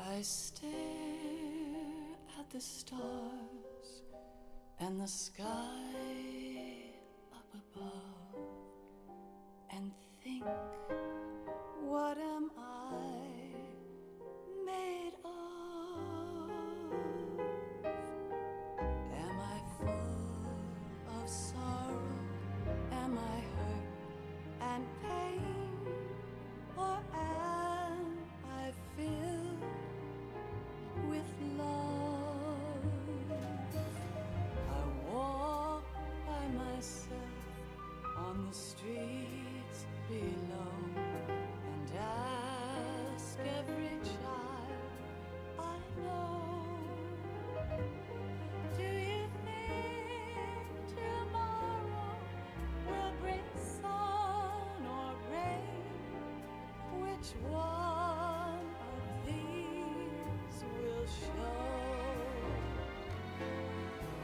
I stare at the stars and the sky up above and think, what am I made of? Am I full of sorrow? Am I hurt and pain? Or am I filled with love? I walk by myself on the streets below and ask every child I know, do you think tomorrow will bring sun or rain? Which one of these will show?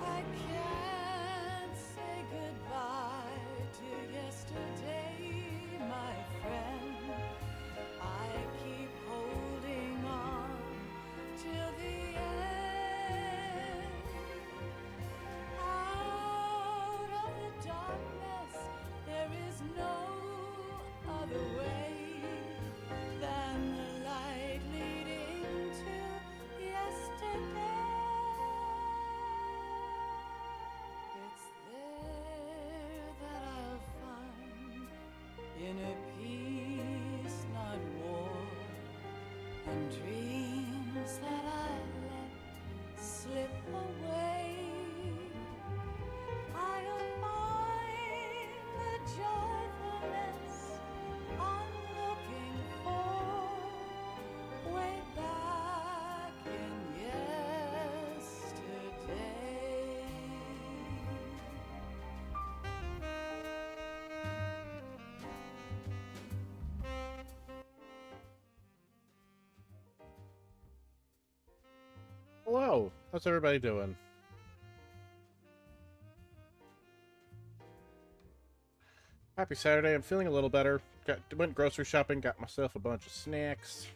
I can't say goodbye to yesterday, my friend. I keep holding on till the end. Out of the darkness, there is no other way than the light leading to yesterday. It's there that I'll find inner peace, not war, and dreams that I let slip away. I'll find the joyfulness I'm looking for way back in yesterday. Hello, how's everybody doing? Happy Saturday. I'm feeling a little better. Went grocery shopping, got myself a bunch of snacks.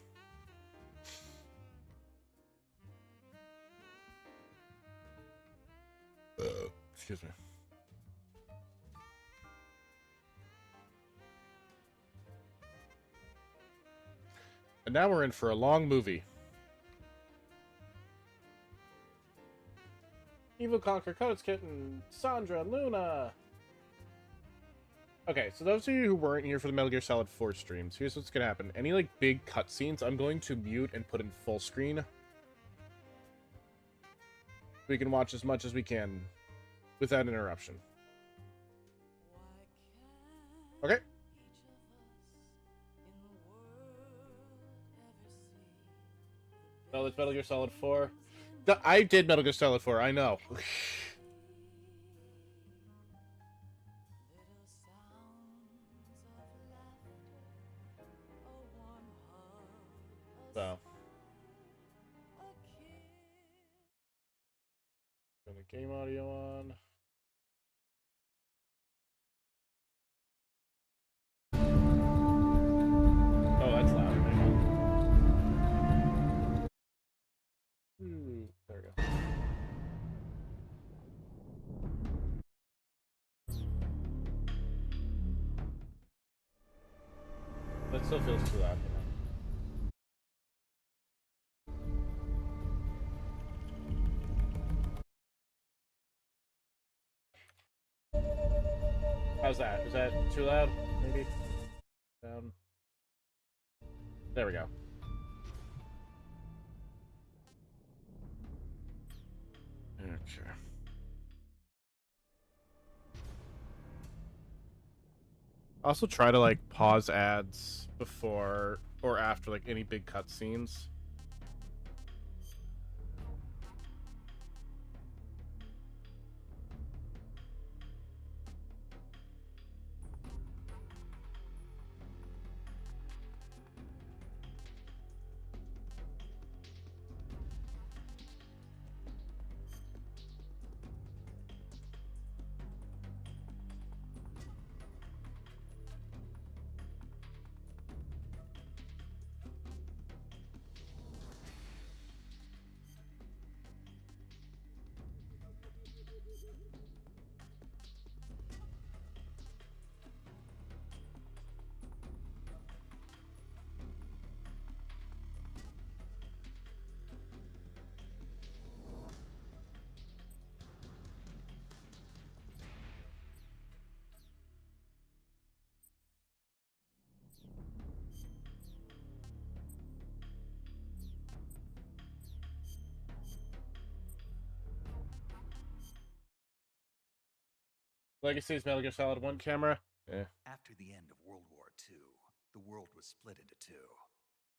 Excuse me. And now we're in for a long movie. Evil Conquer Codes Kitten, Sandra, Luna. Okay, so those of you who weren't here for the Metal Gear Solid 4 streams, here's what's gonna happen. Any, like, big cutscenes, I'm going to mute and put in full screen. We can watch as much as we can without interruption. Okay. Well, it's Metal Gear Solid 4. I did Metal Gear Solid 4, I know. So. Turn the game audio on. Oh, that's loud. There we go. That still feels too loud. How's that? Is that too loud? Maybe? Down. There we go. Okay. Also try to, like, pause ads before or after, like, any big cutscenes. Legacy's Metal Gear Solid 1 camera. Eh. After the end of World War II, the world was split into two,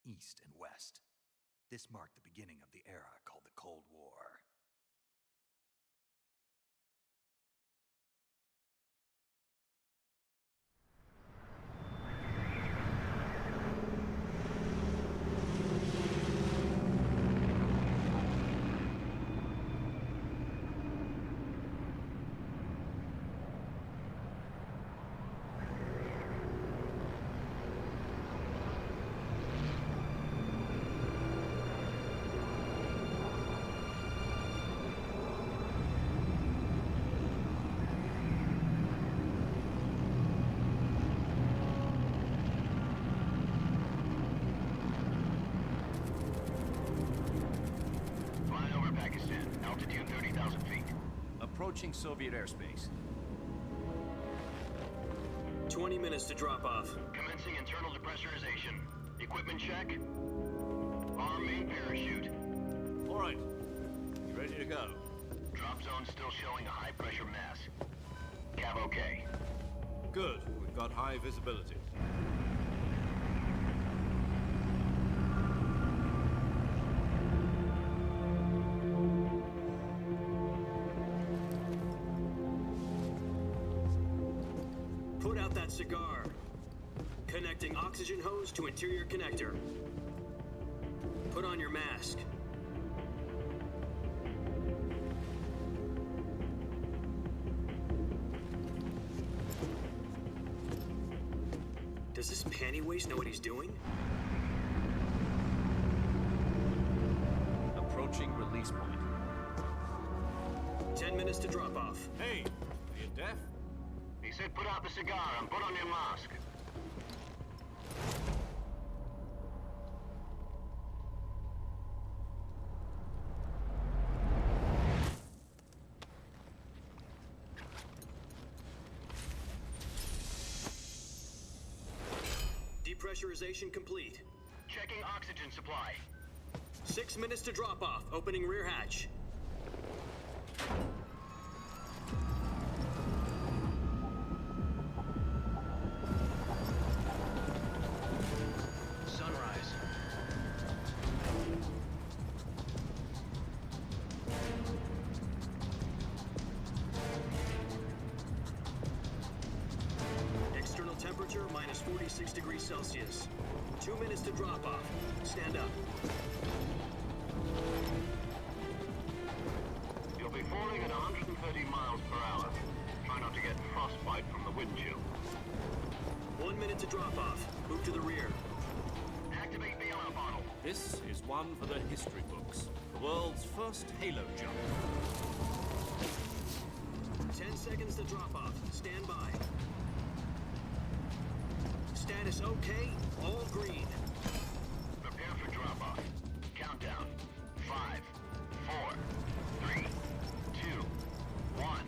East and West. This marked the beginning of the era called the Cold War. Flying over Pakistan, altitude 30,000 feet. Approaching Soviet airspace. 20 minutes to drop off. Commencing internal depressurization. Equipment check. Arm main parachute. All right. You ready to go? Drop zone still showing a high pressure mass. Cav okay. Good. We've got high visibility. Put out that cigar. Connecting oxygen hose to interior connector. Put on your mask. Does this panty waste know what he's doing? Approaching release point. 10 minutes to drop off. Hey, are you deaf? He said put out the cigar and put on your mask. Depressurization complete. Checking oxygen supply. 6 minutes to drop off. Opening rear hatch. Sunrise. External temperature minus 46 degrees Celsius. 2 minutes to drop off. Stand up. You'll be falling at 130 miles per hour. Try not to get frostbite from the wind chill. 1 minute to drop off. Move to the rear. Activate the oil bottle. This is one for the history books. The world's first halo jump. 10 seconds to drop off. Stand by. Status okay. All green. Prepare for drop-off. Countdown. 5, 4, 3, 2, 1.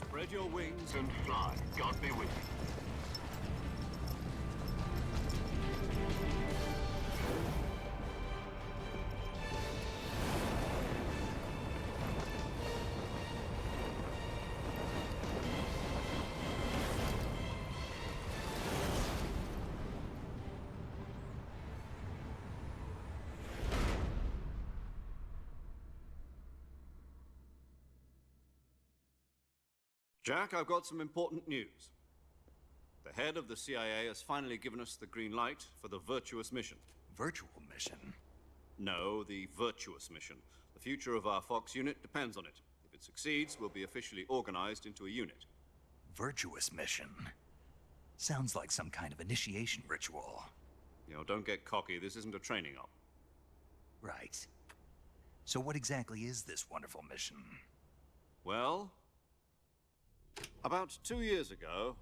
Spread your wings And fly. God be with you. Jack, I've got some important news. The head of the CIA has finally given us the green light for the virtuous mission. Virtual mission? No, the virtuous mission. The future of our Fox unit depends on it. If it succeeds, we'll be officially organized into a unit. Virtuous mission? Sounds like some kind of initiation ritual. You know, don't get cocky. This isn't a training op. Right. So what exactly is this wonderful mission? Well, about 2 years ago,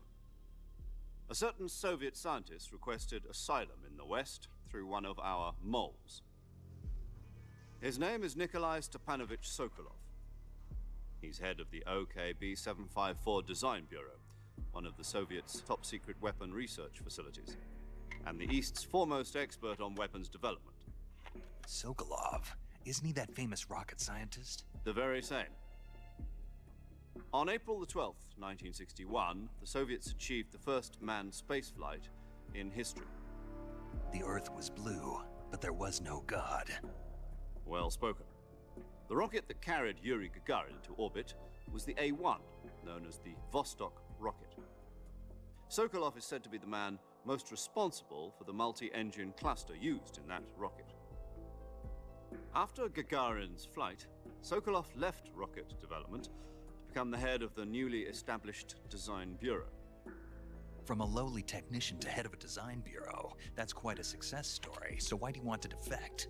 a certain Soviet scientist requested asylum in the West through one of our moles. His name is Nikolai Stepanovich Sokolov. He's head of the OKB 754 Design Bureau, one of the Soviets' top-secret weapon research facilities, and the East's foremost expert on weapons development. Sokolov? Isn't he that famous rocket scientist? The very same. On April the 12th, 1961, the Soviets achieved the first manned spaceflight in history. The Earth was blue, but there was no God. Well spoken. The rocket that carried Yuri Gagarin into orbit was the A-1, known as the Vostok rocket. Sokolov is said to be the man most responsible for the multi-engine cluster used in that rocket. After Gagarin's flight, Sokolov left rocket development to become the head of the newly established Design Bureau. From a lowly technician to head of a design bureau, that's quite a success story, so why do you want to defect?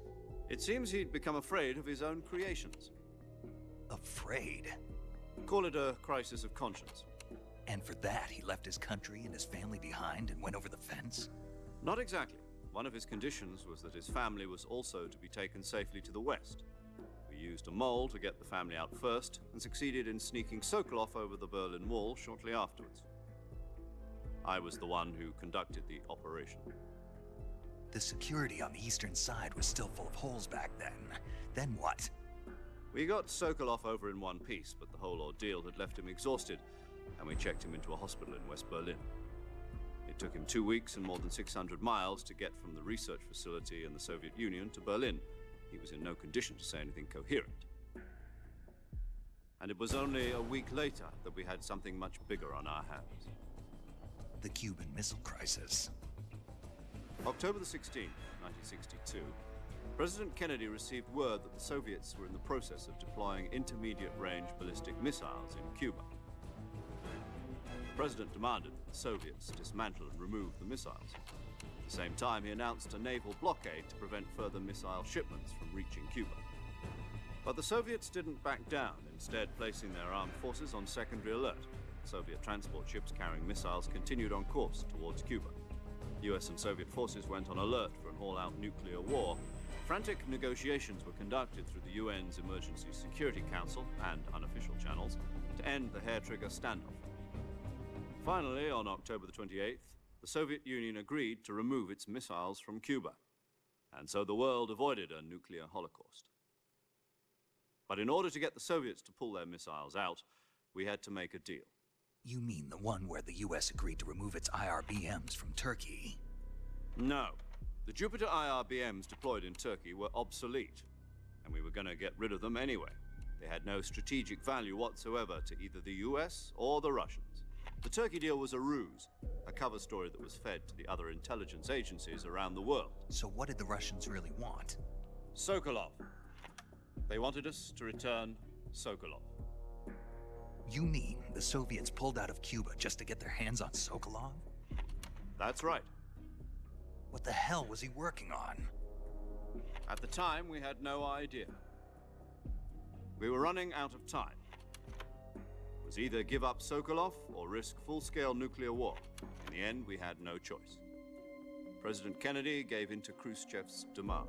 It seems he'd become afraid of his own creations. Afraid? Call it a crisis of conscience. And for that, he left his country and his family behind and went over the fence? Not exactly. One of his conditions was that his family was also to be taken safely to the west. We used a mole to get the family out first and succeeded in sneaking Sokolov over the Berlin Wall shortly afterwards. I was the one who conducted the operation. The security on the eastern side was still full of holes back then. Then what? We got Sokolov over in one piece, but the whole ordeal had left him exhausted, and we checked him into a hospital in West Berlin. It took him 2 weeks and more than 600 miles to get from the research facility in the Soviet Union to Berlin. He was in no condition to say anything coherent. And it was only a week later that we had something much bigger on our hands. The Cuban Missile Crisis. October the 16th, 1962, President Kennedy received word that the Soviets were in the process of deploying intermediate-range ballistic missiles in Cuba. The President demanded that the Soviets dismantle and remove the missiles. At the same time, he announced a naval blockade to prevent further missile shipments from reaching Cuba. But the Soviets didn't back down, instead placing their armed forces on secondary alert. Soviet transport ships carrying missiles continued on course towards Cuba. US and Soviet forces went on alert for an all-out nuclear war. Frantic negotiations were conducted through the UN's Emergency Security Council and unofficial channels to end the hair-trigger standoff. Finally, on October the 28th, the Soviet Union agreed to remove its missiles from Cuba. And so the world avoided a nuclear holocaust. But in order to get the Soviets to pull their missiles out, we had to make a deal. You mean the one where the US agreed to remove its IRBMs from Turkey? No. The Jupiter IRBMs deployed in Turkey were obsolete, and we were going to get rid of them anyway. They had no strategic value whatsoever to either the US or the Russians. The Turkey deal was a ruse, a cover story that was fed to the other intelligence agencies around the world. So what did the Russians really want? Sokolov. They wanted us to return Sokolov. You mean the Soviets pulled out of Cuba just to get their hands on Sokolov? That's right. What the hell was he working on? At the time, we had no idea. We were running out of time. It was either give up Sokolov or risk full-scale nuclear war. In the end, we had no choice. President Kennedy gave in to Khrushchev's demand.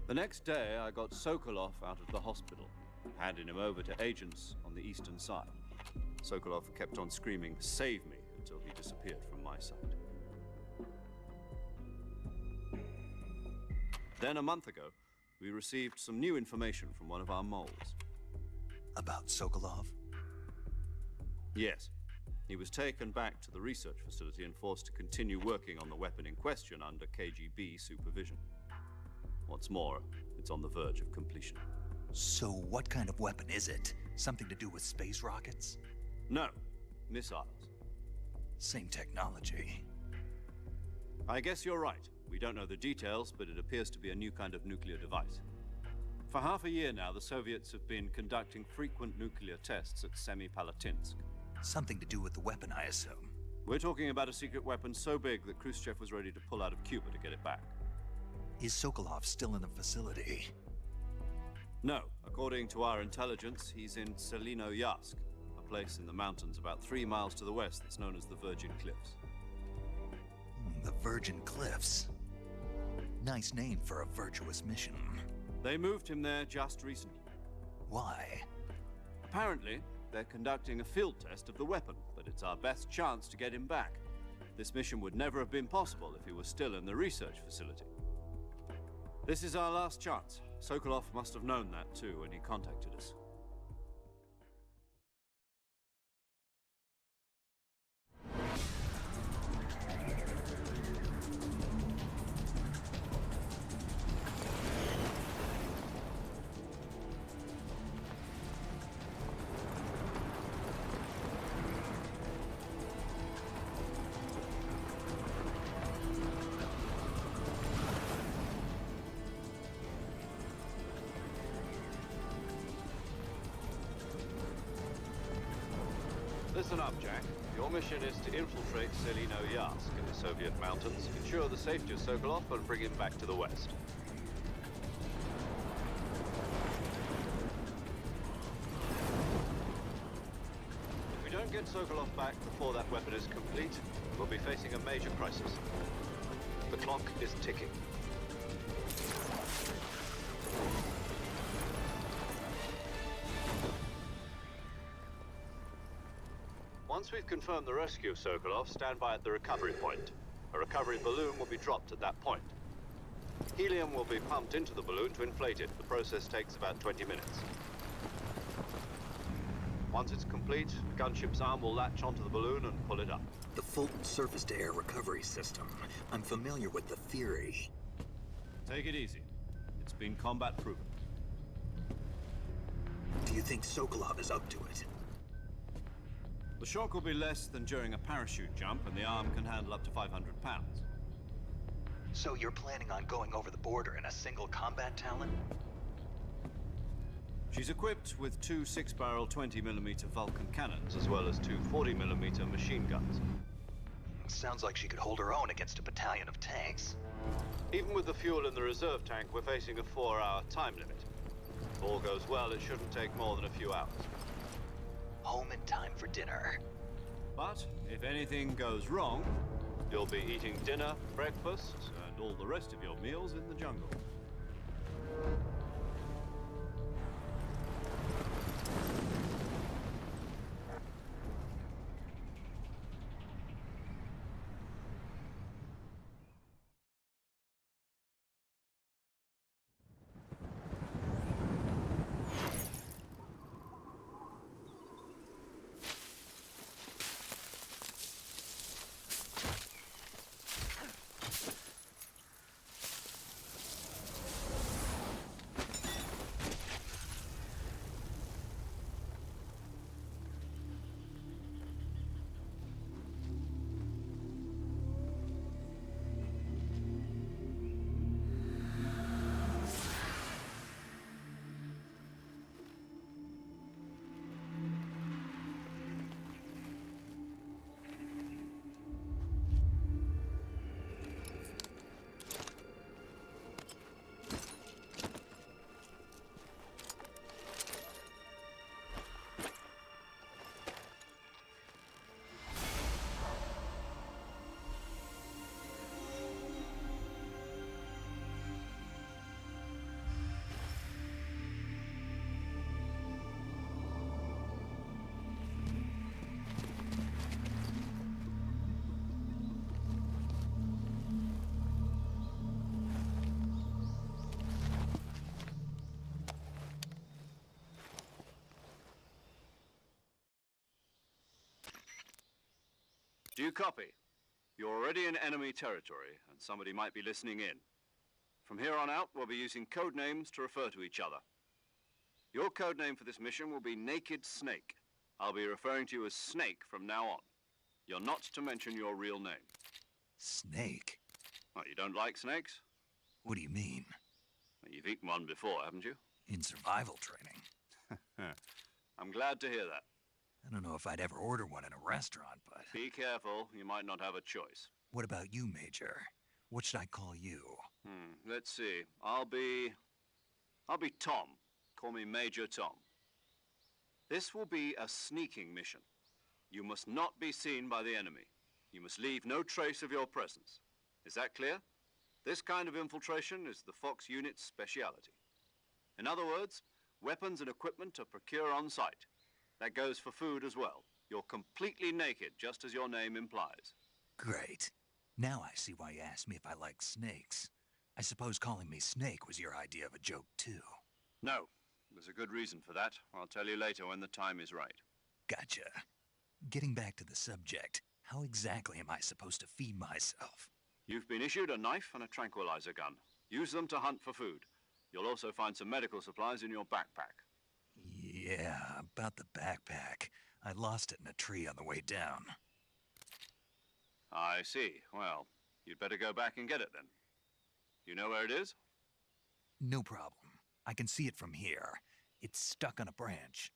The next day, I got Sokolov out of the hospital, handing him over to agents on the eastern side. Sokolov kept on screaming, "Save me," until he disappeared from my sight. Then, a month ago, we received some new information from one of our moles. About Sokolov? Yes. He was taken back to the research facility and forced to continue working on the weapon in question under KGB supervision. What's more, it's on the verge of completion. So what kind of weapon is it? Something to do with space rockets? No, missiles. Same technology. I guess you're right. We don't know the details, but it appears to be a new kind of nuclear device. For half a year now, the Soviets have been conducting frequent nuclear tests at Semipalatinsk. Something to do with the weapon, I assume. We're talking about a secret weapon so big that Khrushchev was ready to pull out of Cuba to get it back. Is Sokolov still in the facility? No. According to our intelligence, he's in Selino-Yarsk, a place in the mountains about 3 miles to the west that's known as the Virgin Cliffs. The Virgin Cliffs. Nice name for a virtuous mission. They moved him there just recently. Why? Apparently, they're conducting a field test of the weapon, but it's our best chance to get him back. This mission would never have been possible if he was still in the research facility. This is our last chance. Sokolov must have known that too when he contacted us. Listen up, Jack. Your mission is to infiltrate Selino Yask in the Soviet mountains, ensure the safety of Sokolov, and bring him back to the west. If we don't get Sokolov back before that weapon is complete, we'll be facing a major crisis. The clock is ticking. Once we've confirmed the rescue of Sokolov, stand by at the recovery point. A recovery balloon will be dropped at that point. Helium will be pumped into the balloon to inflate it. The process takes about 20 minutes. Once it's complete, the gunship's arm will latch onto the balloon and pull it up. The Fulton surface-to-air recovery system. I'm familiar with the theory. Take it easy. It's been combat proven. Do you think Sokolov is up to it? The shock will be less than during a parachute jump, and the arm can handle up to 500 pounds. So you're planning on going over the border in a single combat Talon? She's equipped with two 6-barrel 20mm Vulcan cannons, as well as two 40mm machine guns. Sounds like she could hold her own against a battalion of tanks. Even with the fuel in the reserve tank, we're facing a 4-hour time limit. If all goes well, it shouldn't take more than a few hours. Home in time for dinner. But if anything goes wrong, you'll be eating dinner, breakfast, and all the rest of your meals in the jungle. Do you copy? You're already in enemy territory, and somebody might be listening in. From here on out, we'll be using code names to refer to each other. Your code name for this mission will be Naked Snake. I'll be referring to you as Snake from now on. You're not to mention your real name. Snake? Oh, you don't like snakes? What do you mean? Well, you've eaten one before, haven't you? In survival training? I'm glad to hear that. I don't know if I'd ever order one in a restaurant, but... Be careful, you might not have a choice. What about you, Major? What should I call you? Let's see. I'll be Tom. Call me Major Tom. This will be a sneaking mission. You must not be seen by the enemy. You must leave no trace of your presence. Is that clear? This kind of infiltration is the Fox unit's speciality. In other words, weapons and equipment are procured on site. That goes for food as well. You're completely naked, just as your name implies. Great. Now I see why you asked me if I like snakes. I suppose calling me Snake was your idea of a joke, too. No. There's a good reason for that. I'll tell you later when the time is right. Gotcha. Getting back to the subject, how exactly am I supposed to feed myself? You've been issued a knife and a tranquilizer gun. Use them to hunt for food. You'll also find some medical supplies in your backpack. Yeah, about the backpack. I lost it in a tree on the way down. I see. Well, you'd better go back and get it then. You know where it is? No problem. I can see it from here. It's stuck on a branch.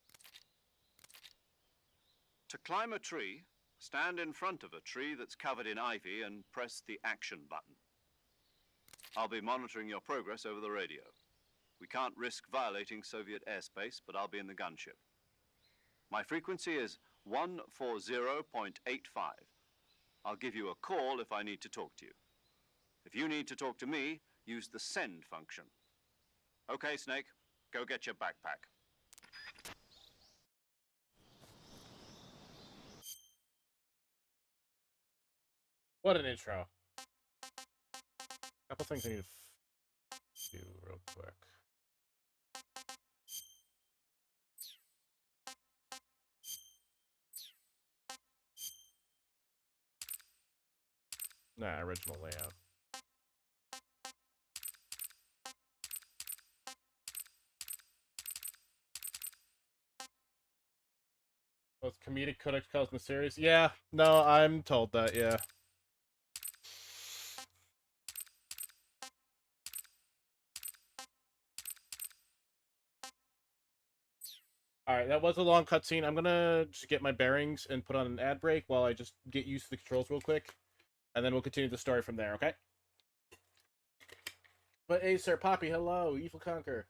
To climb a tree, stand in front of a tree that's covered in ivy and press the action button. I'll be monitoring your progress over the radio. We can't risk violating Soviet airspace, but I'll be in the gunship. My frequency is 140.85. I'll give you a call if I need to talk to you. If you need to talk to me, use the send function. Okay, Snake, go get your backpack. What an intro. Couple things I need to do real quick. Nah, original layout. Both comedic codex calls in the series. Yeah, no, I'm told that, yeah. Alright, that was a long cutscene. I'm gonna just get my bearings and put on an ad break while I just get used to the controls real quick. And then we'll continue the story from there, okay? But hey, Sir Poppy, hello, Evil Conquer.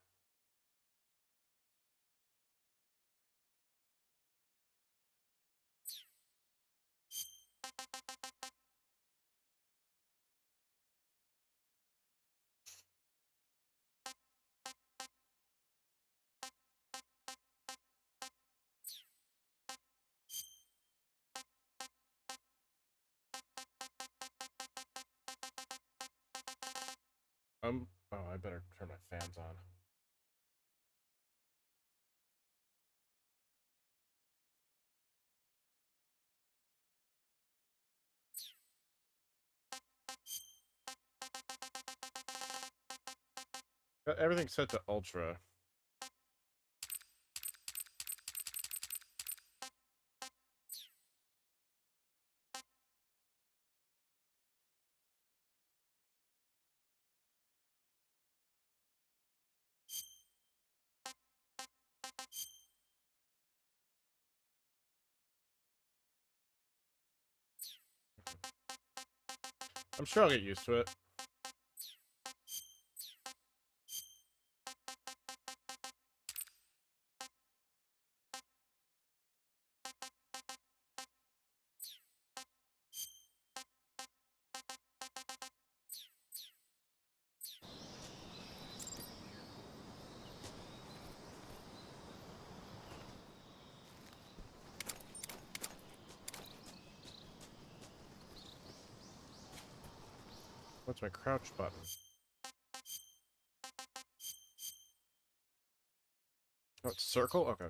Oh, I better turn my fans on. Everything's set to ultra. I'm sure I'll get used to it. What's my crouch button? Oh, it's circle? Okay.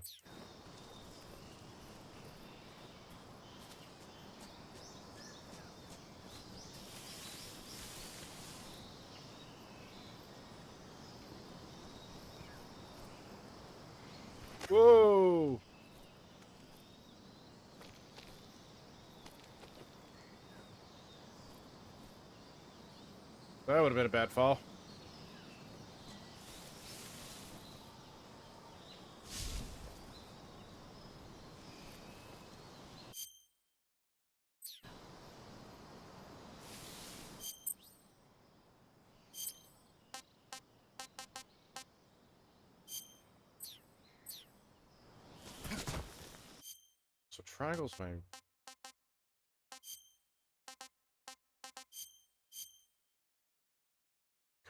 Whoa! That would have been a bad fall. So triangle's my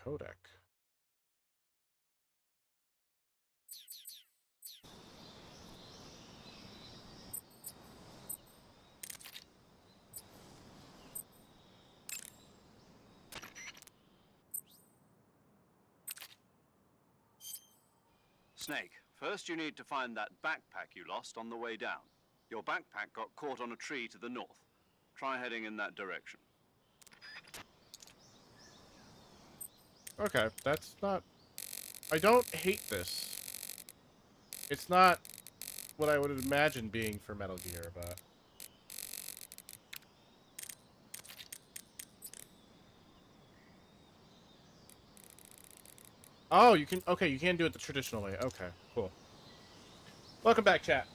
codec. Snake, first you need to find that backpack you lost on the way down. Your backpack got caught on a tree to the north. Try heading in that direction. Okay, that's not... I don't hate this. It's not what I would imagine being for Metal Gear, but... Oh, you can... Okay, you can do it the traditional way. Okay, cool. Welcome back, chat.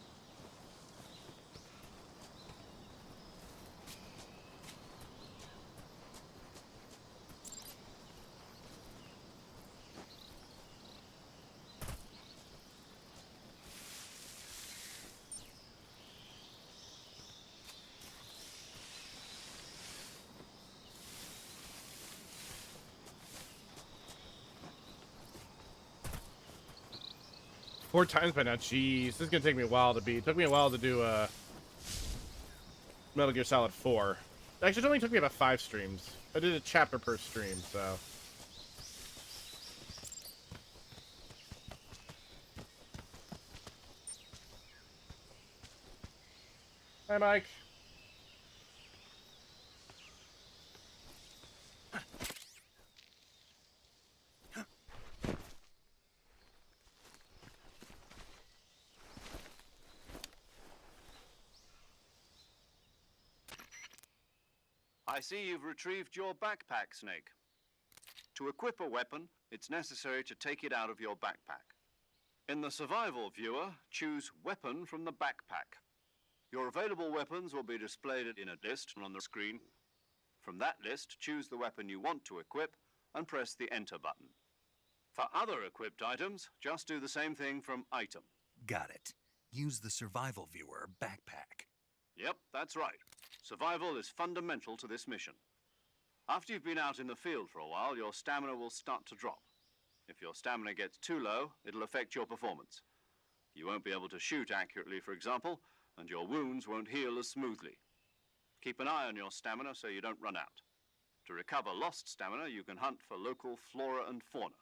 4 times by now. Jeez, this is gonna take me a while to beat. It took me a while to do Metal Gear Solid 4. Actually, it only took me about 5 streams. I did a chapter per stream, so. Hi, Mike. I see you've retrieved your backpack, Snake. To equip a weapon, it's necessary to take it out of your backpack. In the survival viewer, choose Weapon from the backpack. Your available weapons will be displayed in a list on the screen. From that list, choose the weapon you want to equip and press the Enter button. For other equipped items, just do the same thing from Item. Got it. Use the survival viewer backpack. Yep, that's right. Survival is fundamental to this mission. After you've been out in the field for a while, your stamina will start to drop. If your stamina gets too low, it'll affect your performance. You won't be able to shoot accurately, for example, and your wounds won't heal as smoothly. Keep an eye on your stamina so you don't run out. To recover lost stamina, you can hunt for local flora and fauna.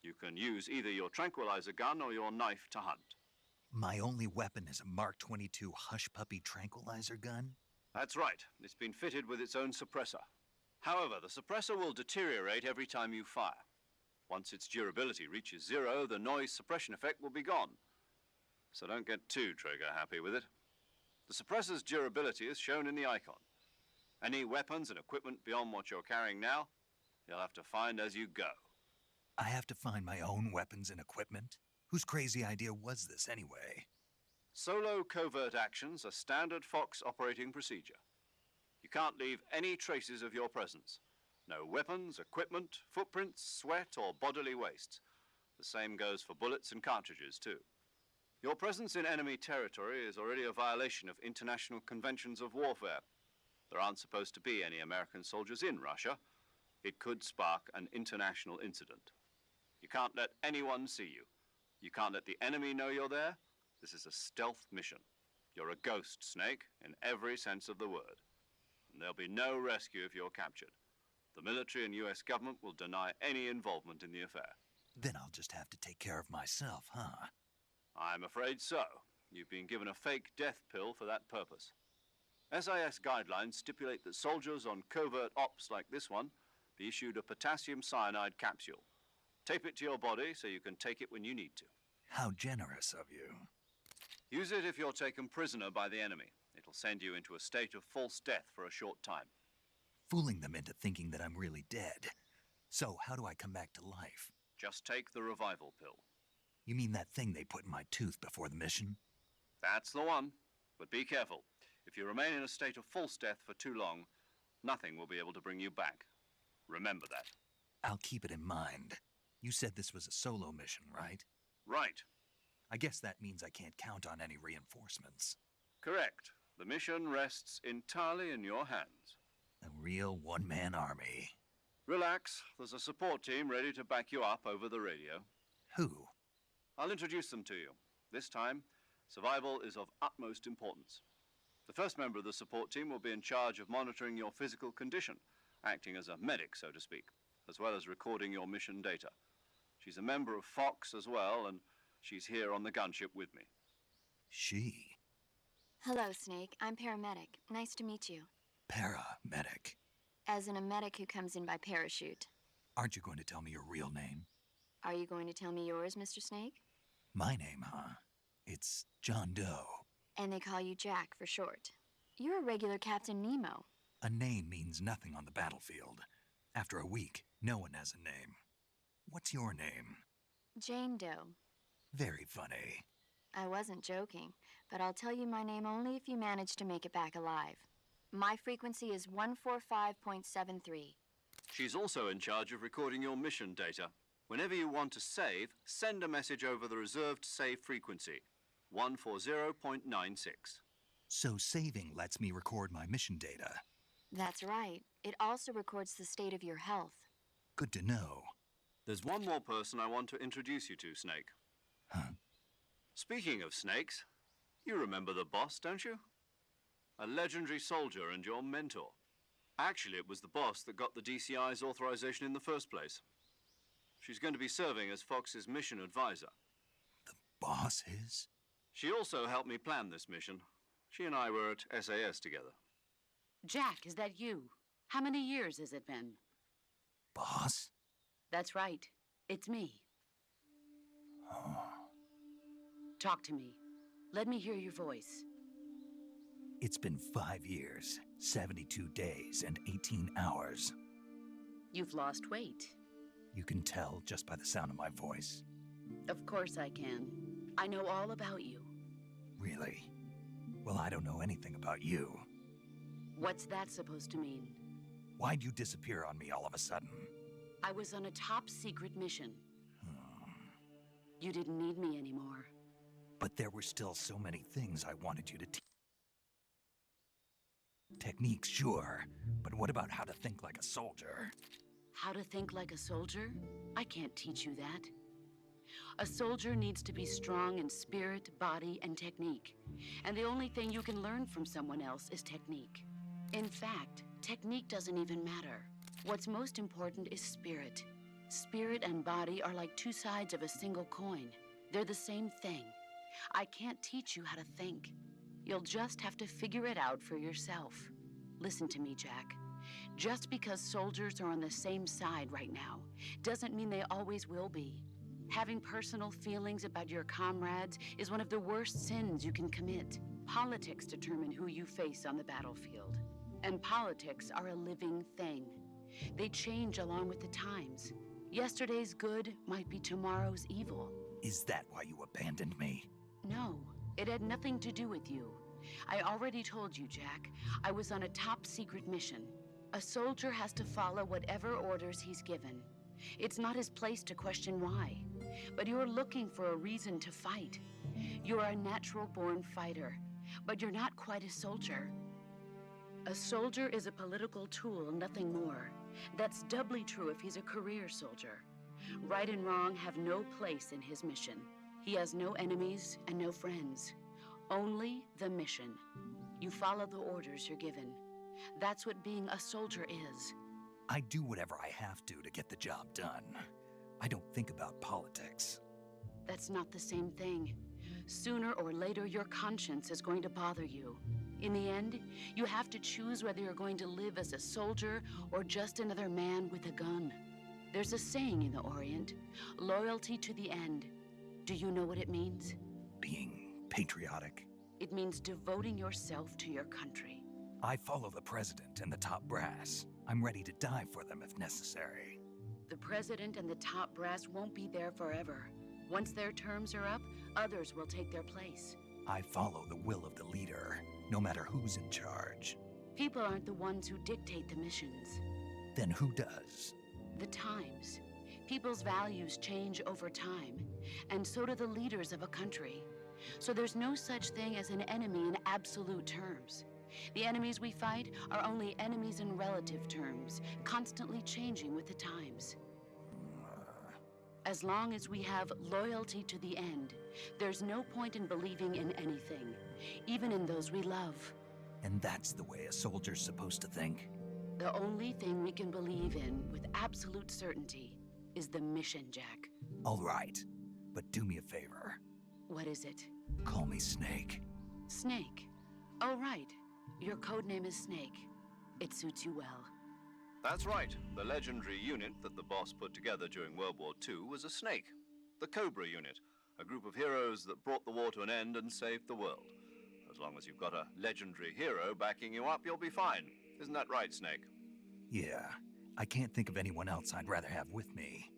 You can use either your tranquilizer gun or your knife to hunt. My only weapon is a Mark 22 Hush Puppy tranquilizer gun? That's right. It's been fitted with its own suppressor. However, the suppressor will deteriorate every time you fire. Once its durability reaches 0, the noise suppression effect will be gone. So don't get too trigger happy with it. The suppressor's durability is shown in the icon. Any weapons and equipment beyond what you're carrying now, you'll have to find as you go. I have to find my own weapons and equipment? Whose crazy idea was this anyway? Solo covert actions are standard Fox operating procedure. You can't leave any traces of your presence. No weapons, equipment, footprints, sweat, or bodily wastes. The same goes for bullets and cartridges, too. Your presence in enemy territory is already a violation of international conventions of warfare. There aren't supposed to be any American soldiers in Russia. It could spark an international incident. You can't let anyone see you. You can't let the enemy know you're there. This is a stealth mission. You're a ghost, Snake, in every sense of the word. And there'll be no rescue if you're captured. The military and US government will deny any involvement in the affair. Then I'll just have to take care of myself, huh? I'm afraid so. You've been given a fake death pill for that purpose. SIS guidelines stipulate that soldiers on covert ops like this one be issued a potassium cyanide capsule. Tape it to your body so you can take it when you need to. How generous of you. Use it if you're taken prisoner by the enemy. It'll send you into a state of false death for a short time. Fooling them into thinking that I'm really dead. So how do I come back to life? Just take the revival pill. You mean that thing they put in my tooth before the mission? That's the one. But be careful. If you remain in a state of false death for too long, nothing will be able to bring you back. Remember that. I'll keep it in mind. You said this was a solo mission, right? Right. I guess that means I can't count on any reinforcements. Correct. The mission rests entirely in your hands. A real one-man army. Relax. There's a support team ready to back you up over the radio. Who? I'll introduce them to you. This time, survival is of utmost importance. The first member of the support team will be in charge of monitoring your physical condition, acting as a medic, so to speak, as well as recording your mission data. She's a member of Fox as well, and she's here on the gunship with me. She? Hello, Snake. I'm paramedic. Nice to meet you. Paramedic. As in a medic who comes in by parachute. Aren't you going to tell me your real name? Are you going to tell me yours, Mr. Snake? My name, huh? It's John Doe. And they call you Jack for short. You're a regular Captain Nemo. A name means nothing on the battlefield. After a week, no one has a name. What's your name? Jane Doe. Very funny. I wasn't joking, but I'll tell you my name only if you manage to make it back alive. My frequency is 145.73. She's also in charge of recording your mission data. Whenever you want to save, send a message over the reserved save frequency, 140.96. So saving lets me record my mission data. That's right. It also records the state of your health. Good to know. There's one more person I want to introduce you to, Snake. Huh? Speaking of snakes, you remember the boss, don't you? A legendary soldier and your mentor. Actually, it was the boss that got the DCI's authorization in the first place. She's going to be serving as Fox's mission advisor. The boss is? She also helped me plan this mission. She and I were at SAS together. Jack, is that you? How many years has it been? Boss? That's right. It's me. Talk to me. Let me hear your voice. It's been 5 years, 72 days, and 18 hours. You've lost weight. You can tell just by the sound of my voice. Of course I can. I know all about you. Really? Well, I don't know anything about you. What's that supposed to mean? Why'd you disappear on me all of a sudden? I was on a top-secret mission. You didn't need me anymore. But there were still so many things I wanted you to teach. Techniques, sure. But what about how to think like a soldier? How to think like a soldier? I can't teach you that. A soldier needs to be strong in spirit, body, and technique. And the only thing you can learn from someone else is technique. In fact, technique doesn't even matter. What's most important is spirit. Spirit and body are like two sides of a single coin. They're the same thing. I can't teach you how to think. You'll just have to figure it out for yourself. Listen to me, Jack. Just because soldiers are on the same side right now doesn't mean they always will be. Having personal feelings about your comrades is one of the worst sins you can commit. Politics determine who you face on the battlefield. And politics are a living thing. They change along with the times. Yesterday's good might be tomorrow's evil. Is that why you abandoned me? No, it had nothing to do with you. I already told you, Jack. I was on a top-secret mission. A soldier has to follow whatever orders he's given. It's not his place to question why. But you're looking for a reason to fight. You're a natural-born fighter, but you're not quite a soldier. A soldier is a political tool, nothing more. That's doubly true if he's a career soldier. Right and wrong have no place in his mission. He has no enemies and no friends. Only the mission. You follow the orders you're given. That's what being a soldier is. I do whatever I have to get the job done. I don't think about politics. That's not the same thing. Sooner or later, your conscience is going to bother you. In the end, you have to choose whether you're going to live as a soldier or just another man with a gun. There's a saying in the Orient, loyalty to the end. Do you know what it means? Being patriotic. It means devoting yourself to your country. I follow the president and the top brass. I'm ready to die for them if necessary. The president and the top brass won't be there forever. Once their terms are up, others will take their place. I follow the will of the leader, no matter who's in charge. People aren't the ones who dictate the missions. Then who does? The times. People's values change over time, and so do the leaders of a country. So there's no such thing as an enemy in absolute terms. The enemies we fight are only enemies in relative terms, constantly changing with the times. As long as we have loyalty to the end, there's no point in believing in anything, even in those we love. And that's the way a soldier's supposed to think? The only thing we can believe in with absolute certainty is the mission, Jack. All right, but do me a favor. What is it? Call me Snake. Snake. Oh, right. Your code name is Snake. It suits you well. That's right. The legendary unit that the boss put together during World War II was a snake. The Cobra unit, a group of heroes that brought the war to an end and saved the world. As long as you've got a legendary hero backing you up, you'll be fine. Isn't that right, Snake? Yeah, I can't think of anyone else I'd rather have with me.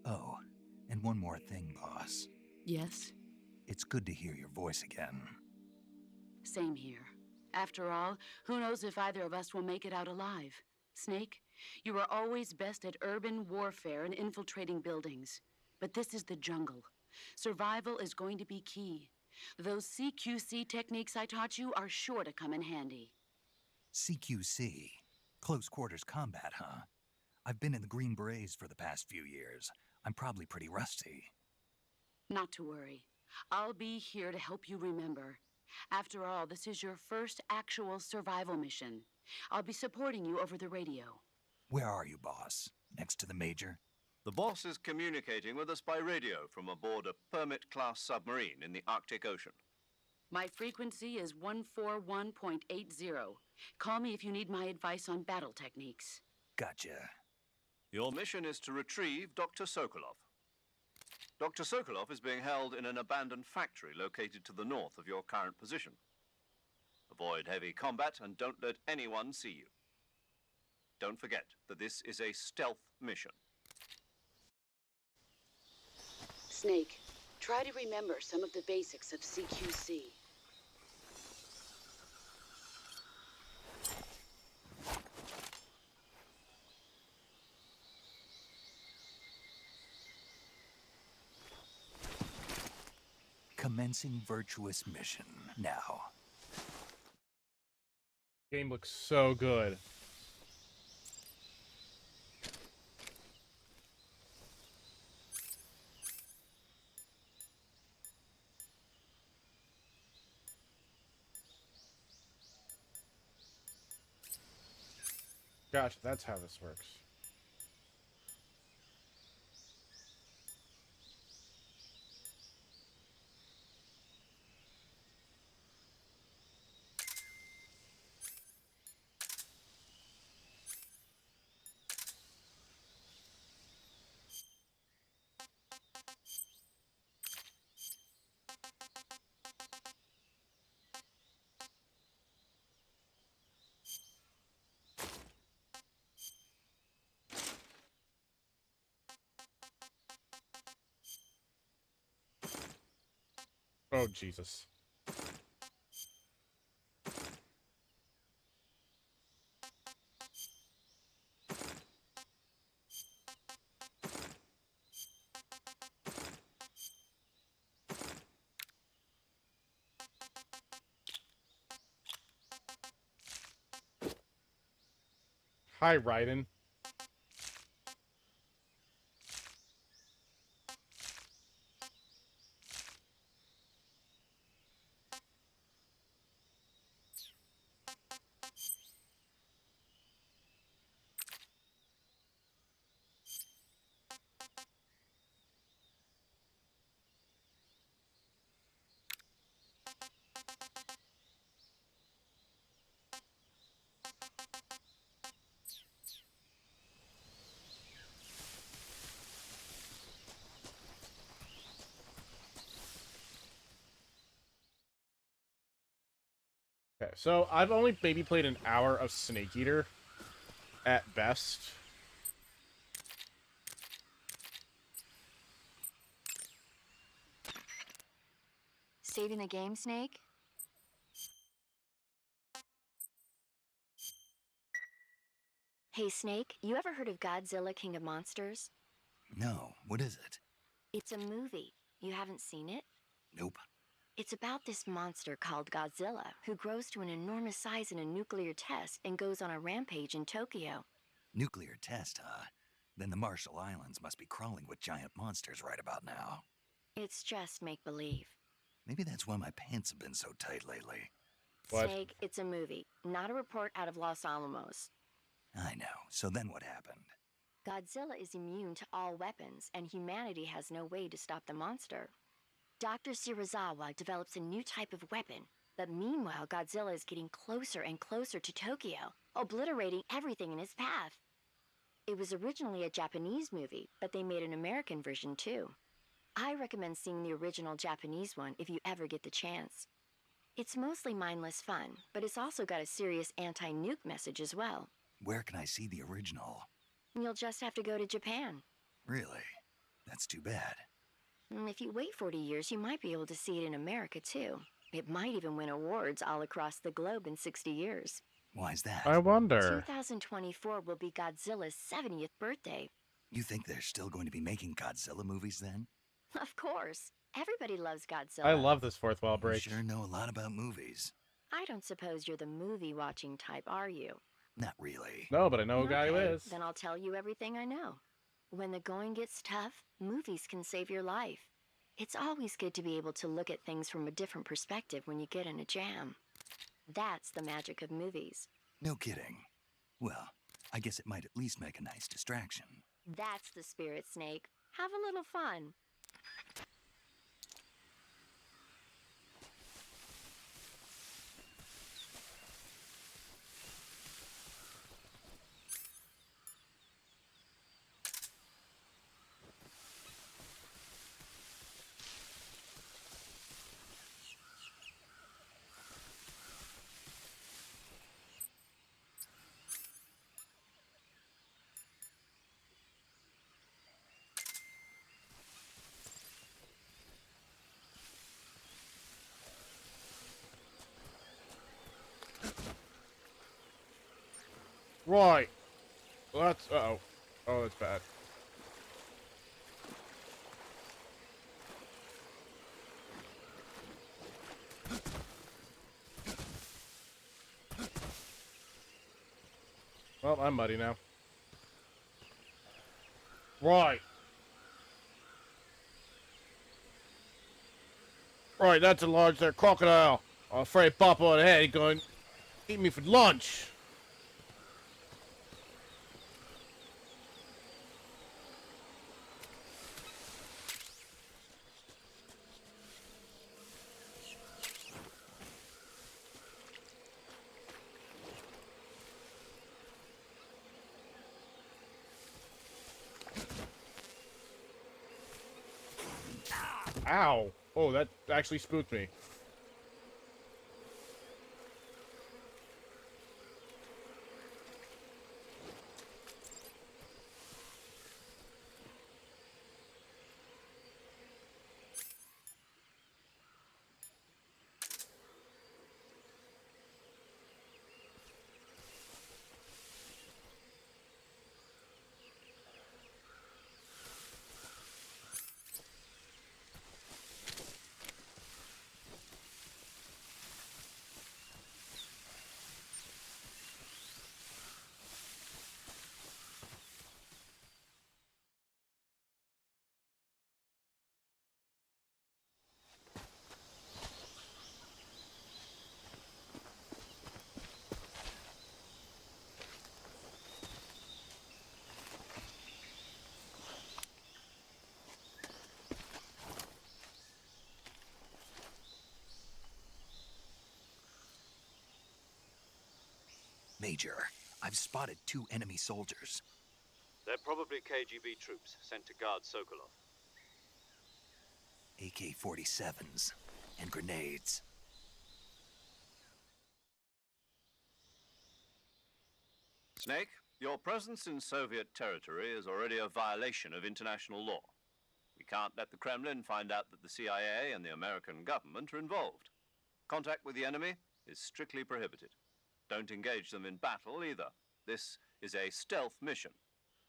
Oh, and one more thing, boss. Yes? It's good to hear your voice again. Same here. After all, who knows if either of us will make it out alive? Snake, you are always best at urban warfare and infiltrating buildings. But this is the jungle. Survival is going to be key. Those CQC techniques I taught you are sure to come in handy. CQC? Close quarters combat, huh? I've been in the Green Berets for the past few years. I'm probably pretty rusty. Not to worry. I'll be here to help you remember. After all, this is your first actual survival mission. I'll be supporting you over the radio. Where are you, boss? Next to the Major? The boss is communicating with us by radio from aboard a Permit-class submarine in the Arctic Ocean. My frequency is 141.80. Call me if you need my advice on battle techniques. Gotcha. Your mission is to retrieve Dr. Sokolov. Dr. Sokolov is being held in an abandoned factory located to the north of your current position. Avoid heavy combat and don't let anyone see you. Don't forget that this is a stealth mission. Snake, try to remember some of the basics of CQC. Commencing virtuous mission now. Game looks so good. Gotcha, that's how this works. Oh, Jesus. Hi, Raiden. Okay, so I've only maybe played an hour of Snake Eater at best. Saving the game, Snake? Hey, Snake, you ever heard of Godzilla King of Monsters? No, what is it? It's a movie. You haven't seen it? Nope. It's about this monster called Godzilla, who grows to an enormous size in a nuclear test and goes on a rampage in Tokyo. Nuclear test, huh? Then the Marshall Islands must be crawling with giant monsters right about now. It's just make-believe. Maybe that's why my pants have been so tight lately. What? Snake, it's a movie, not a report out of Los Alamos. I know. So then what happened? Godzilla is immune to all weapons, and humanity has no way to stop the monster. Dr. Shirazawa develops a new type of weapon, but meanwhile Godzilla is getting closer and closer to Tokyo, obliterating everything in his path. It was originally a Japanese movie, but they made an American version too. I recommend seeing the original Japanese one if you ever get the chance. It's mostly mindless fun, but it's also got a serious anti-nuke message as well. Where can I see the original? You'll just have to go to Japan. Really? That's too bad. If you wait 40 years, you might be able to see it in America too. It might even win awards all across the globe in 60 years. Why's that? I wonder. 2024 will be Godzilla's 70th birthday. You think they're still going to be making Godzilla movies then? Of course. Everybody loves Godzilla. I love this fourth wall You break. sure know a lot about movies. I don't suppose you're the movie-watching type, are you? Not really. No, but I know a guy who Okay, is. Then I'll tell you everything I know. When the going gets tough, movies can save your life. It's always good to be able to look at things from a different perspective when you get in a jam. That's the magic of movies. No kidding. Well, I guess it might at least make a nice distraction. That's the spirit, Snake. Have a little fun. Right. Well, that's... Uh-oh. Oh, that's bad. Well, I'm muddy now. Right. Right, that's a large there crocodile. I'm afraid Papa on the head he's going to eat me for lunch. Ow. Oh, that actually spooked me. Major, I've spotted 2 enemy soldiers. They're probably KGB troops sent to guard Sokolov. AK-47s and grenades. Snake, your presence in Soviet territory is already a violation of international law. We can't let the Kremlin find out that the CIA and the American government are involved. Contact with the enemy is strictly prohibited. Don't engage them in battle either. This is a stealth mission.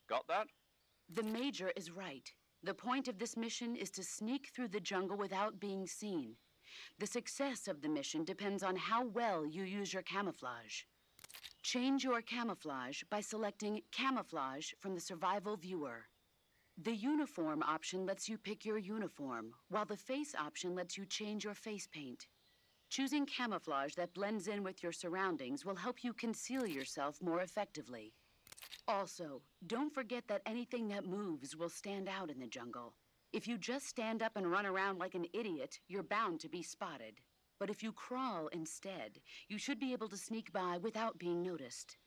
Got that? The Major is right. The point of this mission is to sneak through the jungle without being seen. The success of the mission depends on how well you use your camouflage. Change your camouflage by selecting Camouflage from the Survival Viewer. The Uniform option lets you pick your uniform, while the Face option lets you change your face paint. Choosing camouflage that blends in with your surroundings will help you conceal yourself more effectively. Also, don't forget that anything that moves will stand out in the jungle. If you just stand up and run around like an idiot, you're bound to be spotted. But if you crawl instead, you should be able to sneak by without being noticed.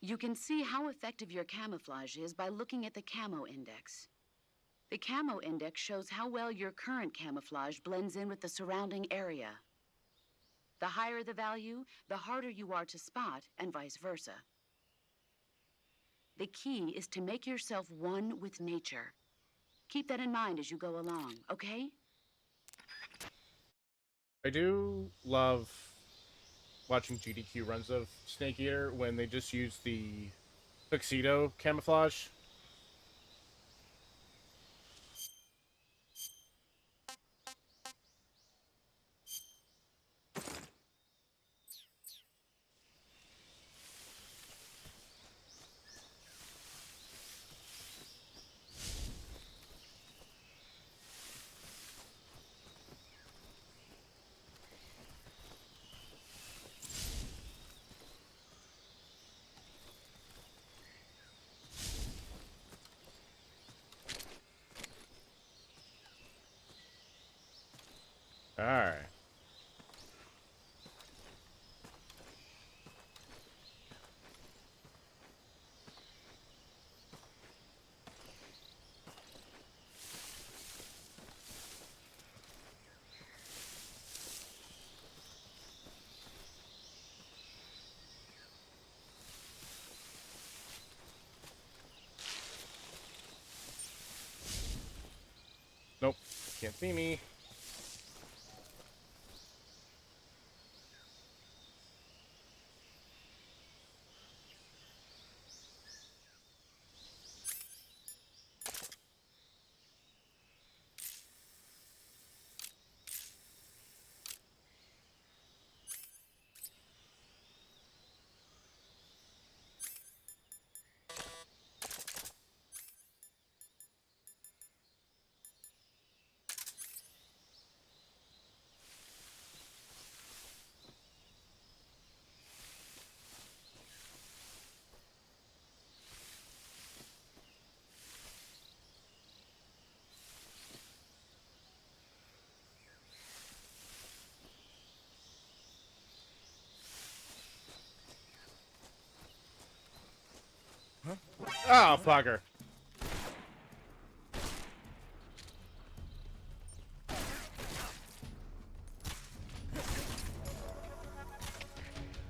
You can see how effective your camouflage is by looking at the Camo Index. The Camo Index shows how well your current camouflage blends in with the surrounding area. The higher the value, the harder you are to spot, and vice versa. The key is to make yourself one with nature. Keep that in mind as you go along, okay? I do love watching GDQ runs of Snake Eater when they just use the tuxedo camouflage. Can't see me. Oh, fucker.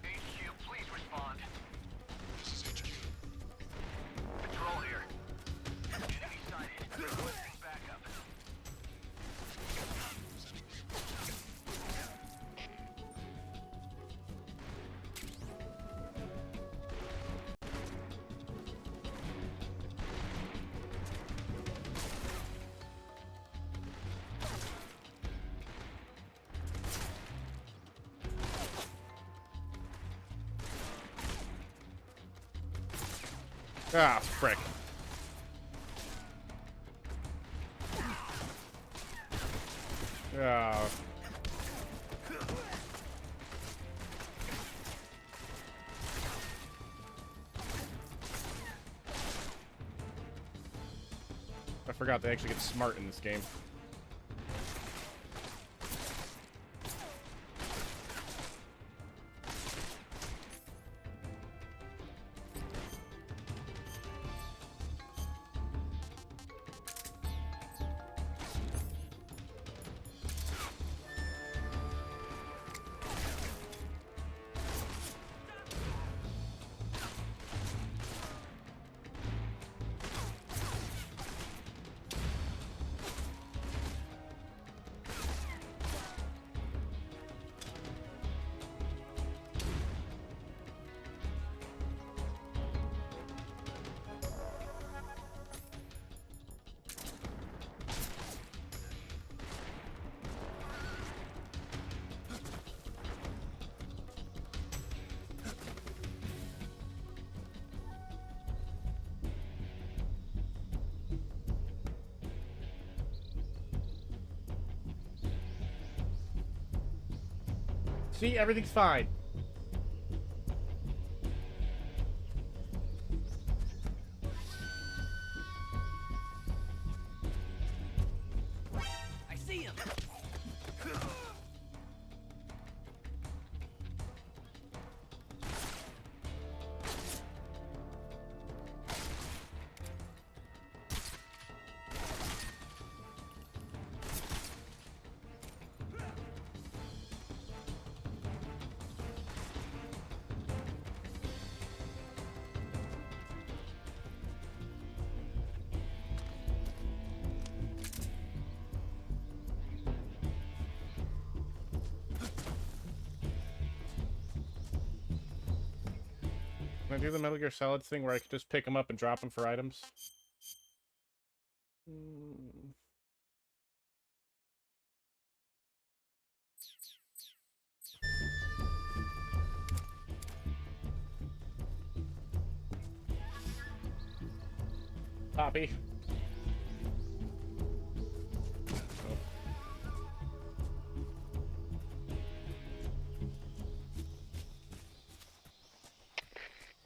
HQ, please respond. This is HQ. Patrol here. Enemy sighted. Requesting backup. Ah, frick. Ah. I forgot they actually get smart in this game. See, everything's fine. I see him. Can I do the Metal Gear Solid thing where I could just pick them up and drop them for items? Poppy.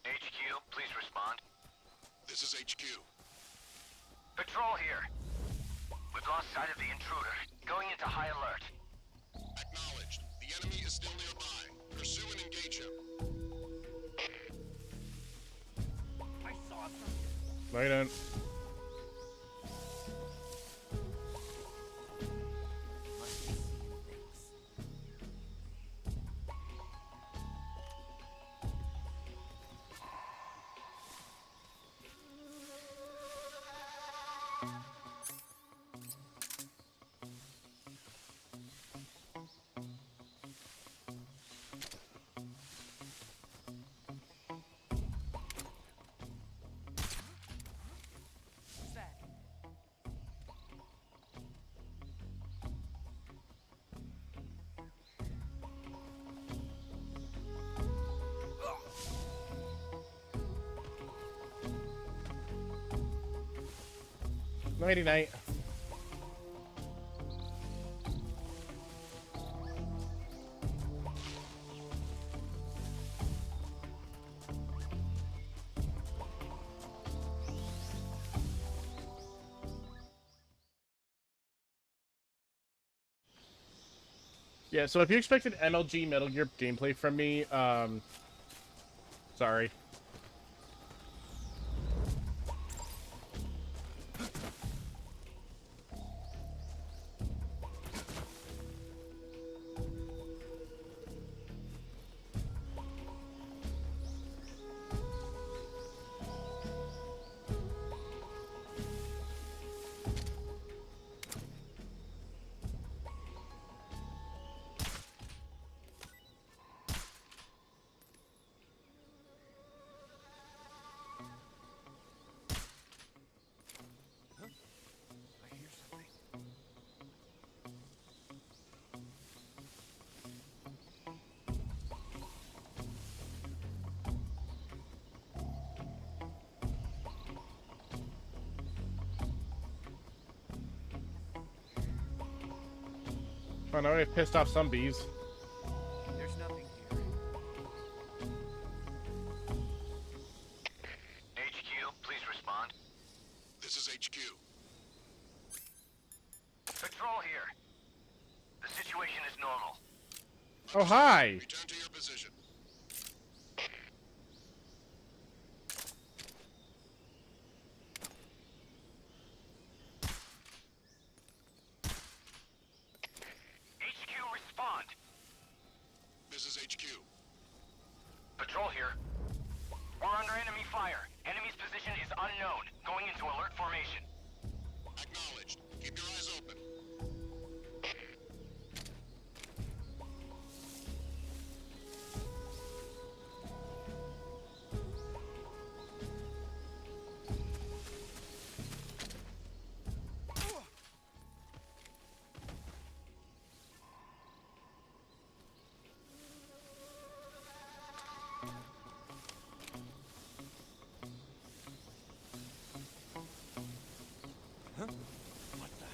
HQ, please respond. This is HQ. Patrol here. We've lost sight of the intruder. Going into high alert. Acknowledged. The enemy is still nearby. Pursue and engage him. I saw something. No, you don't. Must be seeing things. Nighty night. Yeah, so if you expected MLG Metal Gear gameplay from me, sorry. I hear something. Oh no, I pissed off some bees. There's nothing here. HQ, please respond. This is HQ. Patrol here. The situation is normal. Oh, hi! Return to your position. HQ, respond. This is HQ. Patrol here. We're under enemy fire. Enemy's position is unknown. Going into alert formation. Acknowledged. Keep your eyes open. What the?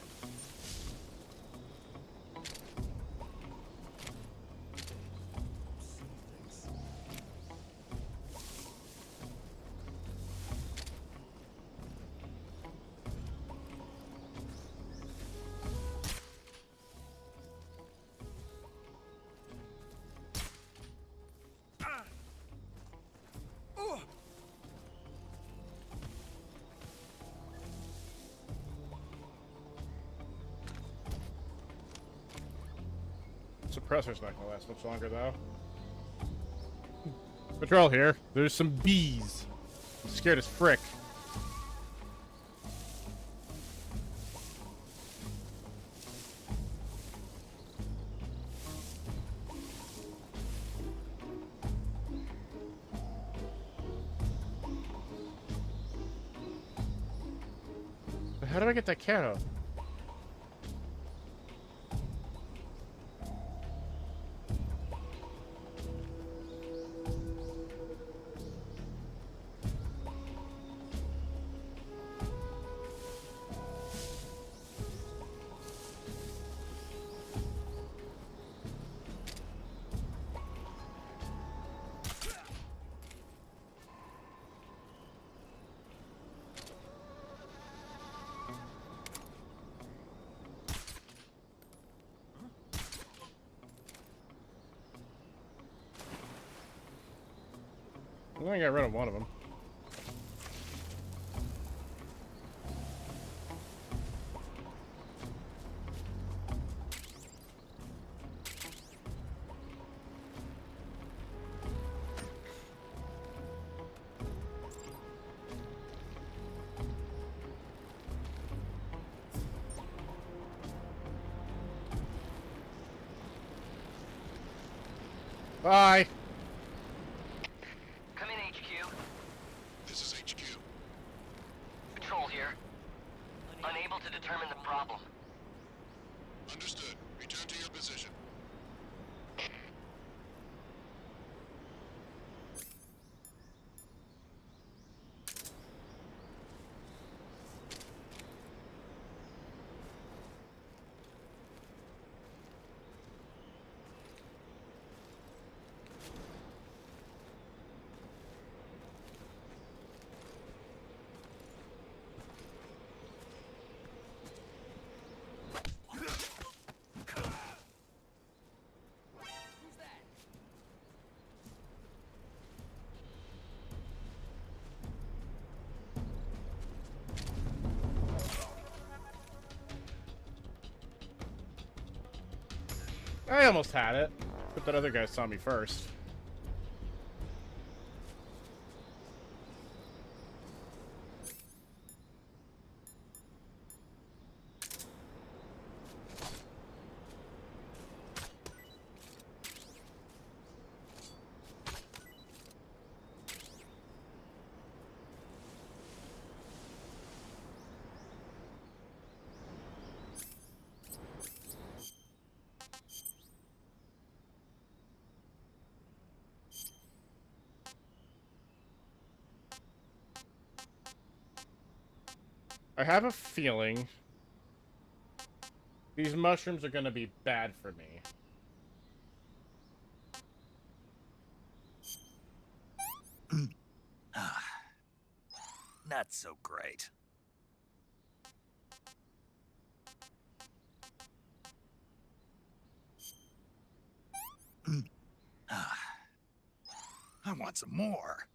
Seeing things. Suppressor's not gonna last much longer, though. Patrol here. There's some bees. I'm scared as frick. But how do I get that cat out? I only got rid of one of them. Bye. Come in, HQ. This is HQ. Patrol here. Unable to determine the problem. Understood. Return to your position. I almost had it, but that other guy saw me first. I have a feeling these mushrooms are gonna be bad for me. Not so great. I want some more.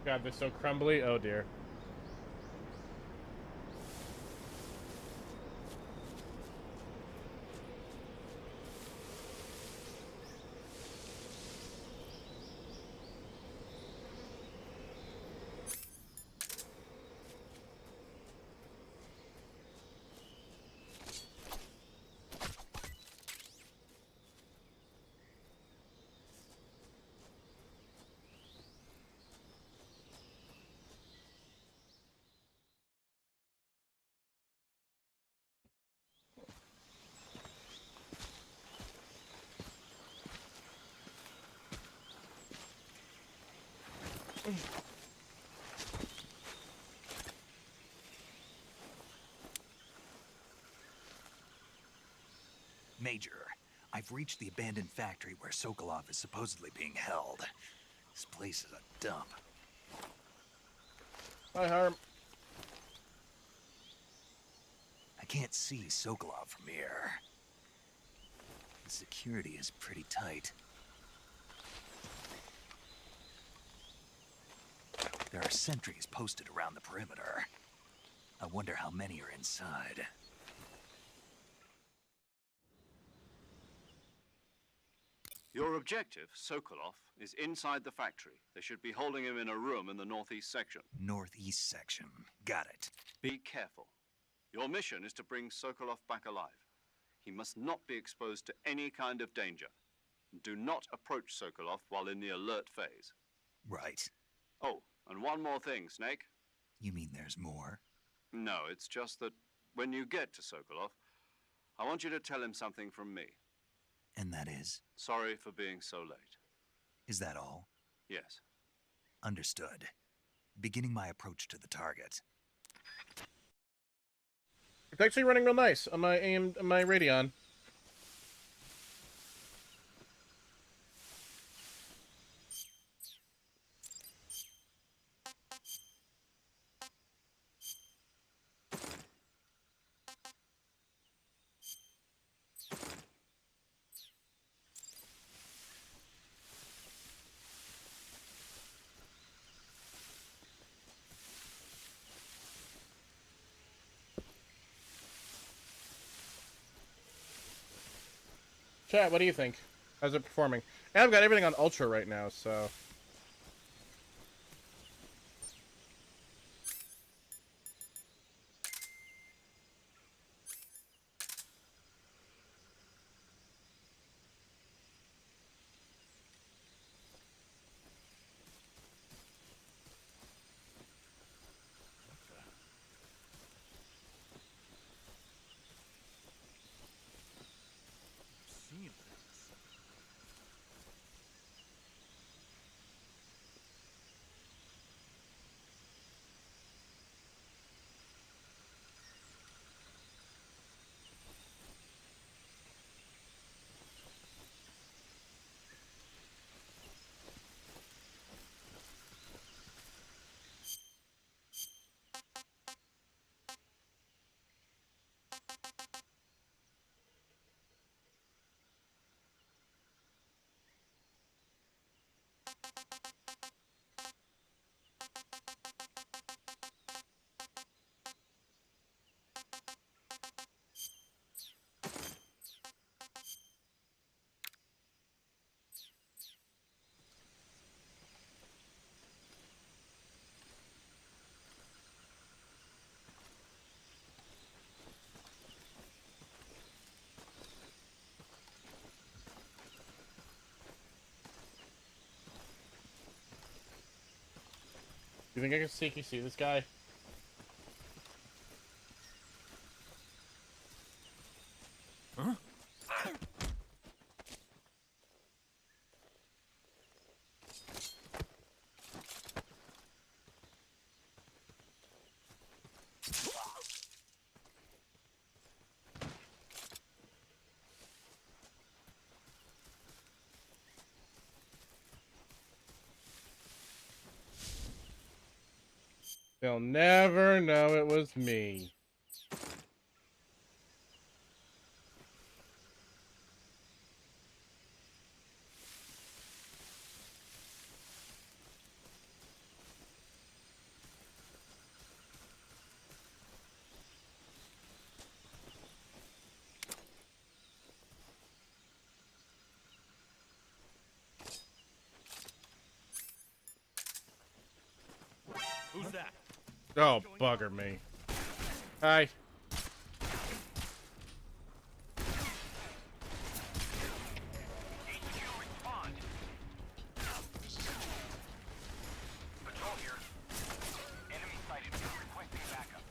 God, they're so crumbly. Oh dear. Major, I've reached the abandoned factory where Sokolov is supposedly being held. This place is a dump. Hi, Harm. I can't see Sokolov from here. The security is pretty tight. There are sentries posted around the perimeter. I wonder how many are inside. Your objective, Sokolov, is inside the factory. They should be holding him in a room in the northeast section. Northeast section. Got it. Be careful. Your mission is to bring Sokolov back alive. He must not be exposed to any kind of danger. Do not approach Sokolov while in the alert phase. Right. Oh, and one more thing, Snake. You mean there's more? No, it's just that when you get to Sokolov, I want you to tell him something from me. And that is? Sorry for being so late. Is that all? Yes. Understood. Beginning my approach to the target. It's actually running real nice on my on my Radeon. Chat, what do you think? How's it performing? And I've got everything on Ultra right now, so... Seeing things. You think I can sneaky see this guy? Huh? They'll never know it was me. Who's that? Oh, bugger me. Hi. HQ, respond. Patrol here. Enemy sighted. Requesting backup.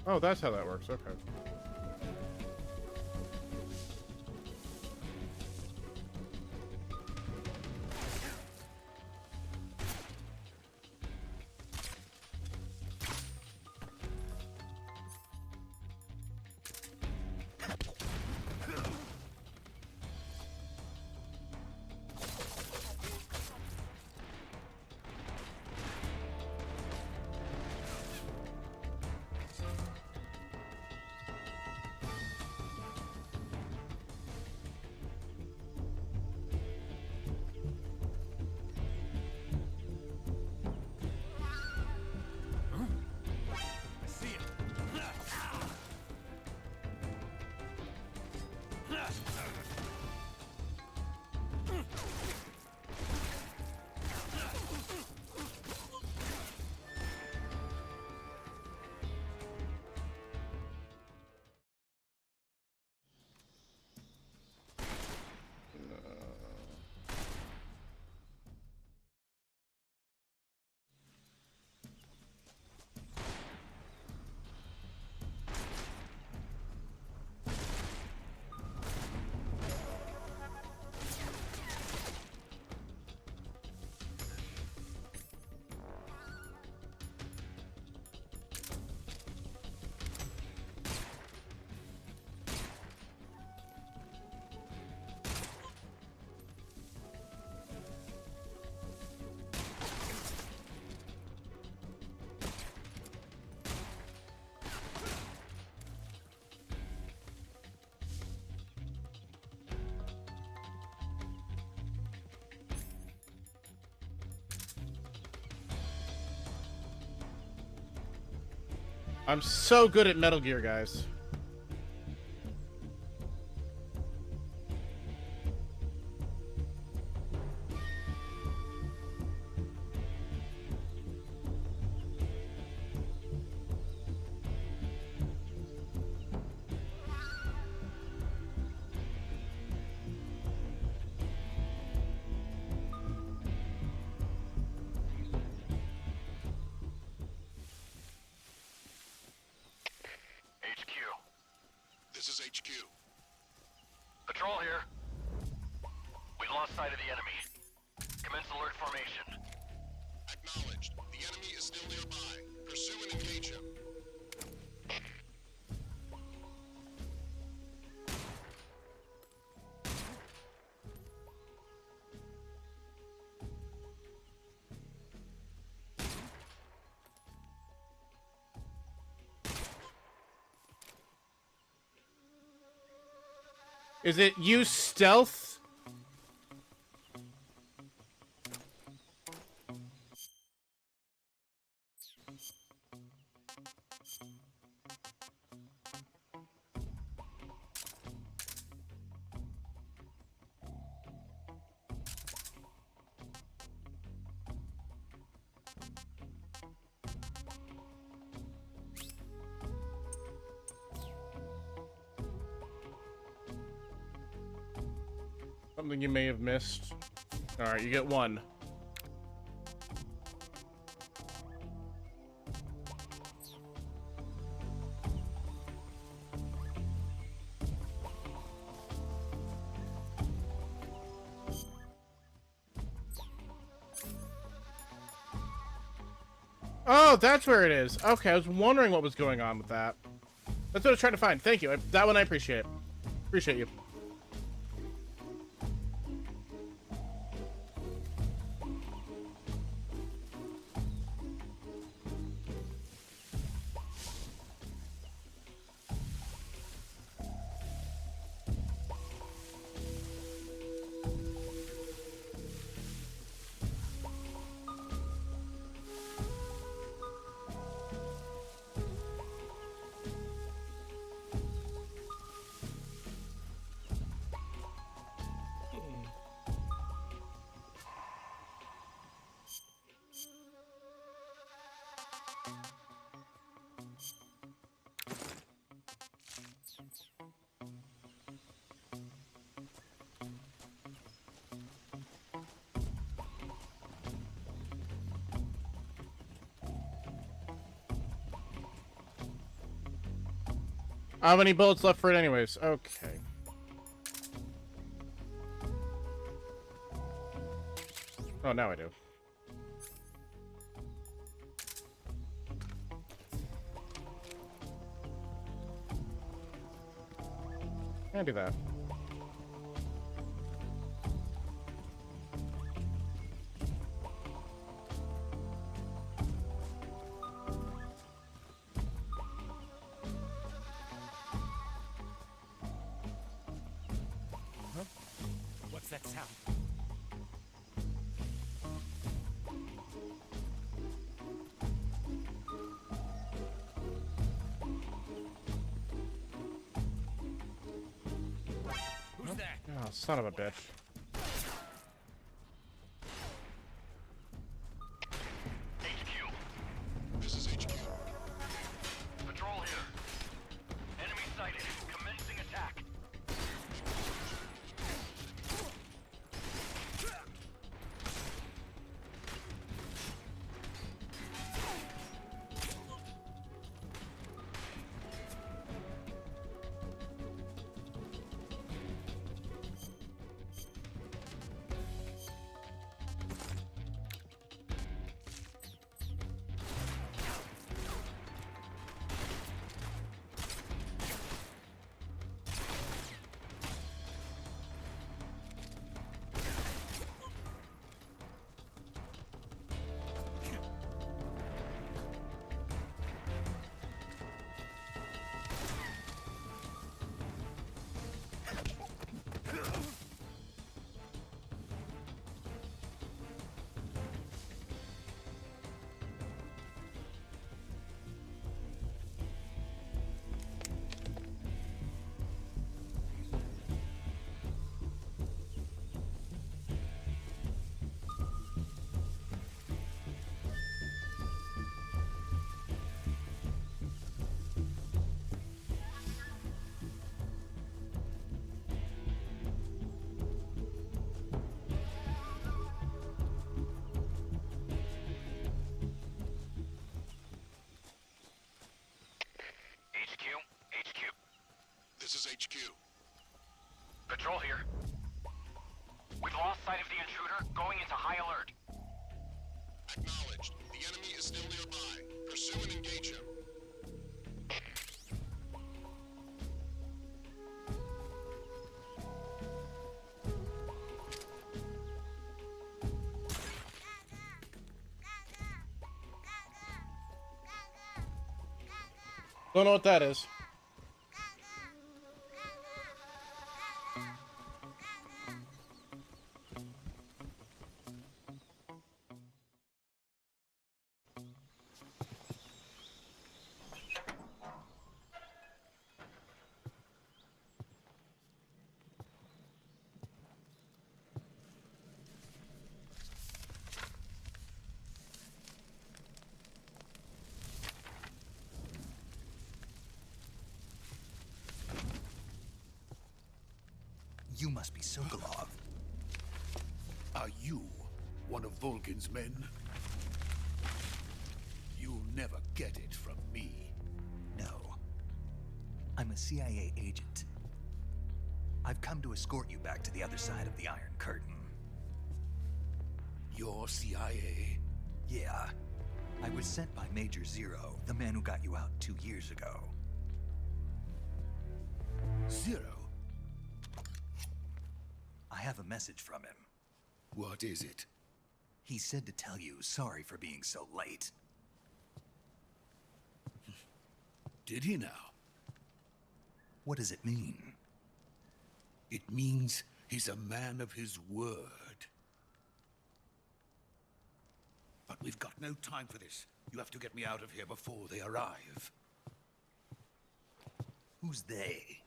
Oh, that's how that works. Okay. I see it. I'm so good at Metal Gear, guys. HQ. This is HQ. Patrol here. We've lost sight of the enemy. Commence alert formation. Acknowledged. The enemy is still nearby. Pursue and engage him. Is it use stealth? something you may have missed. Alright, you get one. Oh, that's where it is. Okay, I was wondering what was going on with that. That's what I was trying to find. Thank you. That one I appreciate. Appreciate you. How many bullets left for it anyways? Okay. Oh, now I do. Can I do that? What's that sound? Who's that? Oh, son of a bitch. HQ. This is HQ. Patrol here. Enemy sighted. Commencing attack. HQ. This is HQ. Patrol here. We've lost sight of the intruder, going into high alert. Acknowledged. The enemy is still nearby. Pursue and engage him. Don't know what that is. You must be Sokolov. Are you one of Volgin's men? You'll never get it from me. No. I'm a CIA agent. I've come to escort you back to the other side of the Iron Curtain. You're CIA? Yeah. I was sent by Major Zero, the man who got you out 2 years ago. Zero? I have a message from him. What is it? He said to tell you sorry for being so late. Did he now? What does it mean? It means he's a man of his word. But we've got no time for this. You have to get me out of here before they arrive. Who's they?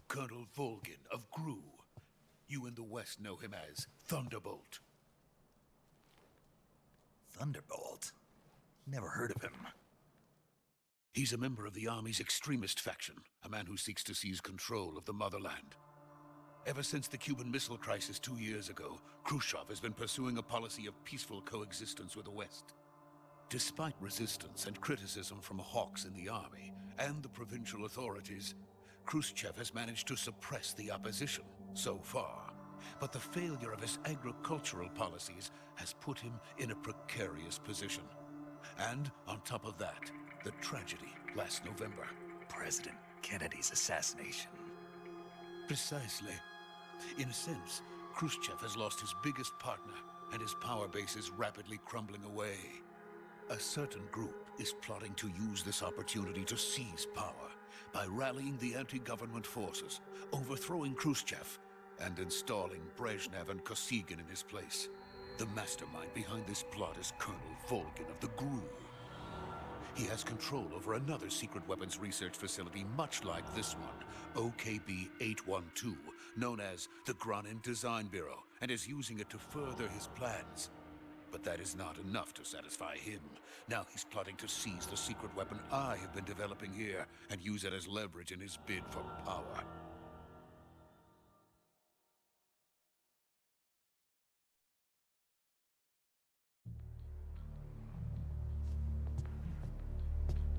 Colonel Volgin of Gru. You in the West know him as Thunderbolt. Thunderbolt? Never heard of him. He's a member of the Army's extremist faction, a man who seeks to seize control of the motherland. Ever since the Cuban Missile Crisis 2 years ago, Khrushchev has been pursuing a policy of peaceful coexistence with the West. Despite resistance and criticism from hawks in the army and the provincial authorities, Khrushchev has managed to suppress the opposition so far. But the failure of his agricultural policies has put him in a precarious position. And on top of that, the tragedy last November. President Kennedy's assassination. Precisely. In a sense, Khrushchev has lost his biggest partner, and his power base is rapidly crumbling away. A certain group is plotting to use this opportunity to seize power by rallying the anti-government forces, overthrowing Khrushchev, and installing Brezhnev and Kosygin in his place. The mastermind behind this plot is Colonel Volgin of the GRU. He has control over another secret weapons research facility much like this one, OKB-812, known as the Granin Design Bureau, and is using it to further his plans. But that is not enough to satisfy him. Now he's plotting to seize the secret weapon I have been developing here and use it as leverage in his bid for power.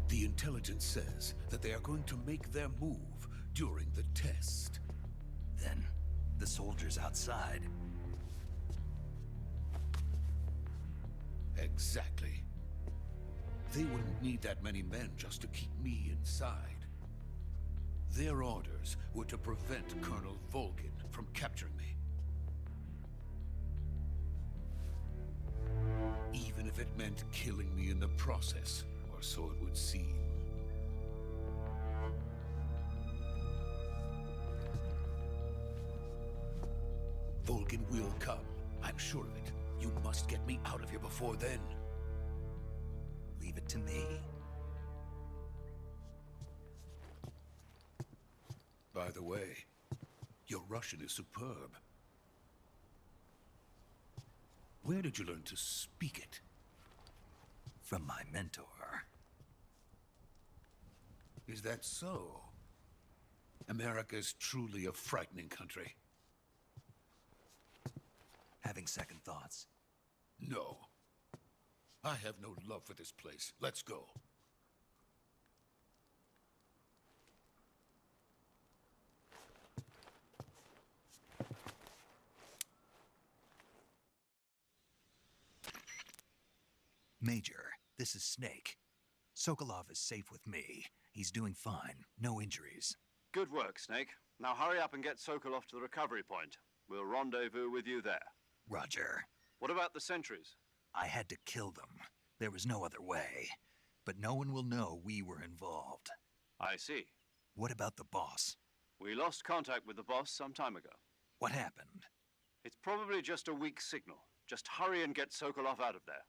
The intelligence says that they are going to make their move during the test. Then, the soldiers outside. Exactly. They wouldn't need that many men just to keep me inside. Their orders were to prevent Colonel Volgin from capturing me. Even if it meant killing me in the process, or so it would seem. Volgin will come. I'm sure of it. You must get me out of here before then. Leave it to me. By the way, your Russian is superb. Where did you learn to speak it? From my mentor. Is that so? America is truly a frightening country. Having second thoughts? No. I have no love for this place. Let's go. Major, this is Snake. Sokolov is safe with me. He's doing fine. No injuries. Good work, Snake. Now hurry up and get Sokolov to the recovery point. We'll rendezvous with you there. Roger. What about the sentries? I had to kill them. There was no other way. But no one will know we were involved. I see. What about the boss? We lost contact with the boss some time ago. What happened? It's probably just a weak signal. Just hurry and get Sokolov out of there.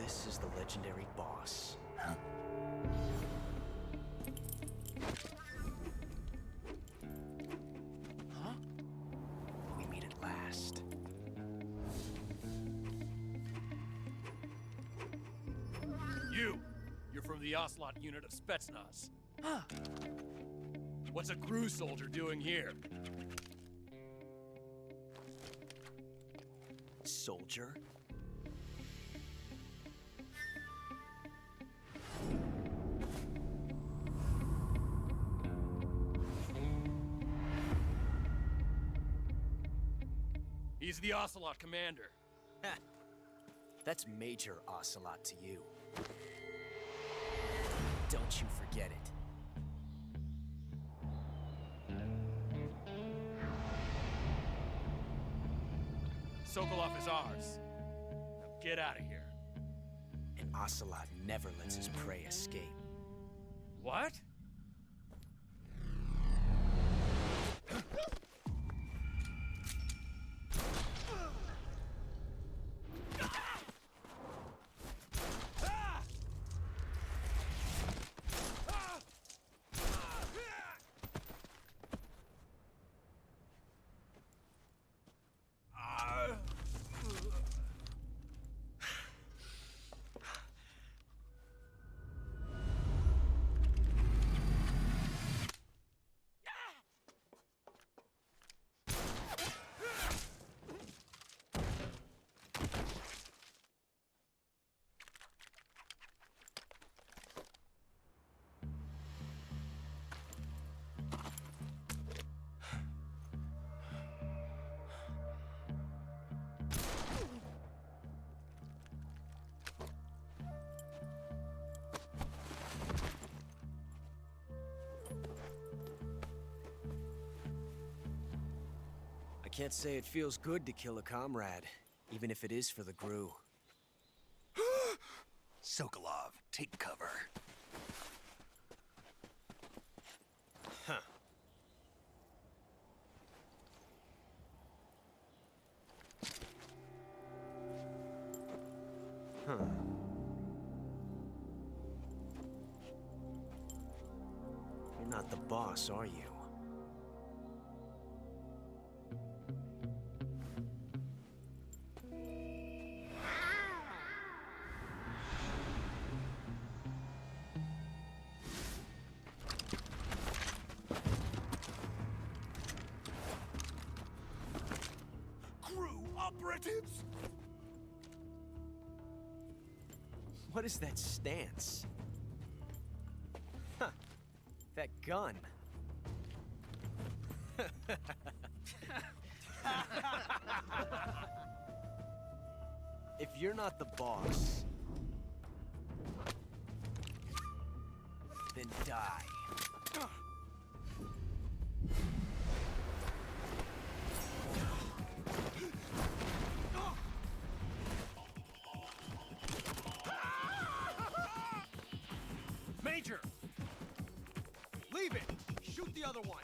This is the legendary boss. Huh? Huh? We meet at last. You're from the Ocelot unit of Spetsnaz. Huh. What's a crew soldier doing here? Soldier? He's the Ocelot commander. Ha! That's Major Ocelot to you. Don't you forget it. Sokolov is ours. Now get out of here. And Ocelot never lets his prey escape. What? I can't say it feels good to kill a comrade, even if it is for the GRU. Sokolov, take cover. Huh. Huh. You're not the boss, are you? Operatives? What is that stance? Huh. That gun. If you're not the boss, then die. Major! Leave it! Shoot the other one!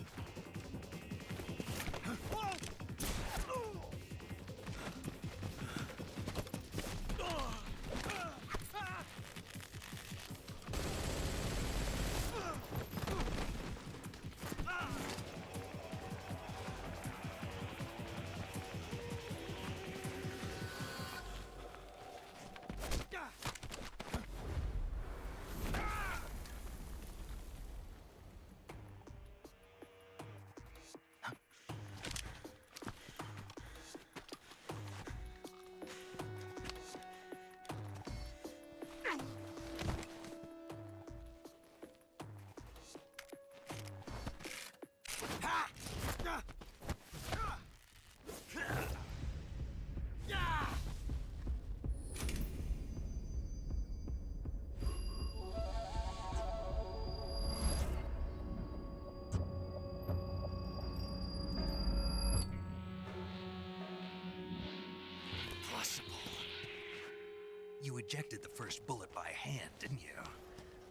You ejected the first bullet by hand, didn't you?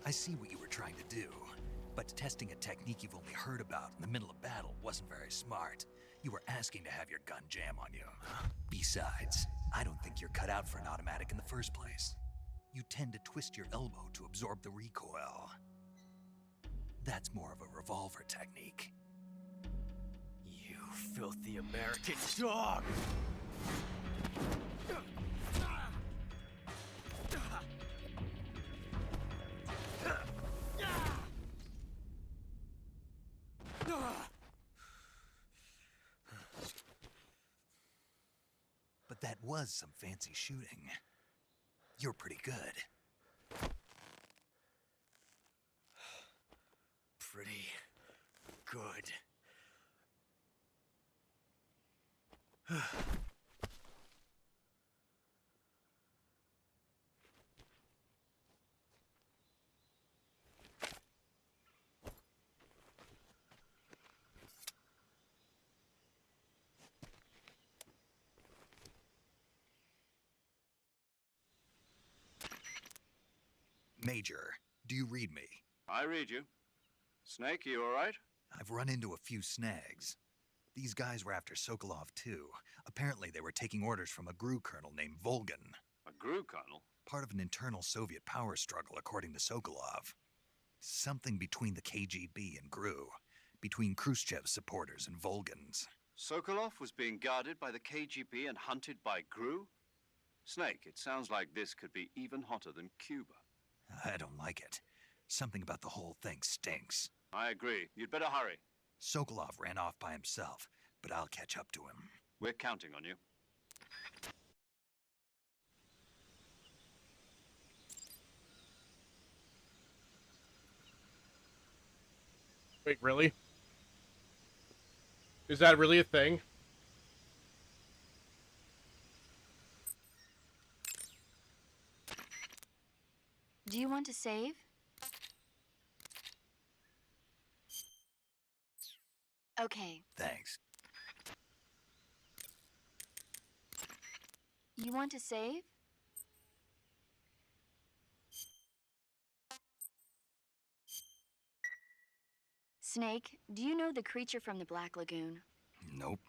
I see what you were trying to do. But testing a technique you've only heard about in the middle of battle wasn't very smart. You were asking to have your gun jam on you. Besides, I don't think you're cut out for an automatic in the first place. you tend to twist your elbow to absorb the recoil. That's more of a revolver technique. You filthy American dog! But that was some fancy shooting. You're pretty good. Pretty good. Major, do you read me? I read you. Snake, you all right? I've run into a few snags. These guys were after Sokolov too. Apparently they were taking orders from a GRU colonel named Volgan. A GRU colonel? Part of an internal Soviet power struggle, according to Sokolov. Something between the KGB and GRU. Between Khrushchev's supporters and Volgan's. Sokolov was being guarded by the KGB and hunted by GRU? Snake, it sounds like this could be even hotter than Cuba. I don't like it. Something about the whole thing stinks. I agree. You'd better hurry. Sokolov ran off by himself, but I'll catch up to him. We're counting on you. Wait, really? Is that really a thing? Do you want to save? Okay. Thanks. You want to save? Snake, do you know the creature from the Black Lagoon? Nope.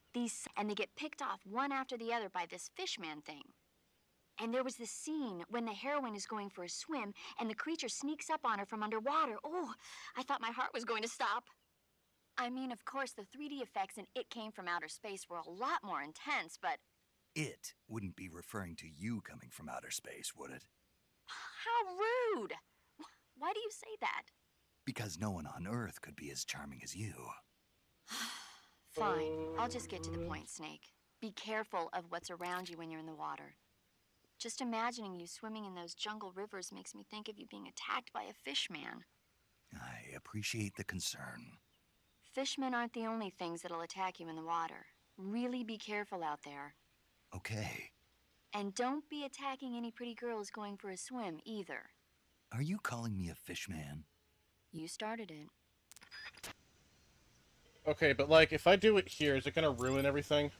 And they get picked off one after the other by this fishman thing. And there was this scene when the heroine is going for a swim and the creature sneaks up on her from underwater. Oh, I thought my heart was going to stop. I mean, of course, the 3D effects in It Came from Outer Space were a lot more intense, but... It wouldn't be referring to you coming from outer space, would it? How rude! Why do you say that? Because no one on Earth could be as charming as you. Fine, I'll just get to the point, Snake. Be careful of what's around you when you're in the water. Just imagining you swimming in those jungle rivers makes me think of you being attacked by a fishman. I appreciate the concern. Fishmen aren't the only things that'll attack you in the water. Really be careful out there. Okay. And don't be attacking any pretty girls going for a swim, either. Are you calling me a fishman? You started it. Okay, but like, if I do it here, is it gonna ruin everything?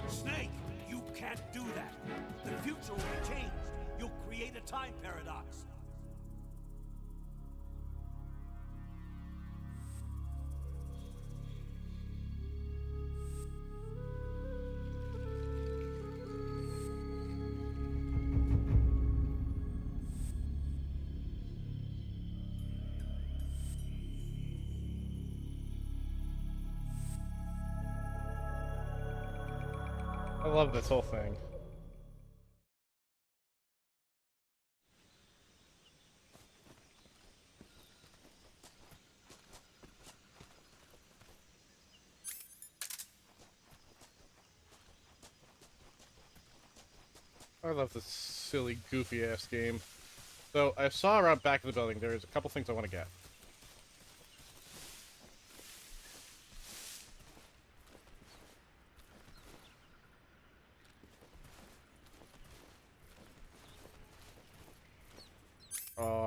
Snake, you can't do that. The future will be changed. You'll create a time paradox. I love this whole thing. I love this silly, goofy-ass game. So, I saw around back of the building, there's a couple things I want to get.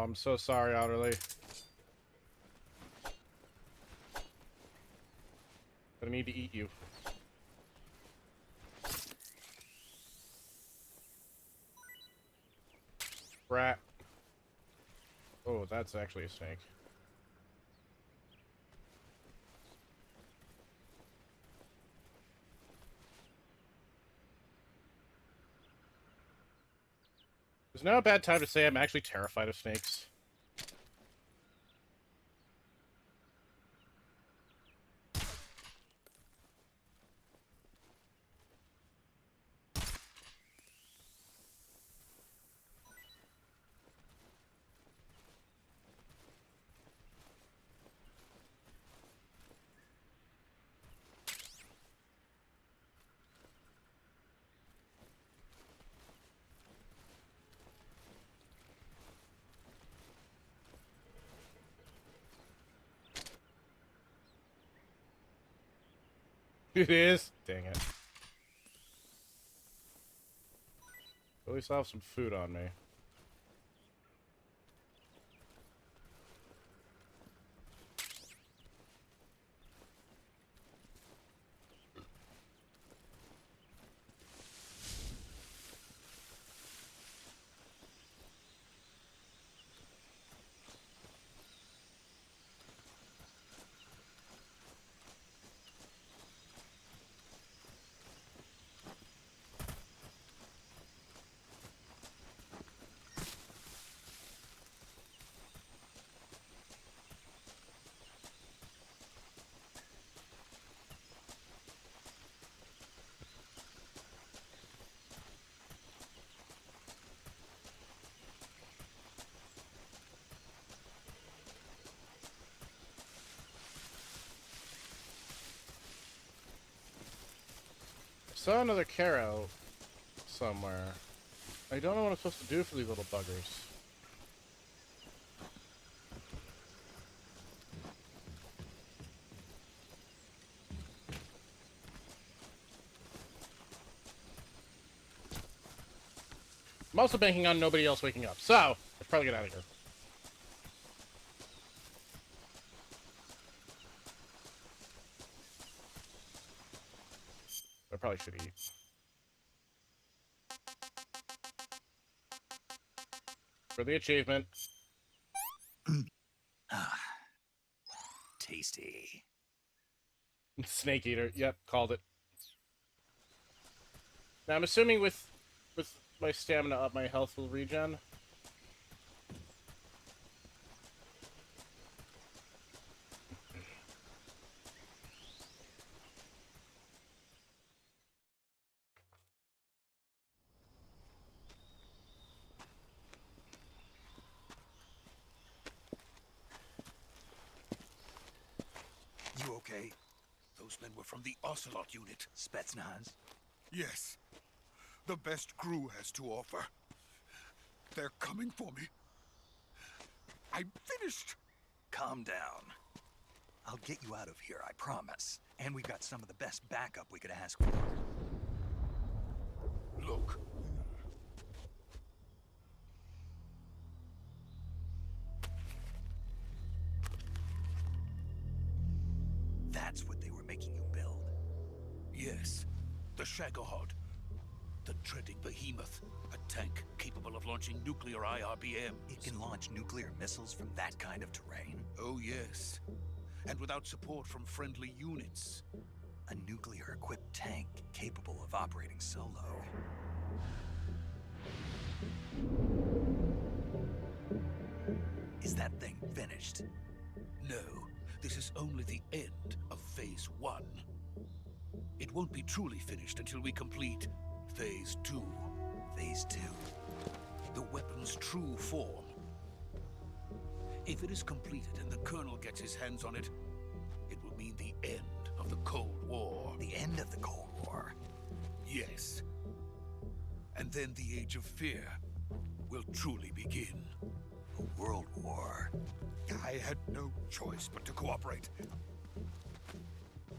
Oh, I'm so sorry, Outerly. But I need to eat you. Rat. Oh, that's actually a snake. Is now a bad time to say I'm actually terrified of snakes? It is? Dang it. At least I'll have some food on me. Saw another Caro somewhere. I don't know what I'm supposed to do for these little buggers. I'm also banking on nobody else waking up, so I should probably get out of here. I probably should eat. For the achievement. Tasty. Snake eater. Yep, called it. Now I'm assuming with my stamina up, my health will regen. You okay? Those men were from the Ocelot unit. Spetsnaz? Yes. The best crew has to offer. They're coming for me. I'm finished. Calm down. I'll get you out of here, I promise. And we've got some of the best backup we could ask for. Look. That's what they were making you build? Yes. The Shagohod. The dreaded behemoth. A tank capable of launching nuclear IRBM. It can launch nuclear missiles from that kind of terrain? Oh, yes. And without support from friendly units. A nuclear-equipped tank capable of operating solo. Is that thing finished? No, this is only the end of Phase 1. It won't be truly finished until we complete Phase 2. Phase 2? The weapon's true form. If it is completed and the Colonel gets his hands on it, it will mean the end of the Cold War. The end of the Cold War? Yes. And then the Age of Fear will truly begin. A world war? I had no choice but to cooperate.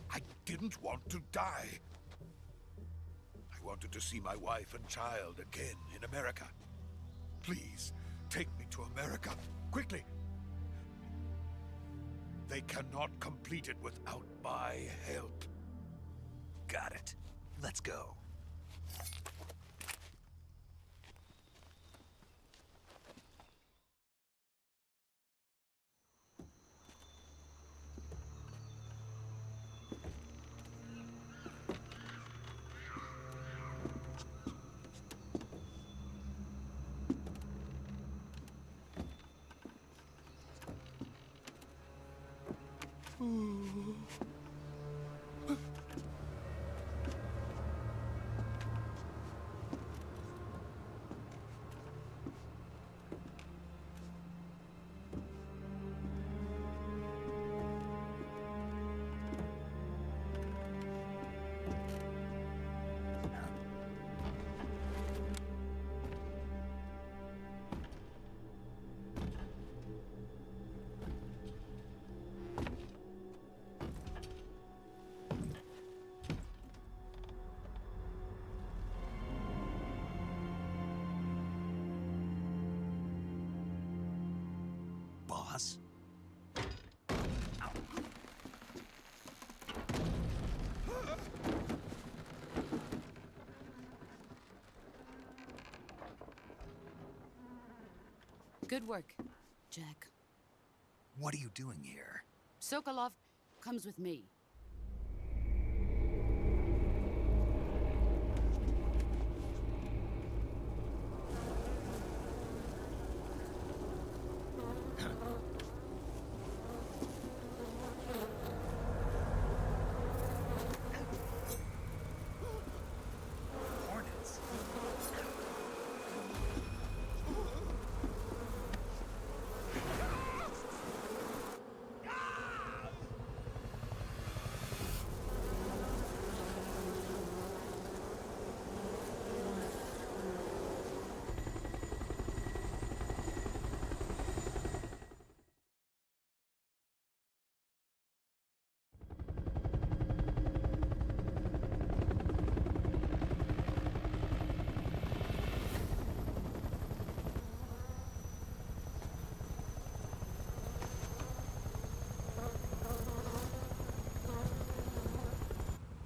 I didn't want to die. I wanted to see my wife and child again in America. Please, Take me to America, quickly! They cannot complete it without my help. Got it. Let's go. Boss? Good work, Jack. What are you doing here? Sokolov comes with me. Hornets.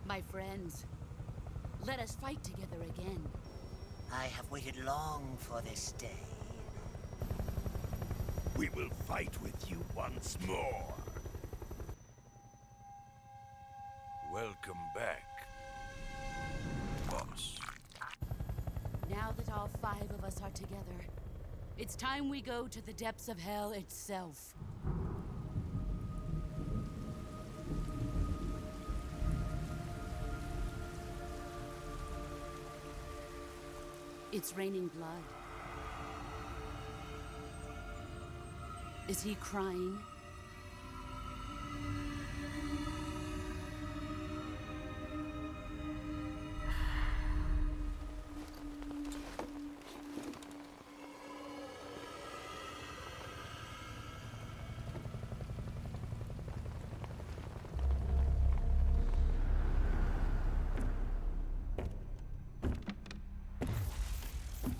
My friends, let us fight together again. I have waited long for this day. We will fight with you once more. Welcome back, boss. Now that all 5 of us are together, it's time we go to the depths of hell itself. It's raining blood. Is he crying?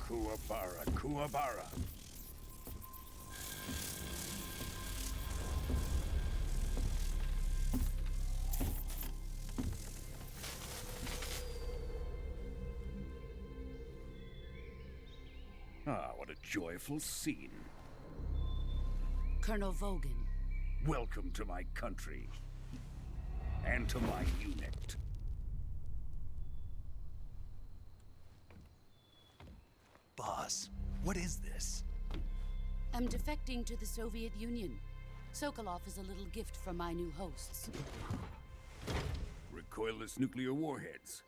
Kuwabara, Kuwabara. Ah, what a joyful scene. Colonel Vogan. Welcome to my country. And to my unit. Boss, what is this? I'm defecting to the Soviet Union. Sokolov is a little gift from my new hosts. Recoilless nuclear warheads.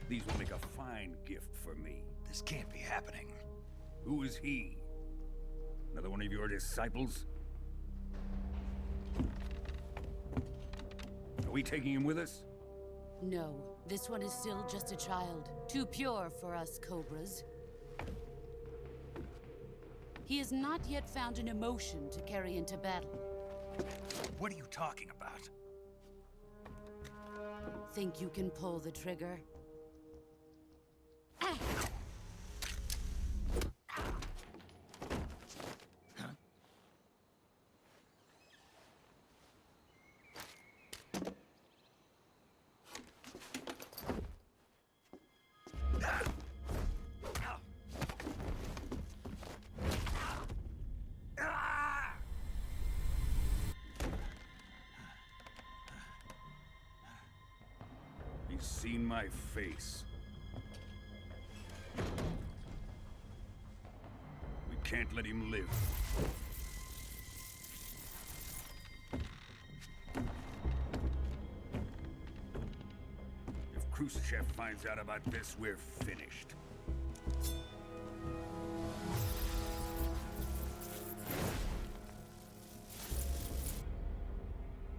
These will make a fine gift for me. This can't be happening. Who is he? Another one of your disciples? Are we taking him with us? No, this one is still just a child. Too pure for us Cobras. He has not yet found an emotion to carry into battle. What are you talking about? Think you can pull the trigger? He's seen my face. We can't let him live. If Khrushchev finds out about this, we're finished.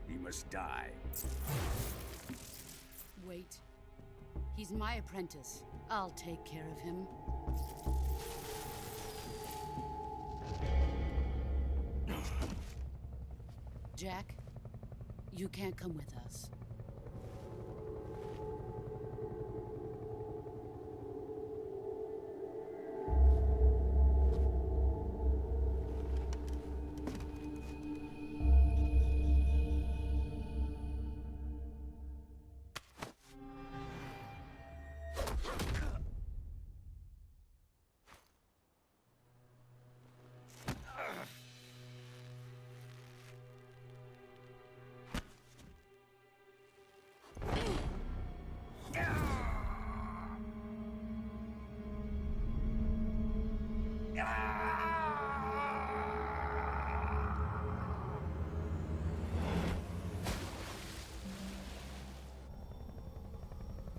He must die. Wait. He's my apprentice. I'll take care of him. Jack, you can't come with us.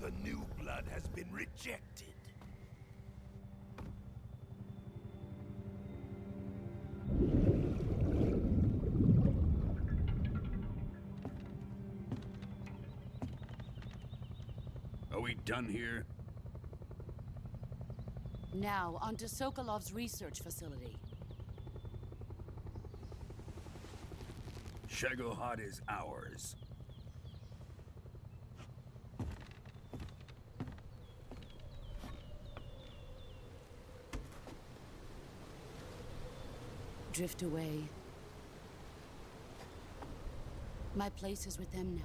The new blood has been rejected. Are we done here? Now, onto Sokolov's research facility. Shagohod is ours. Drift away. My place is with them now.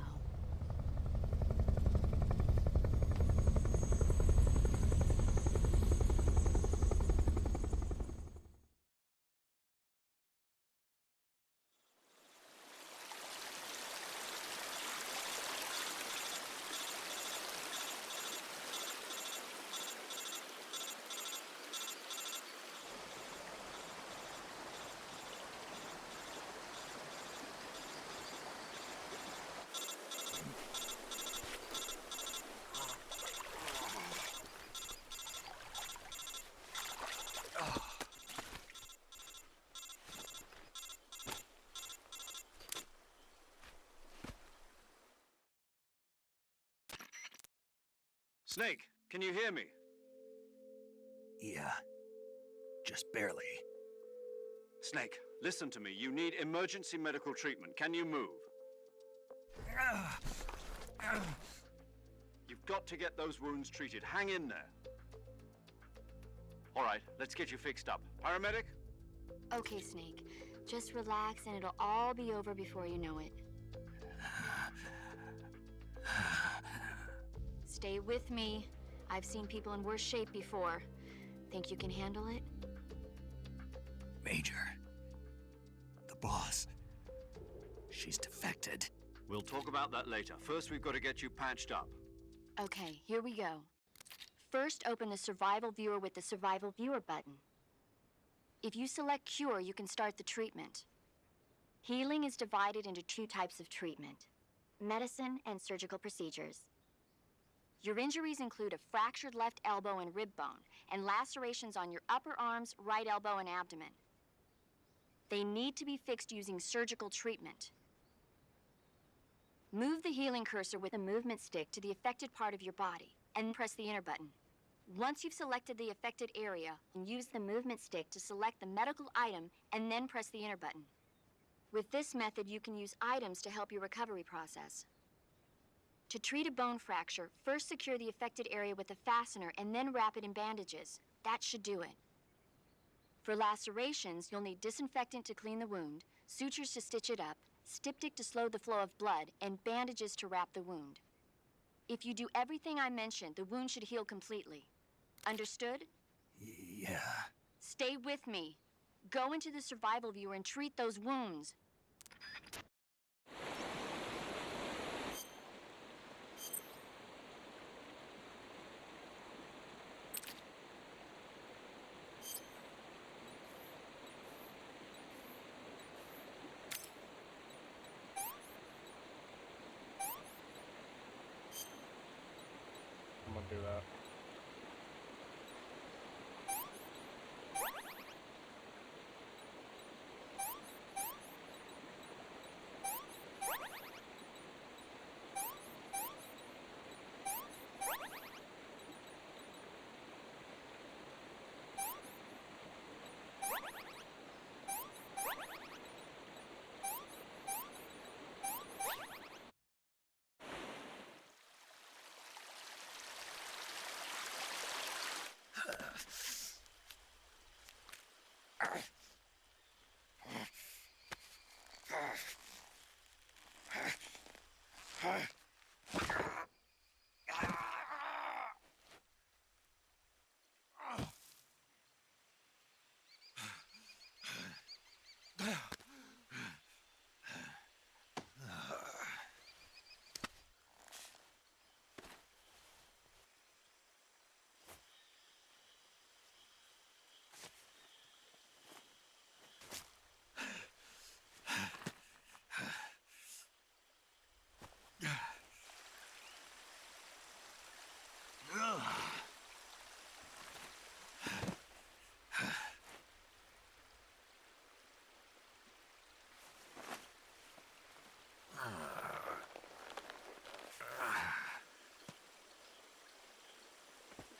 Snake, can you hear me? Yeah. Just barely. Snake, listen to me. You need emergency medical treatment. Can you move? You've got to get those wounds treated. Hang in there. All right, let's get you fixed up. Paramedic? Okay, Snake. Just relax and it'll all be over before you know it. Stay with me. I've seen people in worse shape before. Think you can handle it? Major. The boss. She's defected. We'll talk about that later. First, we've got to get you patched up. Okay, here we go. First, open the survival viewer with the survival viewer button. If you select cure, you can start the treatment. Healing is divided into two types of treatment: medicine and surgical procedures. Your injuries include a fractured left elbow and rib bone, and lacerations on your upper arms, right elbow, and abdomen. They need to be fixed using surgical treatment. Move the healing cursor with a movement stick to the affected part of your body, and press the enter button. Once you've selected the affected area, use the movement stick to select the medical item, and then press the enter button. With this method, you can use items to help your recovery process. To treat a bone fracture, first secure the affected area with a fastener and then wrap it in bandages. That should do it. For lacerations, you'll need disinfectant to clean the wound, sutures to stitch it up, styptic to slow the flow of blood, and bandages to wrap the wound. If you do everything I mentioned, the wound should heal completely. Understood? Yeah. Stay with me. Go into the survival viewer and treat those wounds. do that.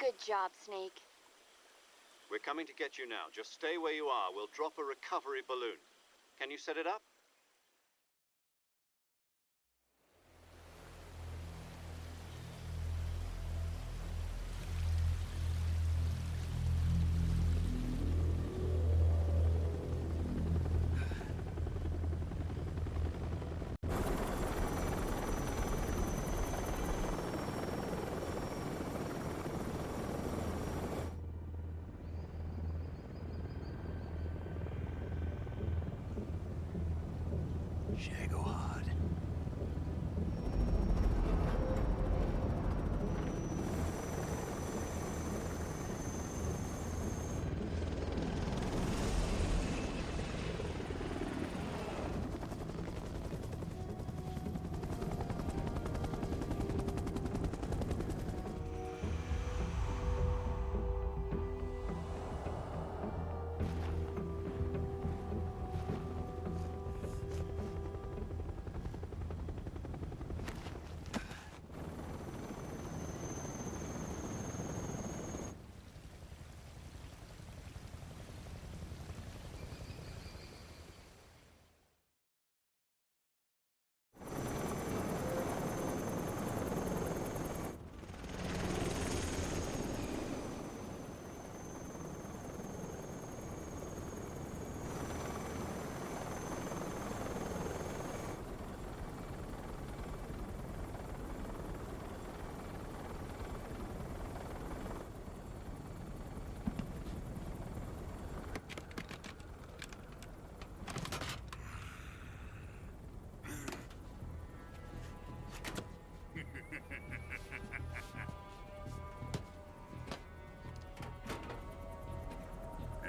Good job, Snake. We're coming to get you now. Just stay where you are. We'll drop a recovery balloon. Can you set it up? Shagohod.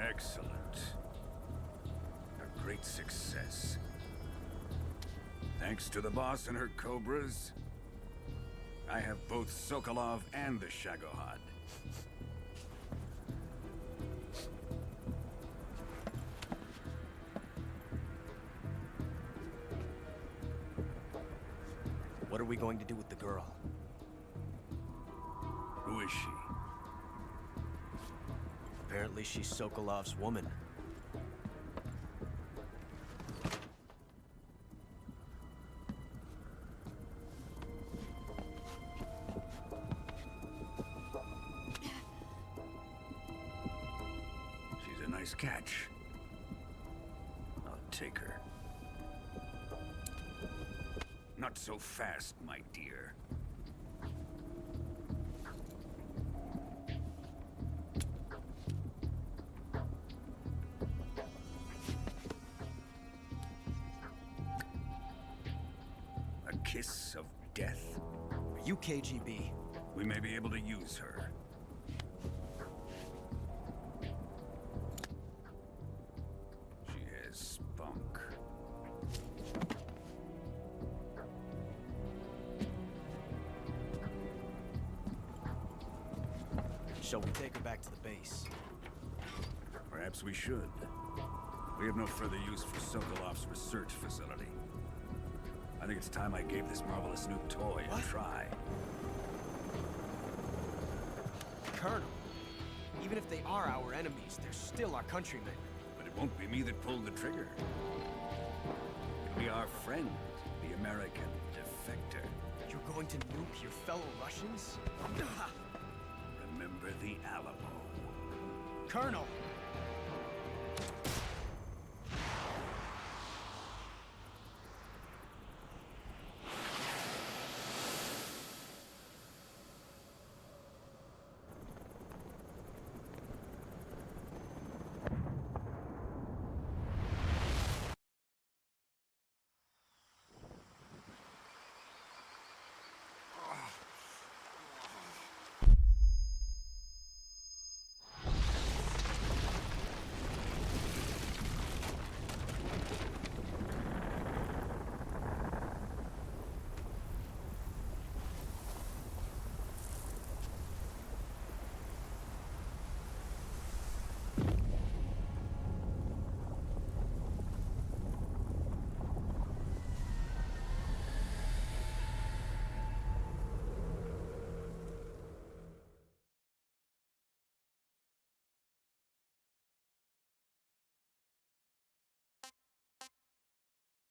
Excellent. A great success. Thanks to the boss and her cobras, I have both Sokolov and the Shagohod. What are we going to do with the girl? Who is she? Apparently she's Sokolov's woman. She's a nice catch. I'll take her. Not so fast, my dear. A kiss of death? Are you KGB? We may be able to use her. She has spunk. Shall we take her back to the base? Perhaps we should. We have no further use for Sokolov's research facility. I think it's time I gave this marvelous new toy a try. Colonel, even if they are our enemies, they're still our countrymen. But it won't be me that pulled the trigger. It'll be our friend, the American defector. You're going to nuke your fellow Russians? Remember the Alamo. Colonel!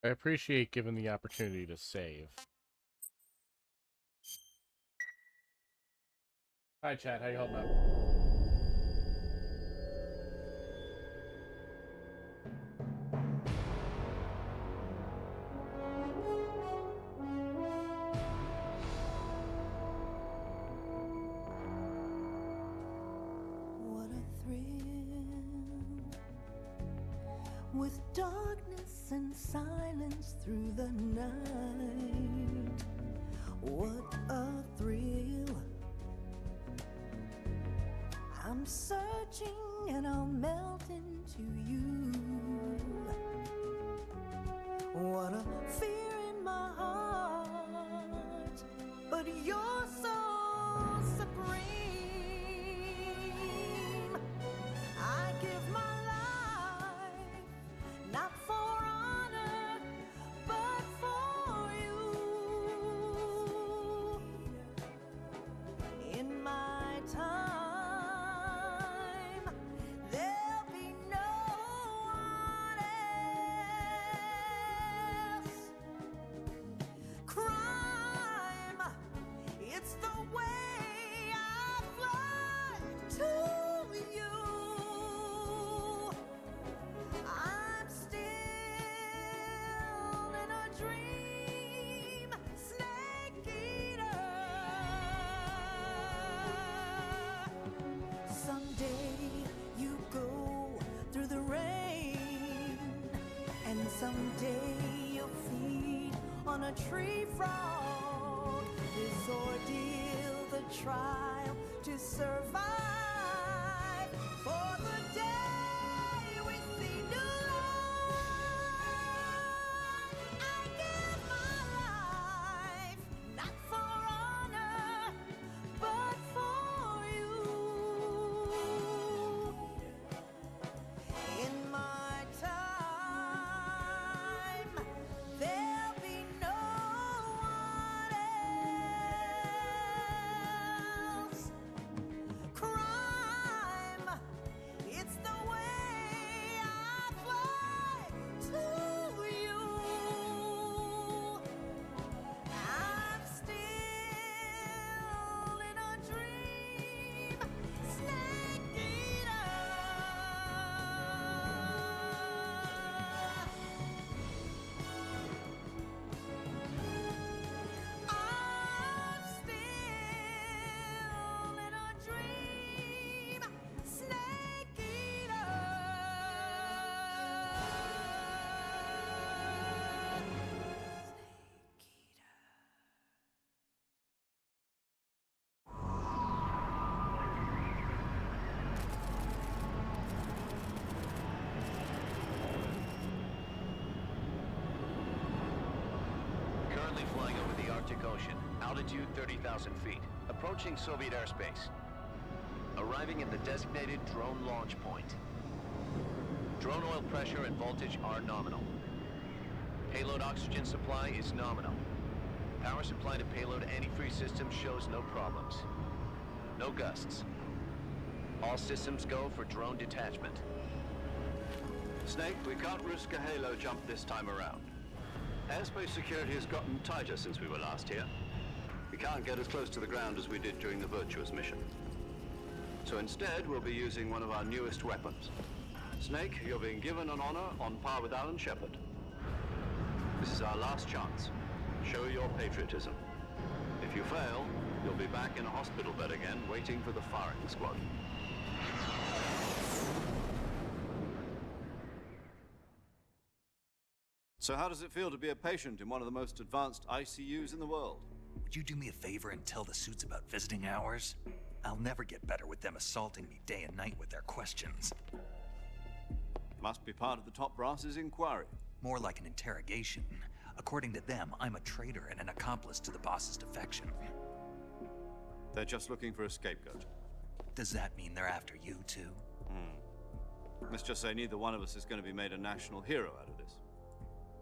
I appreciate given the opportunity to save. Hi, chat. How you holding up? What a thrill, with darkness and silence through the night. What a thrill. I'm searching and I'll melt into you. What a fear in my heart, but you're so supreme. I give my life, not for honor, but for you. In my time, there'll be no one else. Crime, it's the way I fly to you. I'm still in a dream, snake eater. Someday you go through the rain, and someday you'll feed on a tree frog. This ordeal, the trial to survive, for the day we see new light. I give my life, not for honor, but for you. In my time, there'll be no one else. Crime, it's the way I fly to you. I'm still in a dream, snake eater. I'm still in a dream, snake eater. Currently flying over the Arctic Ocean. Altitude 30,000 feet. Approaching Soviet airspace. Arriving at the designated drone launch point. Drone oil pressure and voltage are nominal. Payload oxygen supply is nominal. Power supply to payload antifreeze system shows no problems. No gusts. All systems go for drone detachment. Snake, we can't risk a halo jump this time around. Airspace security has gotten tighter since we were last here. We can't get as close to the ground as we did during the Virtuous mission. So instead, we'll be using one of our newest weapons. Snake, you're being given an honor on par with Alan Shepard. This is our last chance. Show your patriotism. If you fail, you'll be back in a hospital bed again, waiting for the firing squad. So how does it feel to be a patient in one of the most advanced ICUs in the world? Would you do me a favor and tell the suits about visiting hours? I'll never get better with them assaulting me day and night with their questions. Must be part of the top brass's inquiry. More like an interrogation. According to them, I'm a traitor and an accomplice to the boss's defection. They're just looking for a scapegoat. Does that mean they're after you, too? Let's just say neither one of us is going to be made a national hero out of this.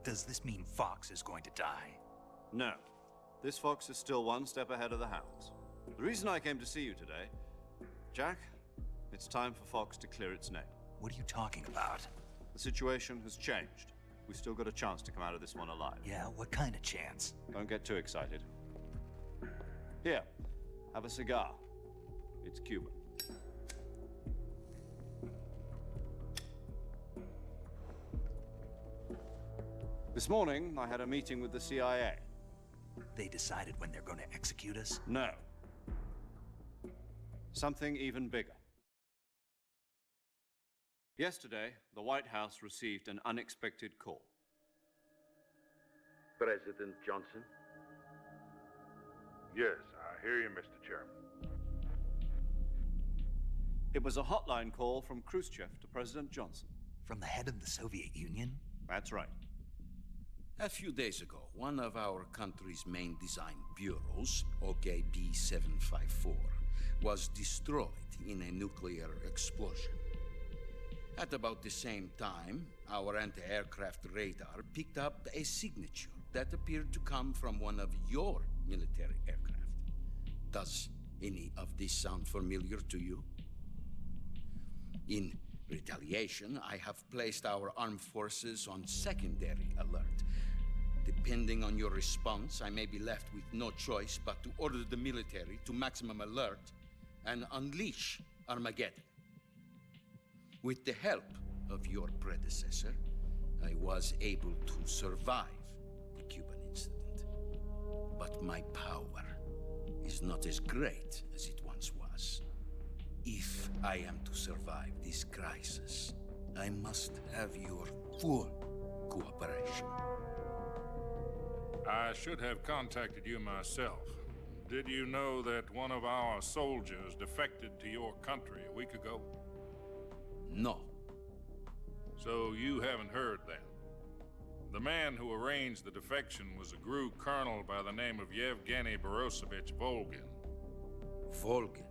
Does this mean Fox is going to die? No. This fox is still one step ahead of the hounds. The reason I came to see you today, Jack, it's time for Fox to clear its name. What are you talking about? The situation has changed. We've still got a chance to come out of this one alive. Yeah, what kind of chance? Don't get too excited. Here, have a cigar. It's Cuban. This morning, I had a meeting with the CIA. They decided when they're going to execute us? No. Something even bigger. Yesterday, the White House received an unexpected call. President Johnson? Yes, I hear you, Mr. Chairman. It was a hotline call from Khrushchev to President Johnson. From the head of the Soviet Union? That's right. A few days ago, one of our country's main design bureaus, OKB-754, was destroyed in a nuclear explosion. At about the same time, our anti-aircraft radar picked up a signature that appeared to come from one of your military aircraft. Does any of this sound familiar to you? In retaliation, I have placed our armed forces on secondary alert. Depending on your response, I may be left with no choice but to order the military to maximum alert and unleash Armageddon. With the help of your predecessor, I was able to survive the Cuban incident. But my power is not as great as it once was. If I am to survive this crisis, I must have your full cooperation. I should have contacted you myself. Did you know that one of our soldiers defected to your country a week ago? No. So you haven't heard then. The man who arranged the defection was a GRU colonel by the name of Yevgeny Borosovich Volgin. Volgin?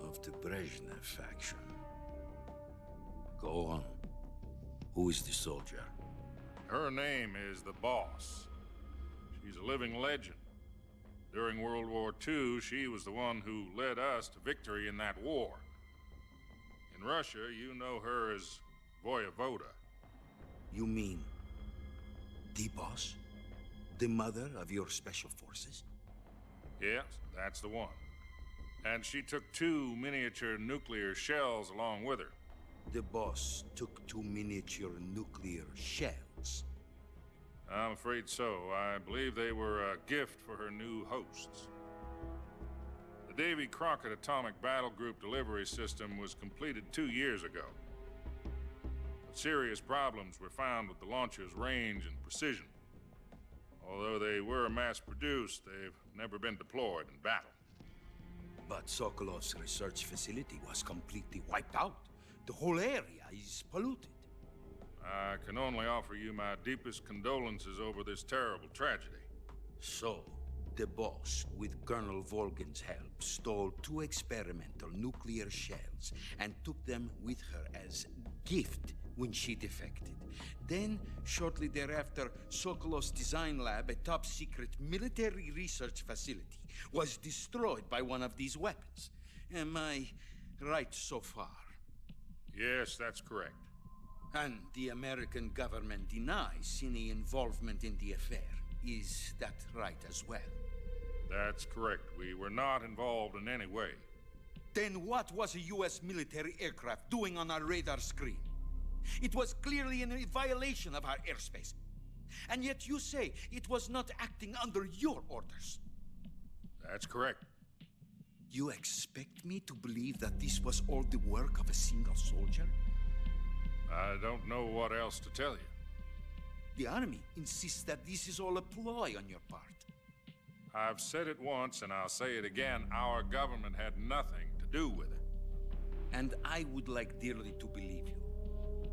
Of the Brezhnev faction. Go on. Who is the soldier? Her name is the Boss. She's a living legend. During World War II, she was the one who led us to victory in that war. In Russia, you know her as Voyevoda. You mean the Boss? The mother of your special forces? Yes, that's the one. And she took 2 miniature nuclear shells along with her. The Boss took 2 miniature nuclear shells? I'm afraid so. I believe they were a gift for her new hosts. The Davy Crockett Atomic Battle Group delivery system was completed 2 years ago. But serious problems were found with the launcher's range and precision. Although they were mass-produced, they've never been deployed in battle. But Sokolov's research facility was completely wiped out. The whole area is polluted. I can only offer you my deepest condolences over this terrible tragedy. So, The boss, with Colonel Volgan's help, stole 2 experimental nuclear shells and took them with her as gift when she defected. Then, shortly thereafter, Sokolov's design lab, a top-secret military research facility, was destroyed by one of these weapons. Am I right so far? Yes, that's correct. And the American government denies any involvement in the affair. Is that right as well? That's correct. We were not involved in any way. Then what was a U.S. military aircraft doing on our radar screen? It was clearly in a violation of our airspace. And yet you say it was not acting under your orders. That's correct. You expect me to believe that this was all the work of a single soldier? I don't know what else to tell you. The Army insists that this is all a ploy on your part. I've said it once, and I'll say it again. Our government had nothing to do with it. And I would like dearly to believe you.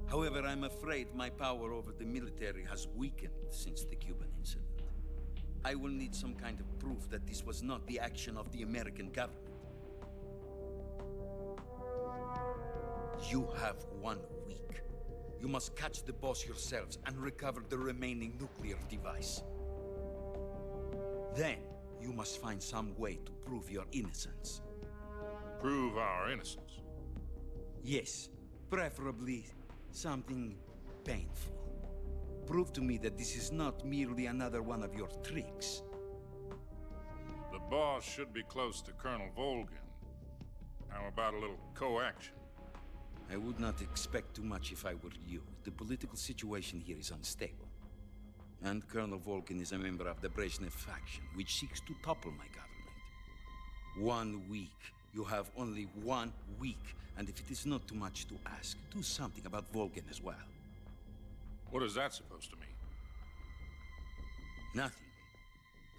However, I'm afraid my power over the military has weakened since the Cuban incident. I will need some kind of proof that this was not the action of the American government. You have 1 week. You must catch the boss yourselves and recover the remaining nuclear device. Then, you must find some way to prove your innocence. Prove our innocence? Yes, preferably something painful. Prove to me that this is not merely another one of your tricks. The boss should be close to Colonel Volgan. How about a little co-action? I would not expect too much if I were you. The political situation here is unstable. And Colonel Volgan is a member of the Brezhnev faction, which seeks to topple my government. 1 week. You have only 1 week. And if it is not too much to ask, do something about Volgan as well. What is that supposed to mean? Nothing.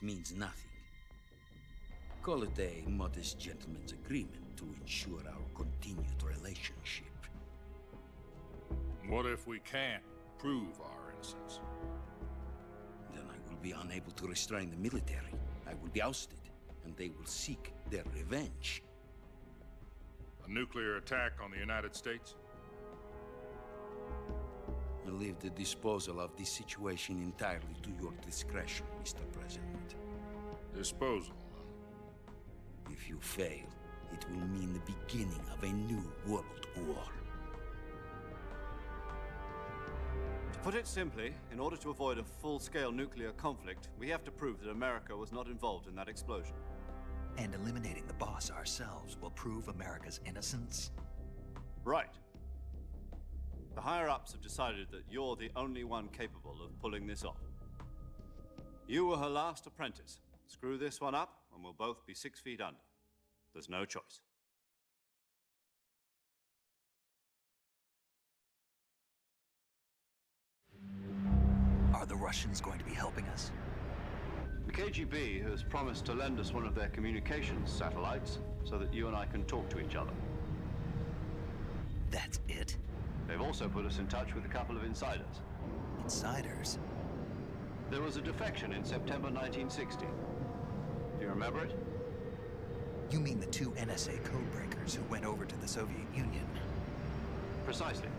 It means nothing. Call it a modest gentleman's agreement to ensure our continued relationship. What if we can't prove our innocence? Then I will be unable to restrain the military. I will be ousted, and they will seek their revenge. A nuclear attack on the United States? I leave the disposal of this situation entirely to your discretion, Mr. President. Disposal? If you fail, it will mean the beginning of a new world war. To put it simply, in order to avoid a full-scale nuclear conflict, we have to prove that America was not involved in that explosion. And eliminating the boss ourselves will prove America's innocence? Right. The higher-ups have decided that you're the only one capable of pulling this off. You were her last apprentice. Screw this one up, and we'll both be 6 feet under. There's no choice. Are the Russians going to be helping us? The KGB has promised to lend us one of their communications satellites so that you and I can talk to each other. That's it? They've also put us in touch with a couple of insiders. Insiders? There was a defection in September 1960. Do you remember it? You mean the 2 NSA codebreakers who went over to the Soviet Union? Precisely.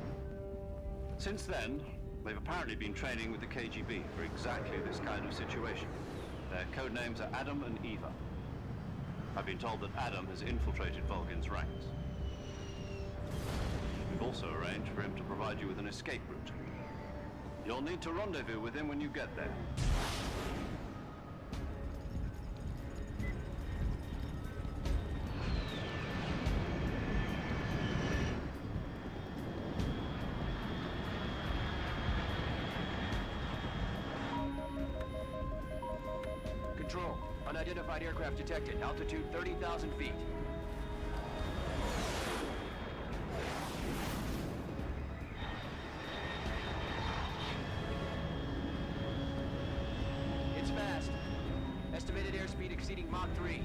Since then, they've apparently been training with the KGB for exactly this kind of situation. Their code names are Adam and Eva. I've been told that Adam has infiltrated Volgan's ranks. We've also arranged for him to provide you with an escape route. You'll need to rendezvous with him when you get there. Control. Unidentified aircraft detected. Altitude 30,000 feet. It's fast. Estimated airspeed exceeding Mach 3.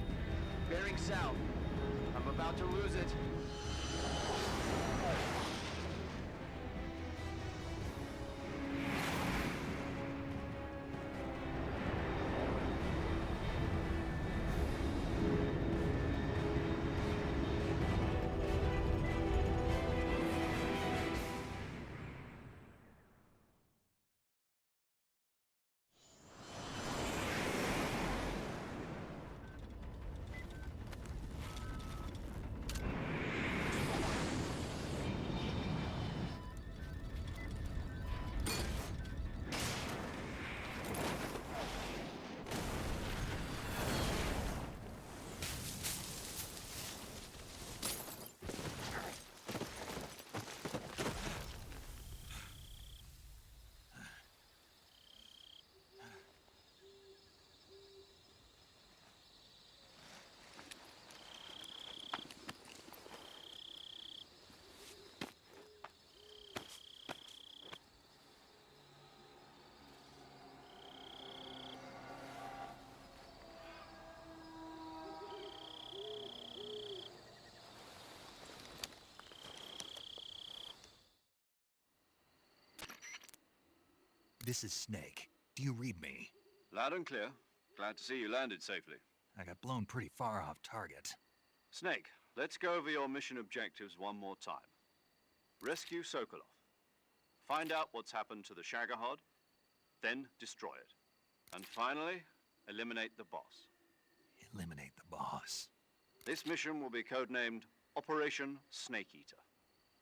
Bearing south. I'm about to lose it. This is Snake. Do you read me? Loud and clear. Glad to see you landed safely. I got blown pretty far off target. Snake, let's go over your mission objectives one more time. Rescue Sokolov. Find out what's happened to the Shagohod, then destroy it. And finally, eliminate the boss. Eliminate the boss. This mission will be codenamed Operation Snake Eater.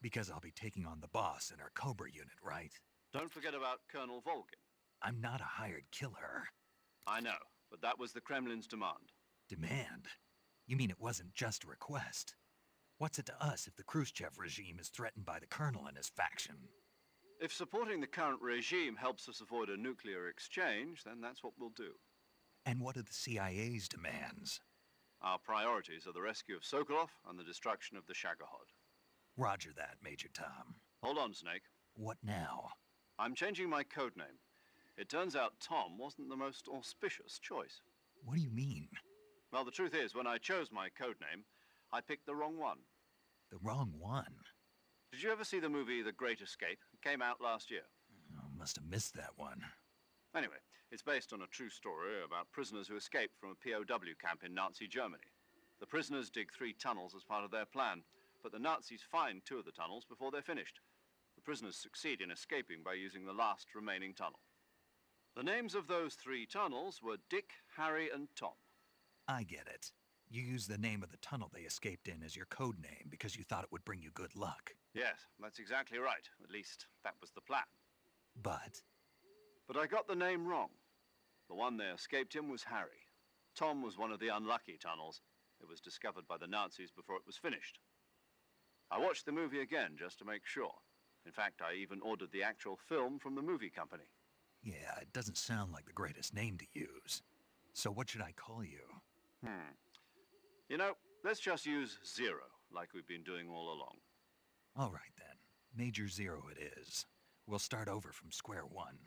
Because I'll be taking on the boss in our Cobra unit, right? Don't forget about Colonel Volgin. I'm not a hired killer. I know, but that was the Kremlin's demand. Demand? You mean it wasn't just a request? What's it to us if the Khrushchev regime is threatened by the Colonel and his faction? If supporting the current regime helps us avoid a nuclear exchange, then that's what we'll do. And what are the CIA's demands? Our priorities are the rescue of Sokolov and the destruction of the Shagohod. Roger that, Major Tom. Hold on, Snake. What now? I'm changing my codename. It turns out Tom wasn't the most auspicious choice. What do you mean? Well, the truth is, when I chose my codename, I picked the wrong one. The wrong one? Did you ever see the movie The Great Escape? It came out last year. Oh, must have missed that one. Anyway, it's based on a true story about prisoners who escaped from a POW camp in Nazi Germany. The prisoners dig 3 tunnels as part of their plan, but the Nazis find 2 of the tunnels before they're finished. The prisoners succeed in escaping by using the last remaining tunnel. The names of those 3 tunnels were Dick, Harry, and Tom. I get it. You used the name of the tunnel they escaped in as your code name because you thought it would bring you good luck. Yes, that's exactly right. At least, that was the plan. But I got the name wrong. The one they escaped in was Harry. Tom was one of the unlucky tunnels. It was discovered by the Nazis before it was finished. I watched the movie again just to make sure. In fact, I even ordered the actual film from the movie company. yeah, it doesn't sound like the greatest name to use. So what should I call you? You know, let's just use Zero, like we've been doing all along. All right then. Major Zero it is. We'll start over from square one.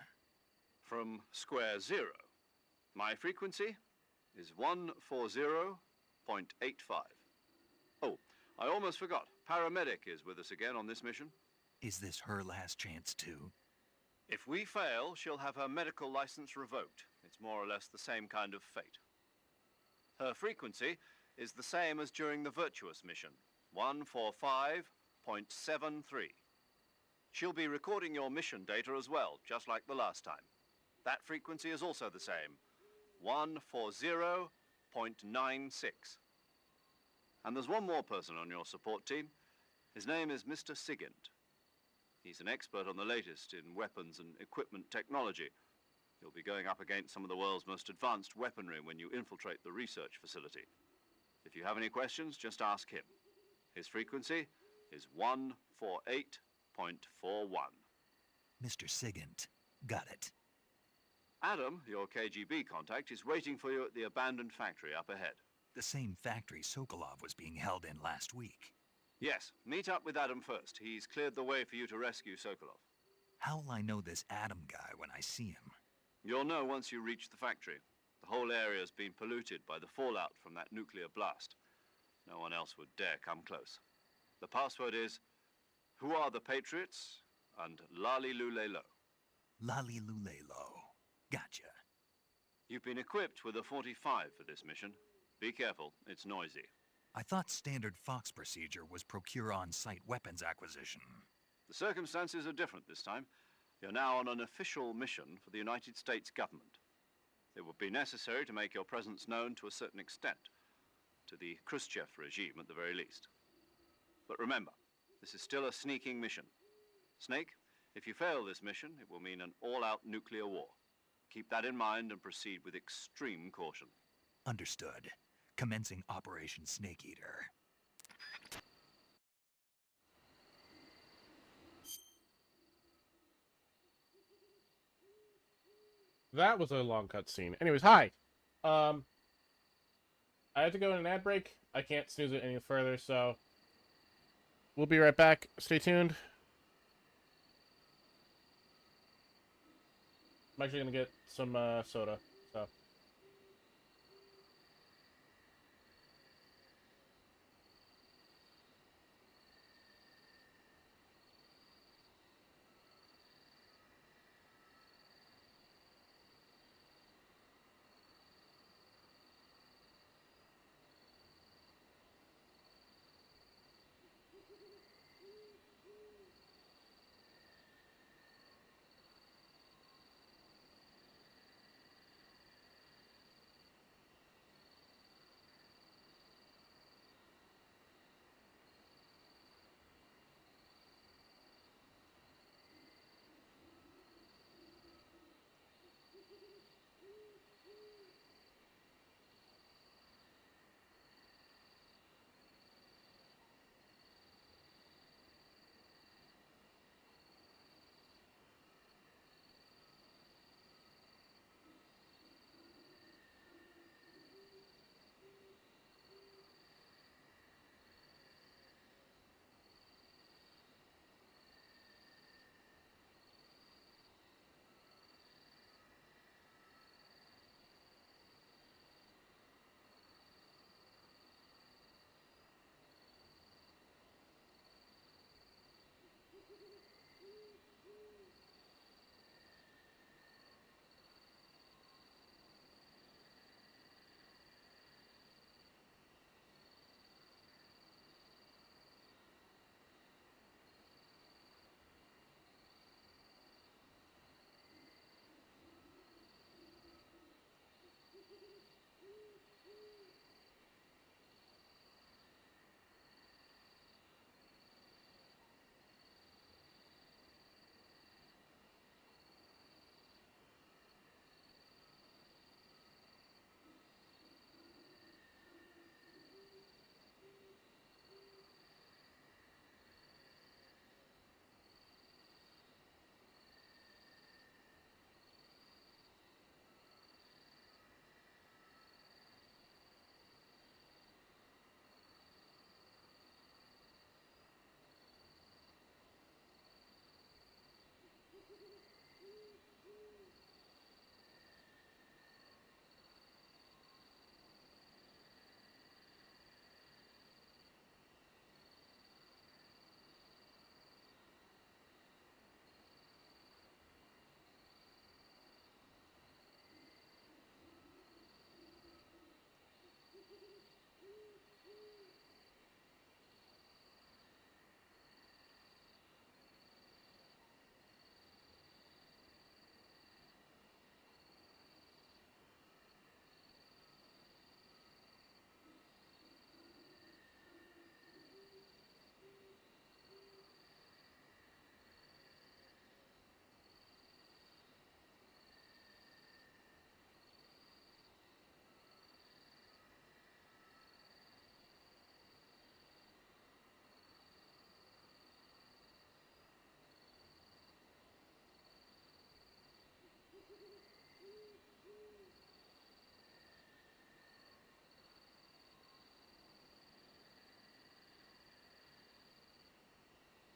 From square 0. My frequency is 140.85. Oh, I almost forgot. Paramedic is with us again on this mission. Is this her last chance too? If we fail, she'll have her medical license revoked. It's more or less the same kind of fate. Her frequency is the same as during the Virtuous mission, 145.73. She'll be recording your mission data as well, just like the last time. That frequency is also the same, 140.96. And there's one more person on your support team. His name is Mr. Sigint. He's an expert on the latest in weapons and equipment technology. You'll be going up against some of the world's most advanced weaponry when you infiltrate the research facility. If you have any questions, just ask him. His frequency is 148.41. Mr. Sigint. Got it. Adam, your KGB contact, is waiting for you at the abandoned factory up ahead. The same factory Sokolov was being held in last week. Yes, meet up with Adam first. He's cleared the way for you to rescue Sokolov. How will I know this Adam guy when I see him? You'll know once you reach the factory. The whole area's been polluted by the fallout from that nuclear blast. No one else would dare come close. The password is, "Who are the Patriots?" and Lali Lulelo. Lali Lulelo. Gotcha. You've been equipped with a 45 for this mission. Be careful, it's noisy. I thought standard Fox procedure was procure on-site weapons acquisition. The circumstances are different this time. You're now on an official mission for the United States government. It would be necessary to make your presence known to a certain extent, to the Khrushchev regime at the very least. But remember, this is still a sneaking mission. Snake, if you fail this mission, it will mean an all-out nuclear war. Keep that in mind and proceed with extreme caution. Understood. Commencing Operation Snake Eater. That was a long cutscene. Anyways, hi. I had to go in an ad break. I can't snooze it any further, so we'll be right back. Stay tuned. I'm actually gonna get some soda. So.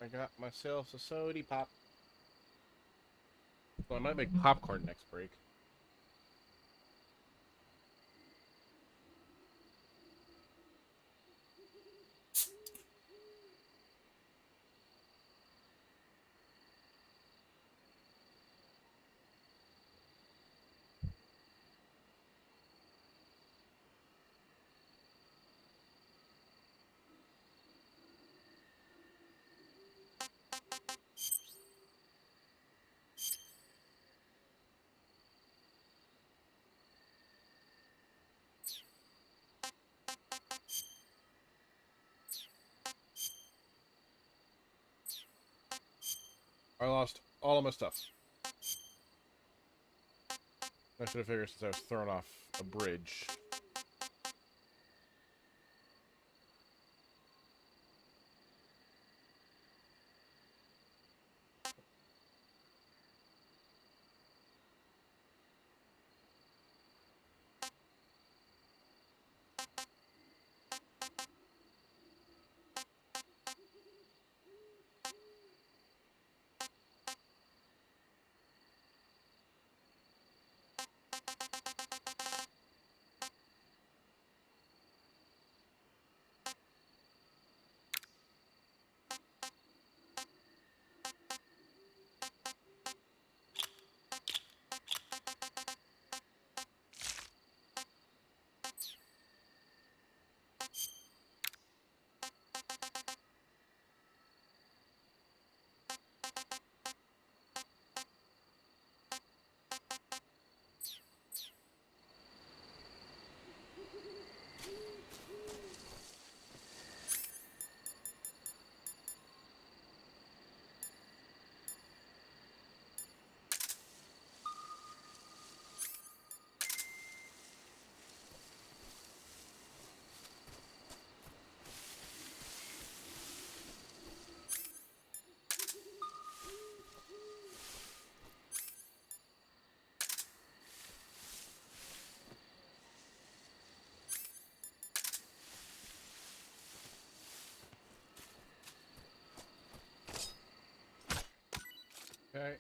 I got myself a sody pop. Well, I might make popcorn next break. I lost all of my stuff. I should have figured since I was thrown off a bridge. Okay.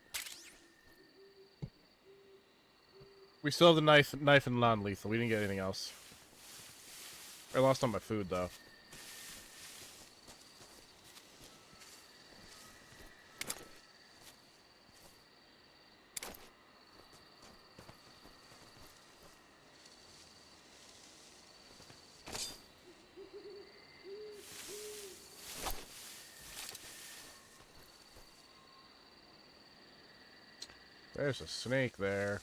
We still have the knife and non-lethal. We didn't get anything else. I lost all my food, though. There's a snake there.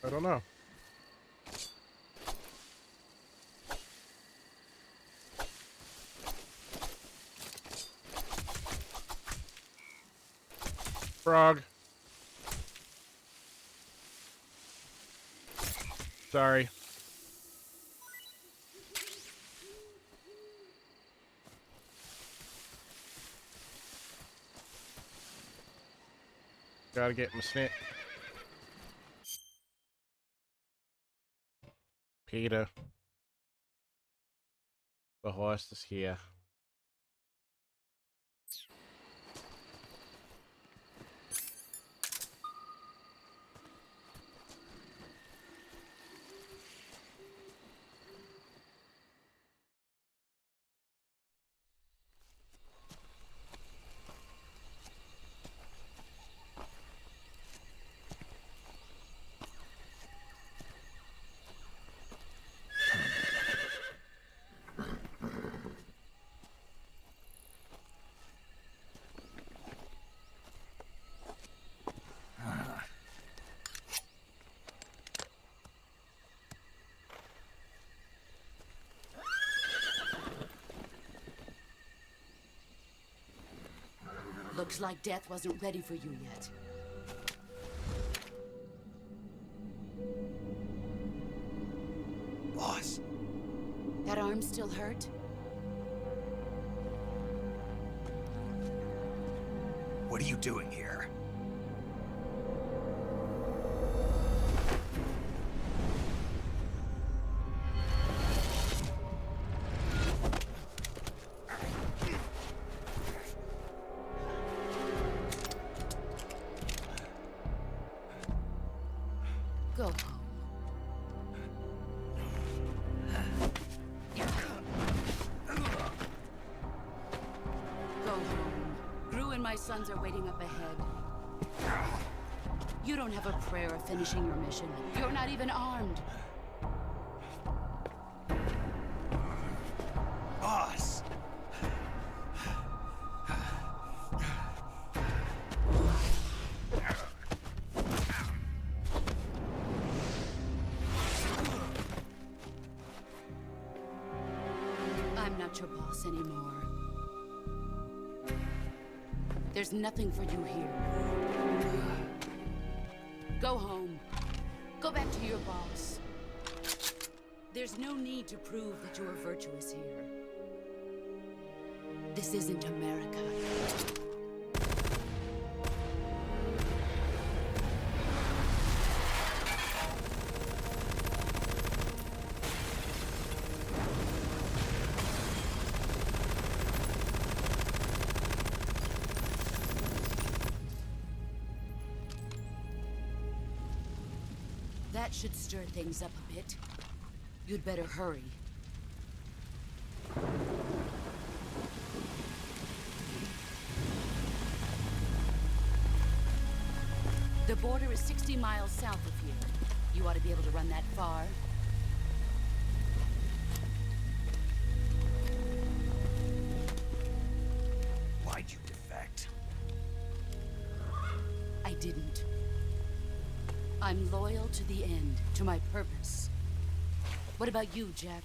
I don't know. Frog. Sorry. Gotta get my snake. Peter. The horse is here. Looks like death wasn't ready for you yet. Boss. That arm still hurt? What are you doing here? Go home. Go home. Gru and my sons are waiting up ahead. You don't have a prayer of finishing your mission. You're not even armed. Boss! I'm not your boss anymore. There's nothing for you here. Go home. Go back to your boss. There's no need to prove that you are virtuous here. This isn't America. That should stir things up a bit. You'd better hurry. The border is 60 miles south of here. You ought to be able to run that far. Why'd you defect? I didn't. I'm loyal to the end, to my purpose. What about you, Jack?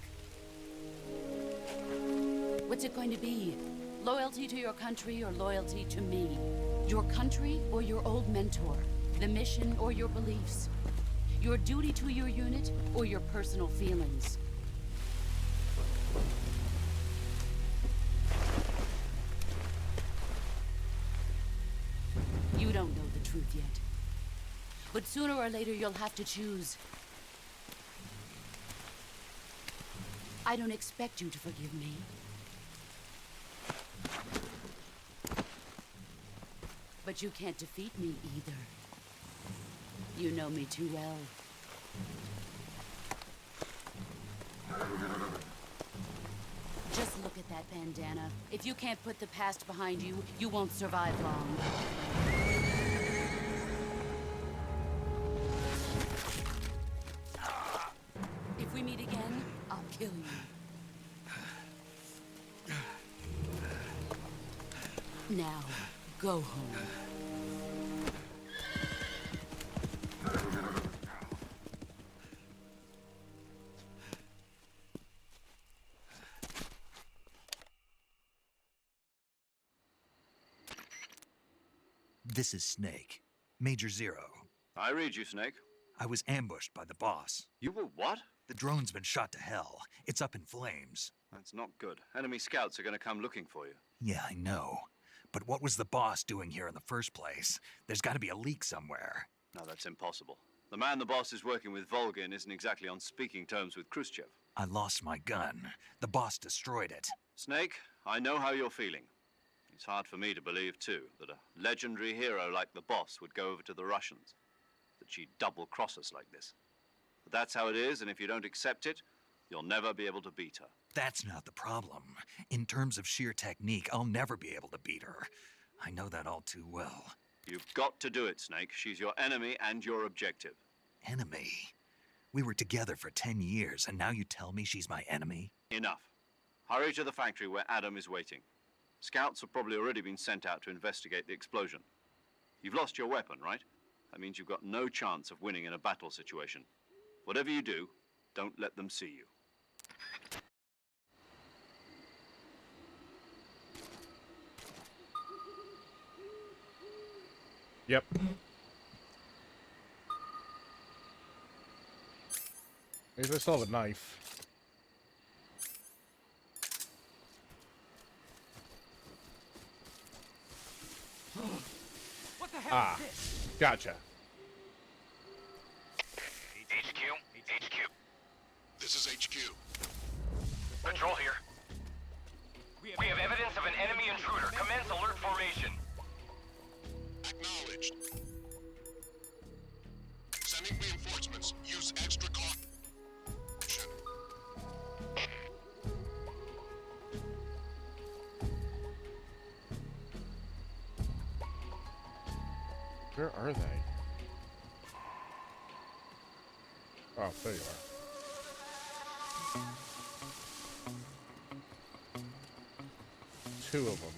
What's it going to be? Loyalty to your country or loyalty to me? Your country or your old mentor? The mission or your beliefs? Your duty to your unit or your personal feelings? You don't know the truth yet. But sooner or later, you'll have to choose. I don't expect you to forgive me. But you can't defeat me either. You know me too well. Just look at that bandana. If you can't put the past behind you, you won't survive long. If we meet again, I'll kill you. Now, go home. This is Snake. Major Zero. I read you, Snake. I was ambushed by the boss. You were what? The drone's been shot to hell. It's up in flames. That's not good. Enemy scouts are going to come looking for you. Yeah, I know. But what was the boss doing here in the first place? There's got to be a leak somewhere. No, that's impossible. The man the boss is working with, Volgin, isn't exactly on speaking terms with Khrushchev. I lost my gun. The boss destroyed it. Snake, I know how you're feeling. It's hard for me to believe, too, that a legendary hero like the boss would go over to the Russians. That she'd double-cross us like this. But that's how it is, and if you don't accept it, you'll never be able to beat her. That's not the problem. In terms of sheer technique, I'll never be able to beat her. I know that all too well. You've got to do it, Snake. She's your enemy and your objective. Enemy? We were together for 10 years, and now you tell me she's my enemy? Enough. Hurry to the factory where Adam is waiting. Scouts have probably already been sent out to investigate the explosion. You've lost your weapon, right? That means you've got no chance of winning in a battle situation. Whatever you do, don't let them see you. Yep. At least I still have a knife. What the hell Ah, is this? gotcha. HQ. This is HQ. Patrol here. We have evidence of an enemy intruder. Commence alert formation. Acknowledged. Sending reinforcements. Use extra caution. Where are they? Oh, there you are. Two of them.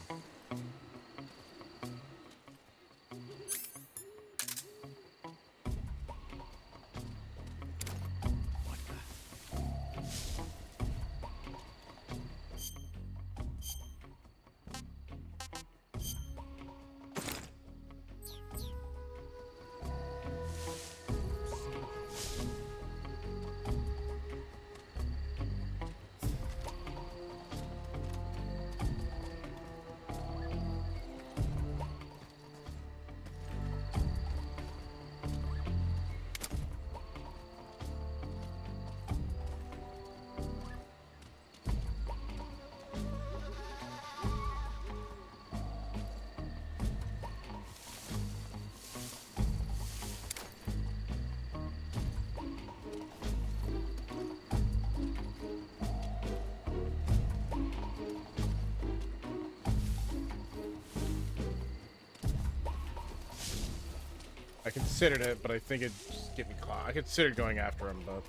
I considered it, but I think it just get me caught. I considered going after him, but...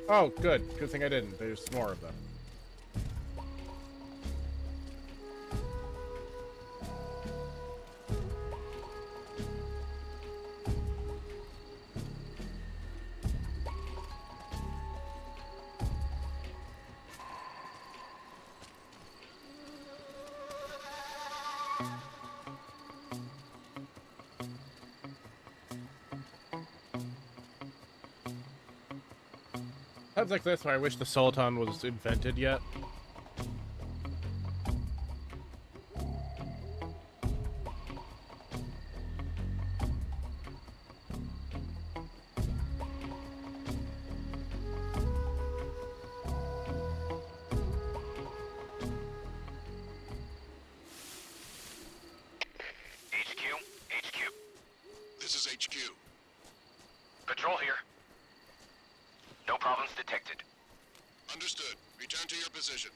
Oh, good. Good thing I didn't. There's more of them. Times like this where I wish the Sultan was invented yet. HQ. This is HQ. Patrol here. No problems detected. Understood. Return to your position.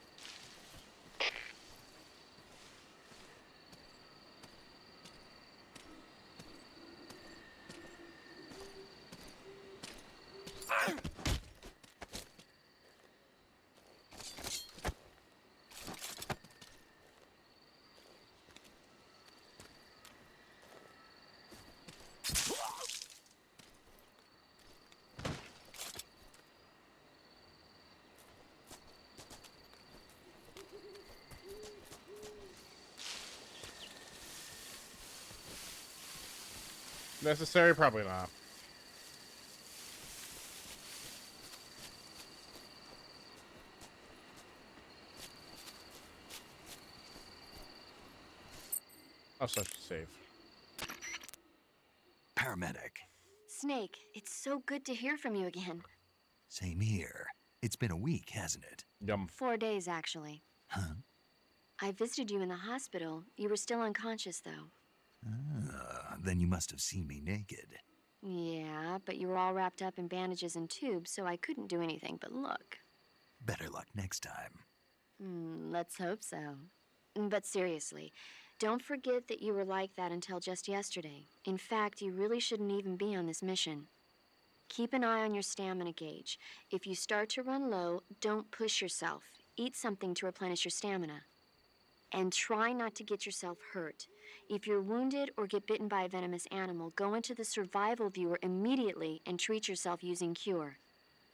Necessary? Probably not. Oh, such a save. Paramedic. Snake, it's so good to hear from you again. Same here. It's been a week, hasn't it? Yum. 4 days, actually. Huh? I visited you in the hospital. You were still unconscious, though. Then you must have seen me naked. Yeah, but you were all wrapped up in bandages and tubes, so I couldn't do anything but look. Better luck next time. Let's hope so. But seriously, don't forget that you were like that until just yesterday. In fact, you really shouldn't even be on this mission. Keep an eye on your stamina gauge. If you start to run low, don't push yourself. Eat something to replenish your stamina. And try not to get yourself hurt. If you're wounded or get bitten by a venomous animal, go into the survival viewer immediately and treat yourself using Cure.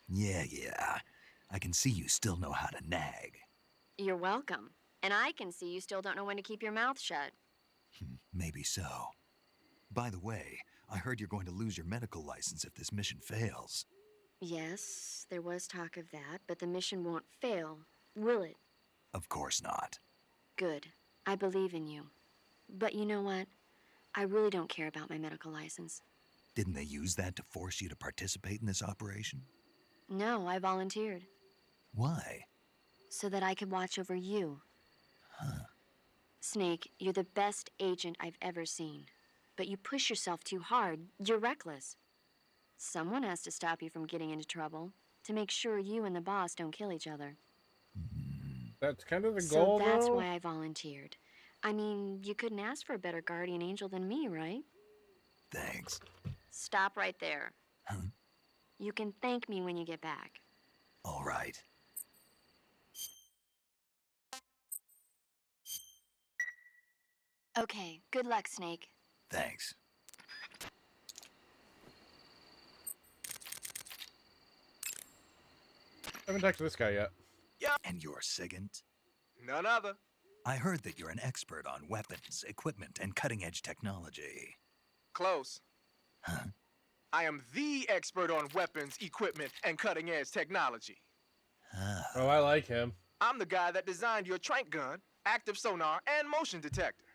Yeah. I can see you still know how to nag. You're welcome. And I can see you still don't know when to keep your mouth shut. Maybe so. By the way, I heard you're going to lose your medical license if this mission fails. Yes, there was talk of that, but the mission won't fail, will it? Of course not. Good. I believe in you. But you know what? I really don't care about my medical license. Didn't they use that to force you to participate in this operation? No, I volunteered. Why? So that I could watch over you. Huh. Snake, you're the best agent I've ever seen. But you push yourself too hard. You're reckless. Someone has to stop you from getting into trouble, to make sure you and the boss don't kill each other. That's kind of the goal, So that's though? why I volunteered. I mean, you couldn't ask for a better guardian angel than me, right? Thanks. Stop right there. Huh? You can thank me when you get back. All right. Okay, good luck, Snake. Thanks. I haven't talked to this guy yet. Yeah. And you're Sigint? None other. I heard that you're an expert on weapons, equipment, and cutting-edge technology. Close. Huh? I am the expert on weapons, equipment, and cutting-edge technology. Ah. Oh, I like him. I'm the guy that designed your trank gun, active sonar, and motion detector.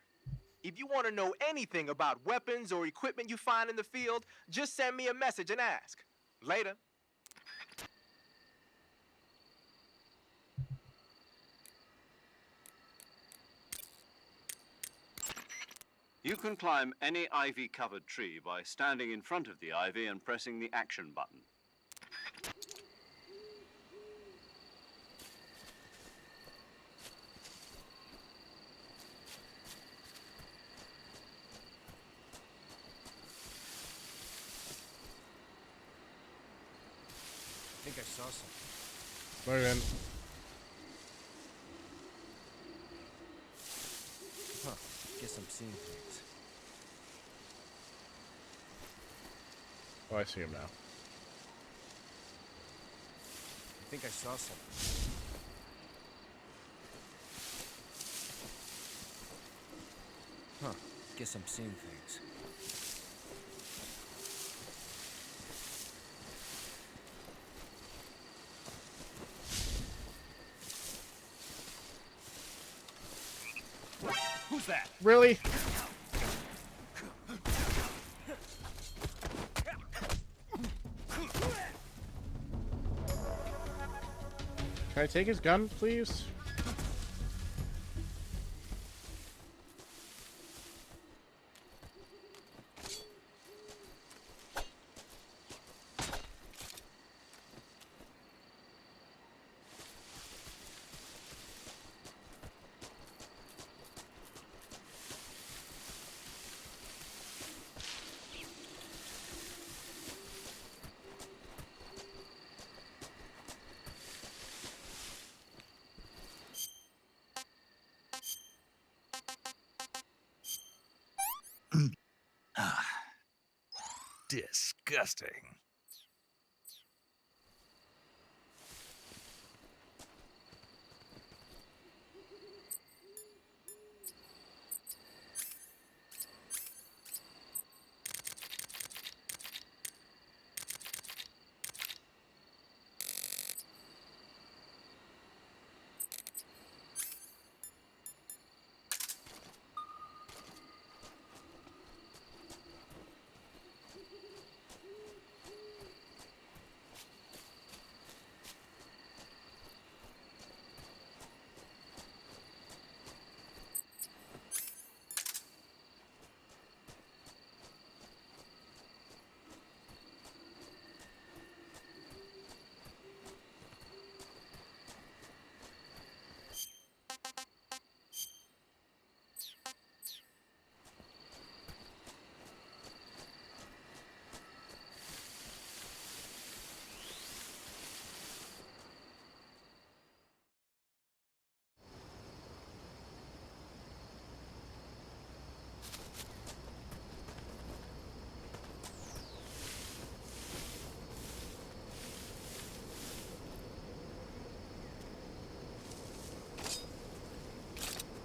If you want to know anything about weapons or equipment you find in the field, just send me a message and ask. Later. You can climb any ivy-covered tree by standing in front of the ivy and pressing the action button. I think I saw something. Right in. Huh. Guess I'm seeing things. Oh, I see him now. I think I saw something. Huh. Guess I'm seeing things. Who's that? Really? Can I take his gun, please? Disgusting.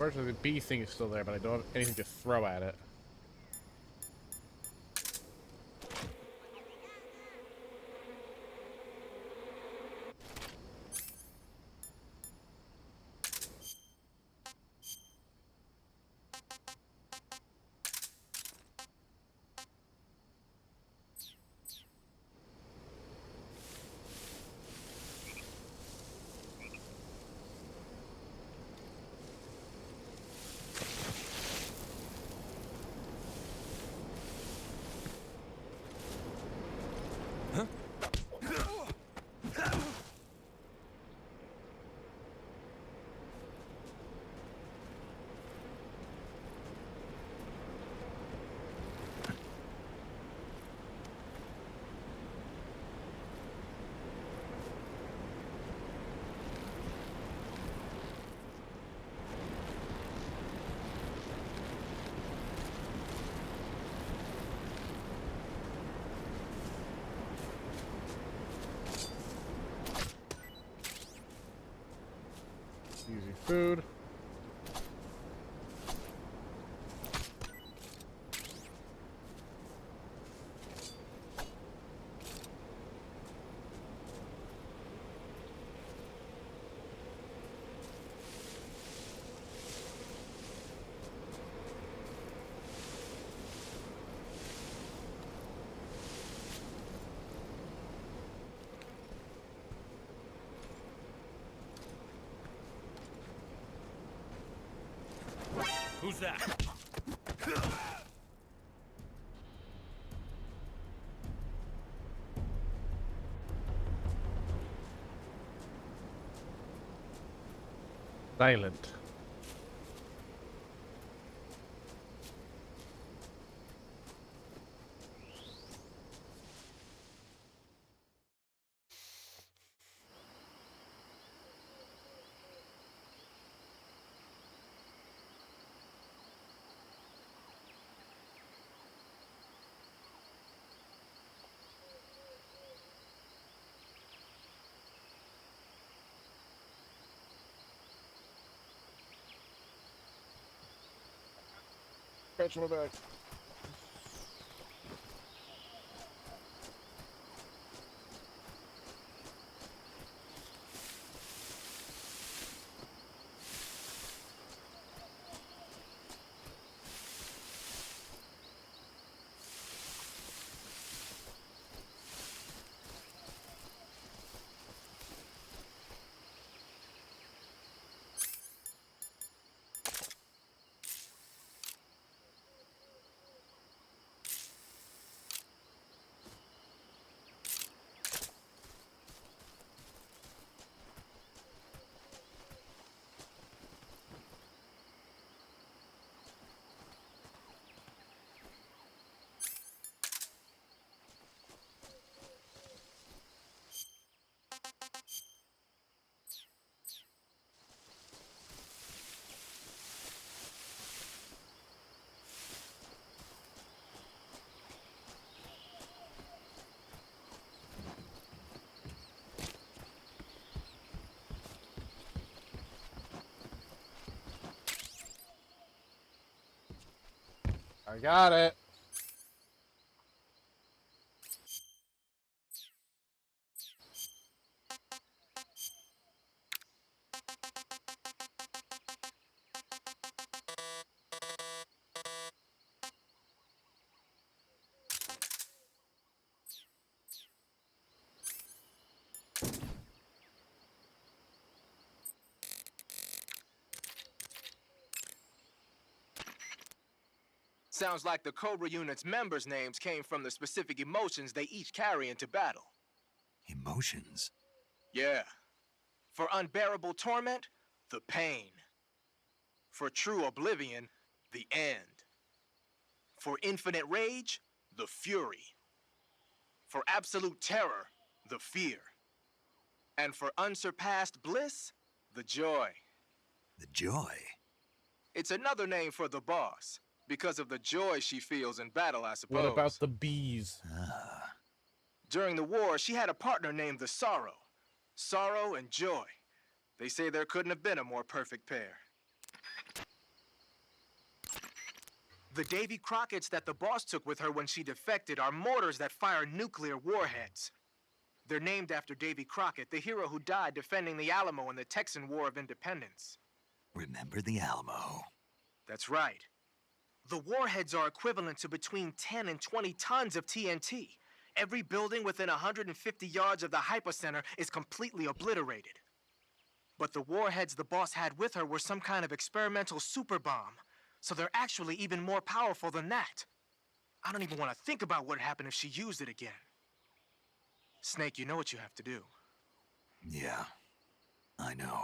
Unfortunately, the bee thing is still there, but I don't have anything to throw at it. Food. Who's that? Silent. Catch my back. I got it. Sounds like the Cobra unit's members' names came from the specific emotions they each carry into battle. Emotions? Yeah. For unbearable torment, the pain. For true oblivion, the end. For infinite rage, the fury. For absolute terror, the fear. And for unsurpassed bliss, the joy. The joy? It's another name for the boss, because of the joy she feels in battle, I suppose. What about the bees? During the war, she had a partner named the Sorrow. Sorrow and joy. They say there couldn't have been a more perfect pair. The Davy Crockett's that the boss took with her when she defected are mortars that fire nuclear warheads. They're named after Davy Crockett, the hero who died defending the Alamo in the Texan War of Independence. Remember the Alamo. That's right. The warheads are equivalent to between 10 and 20 tons of TNT. Every building within 150 yards of the hypocenter is completely obliterated. But the warheads the boss had with her were some kind of experimental super bomb, so they're actually even more powerful than that. I don't even want to think about what happened if she used it again. Snake, you know what you have to do. Yeah, I know.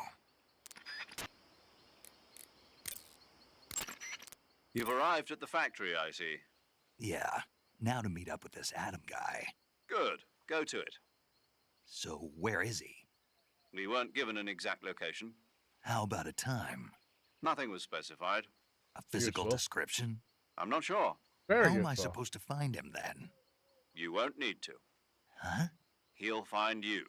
You've arrived at the factory, I see. Yeah, now to meet up with this Adam guy. Good. Go to it. So where is he? We weren't given an exact location. How about a time? Nothing was specified. A physical Useful. description? I'm not sure. Very How am I useful. supposed to find him then? You won't need to. Huh? He'll find you.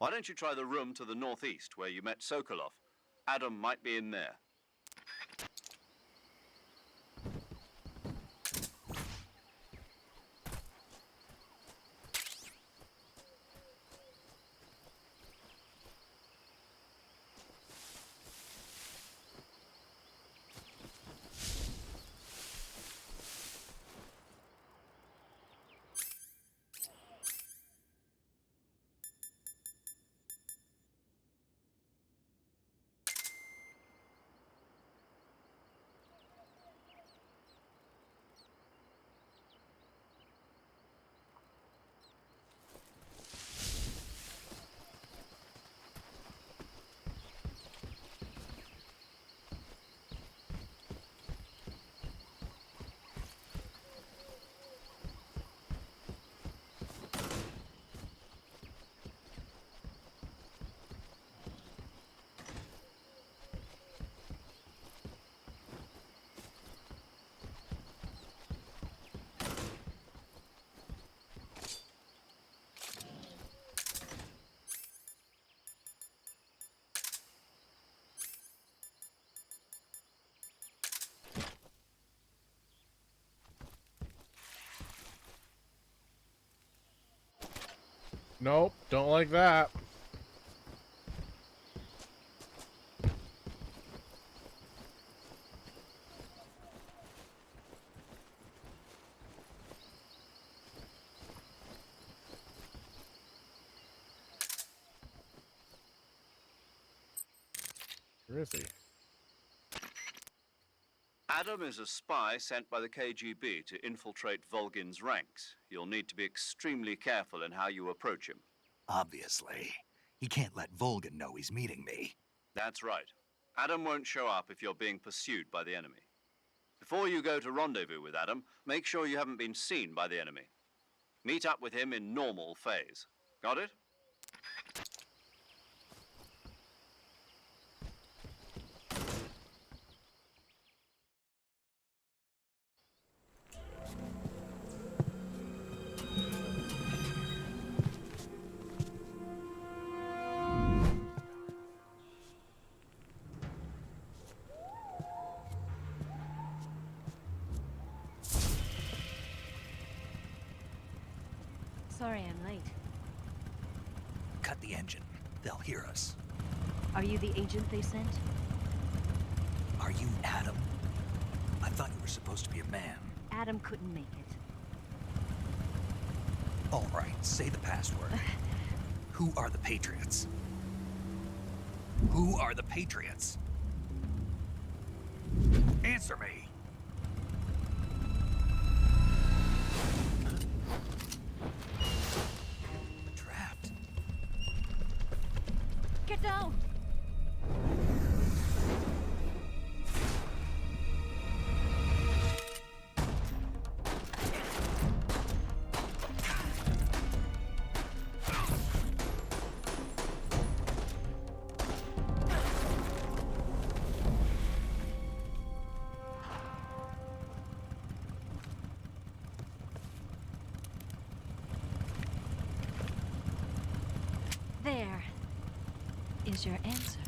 Why don't you try the room to the northeast where you met Sokolov? Adam might be in there. Nope, don't like that. Where is he? Adam is a spy sent by the KGB to infiltrate Volgin's ranks. You'll need to be extremely careful in how you approach him. Obviously. He can't let Volgin know he's meeting me. That's right. Adam won't show up if you're being pursued by the enemy. Before you go to rendezvous with Adam, make sure you haven't been seen by the enemy. Meet up with him in normal phase. Got it? Sorry I'm late. Cut the engine. They'll hear us. Are you the agent they sent? Are you Adam? I thought you were supposed to be a man. Adam couldn't make it. All right, say the password. Who are the Patriots? Who are the Patriots? Answer me! Trapped. Get down! There is your answer.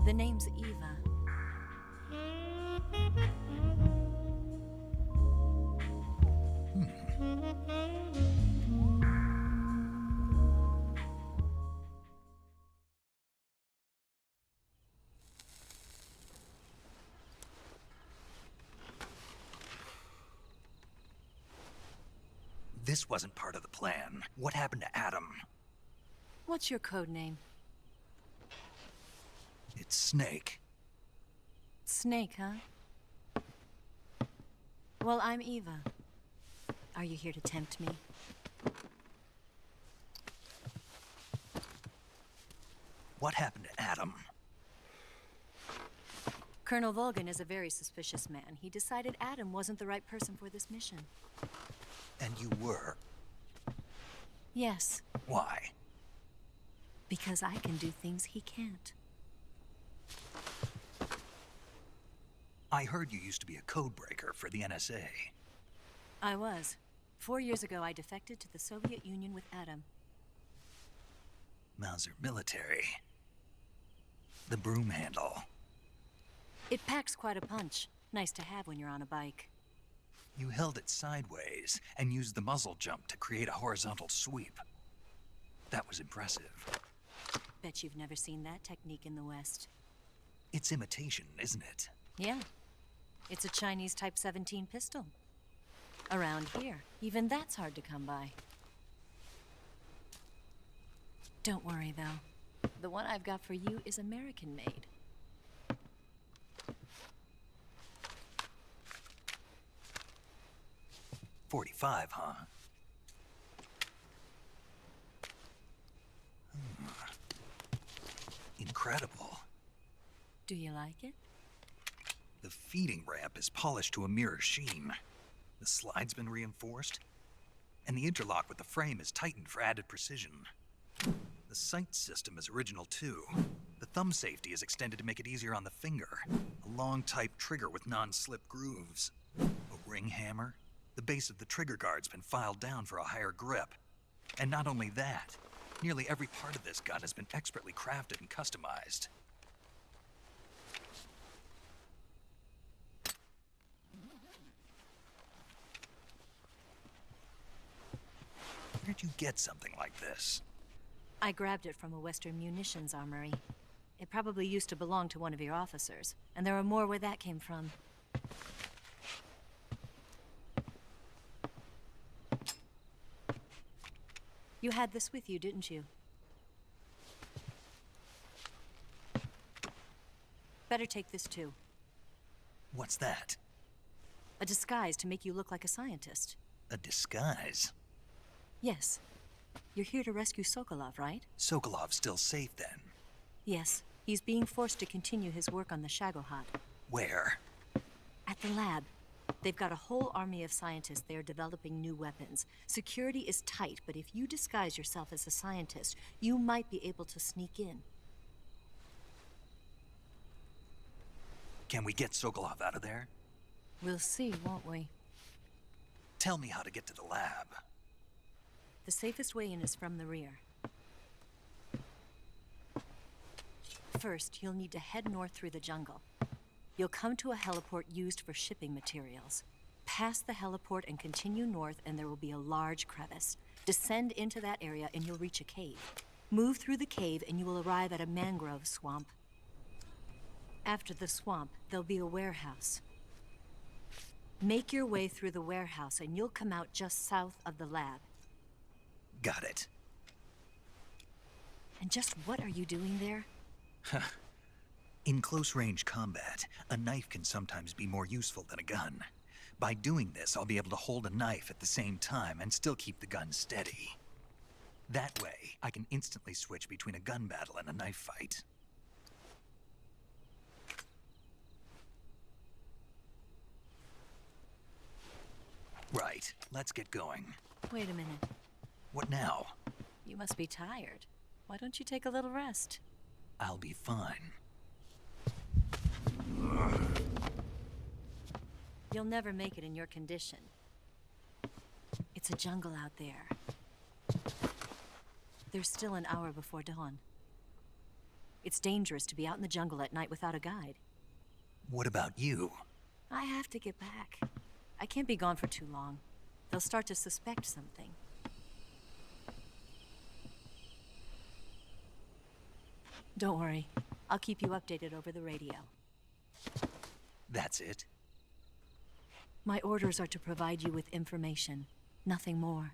The name's Eva. This wasn't part of the plan. What happened to Adam? What's your code name? It's Snake. Snake, huh? Well, I'm Eva. Are you here to tempt me? What happened to Adam? Colonel Volgan is a very suspicious man. He decided Adam wasn't the right person for this mission. And you were? Yes, Why? because I can do things he can't. I heard you used to be a codebreaker for the NSA. I was. 4 years ago, I defected to the Soviet Union with Adam. Mauser military. The broom handle. It packs quite a punch. Nice to have when you're on a bike. You held it sideways and used the muzzle jump to create a horizontal sweep. That was impressive. Bet you've never seen that technique in the West. It's imitation, isn't it? Yeah. It's a Chinese Type 17 pistol. Around here, even that's hard to come by. Don't worry, though. The one I've got for you is American-made. .45, huh? Incredible. Do you like it? The feeding ramp is polished to a mirror sheen. The slide's been reinforced, and the interlock with the frame is tightened for added precision. The sight system is original too. The thumb safety is extended to make it easier on the finger. A long type trigger with non-slip grooves. A ring hammer. The base of the trigger guard's been filed down for a higher grip. And not only that, nearly every part of this gun has been expertly crafted and customized. Where'd you get something like this? I grabbed it from a Western munitions armory. It probably used to belong to one of your officers, and there are more where that came from. You had this with you, didn't you? Better take this too. What's that? A disguise to make you look like a scientist. A disguise? Yes. You're here to rescue Sokolov, right? Sokolov's still safe then? Yes. He's being forced to continue his work on the Shagohod. Where? At the lab. They've got a whole army of scientists there developing new weapons. Security is tight, but if you disguise yourself as a scientist, you might be able to sneak in. Can we get Sokolov out of there? We'll see, won't we? Tell me how to get to the lab. The safest way in is from the rear. First, you'll need to head north through the jungle. You'll come to a heliport used for shipping materials. Pass the heliport and continue north, and there will be a large crevice. Descend into that area and you'll reach a cave. Move through the cave and you will arrive at a mangrove swamp. After the swamp, there'll be a warehouse. Make your way through the warehouse and you'll come out just south of the lab. Got it. And just what are you doing there? In close-range combat, a knife can sometimes be more useful than a gun. By doing this, I'll be able to hold a knife at the same time and still keep the gun steady. That way, I can instantly switch between a gun battle and a knife fight. Right, let's get going. Wait a minute. What now? You must be tired. Why don't you take a little rest? I'll be fine. You'll never make it in your condition. It's a jungle out there. There's still an hour before dawn. It's dangerous to be out in the jungle at night without a guide. What about you? I have to get back. I can't be gone for too long. They'll start to suspect something. Don't worry. I'll keep you updated over the radio. That's it? My orders are to provide you with information. Nothing more.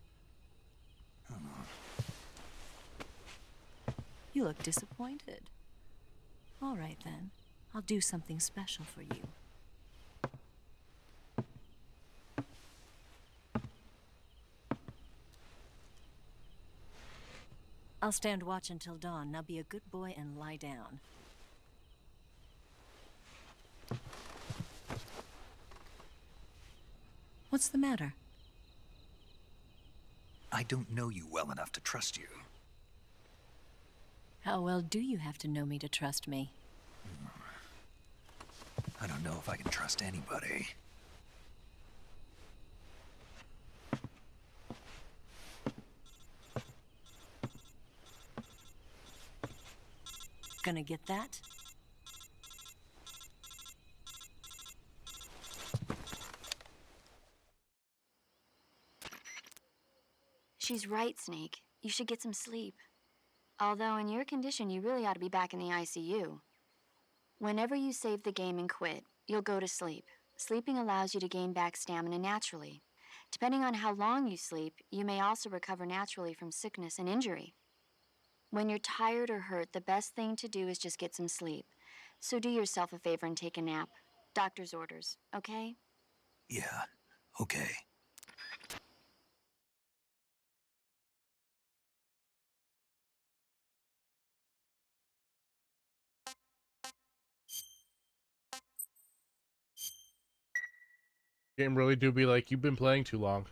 You look disappointed. All right, then. I'll do something special for you. I'll stand watch until dawn. Now be a good boy and lie down. What's the matter? I don't know you well enough to trust you. How well do you have to know me to trust me? I don't know if I can trust anybody. Gonna get that? She's right, Snake. You should get some sleep. Although in your condition, you really ought to be back in the ICU. Whenever you save the game and quit, you'll go to sleep. Sleeping allows you to gain back stamina naturally. Depending on how long you sleep, you may also recover naturally from sickness and injury. When you're tired or hurt, the best thing to do is just get some sleep. So do yourself a favor and take a nap. Doctor's orders, okay? Yeah, okay. Game really do be like, you've been playing too long.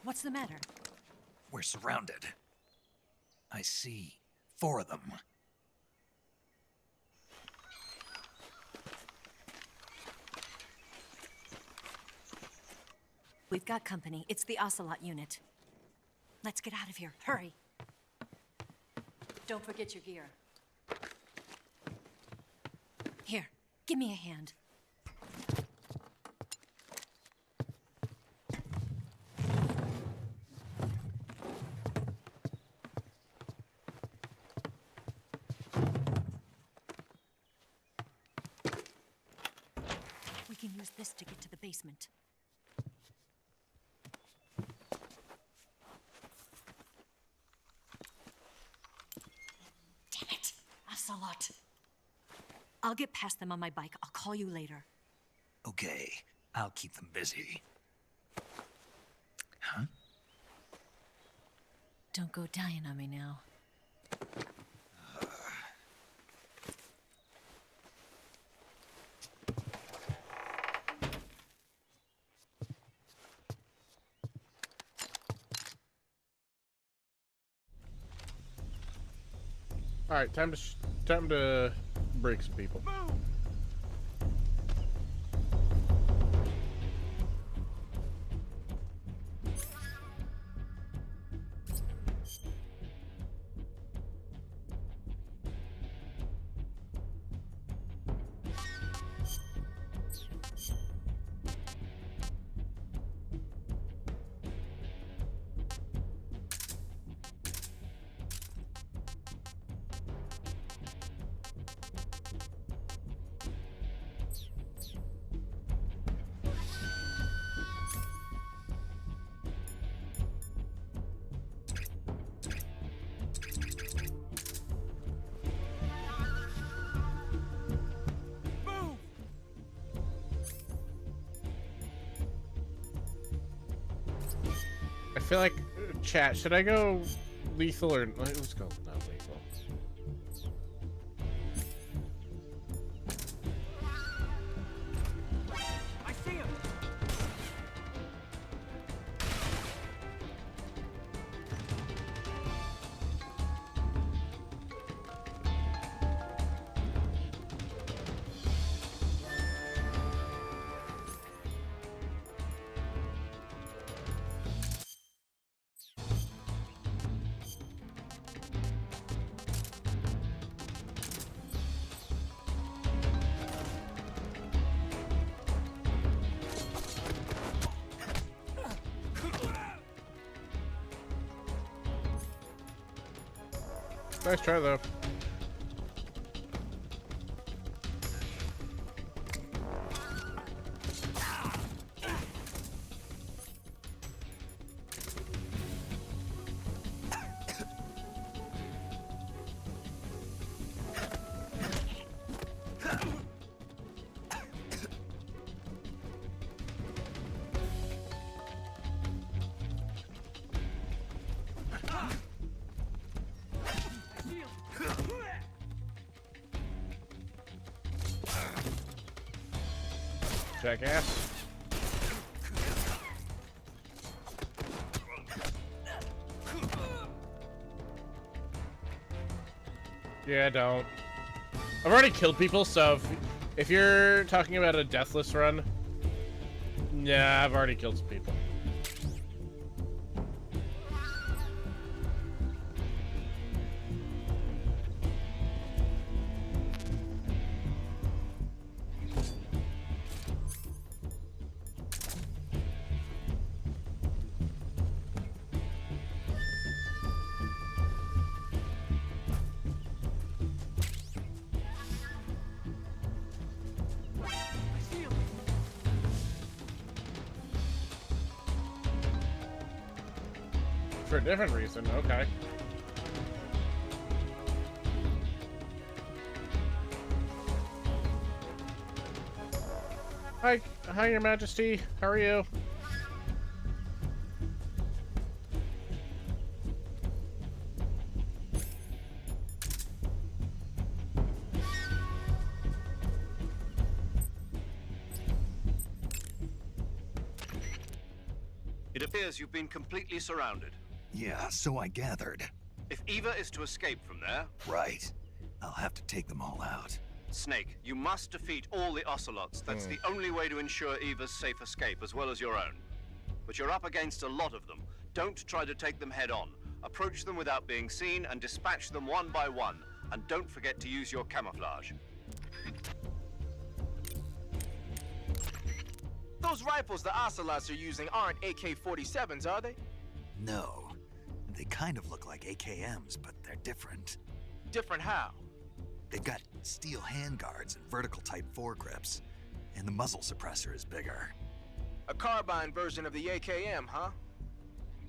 What's the matter? We're surrounded. I see 4 of them. We've got company. It's the Ocelot unit. Let's get out of here. Hurry. Don't forget your gear. Here, give me a hand. We can use this to get to the basement. Damn it, Ocelot. I'll get past them on my bike. I'll call you later. Okay, I'll keep them busy. Huh? Don't go dying on me now. All right, time to break some people. I feel like, chat, should I go lethal or let's go not lethal. I see him. Nice try, though. Jackass. Yeah, don't. I've already killed people, so if you're talking about a deathless run, yeah, I've already killed some people. For a different reason, okay. Hi, Your Majesty. How are you? It appears you've been completely surrounded. Yeah, so I gathered. If Eva is to escape from there... Right. I'll have to take them all out. Snake, you must defeat all the Ocelots. That's the only way to ensure Eva's safe escape, as well as your own. But you're up against a lot of them. Don't try to take them head on. Approach them without being seen and dispatch them one by one. And don't forget to use your camouflage. Those rifles the Ocelots are using aren't AK-47s, are they? No. They kind of look like AKMs, but they're different. Different how? They've got steel handguards and vertical type foregrips, and the muzzle suppressor is bigger. A carbine version of the AKM, huh?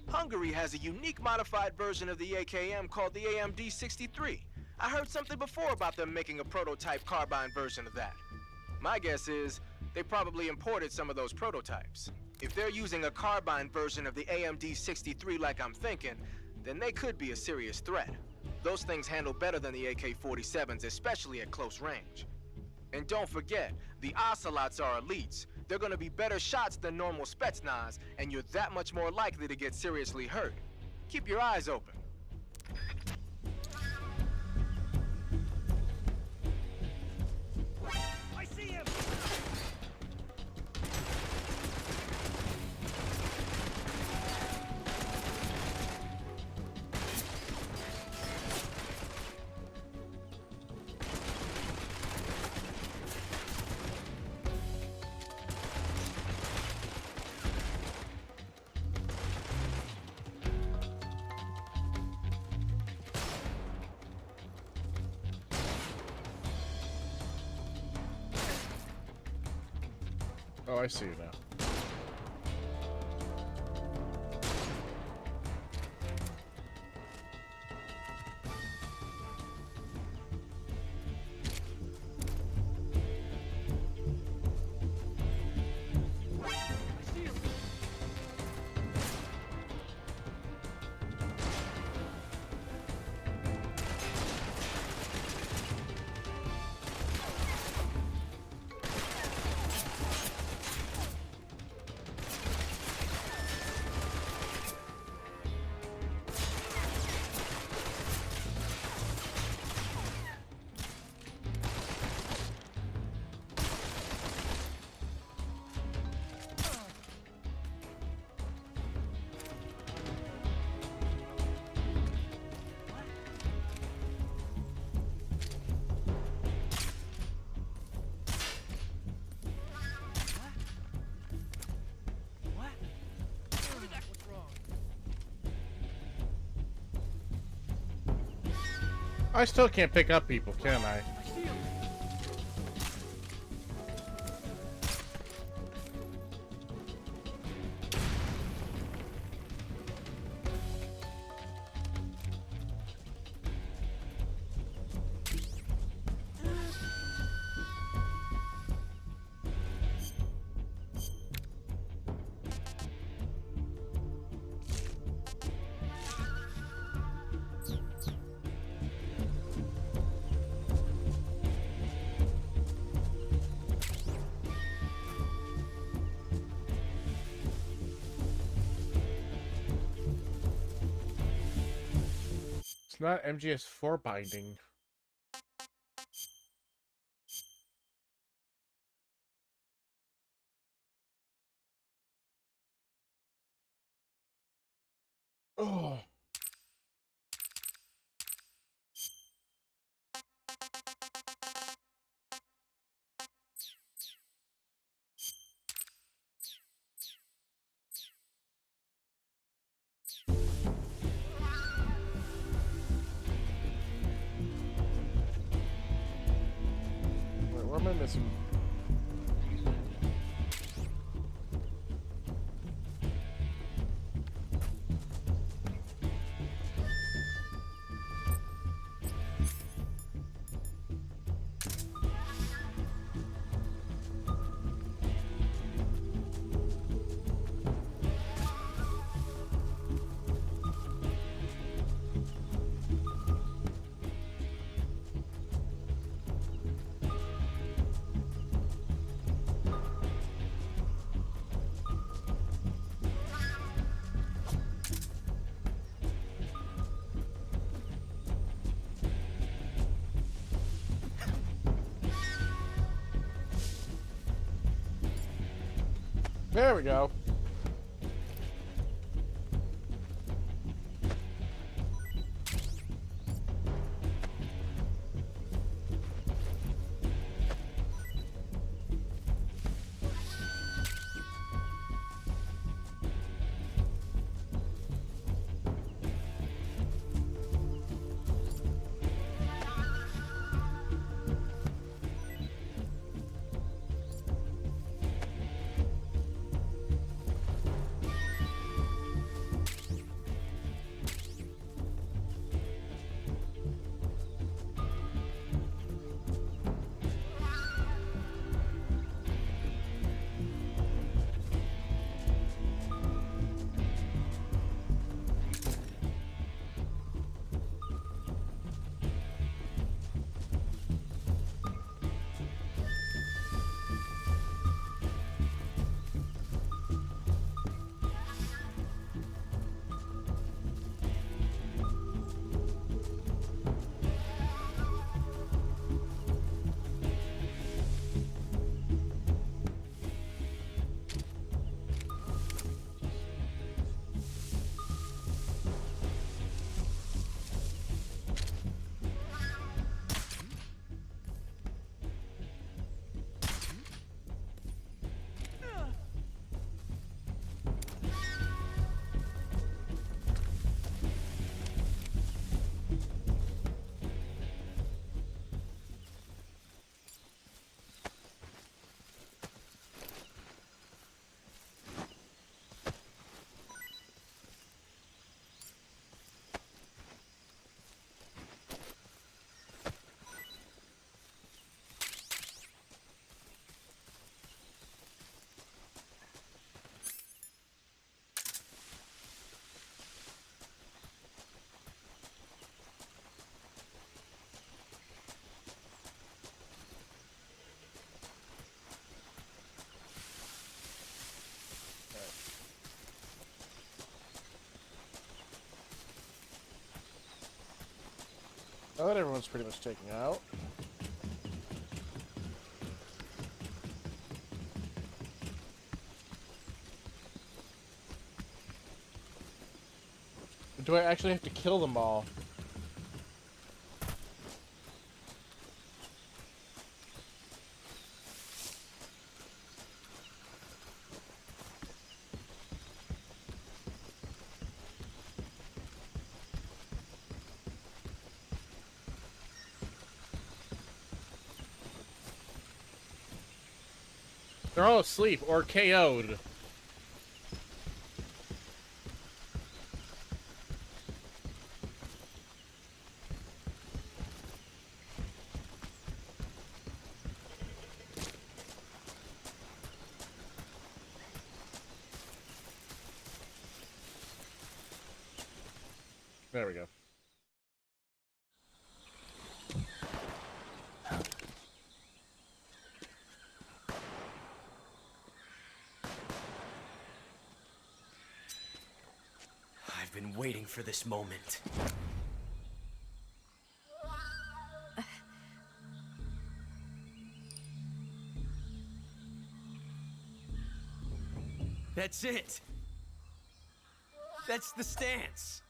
Hungary has a unique modified version of the AKM called the AMD-63. I heard something before about them making a prototype carbine version of that. My guess is they probably imported some of those prototypes. If they're using a carbine version of the AMD-63 like I'm thinking, then they could be a serious threat. Those things handle better than the AK-47s, especially at close range. And don't forget, the Ocelots are elites. They're gonna be better shots than normal Spetsnaz, and you're that much more likely to get seriously hurt. Keep your eyes open. I see him! Oh, I see you now. I still can't pick up people, can I? It's not MGS4 binding. Oh. Wait, what am I missing? There we go. Oh, that everyone's pretty much taken out. Do I actually have to kill them all? They're all asleep or KO'd. There we go. I've been waiting for this moment. That's it. That's the stance.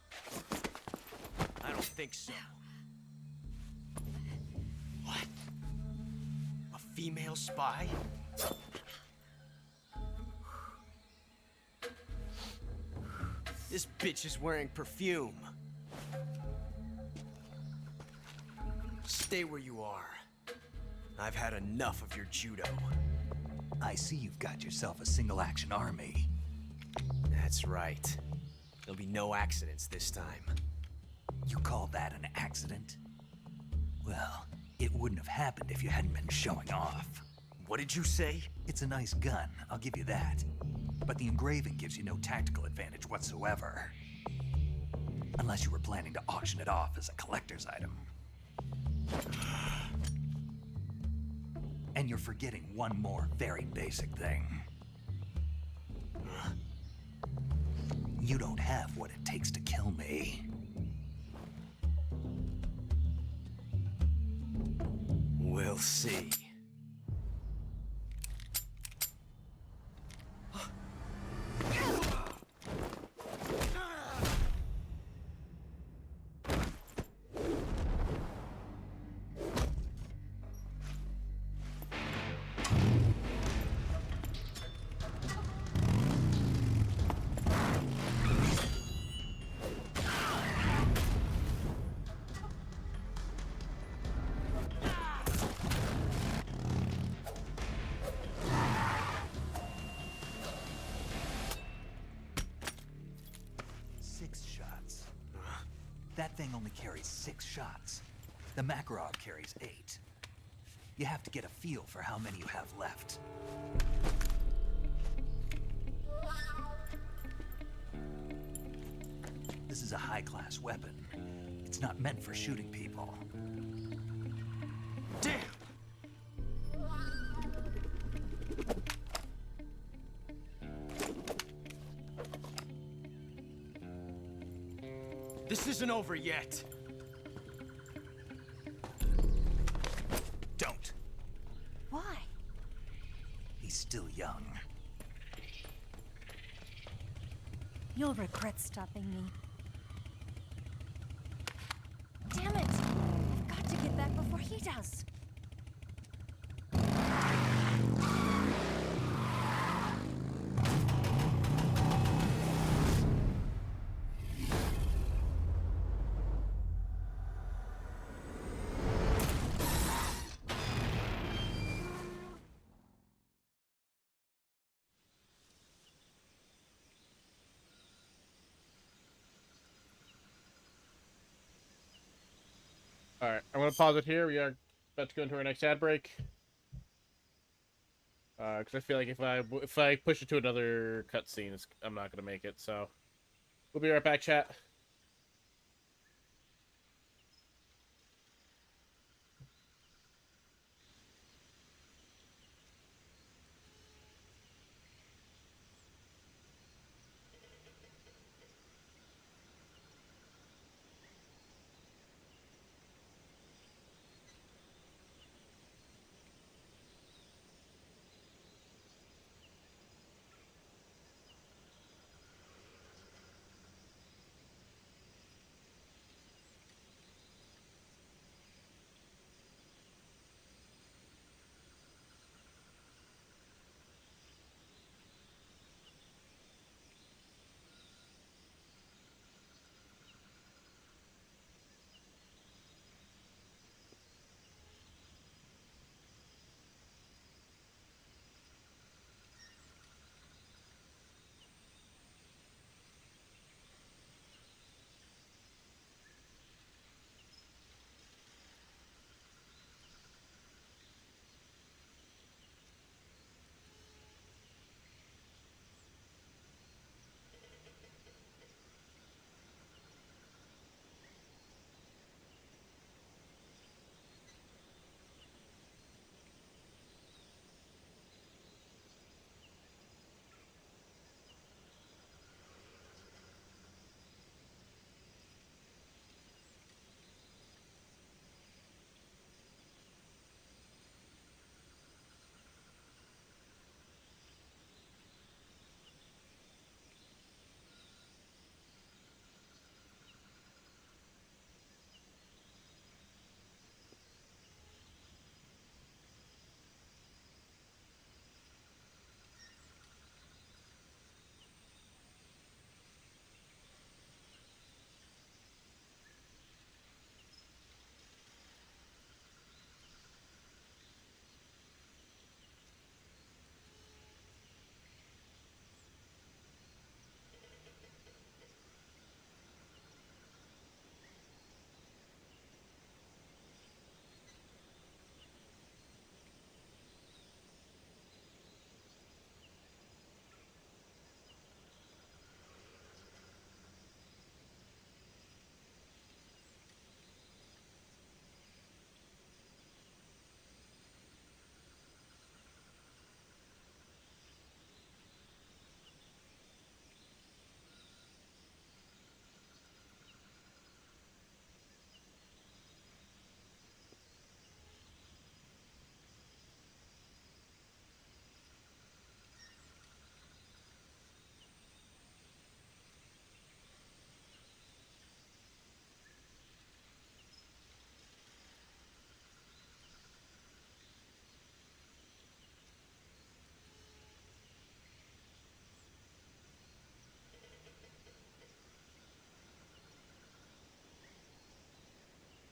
I don't think so. What? A female spy? This bitch is wearing perfume. Stay where you are. I've had enough of your judo. I see you've got yourself a single-action army. That's right. There'll be no accidents this time. You call that an accident? Well, it wouldn't have happened if you hadn't been showing off. What did you say? It's a nice gun, I'll give you that. But the engraving gives you no tactical advantage whatsoever. Unless you were planning to auction it off as a collector's item. And you're forgetting one more very basic thing. You don't have what it takes to kill me. We'll see. That thing only carries 6 shots. The Makarov carries 8. You have to get a feel for how many you have left. This is a high-class weapon. It's not meant for shooting people. Damn! This isn't over yet. Don't. Why? He's still young. You'll regret stopping me. Damn it! I've got to get back before he does. Alright, I'm going to pause it here. We are about to go into our next ad break. Because I feel like if I push it to another cutscene, I'm not going to make it. So, we'll be right back, chat.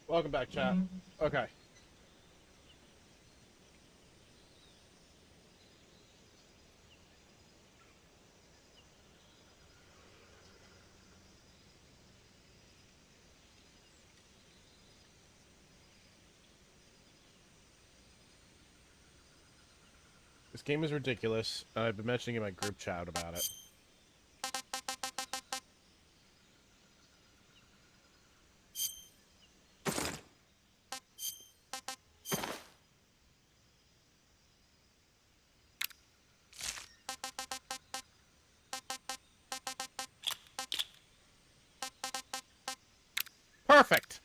Welcome back, chat. Okay. This game is ridiculous. I've been mentioning in my group chat about it. Perfect!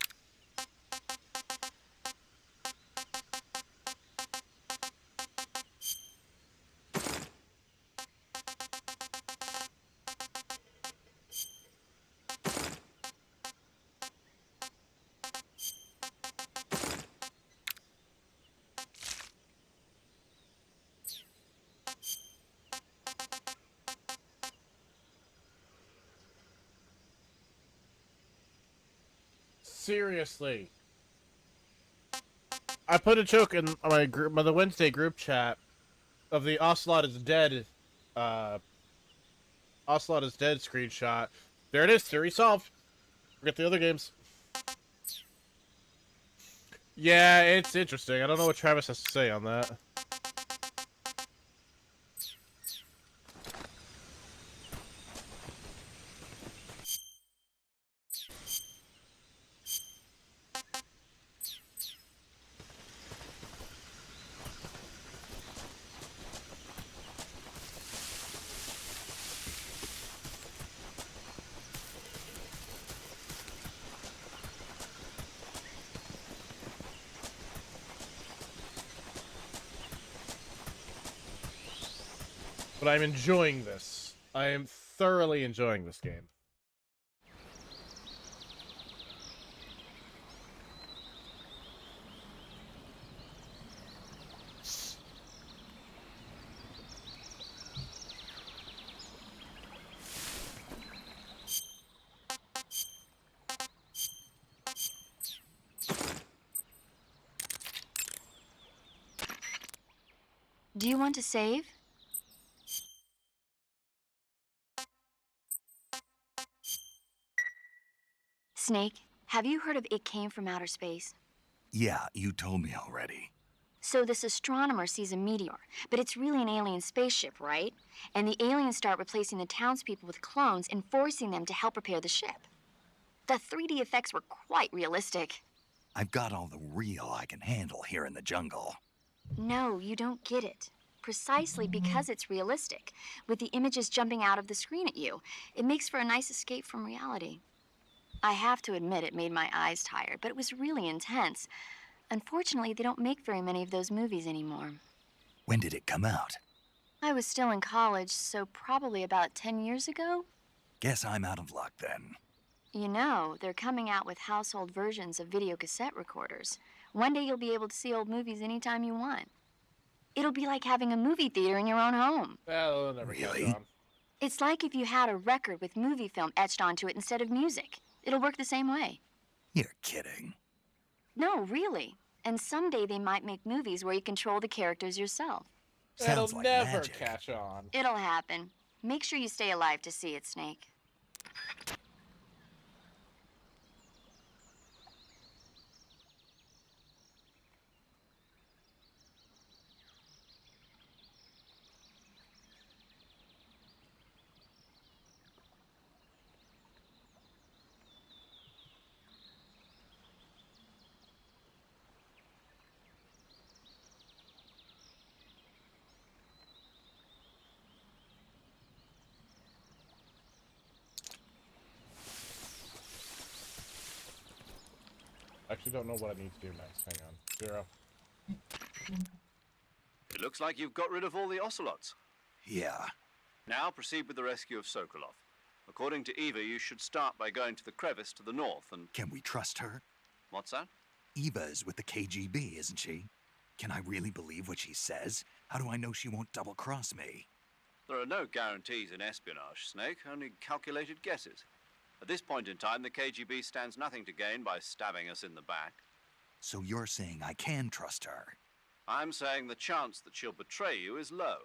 Seriously. I put a joke in my group, the Wednesday group chat of the Ocelot is dead, Ocelot is dead screenshot. There it is, theory solved. Forget the other games. Yeah, it's interesting. I don't know what Travis has to say on that. But I'm enjoying this. I am thoroughly enjoying this game. Do you want to save? Snake, have you heard of It Came from Outer Space? Yeah, you told me already. So this astronomer sees a meteor, but it's really an alien spaceship, right? And the aliens start replacing the townspeople with clones and forcing them to help repair the ship. The 3D effects were quite realistic. I've got all the real I can handle here in the jungle. No, you don't get it. Precisely because it's realistic, with the images jumping out of the screen at you, it makes for a nice escape from reality. I have to admit it made my eyes tired, but it was really intense. Unfortunately, they don't make very many of those movies anymore. When did it come out? I was still in college, so probably about 10 years ago. Guess I'm out of luck then. You know, they're coming out with household versions of video cassette recorders. One day you'll be able to see old movies anytime you want. It'll be like having a movie theater in your own home. That'll never catch on. It's like if you had a record with movie film etched onto it instead of music. It'll work the same way. You're kidding. No, really. And someday they might make movies where you control the characters yourself. That'll Sounds like never magic. catch on. It'll happen. Make sure you stay alive to see it, Snake. I actually don't know what I need to do next. Hang on. 0. It looks like you've got rid of all the ocelots. Yeah. Now proceed with the rescue of Sokolov. According to Eva, you should start by going to the crevice to the north and... Can we trust her? What's that? Eva is with the KGB, isn't she? Can I really believe what she says? How do I know she won't double-cross me? There are no guarantees in espionage, Snake, only calculated guesses. At this point in time, the KGB stands nothing to gain by stabbing us in the back. So you're saying I can trust her? I'm saying the chance that she'll betray you is low.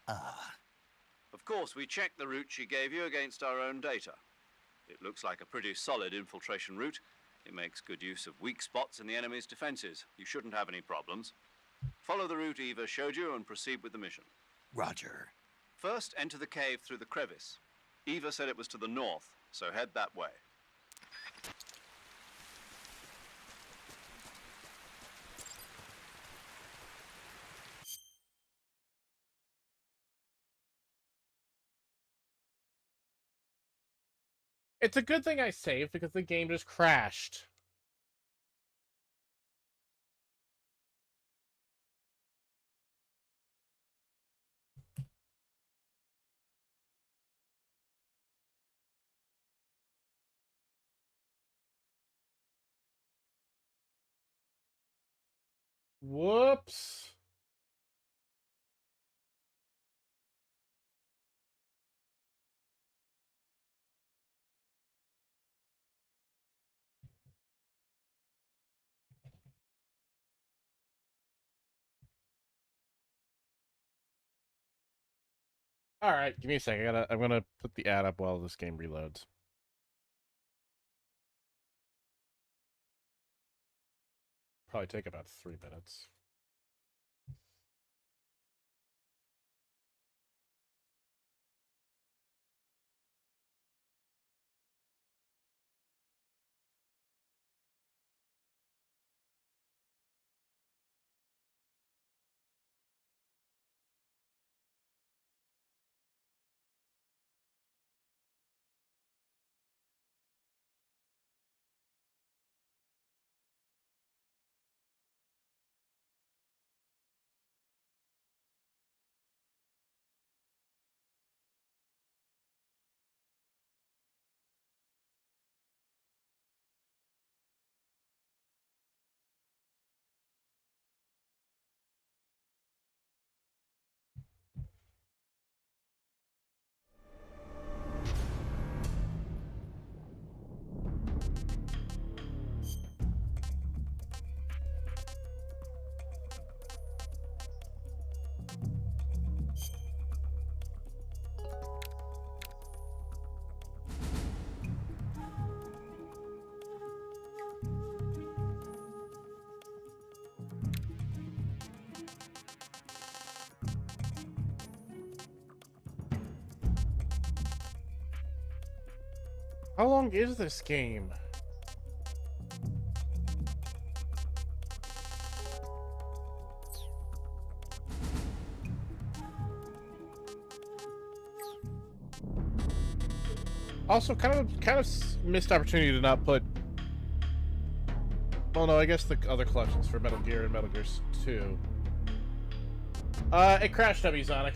Of course, we checked the route she gave you against our own data. It looks like a pretty solid infiltration route. It makes good use of weak spots in the enemy's defenses. You shouldn't have any problems. Follow the route Eva showed you and proceed with the mission. Roger. First, enter the cave through the crevice. Eva said it was to the north, so head that way. It's a good thing I saved because the game just crashed. Whoops. All right, give me a second. I'm gonna put the ad up while this game reloads. Probably take about 3 minutes. How long is this game? Also, kind of missed opportunity to not put. Well, no, I guess the other collections for Metal Gear and Metal Gear 2. It crashed, Sonic.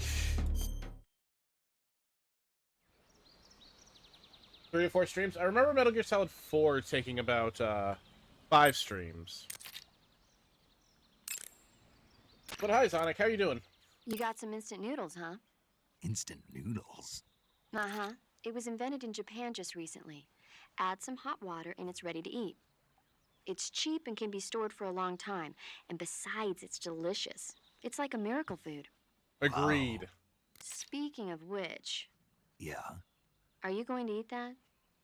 3 or 4 streams. I remember Metal Gear Solid 4 taking about 5 streams. But hi, Sonic. How you doing? You got some instant noodles, huh? Instant noodles? Uh-huh. It was invented in Japan just recently. Add some hot water and it's ready to eat. It's cheap and can be stored for a long time. And besides, it's delicious. It's like a miracle food. Agreed. Wow. Speaking of which... Yeah? Are you going to eat that?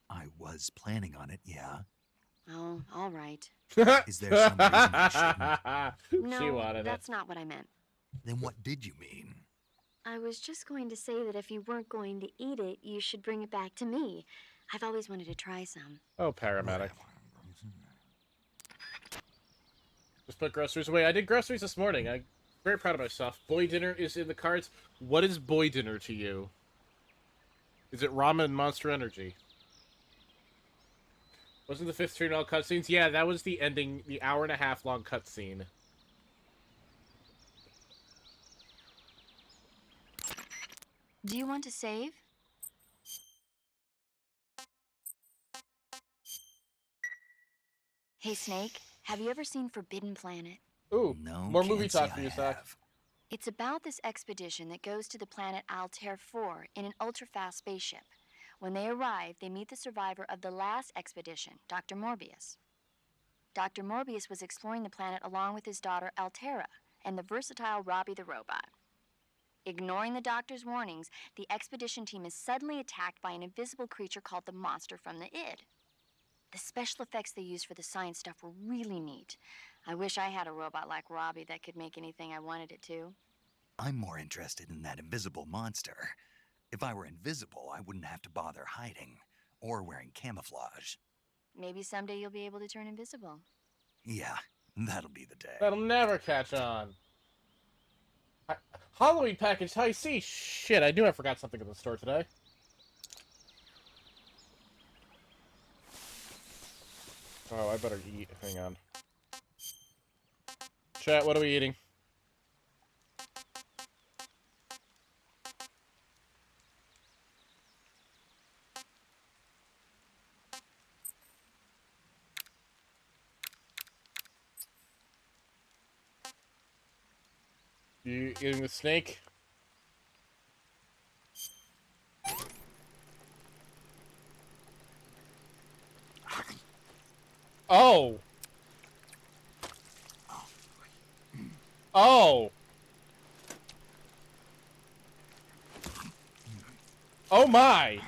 I was planning on it, yeah. Oh, all right. Is there some reason I shouldn't? No, She wanted that's not what I meant. Then what did you mean? I was just going to say that if you weren't going to eat it, you should bring it back to me. I've always wanted to try some. Oh, paramedic. Just put groceries away. I did groceries this morning. I'm very proud of myself. Boy dinner is in the cards. What is boy dinner to you? Is it ramen and Monster Energy? Wasn't the 5th stream all cutscenes? Yeah, that was the ending, the hour-and-a-half long cutscene. Do you want to save? Hey, Snake, have you ever seen Forbidden Planet? Ooh, no, more movie talk for you, Zach. It's about this expedition that goes to the planet Altair 4 in an ultra-fast spaceship. When they arrive, they meet the survivor of the last expedition, Dr. Morbius. Dr. Morbius was exploring the planet along with his daughter Altera and the versatile Robbie the robot. Ignoring the doctor's warnings, the expedition team is suddenly attacked by an invisible creature called the Monster from the id. The special effects they used for the science stuff were really neat. I wish I had a robot like Robbie that could make anything I wanted it to. I'm more interested in that invisible monster. If I were invisible, I wouldn't have to bother hiding or wearing camouflage. Maybe someday you'll be able to turn invisible. Yeah, that'll be the day. That'll never catch on. Halloween package, high C. Shit, I knew I forgot something at the store today. Oh, I better eat. Hang on. Chat, what are we eating? You eating the snake? Oh! Oh! Oh my!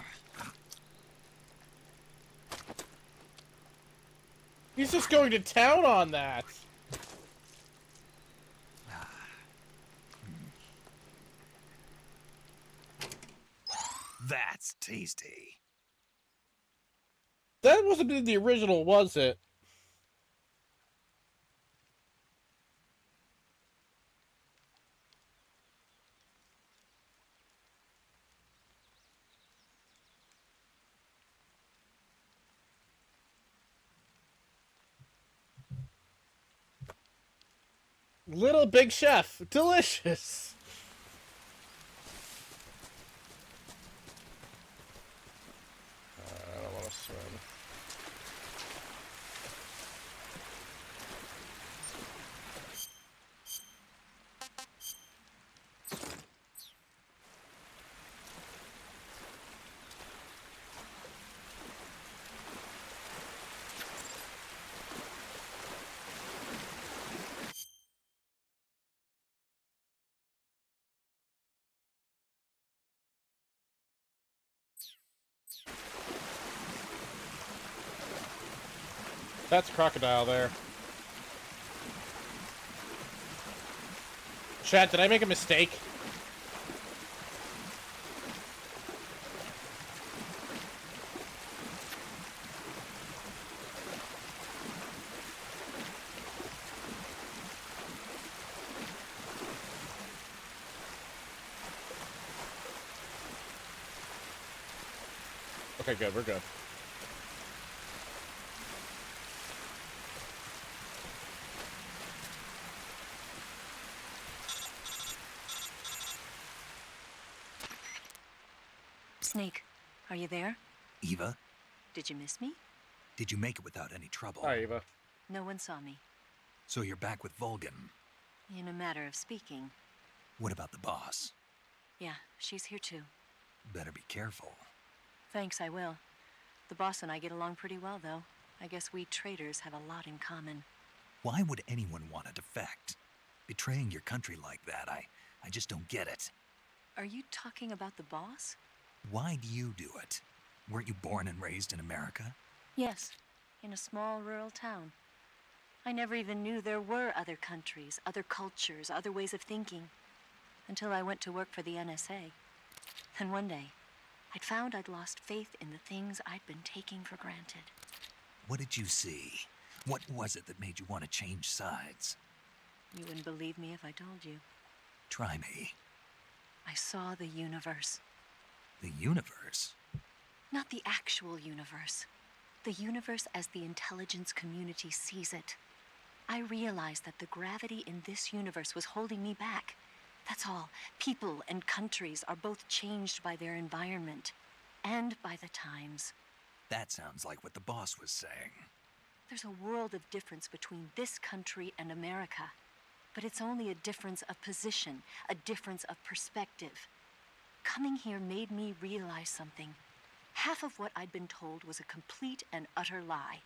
He's just going to town on that! That's tasty. That wasn't in the original, was it? Little Big Chef. Delicious! I don't want to swim. That's crocodile there. Chat, did I make a mistake? Okay, good, we're good. Snake, are you there? Eva, Did you miss me? did you make it without any trouble? Hi, Eva. No one saw me. So you're back with Vulcan. In a matter of speaking. What about the boss? Yeah, she's here too. Better be careful. Thanks, I will. The boss and I get along pretty well, though. I guess we traitors have a lot in common. Why would anyone want to defect? Betraying your country like that, I just don't get it. Are you talking about the boss? Why do you do it? Weren't you born and raised in America? Yes, in a small rural town. I never even knew there were other countries, other cultures, other ways of thinking. Until I went to work for the NSA. Then one day, I'd found I'd lost faith in the things I'd been taking for granted. What did you see? What was it that made you want to change sides? You wouldn't believe me if I told you. Try me. I saw the universe. The universe? Not the actual universe. The universe as the intelligence community sees it. I realized that the gravity in this universe was holding me back. That's all. People and countries are both changed by their environment and by the times. That sounds like what the boss was saying. There's a world of difference between this country and America. But it's only a difference of position, a difference of perspective. Coming here made me realize something. Half of what I'd been told was a complete and utter lie.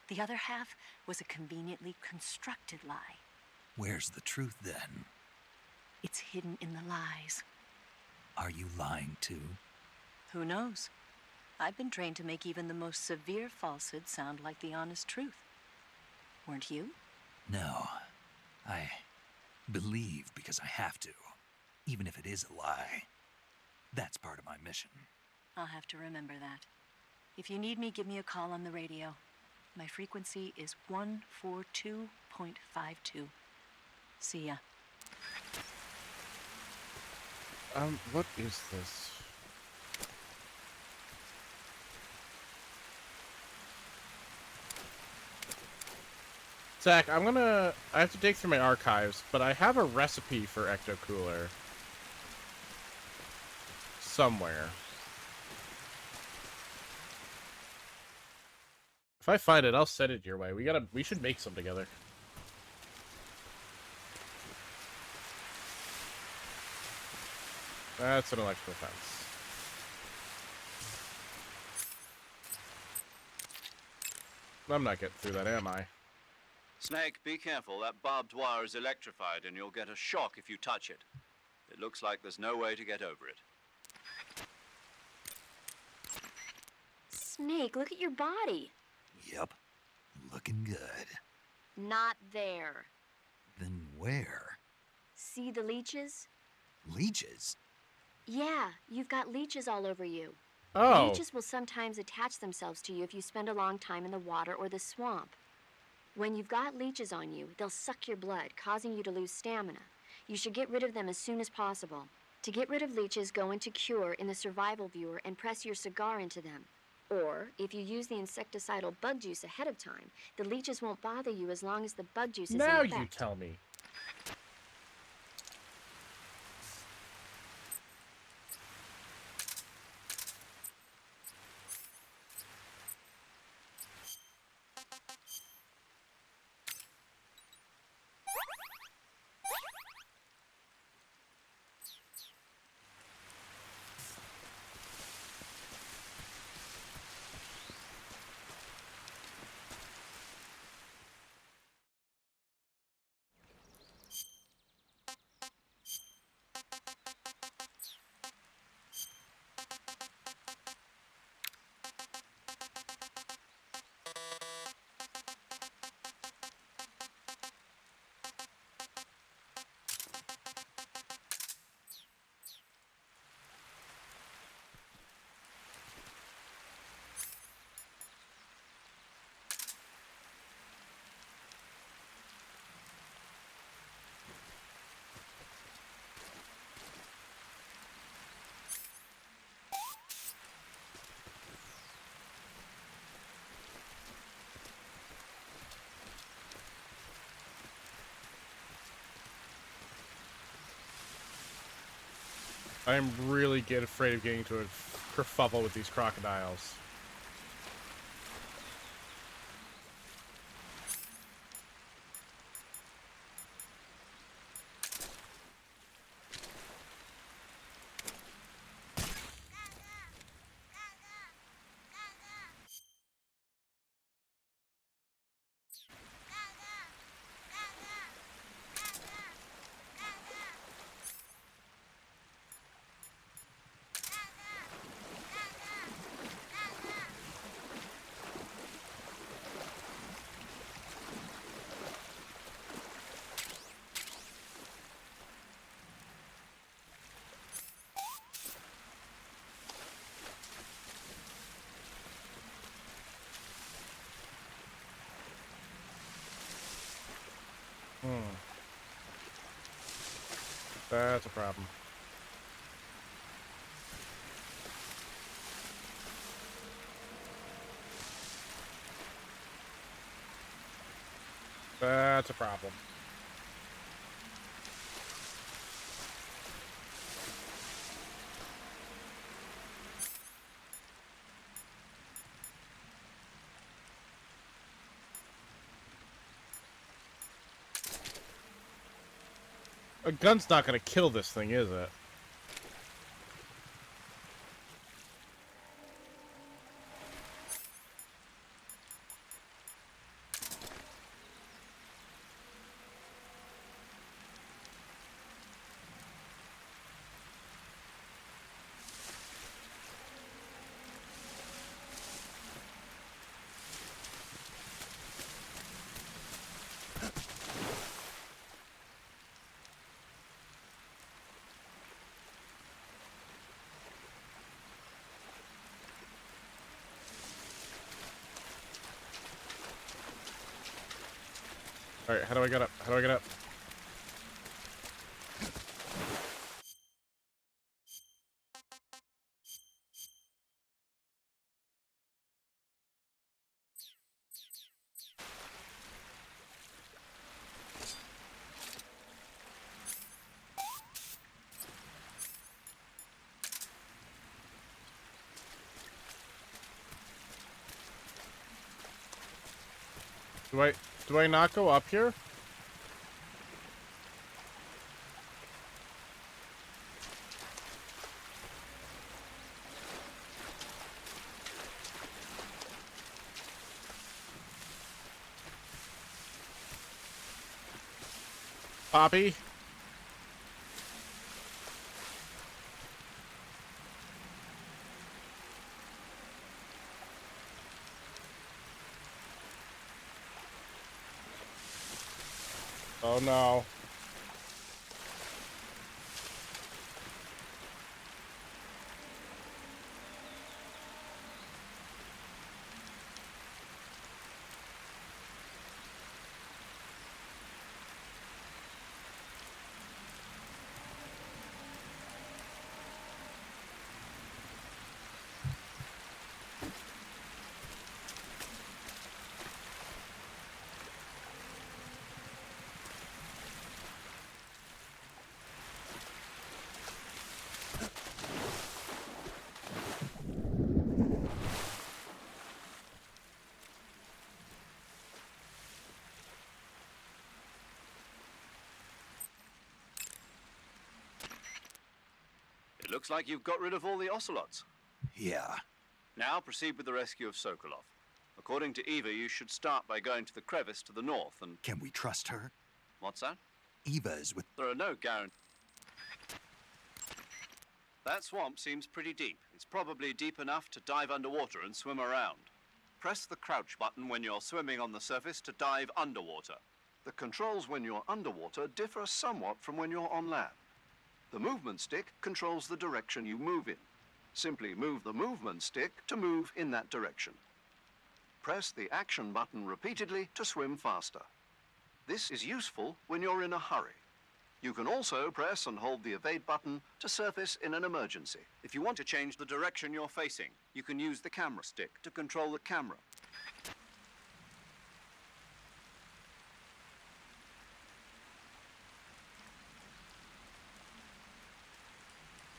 The other half was a conveniently constructed lie. Where's the truth, then? It's hidden in the lies. Are you lying, too? Who knows? I've been trained to make even the most severe falsehood sound like the honest truth. Weren't you? No. I believe because I have to, even if it is a lie. That's part of my mission. I'll have to remember that. If you need me, give me a call on the radio. My frequency is 142.52. See ya. What is this? Zach, I have to dig through my archives, but I have a recipe for Ecto Cooler somewhere. If I find it, I'll send it your way. We should make some together. That's an electrical fence. I'm not getting through that, am I? Snake, be careful. That barbed wire is electrified and you'll get a shock if you touch it. It looks like there's no way to get over it. Snake, look at your body. Yep. Looking good. Not there. Then where? See the leeches? Leeches? Yeah, you've got leeches all over you. Oh. Leeches will sometimes attach themselves to you if you spend a long time in the water or the swamp. When you've got leeches on you, they'll suck your blood, causing you to lose stamina. You should get rid of them as soon as possible. To get rid of leeches, go into Cure in the survival viewer and press your cigar into them. Or, if you use the insecticidal bug juice ahead of time, the leeches won't bother you as long as the bug juice is Now in effect. you tell me. I'm really afraid of getting to a kerfuffle with these crocodiles. That's a problem. That's a problem. A gun's not gonna kill this thing, is it? Alright, how do I get up? How do I get up? Do I not go up here? Poppy? Oh no. It looks like you've got rid of all the ocelots. Yeah. Now proceed with the rescue of Sokolov. According to Eva, you should start by going to the crevice to the north and... Can we trust her? What's that? Eva is with... There are no guarantees. That swamp seems pretty deep. It's probably deep enough to dive underwater and swim around. Press the crouch button when you're swimming on the surface to dive underwater. The controls when you're underwater differ somewhat from when you're on land. The movement stick controls the direction you move in. Simply move the movement stick to move in that direction. Press the action button repeatedly to swim faster. This is useful when you're in a hurry. You can also press and hold the evade button to surface in an emergency. If you want to change the direction you're facing, you can use the camera stick to control the camera.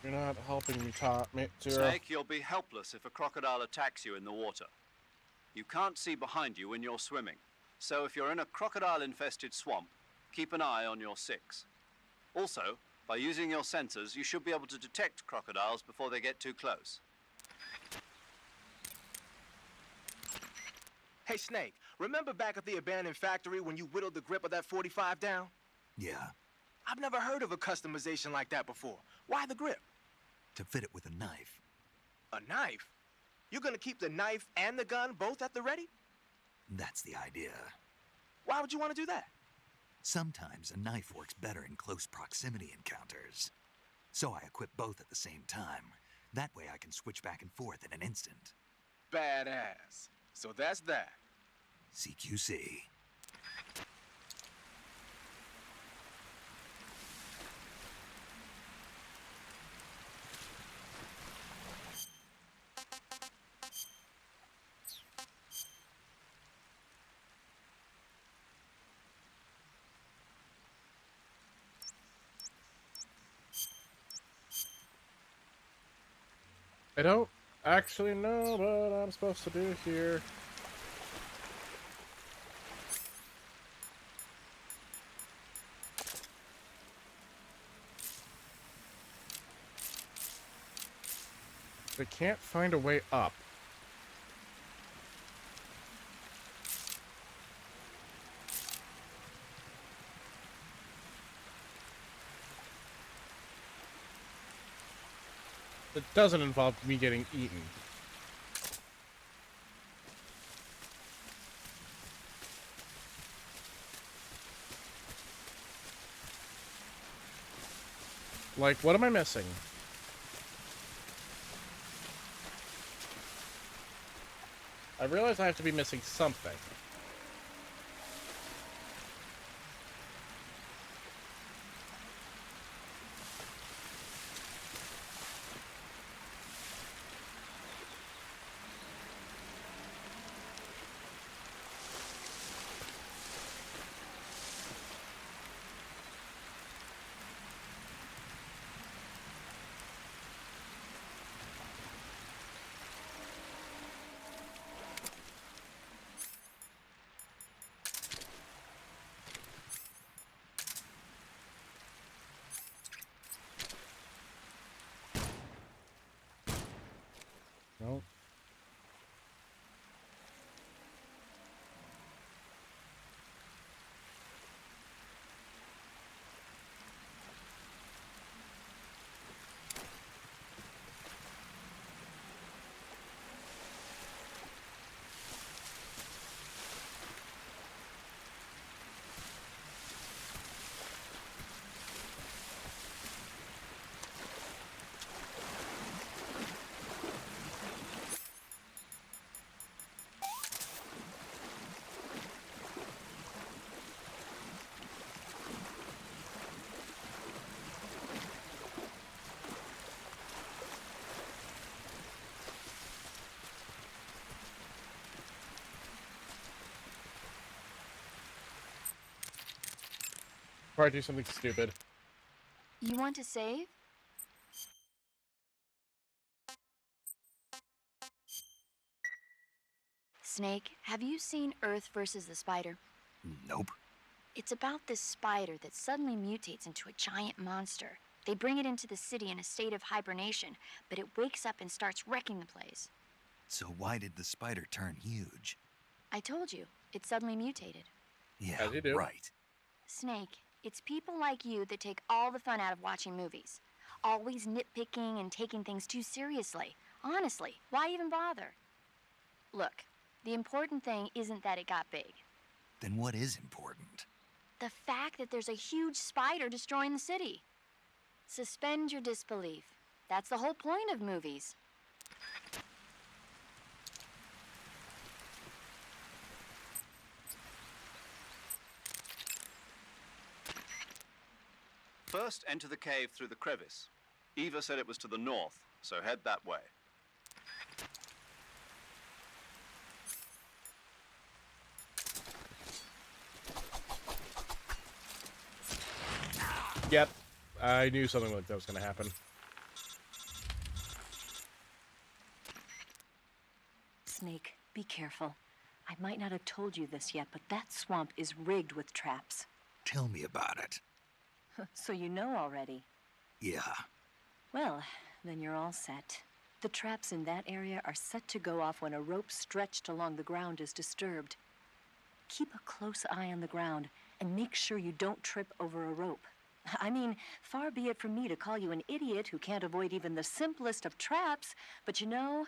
You're not helping me, Zero. Snake, you'll be helpless if a crocodile attacks you in the water. You can't see behind you when you're swimming, so if you're in a crocodile-infested swamp, keep an eye on your six. Also, by using your sensors, you should be able to detect crocodiles before they get too close. Hey, Snake, remember back at the abandoned factory when you whittled the grip of that 45 down? Yeah. I've never heard of a customization like that before. Why the grip? To fit it with a knife. A knife? You're gonna keep the knife and the gun both at the ready? That's the idea. Why would you want to do that? Sometimes a knife works better in close proximity encounters. So I equip both at the same time. That way I can switch back and forth in an instant. Badass. So that's that. CQC. I don't actually know what I'm supposed to do here. I can't find a way up. It doesn't involve me getting eaten. Like, what am I missing? I realize I have to be missing something. No. Or I do something stupid. You want to save? Snake, have you seen Earth versus the Spider? Nope. It's about this spider that suddenly mutates into a giant monster. They bring it into the city in a state of hibernation, but it wakes up and starts wrecking the place. So why did the spider turn huge? I told you, it suddenly mutated. Yeah, As you do. right. Snake, it's people like you that take all the fun out of watching movies. Always nitpicking and taking things too seriously. Honestly, why even bother? Look, the important thing isn't that it got big. Then what is important? The fact that there's a huge spider destroying the city. Suspend your disbelief. That's the whole point of movies. First, enter the cave through the crevice. Eva said it was to the north, so head that way. Yep. I knew something like that was going to happen. Snake, be careful. I might not have told you this yet, but that swamp is rigged with traps. Tell me about it. So you know already. Yeah. Well, then you're all set. The traps in that area are set to go off when a rope stretched along the ground is disturbed. Keep a close eye on the ground and make sure you don't trip over a rope. I mean, far be it from me to call you an idiot who can't avoid even the simplest of traps, but you know...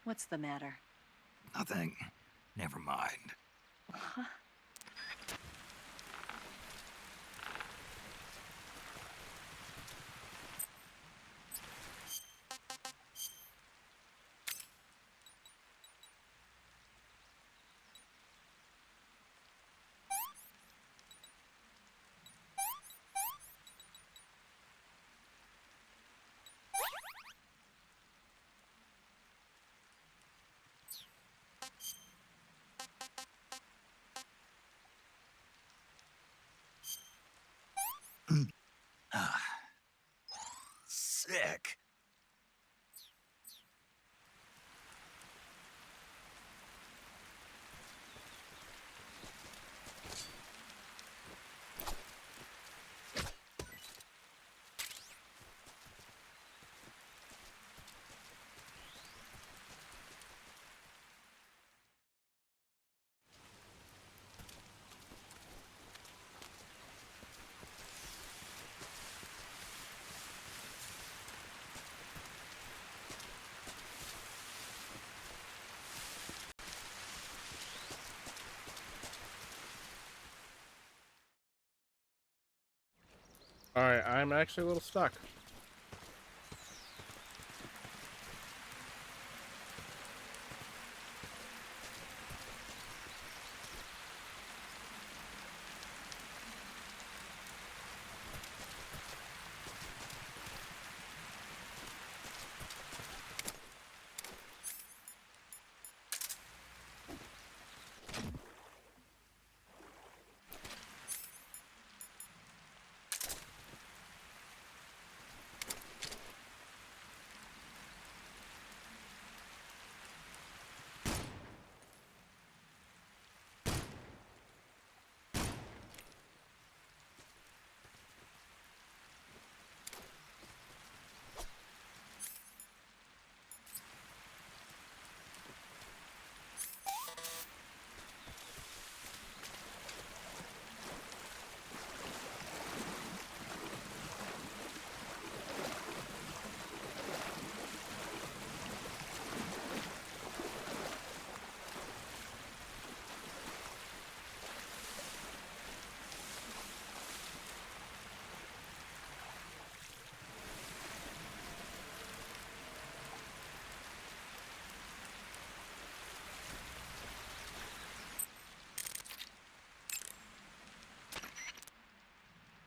What's the matter? Nothing. Never mind. Huh? Sick. Alright, I'm actually a little stuck.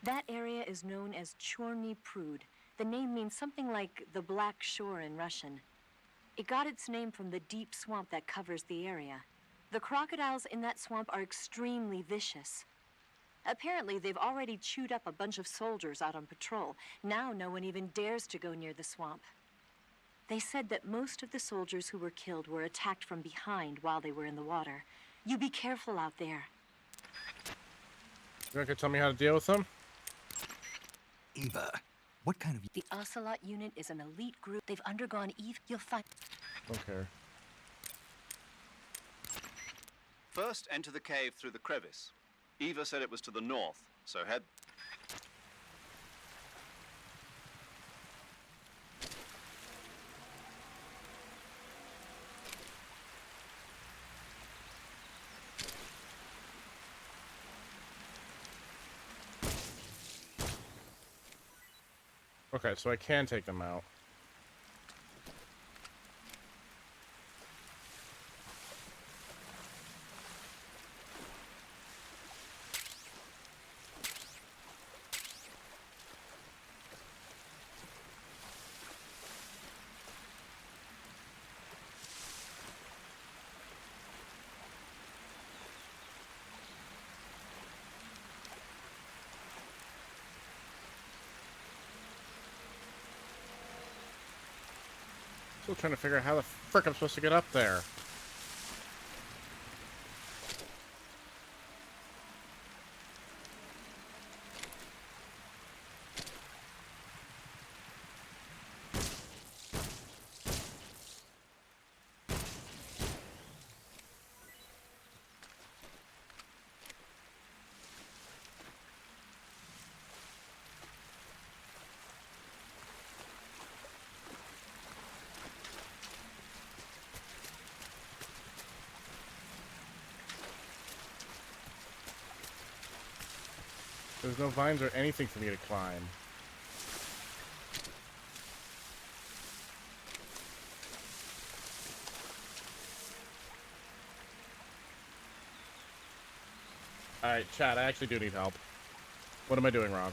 That area is known as Chorny Prud. The name means something like the Black Shore in Russian. It got its name from the deep swamp that covers the area. The crocodiles in that swamp are extremely vicious. Apparently, they've already chewed up a bunch of soldiers out on patrol. Now no one even dares to go near the swamp. They said that most of the soldiers who were killed were attacked from behind while they were in the water. You be careful out there. You gonna tell me how to deal with them? Eva, what kind of... The Ocelot unit is an elite group. They've undergone Eve. You'll find... Don't care. First, enter the cave through the crevice. Eva said it was to the north, so head... Okay, so I can take them out. Still trying to figure out how the frick I'm supposed to get up there. There's no vines or anything for me to climb. Alright, chat, I actually do need help. What am I doing wrong?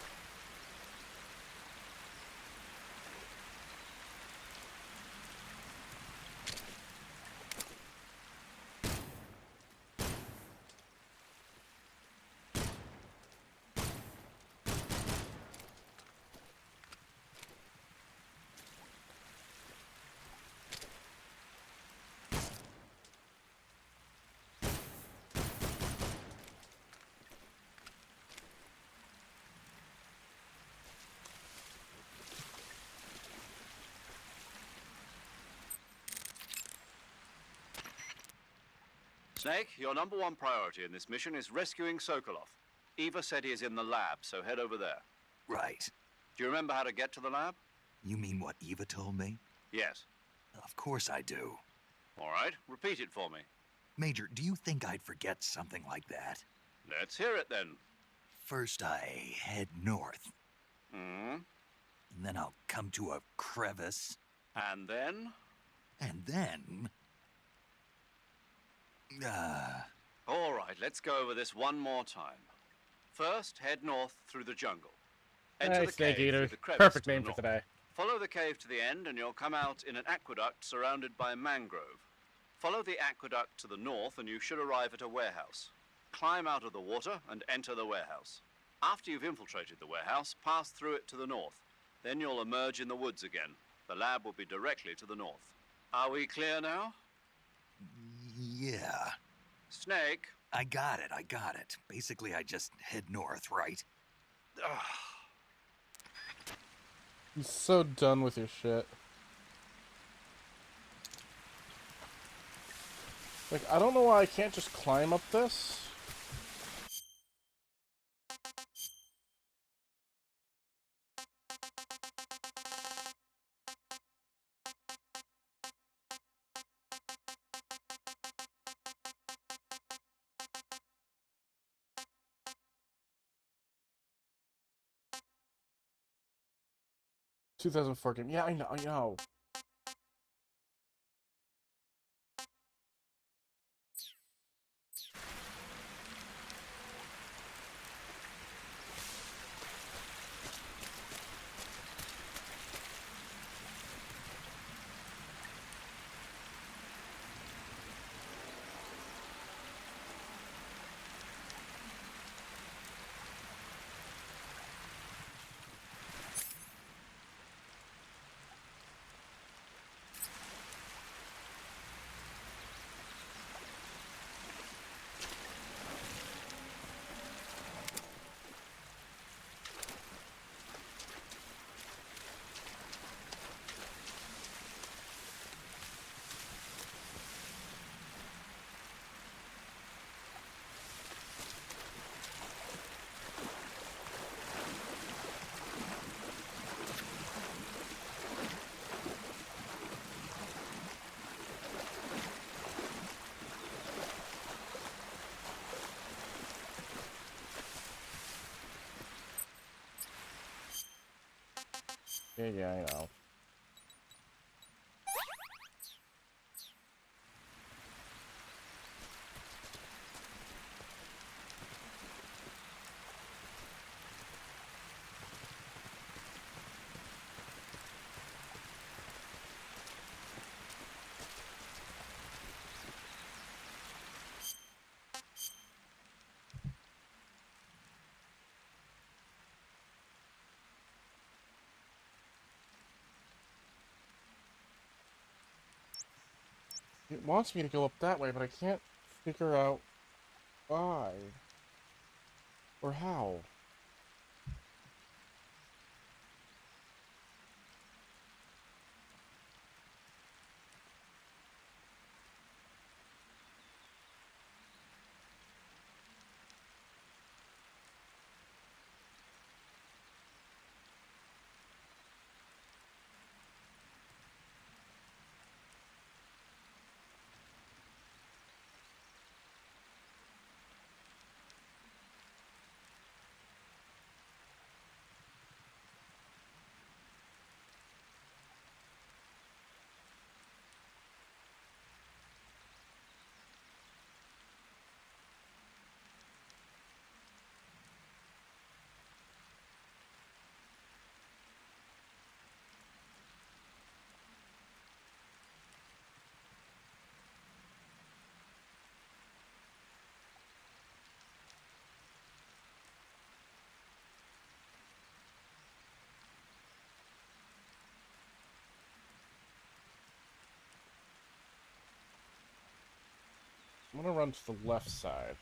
Snake, your number one priority in this mission is rescuing Sokolov. Eva said he is in the lab, so head over there. Right. Do you remember how to get to the lab? You mean what Eva told me? Yes. Of course I do. All right, repeat it for me. Major, do you think I'd forget something like that? Let's hear it then. First I head north. Hmm? And then I'll come to a crevice. And then? And then... All right, let's go over this one more time. First, head north through the jungle. Enter Hey, the Snake cave Eater. through the crevice Perfect to the name for north. today. Follow the cave to the end and you'll come out in an aqueduct surrounded by mangrove. Follow the aqueduct to the north and you should arrive at a warehouse. Climb out of the water and enter the warehouse. After you've infiltrated the warehouse, pass through it to the north. Then you'll emerge in the woods again. The lab will be directly to the north. Are we clear now? Yeah. Snake. I got it. Basically, I just head north, right? I'm so done with your shit. Like, I don't know why I can't just climb up this. ...2004 game. Yeah, I know. Yeah, I know. It wants me to go up that way, but I can't figure out why. Or how. I'm gonna run to the left side.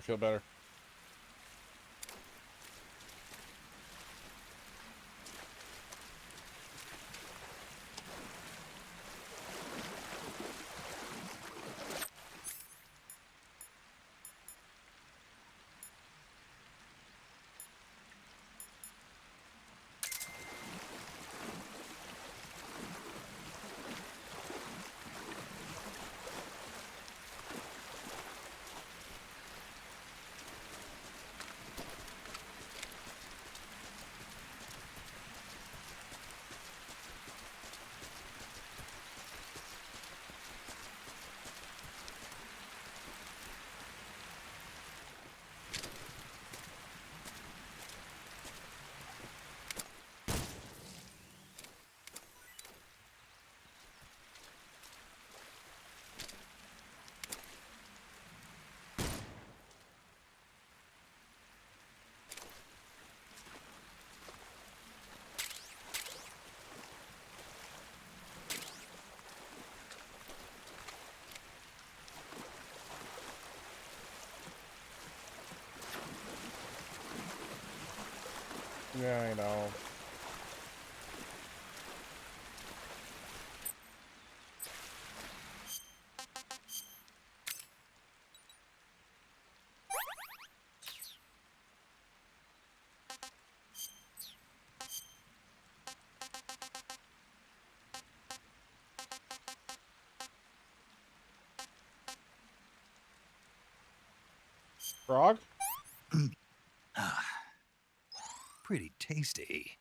I feel better. Yeah, I know. Frog? Pretty tasty.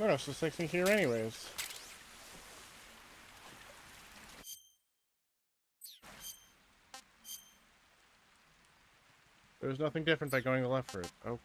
No, it's just fixing here anyways. There's nothing different by going the left route. Okay.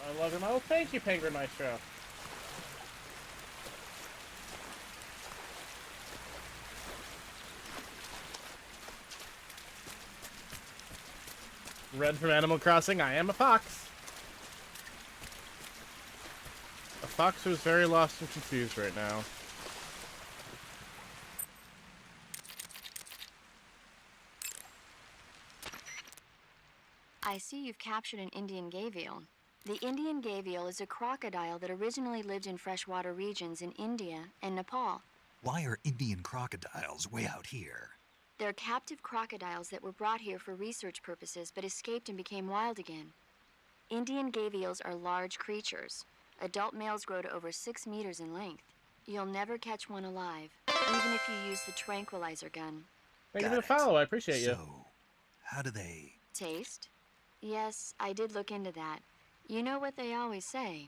I love him. Oh, thank you, Penguin Maestro. Red from Animal Crossing, I am a fox. A fox who is very lost and confused right now. I see you've captured an Indian gavial. The Indian gavial is a crocodile that originally lived in freshwater regions in India and Nepal. Why are Indian crocodiles way out here? They're captive crocodiles that were brought here for research purposes but escaped and became wild again. Indian gavials are large creatures. Adult males grow to over 6 meters in length. You'll never catch one alive, even if you use the tranquilizer gun. Thank you for the follow, I appreciate you. So, how do they... Taste? Yes, I did look into that. You know what they always say.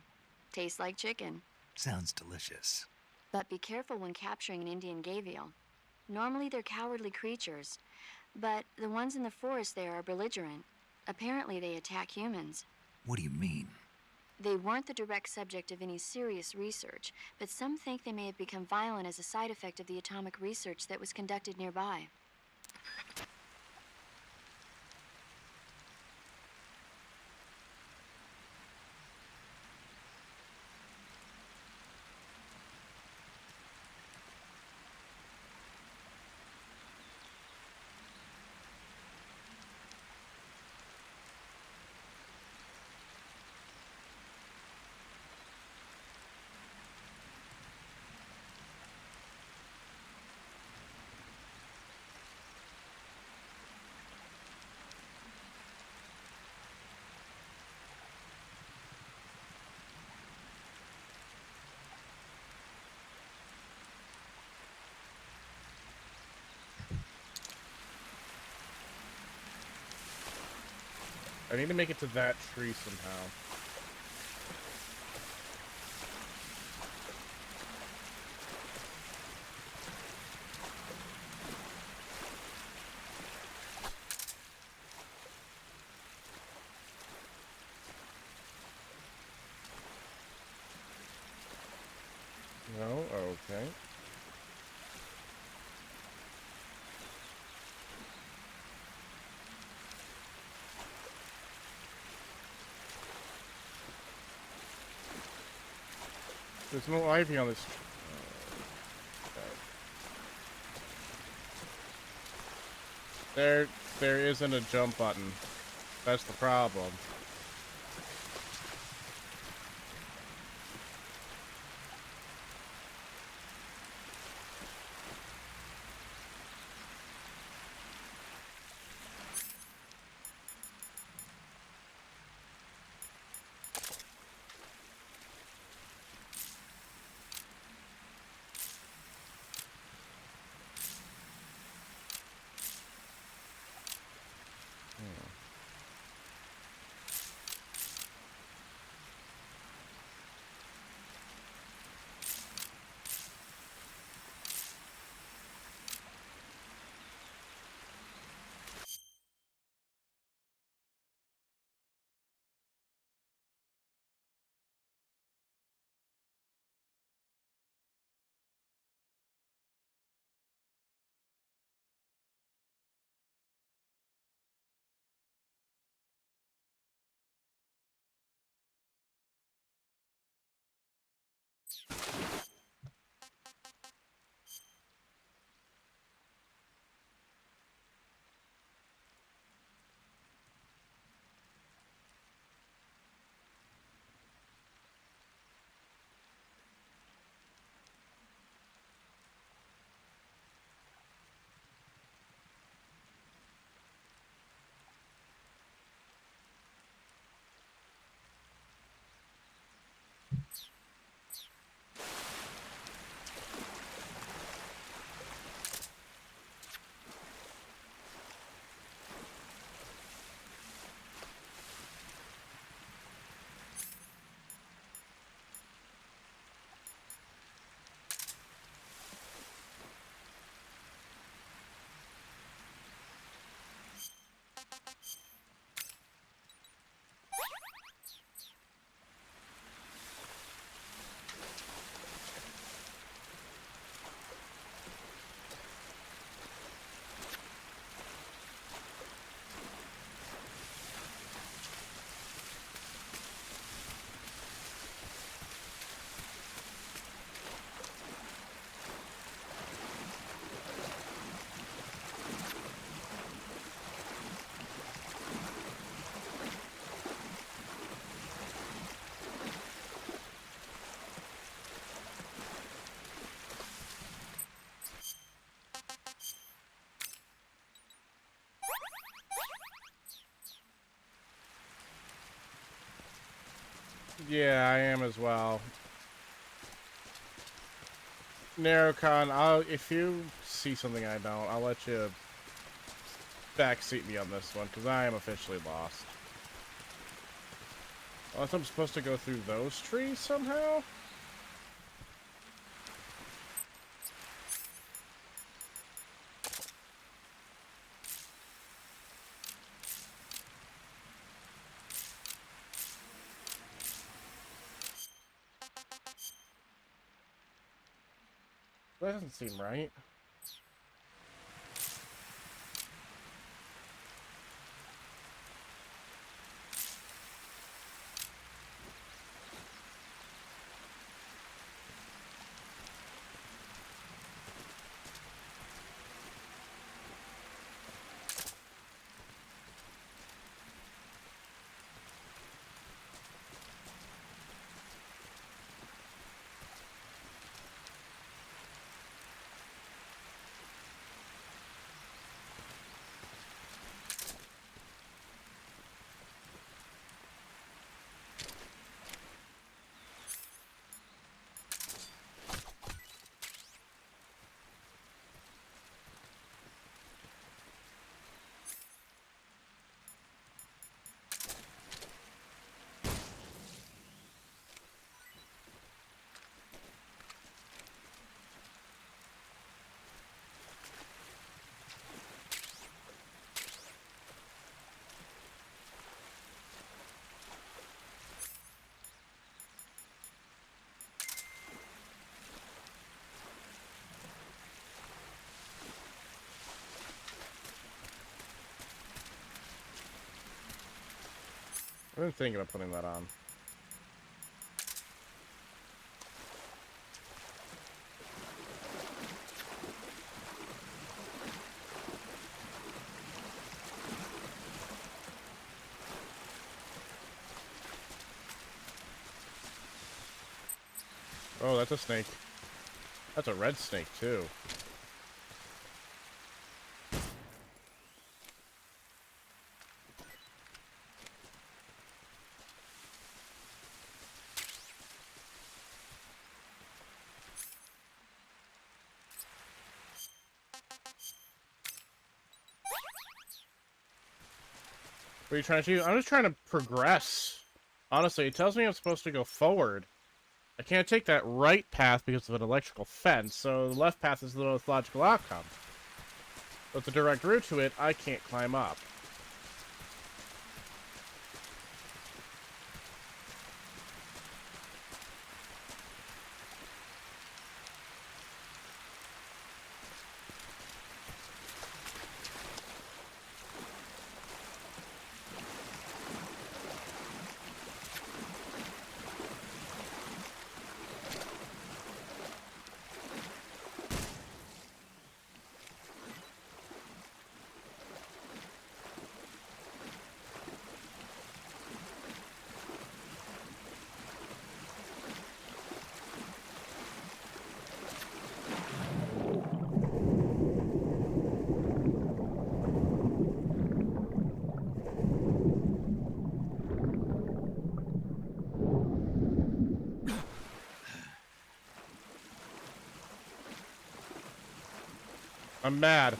Tastes like chicken. Sounds delicious. But be careful when capturing an Indian gavial. Normally they're cowardly creatures, but the ones in the forest there are belligerent. Apparently they attack humans. What do you mean? They weren't the direct subject of any serious research, but some think they may have become violent as a side effect of the atomic research that was conducted nearby. I need to make it to that tree somehow. No? Okay. There's no ivy on this. Okay. There isn't a jump button. That's the problem. Yeah, I am as well. Narrowcon, if you see something I don't, I'll let you backseat me on this one, because I am officially lost. Unless I'm supposed to go through those trees somehow? That doesn't seem right. I've been thinking about putting that on. Oh, that's a snake. That's a red snake, too. What are you trying to do? I'm just trying to progress. Honestly, it tells me I'm supposed to go forward. I can't take that right path because of an electrical fence, so the left path is the most logical outcome. But the direct route to it, I can't climb up. I'm mad.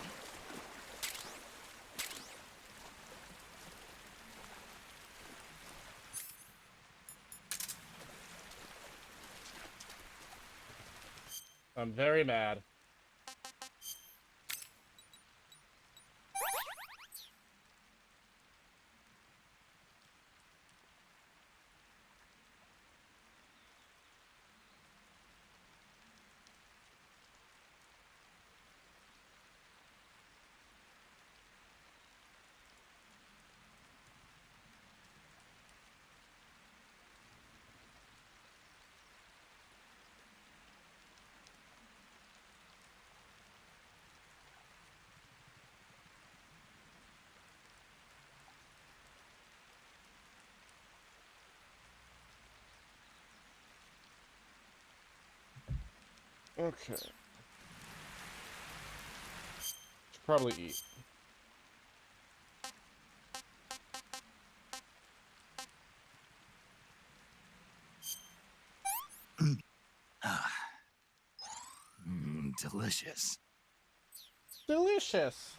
I'm very mad. Okay. Should probably eat. Delicious. Delicious.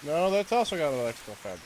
No, that's also got an electrical fence.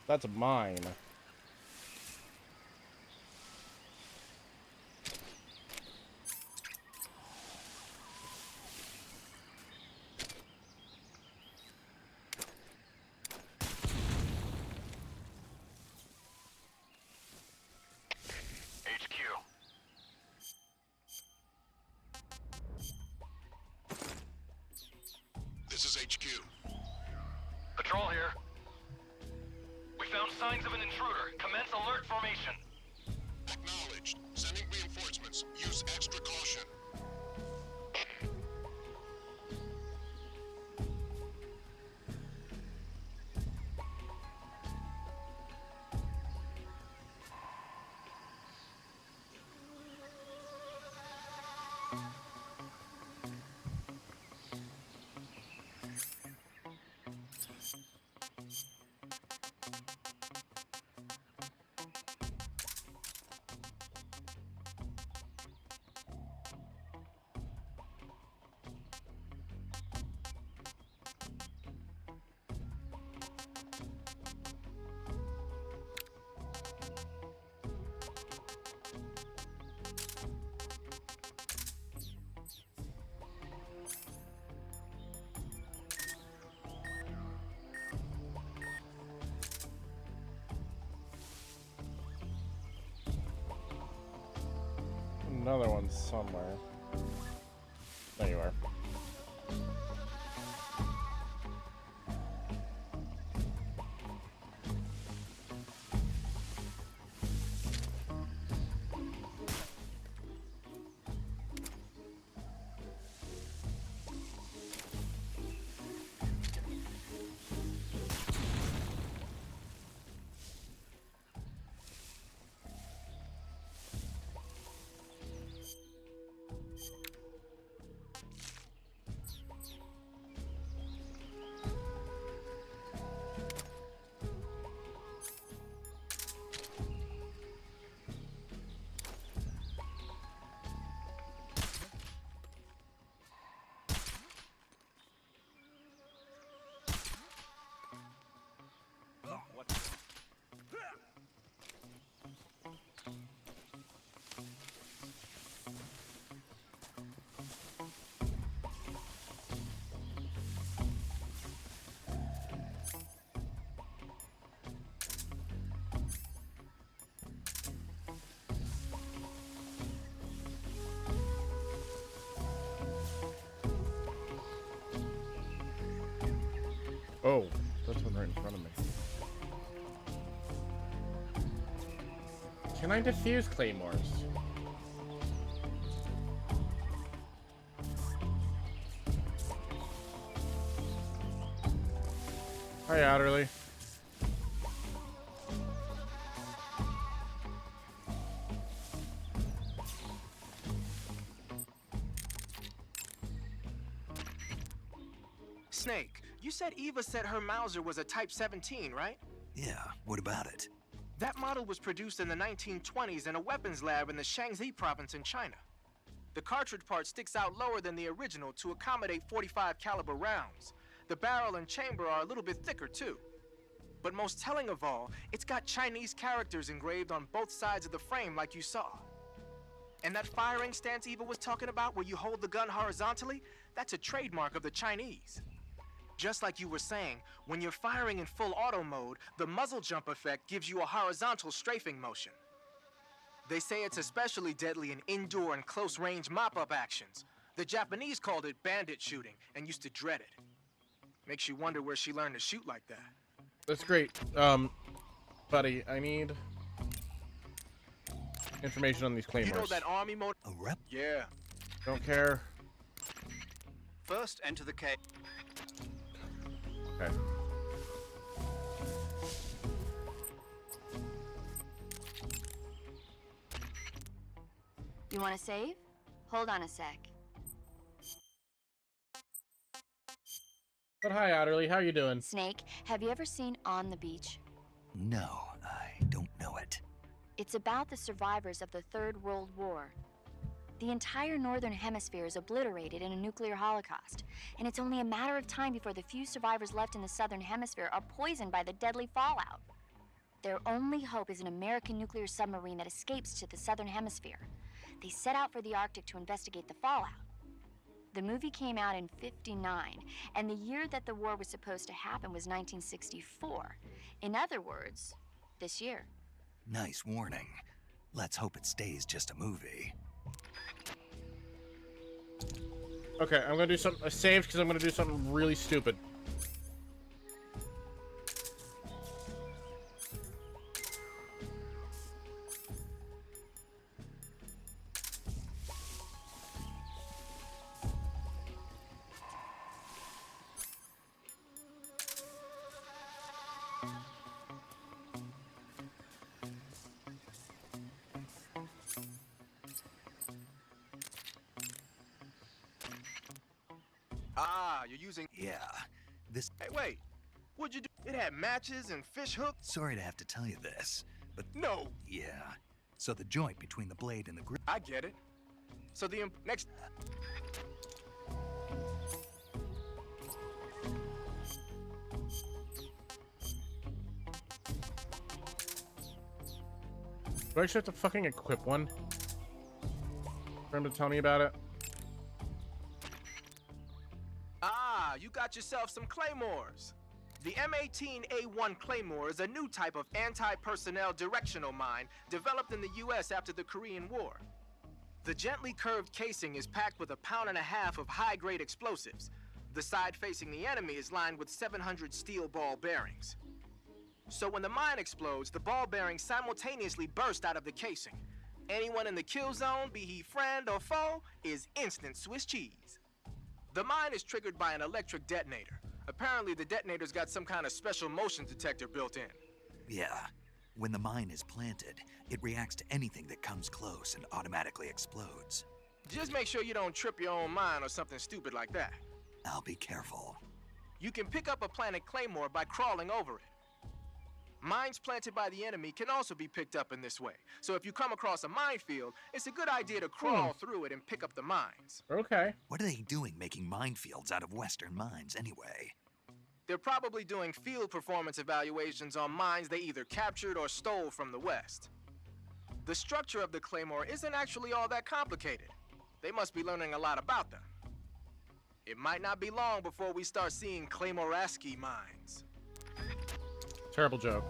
That's mine. HQ. This is HQ. Patrol here. We found Found signs of an intruder. Commence alert formation. Acknowledged. Sending reinforcements. Use extra caution. Another one somewhere. There you are. Oh, that's one right in front of me. Can I defuse claymores? Hi, Adderley. Snake, you said Eva said her Mauser was a Type 17, right? Yeah, what about it? That model was produced in the 1920s in a weapons lab in the Shaanxi province in China. The cartridge part sticks out lower than the original to accommodate 45 caliber rounds. The barrel and chamber are a little bit thicker too. But most telling of all, it's got Chinese characters engraved on both sides of the frame like you saw. And that firing stance Eva was talking about where you hold the gun horizontally, that's a trademark of the Chinese. Just like you were saying, when you're firing in full auto mode, the muzzle jump effect gives you a horizontal strafing motion. They say it's especially deadly in indoor and close-range mop-up actions. The Japanese called it bandit shooting and used to dread it. Makes you wonder where she learned to shoot like that. That's great. Buddy, I need information on these claymores. You know that army mode? A rep? Yeah. Don't care. First, enter the cave. Okay. You want to save? Hold on a sec. But hi, Adderley. How you doing? Snake, have you ever seen On the Beach? No, I don't know it. It's about the survivors of the Third World War. The entire northern hemisphere is obliterated in a nuclear holocaust, and it's only a matter of time before the few survivors left in the southern hemisphere are poisoned by the deadly fallout. Their only hope is an American nuclear submarine that escapes to the southern hemisphere. They set out for the Arctic to investigate the fallout. The movie came out in '59, and the year that the war was supposed to happen was 1964. In other words, this year. Nice warning. Let's hope it stays just a movie. Okay, I'm gonna do something. I saved because I'm gonna do something really stupid. Ah, you're using... Yeah, this... Hey, wait. What'd you do? It had matches and fish hooks. Sorry to have to tell you this, but... No. Yeah. So the joint between the blade and the grip... I get it. So the next... Do I actually have to fucking equip one? For him to tell me about it? Ah, you got yourself some claymores. The M18A1 Claymore is a new type of anti-personnel directional mine developed in the US after the Korean War. The gently curved casing is packed with 1.5 pounds of high-grade explosives. The side facing the enemy is lined with 700 steel ball bearings. So when the mine explodes, the ball bearings simultaneously burst out of the casing. Anyone in the kill zone, be he friend or foe, is instant Swiss cheese. The mine is triggered by an electric detonator. Apparently the detonator's got some kind of special motion detector built in. Yeah. When the mine is planted, it reacts to anything that comes close and automatically explodes. Just make sure you don't trip your own mine or something stupid like that. I'll be careful. You can pick up a planted claymore by crawling over it. Mines planted by the enemy can also be picked up in this way. So if you come across a minefield, it's a good idea to crawl through it and pick up the mines. Okay. What are they doing making minefields out of Western mines anyway? They're probably doing field performance evaluations on mines they either captured or stole from the West. The structure of the claymore isn't actually all that complicated. They must be learning a lot about them. It might not be long before we start seeing Claymoresque mines. Terrible joke.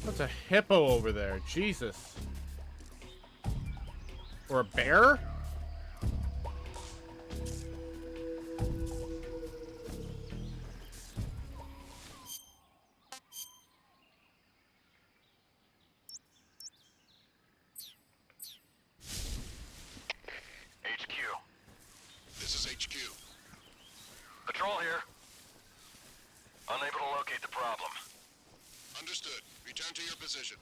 What's a hippo over there? Jesus. Or a bear? HQ. This is HQ. Patrol here. Unable to locate the problem. Understood. Return to your position.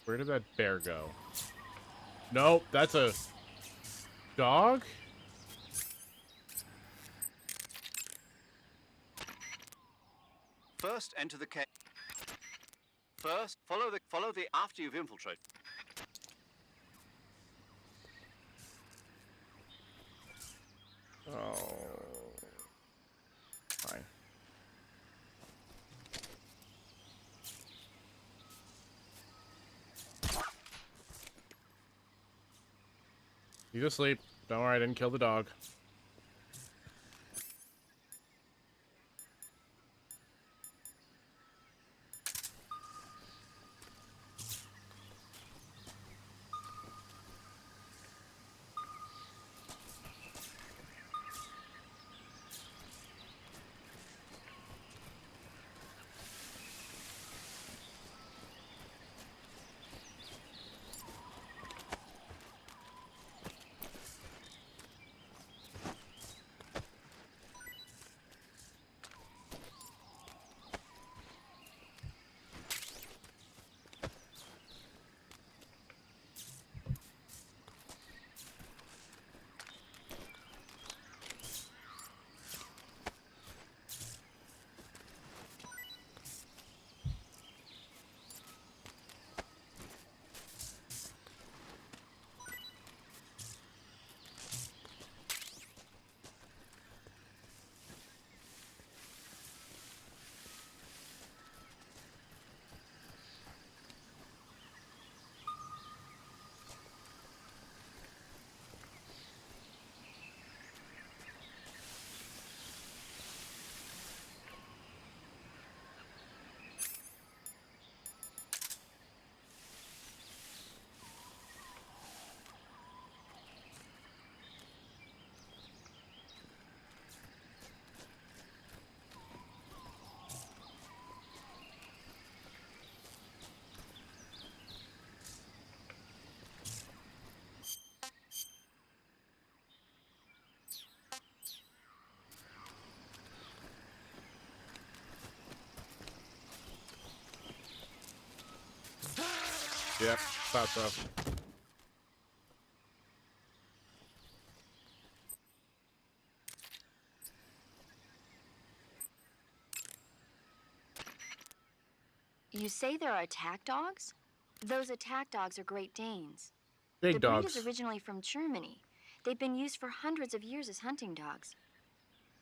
Where did that bear go? Nope, that's a dog? First, enter the cave. First, follow the after you've infiltrated. Oh. Fine. You go sleep. Don't worry, I didn't kill the dog. Yep, thought so. You say there are attack dogs? Those attack dogs are Great Danes. Big the breed dogs. is originally from Germany. They've been used for hundreds of years as hunting dogs.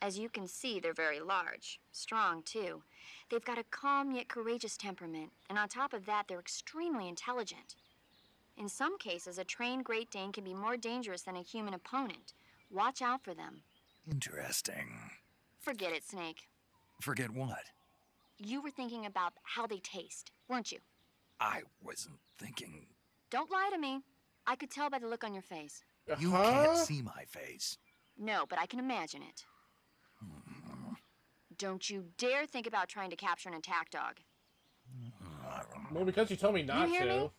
As you can see, they're very large, strong too. They've got a calm yet courageous temperament, and on top of that, they're extremely intelligent. In some cases, a trained Great Dane can be more dangerous than a human opponent. Watch out for them. Interesting. Forget it, Snake. Forget what? You were thinking about how they taste, weren't you? I wasn't thinking... Don't lie to me. I could tell by the look on your face. You can't see my face. No, but I can imagine it. Don't you dare think about trying to capture an attack dog. Well, because you told me not You hear to. me?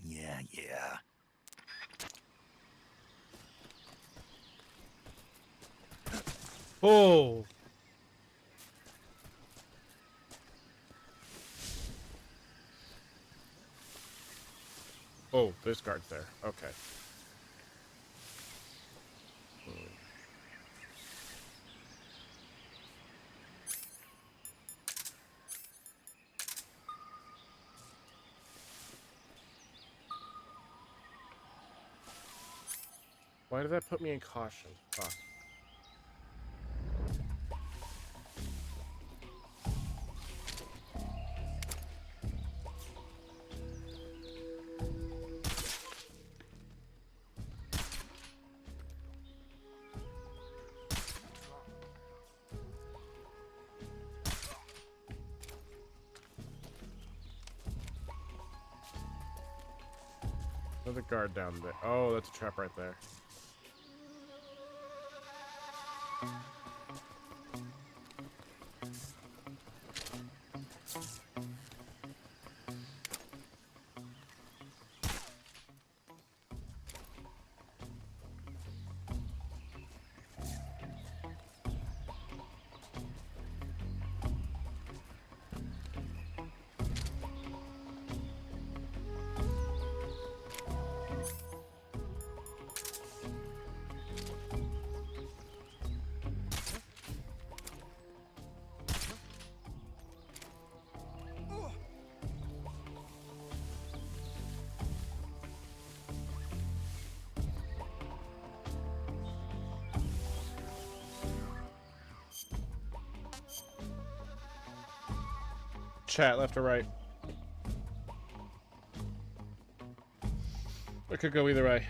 Yeah. Oh. Oh, this guard's there. Okay. Why did that put me in caution? Fuck. Another guard down there. Oh, that's a trap right there. Chat, left or right? It could go either way.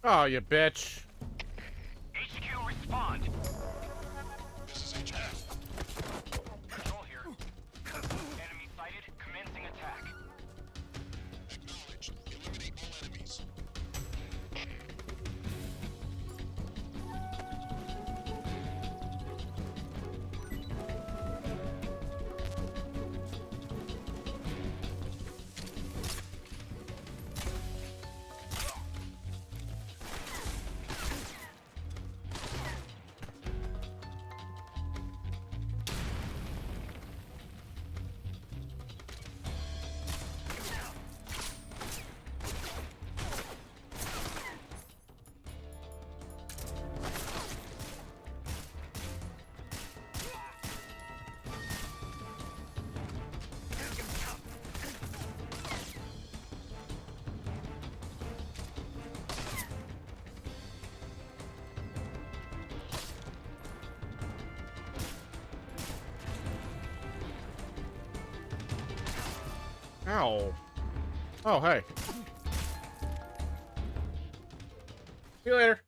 Oh, you bitch. HQ, respond. This is HQ. Control here. Enemy sighted. Commencing attack. Acknowledged. Eliminate all enemies. Ow. Oh, hey. See you later.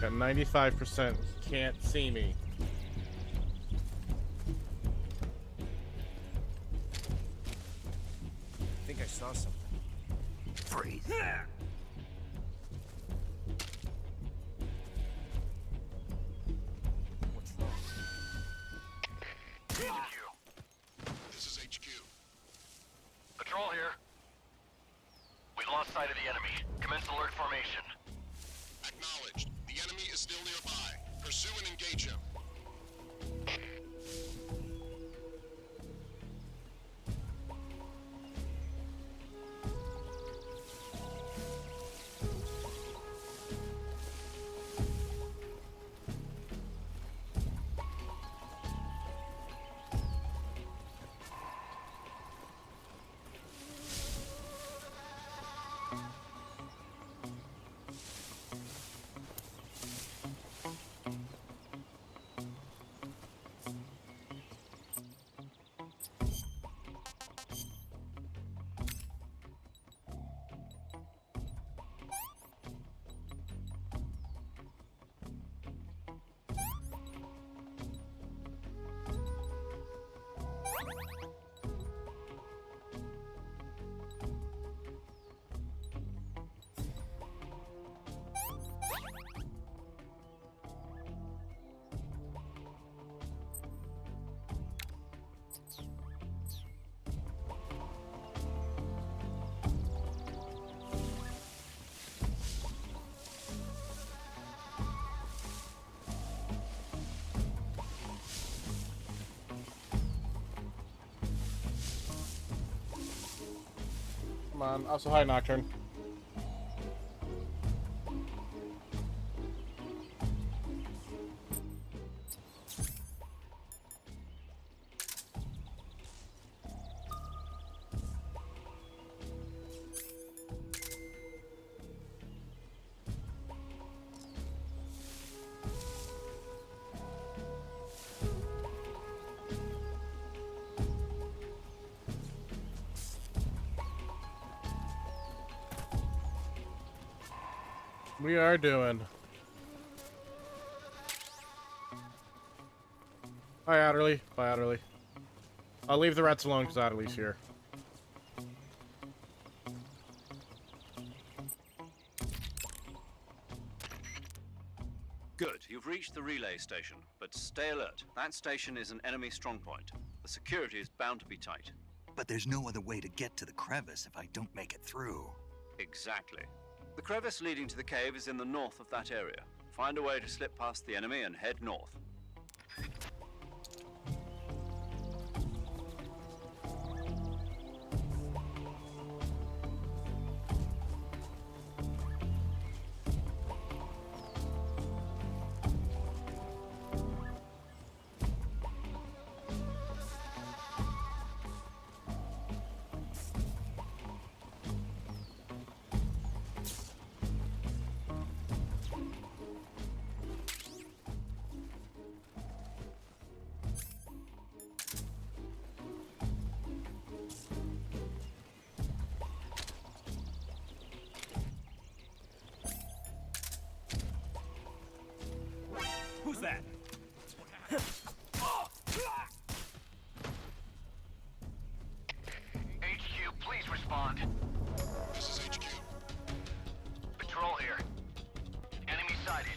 Got 95% can't see me. I think I saw something. Freeze. What's wrong? This is HQ. Patrol here. We lost sight of the enemy. Commence alert formation. Acknowledged. The enemy is still nearby. Pursue and engage him. Come on. Also, hi, Nocturne. We are doing. Hi, Adderley. Bye, Adderley. I'll leave the rats alone because Adderley's here. Good. You've reached the relay station, but stay alert. That station is an enemy strongpoint. The security is bound to be tight. But there's no other way to get to the crevice if I don't make it through. Exactly. The crevice leading to the cave is in the north of that area. Find a way to slip past the enemy and head north. Who's that? HQ, please respond. This is HQ. Patrol here. Enemy sighted.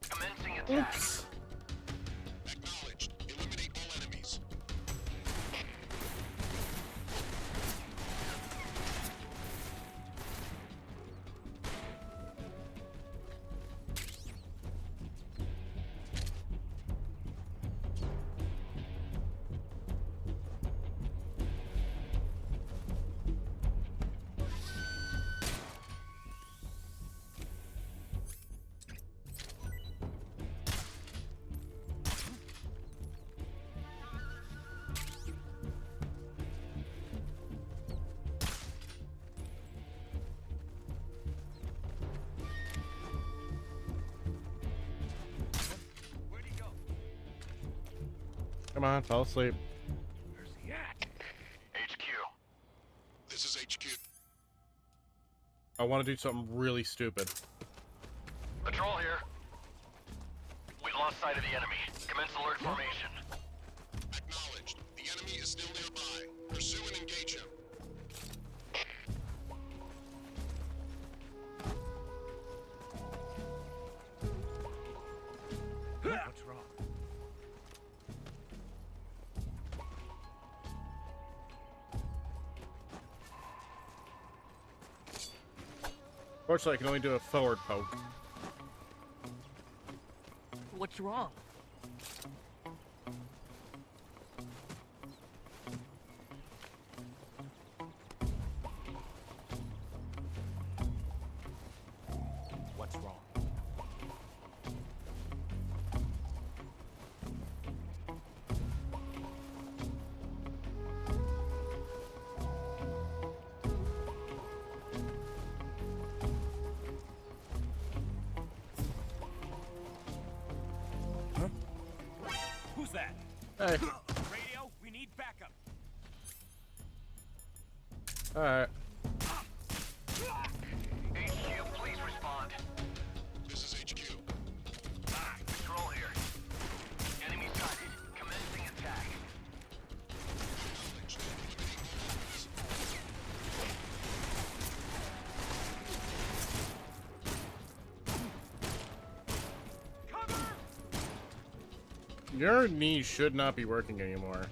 Commencing attack. Oops. Acknowledged. Eliminate all enemies. Come on, fall asleep. Where's he at? HQ. This is HQ. I want to do something really stupid. Patrol here. We've lost sight of the enemy. Commence alert formation. Acknowledged. The enemy is still nearby. Pursue and engage him. What's wrong? Fortunately, I can only do a forward poke. What's wrong? What's wrong? Who's that? Hey. Radio, we need backup. Alright. HQ, please respond. This is HQ. Patrol here. Enemy sighted. Commencing attack. Your knee should not be working anymore.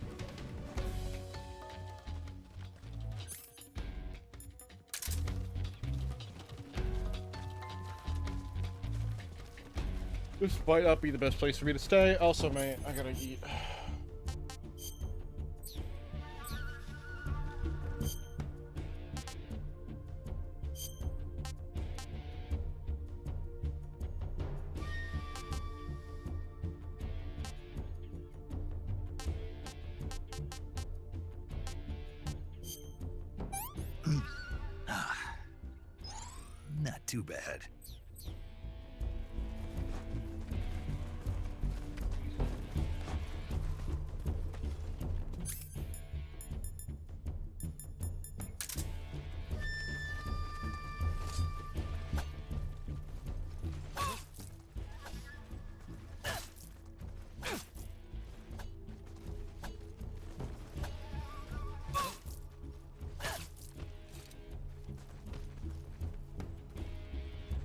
This might not be the best place for me to stay. Also, man, I gotta eat. Not too bad.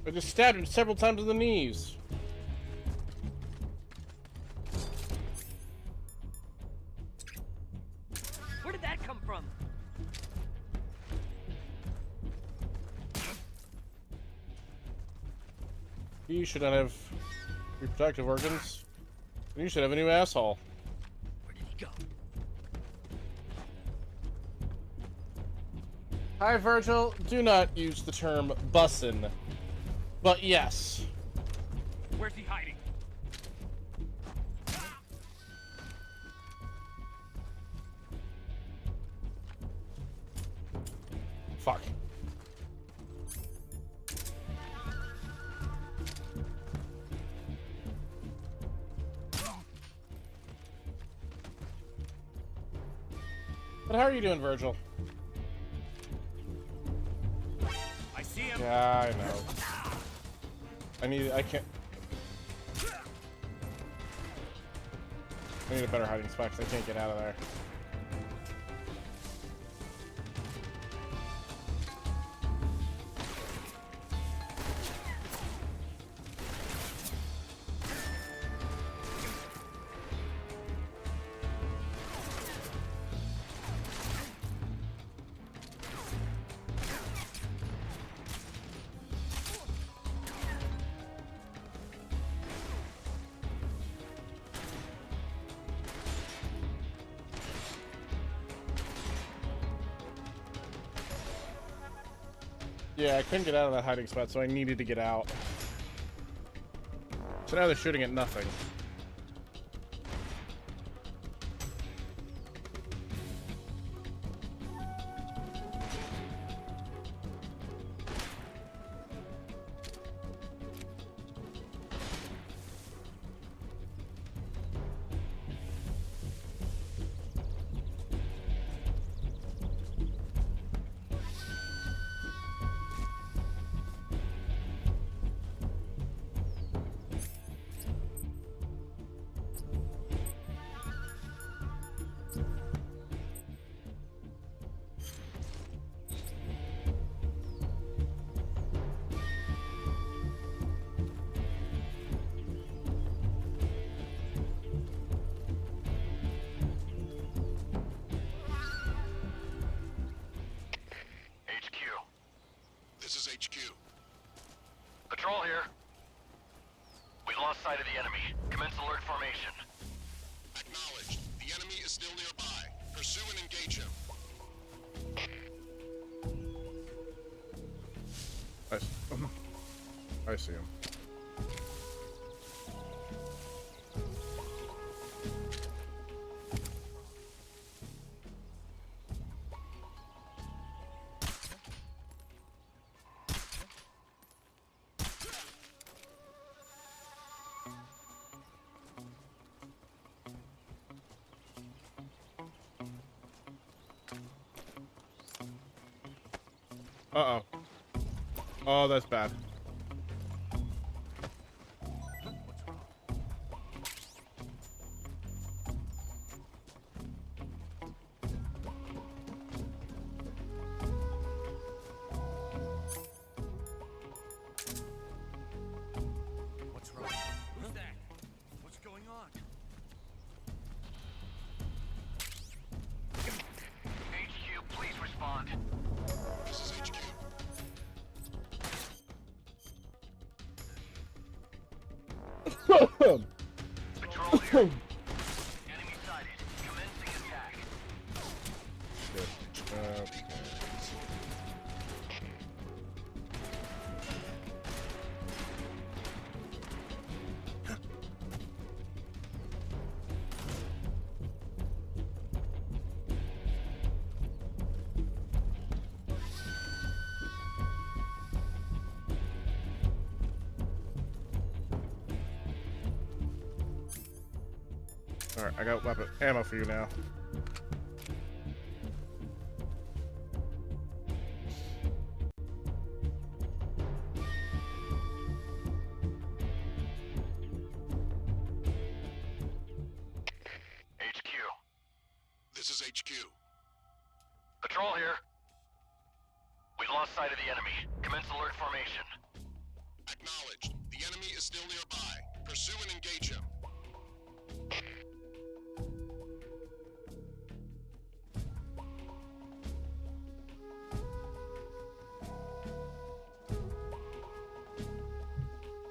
I just stabbed him several times in the knees. Where did that come from? You should not have reproductive organs. You should have a new asshole. Where did he go? Hi, Virgil. Do not use the term bussin'. But yes. Where's he hiding? Fuck. But how are you doing, Virgil? I see him. Yeah, I know. I can't. I need a better hiding spot because I can't get out of there. Yeah, I couldn't get out of that hiding spot, so I needed to get out. So now they're shooting at nothing. Patrol here. We've lost sight of the enemy. Commence alert formation. Acknowledged. The enemy is still nearby. Pursue and engage him. I see him. Uh-oh. Oh, that's bad. What's wrong? Who's that? What's going on? HQ, please respond. This is HQ. Patrol here. Enemy sighted. Commencing attack. Alright, I got weapon ammo for you now. HQ. This is HQ. Patrol here. We've lost sight of the enemy. Commence alert formation. Acknowledged. The enemy is still nearby. Pursue and engage him.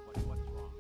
What's wrong?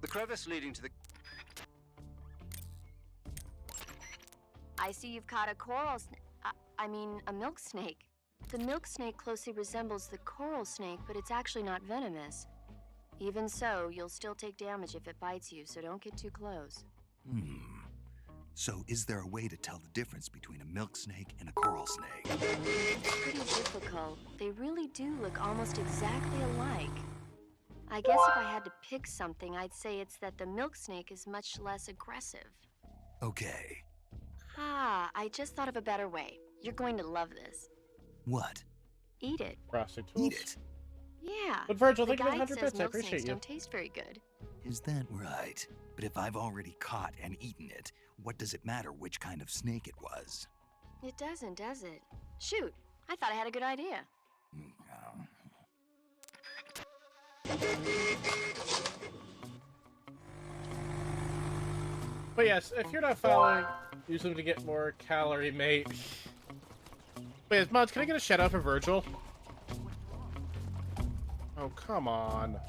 The crevice leading to the... I see you've caught a coral I mean, a milk snake. The milk snake closely resembles the coral snake, but it's actually not venomous. Even so, you'll still take damage if it bites you, so don't get too close. So is there a way to tell the difference between a milk snake and a coral snake? It's pretty difficult. They really do look almost exactly alike. I guess if I had to pick something, I'd say it's that the milk snake is much less aggressive. Okay. Ah, I just thought of a better way. You're going to love this. What? Eat it. Frosted tools. Eat it. Yeah. But Virgil, the thank you for guide 100 says bits. I milk appreciate snakes you. don't taste very good. Is that right? But if I've already caught and eaten it, what does it matter which kind of snake it was? It doesn't, does it? Shoot, I thought I had a good idea. But yes, if you're not following, use them to get more calorie, mate. Wait, Mods, can I get a shout out for Virgil? Oh, come on.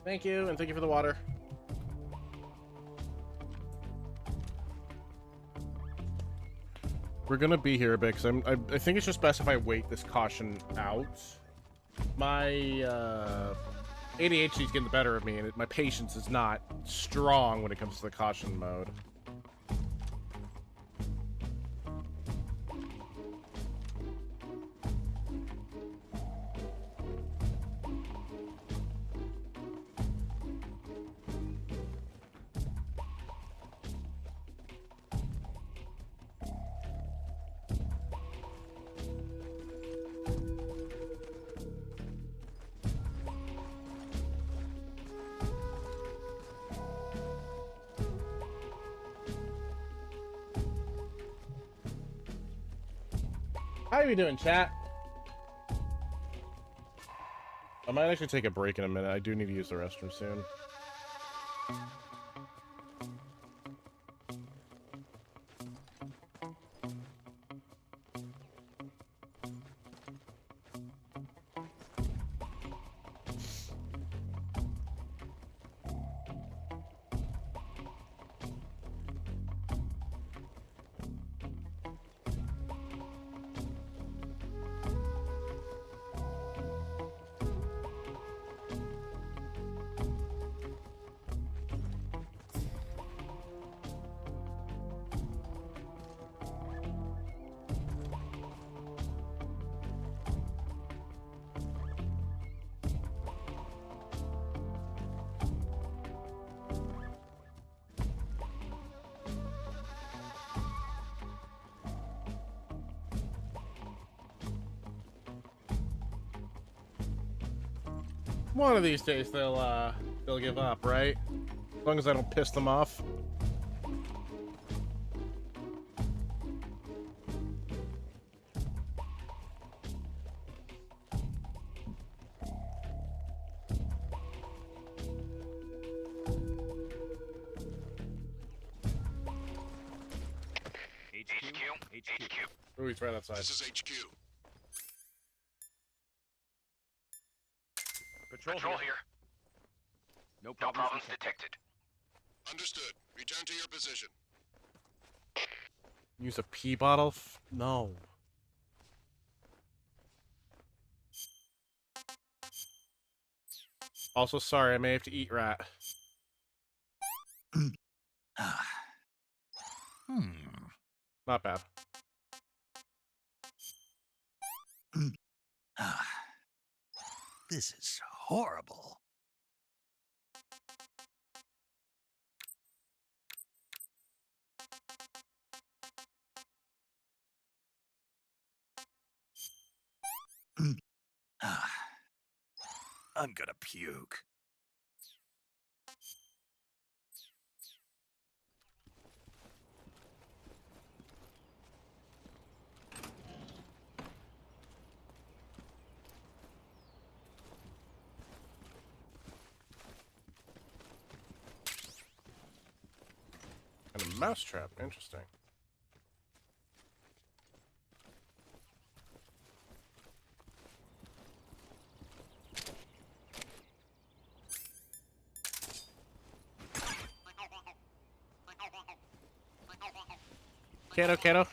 Thank you, and thank you for the water. we're gonna be here a bit, because I think it's just best if I wait this caution out. My ADHD is getting the better of me, and my patience is not strong when it comes to the caution mode. How you doing, chat? I might actually take a break in a minute. I do need to use the restroom soon. One of these days they'll give up, right? As long as I don't piss them off. HQ. Oh, he's right outside. This is HQ. Patrol here. No problems detected. Understood. Return to your position. Use a pee bottle? No. Also, sorry, I may have to eat rat. Not bad. This is horrible. I'm gonna puke. And a mousetrap. Interesting. Kiddo.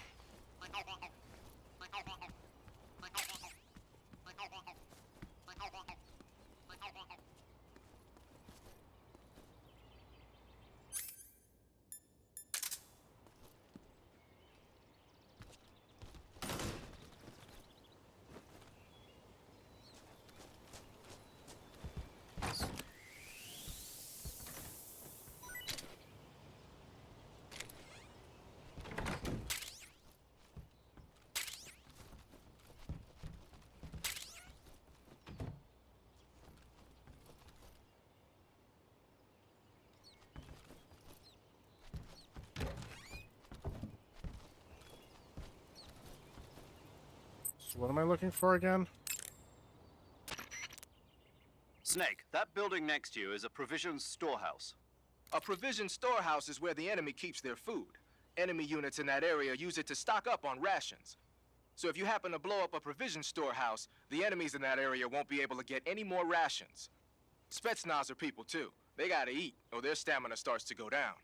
So what am I looking for again? Snake, that building next to you is a provisions storehouse. A provision storehouse is where the enemy keeps their food. Enemy units in that area use it to stock up on rations. So if you happen to blow up a provision storehouse, the enemies in that area won't be able to get any more rations. Spetsnaz are people too. They gotta eat, or their stamina starts to go down.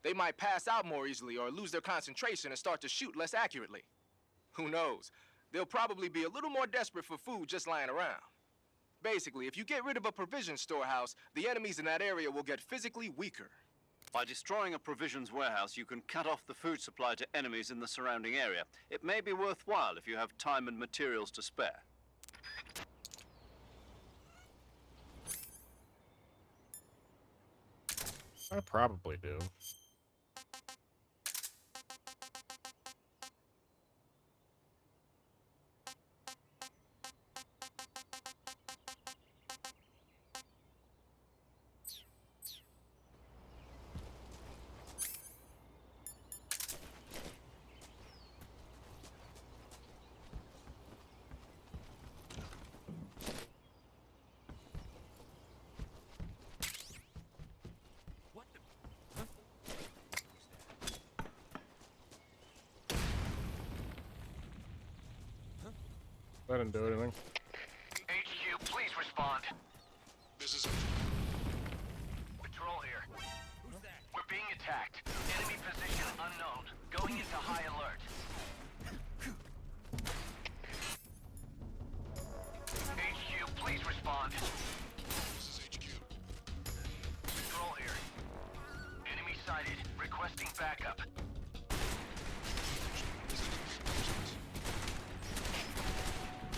They might pass out more easily or lose their concentration and start to shoot less accurately. Who knows? They'll probably be a little more desperate for food just lying around. Basically, if you get rid of a provision storehouse, the enemies in that area will get physically weaker. By destroying a provisions warehouse, you can cut off the food supply to enemies in the surrounding area. It may be worthwhile if you have time and materials to spare. I probably do. That didn't do anything. HQ, please respond. This is Patrol here. We're being attacked. Enemy position unknown. Going into high alert. HQ, please respond. This is HQ. Patrol here. Enemy sighted. Requesting backup.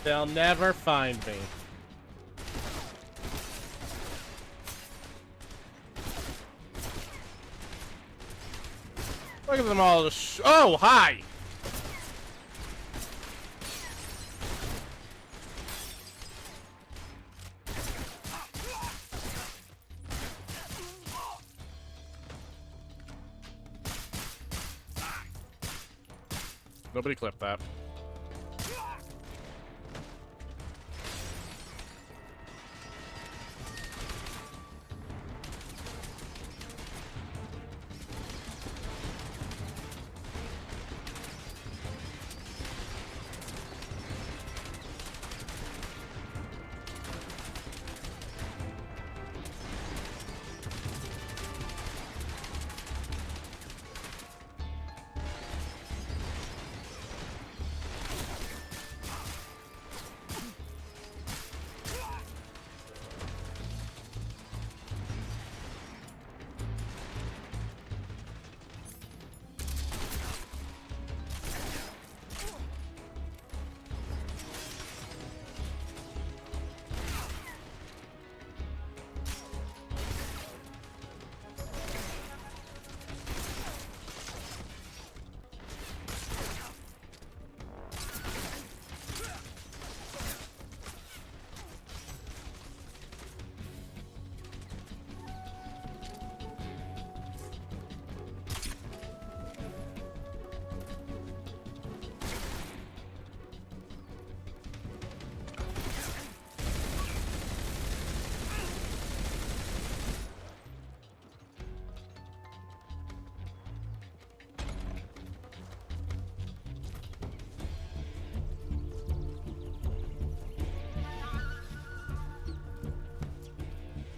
They'll never find me. Look at them all just... Oh, hi! Nobody clipped that.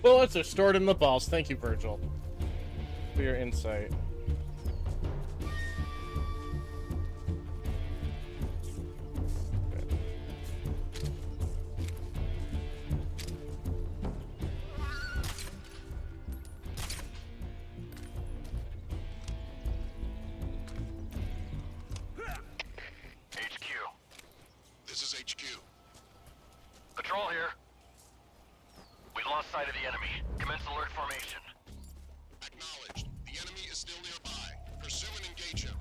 Bullets are stored in the balls. Thank you, Virgil, for your insight. HQ. This is HQ. Patrol here. We lost sight of the enemy. Commence alert formation. Acknowledged. The enemy is still nearby. Pursue and engage him.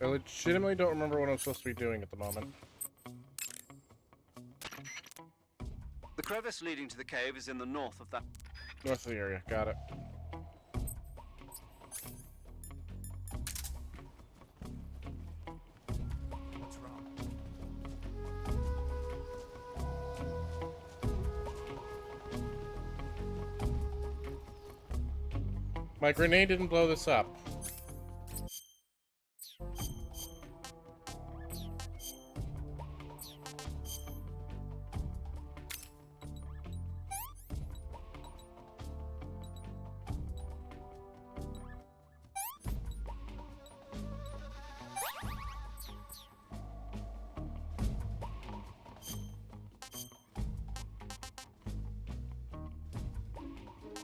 I legitimately don't remember what I'm supposed to be doing at the moment. The crevice leading to the cave is in the north of that. North of the area. Got it. My grenade didn't blow this up.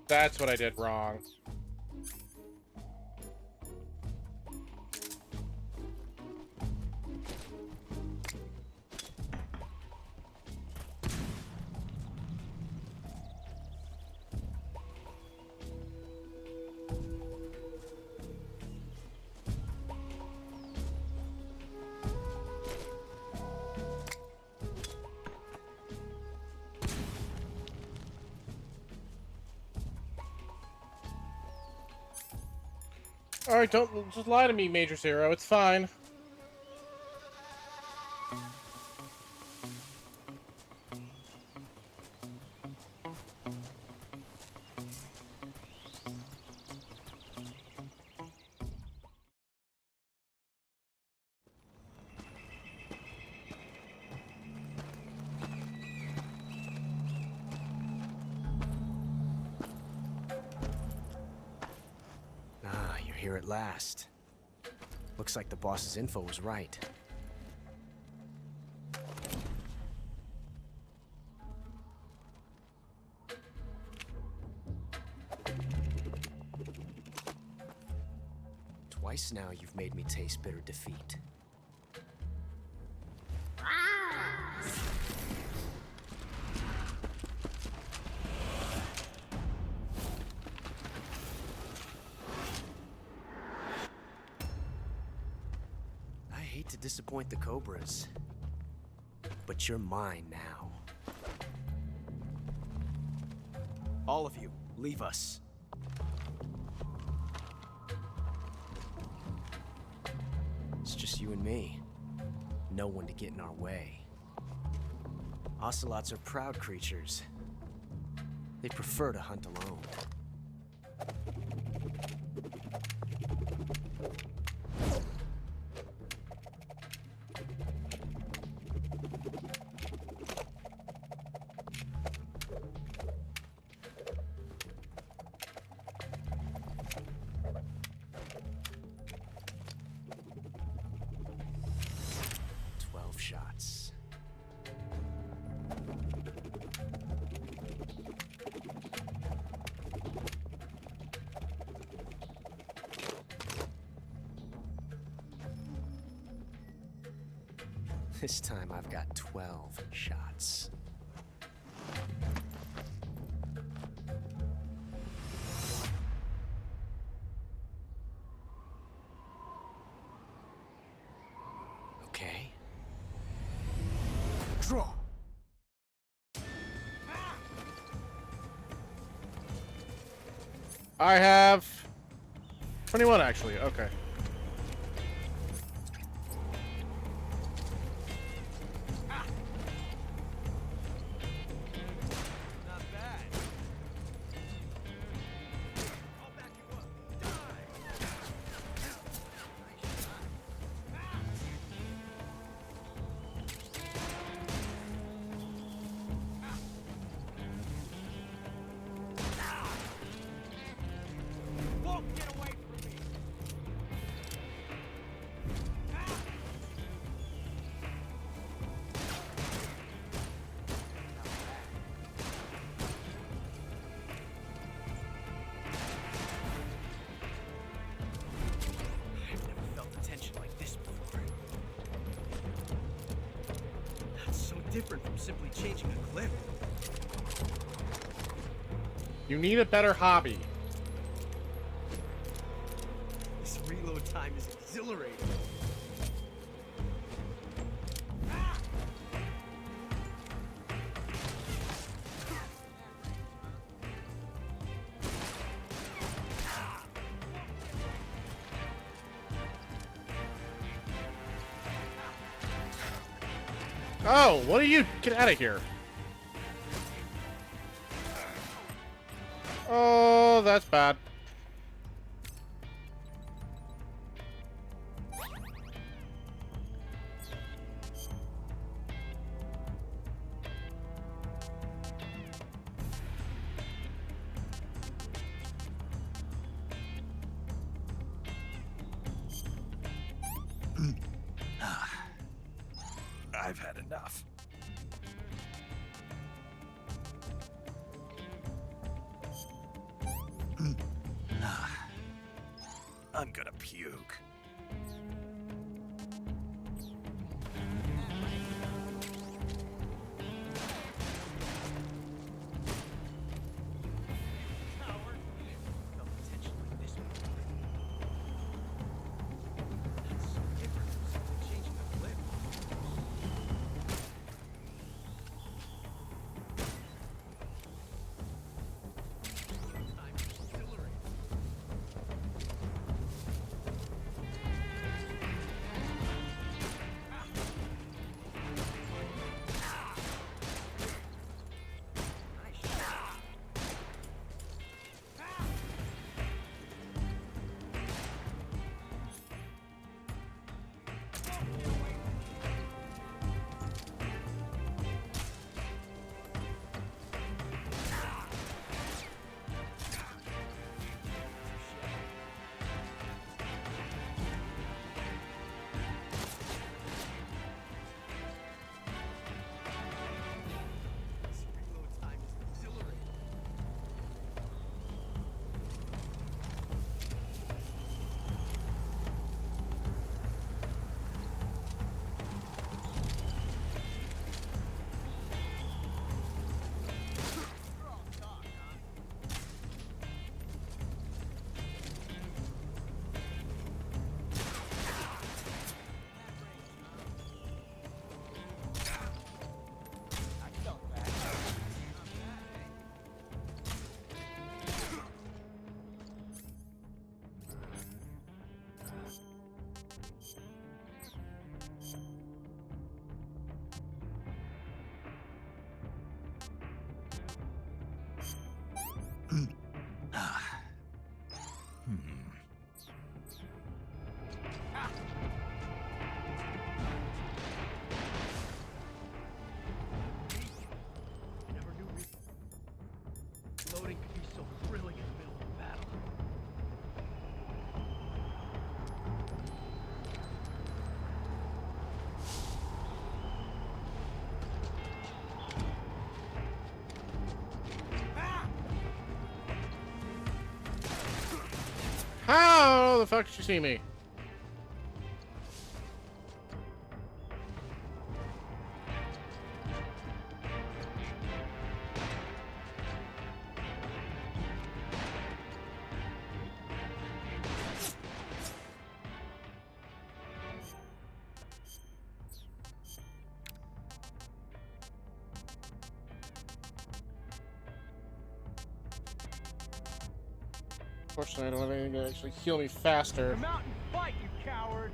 That's what I did wrong. Alright, don't just lie to me, Major Zero. It's fine. Here at last. Looks like the boss's info was right. Twice now you've made me taste bitter defeat. To disappoint the Cobras, but you're mine now. All of you, leave us. It's just you and me. No one to get in our way. Ocelots are proud creatures. They prefer to hunt alone. Shots. This time I've got 12 shots. Okay. Draw. I have 21 actually. Okay. Different from simply changing a clip. You need a better hobby. This reload time is exhilarating. Oh, what are you? Get out of here. Oh, that's bad. I've had enough. I'm gonna puke. Loading could be so thrilling in the middle of battle. How the fuck did you see me? Unfortunately, I don't have anything to actually heal me faster. Come out and fight, you coward!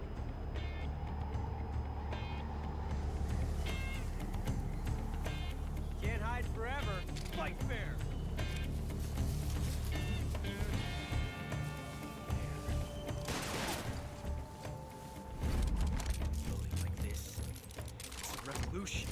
Can't hide forever. Fight fair. Building like this, it's a revolution.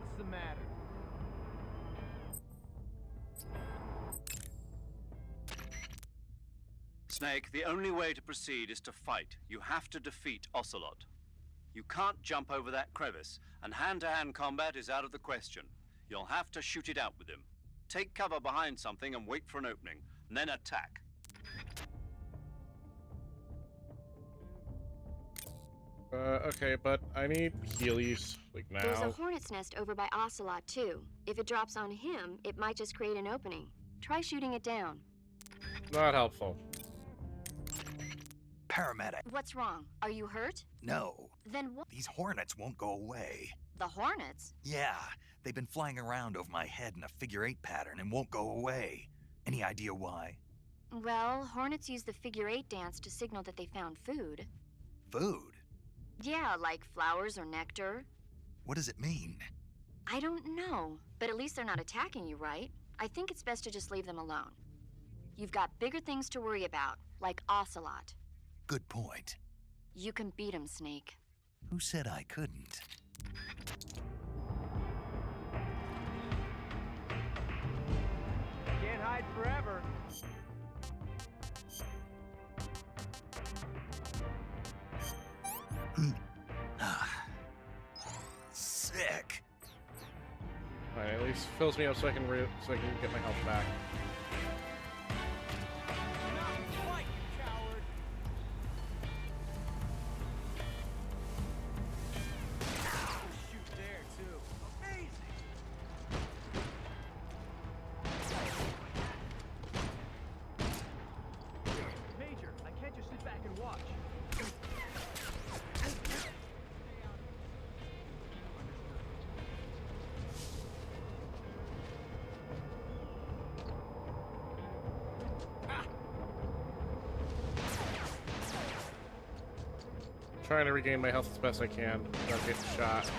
What's the matter? Snake, the only way to proceed is to fight. You have to defeat Ocelot. You can't jump over that crevice, and hand-to-hand combat is out of the question. You'll have to shoot it out with him. take cover behind something and wait for an opening, and then attack. Okay, but I need healies, like, now. There's a hornet's nest over by Ocelot, too. If it drops on him, it might just create an opening. Try shooting it down. Not helpful. Paramedic. What's wrong? Are you hurt? No. Then what? These hornets won't go away. The hornets? Yeah, they've been flying around over my head in a figure-8 pattern and won't go away. Any idea why? Well, hornets use the figure-8 dance to signal that they found food. Food? Yeah, like flowers or nectar. What does it mean? I don't know, but at least they're not attacking you, right? I think it's best to just leave them alone. You've got bigger things to worry about, like Ocelot. Good point. You can beat him, Snake. Who said I couldn't? Can't hide forever. Sick. Alright, at least fills me up so I can get my health back. Trying to regain my health as best I can without getting shot.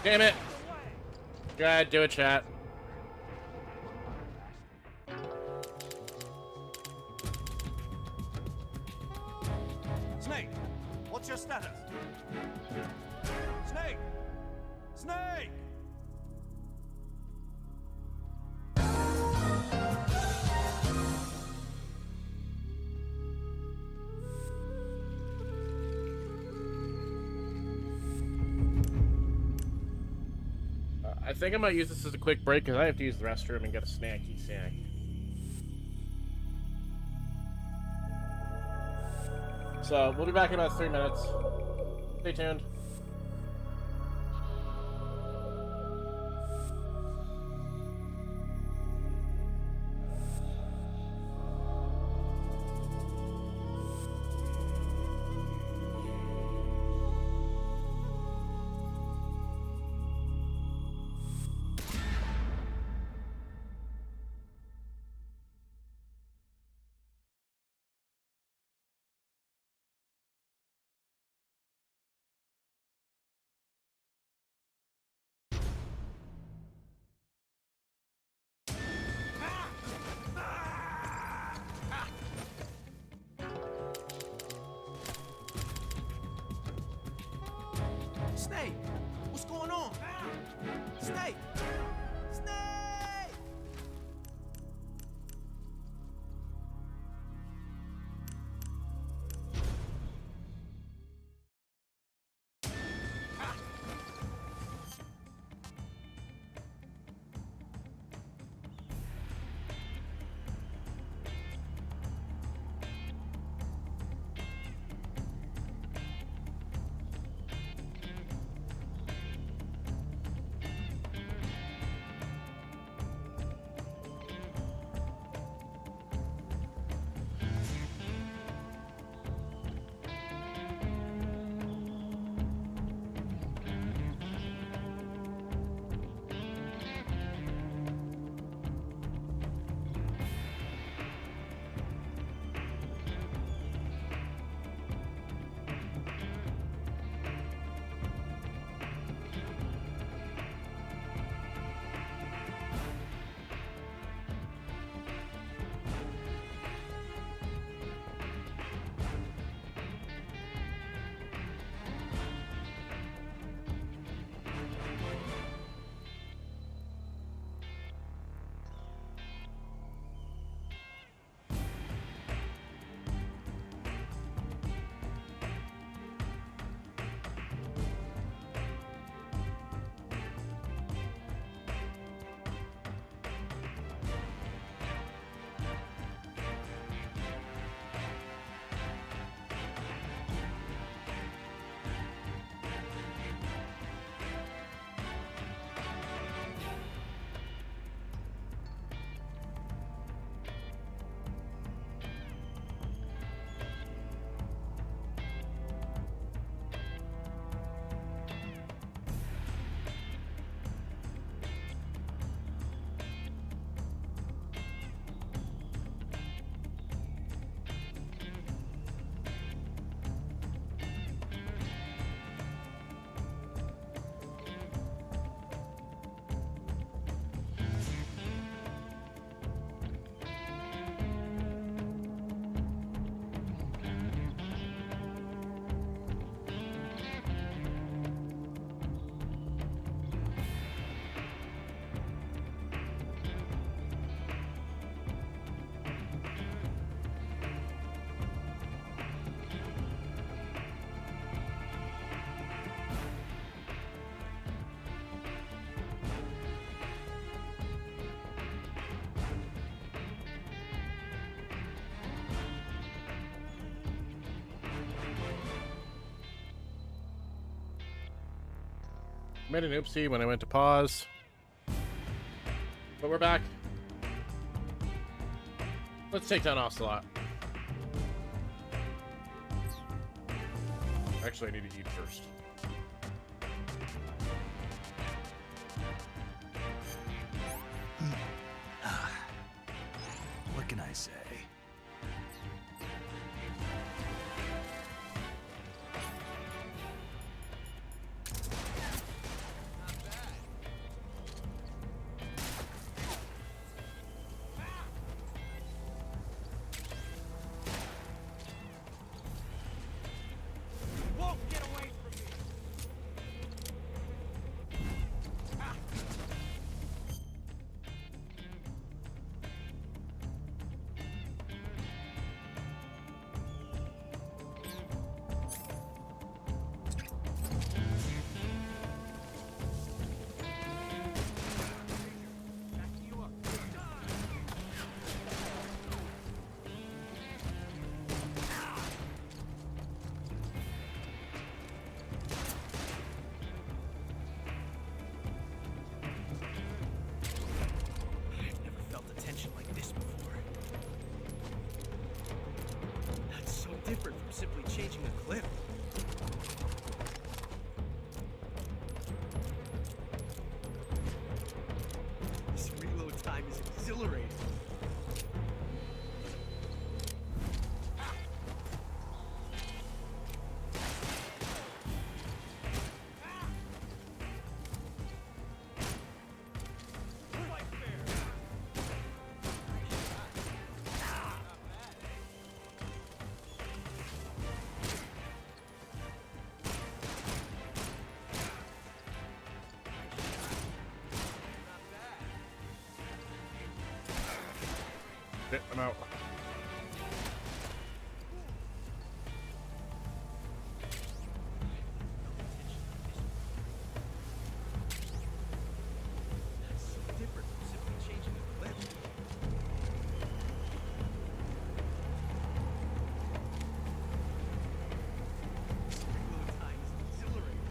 Damn it! Go ahead, do it, chat. Snake! What's your status? Snake! Snake! I think I might use this as a quick break because I have to use the restroom and get a snacky snack. So, we'll be back in about 3 minutes. Stay tuned. Snake! What's going on? Snake! Snake! Made an oopsie when I went to pause. But we're back. Let's take down Ocelot. Actually, I need to eat first. What can I say? Different from simply changing a clip. This reload time is exhilarating. I'm out. Different from simply changing a clip. Reload time is exhilarating.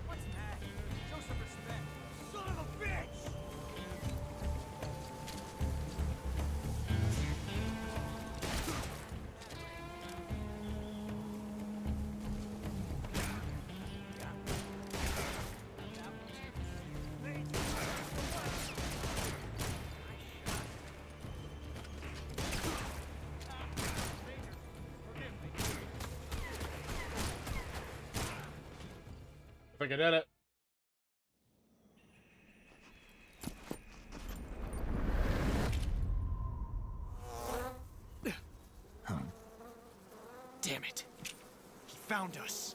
What's that? Show some respect. Son of a bitch! I think I did it. Damn it. He found us.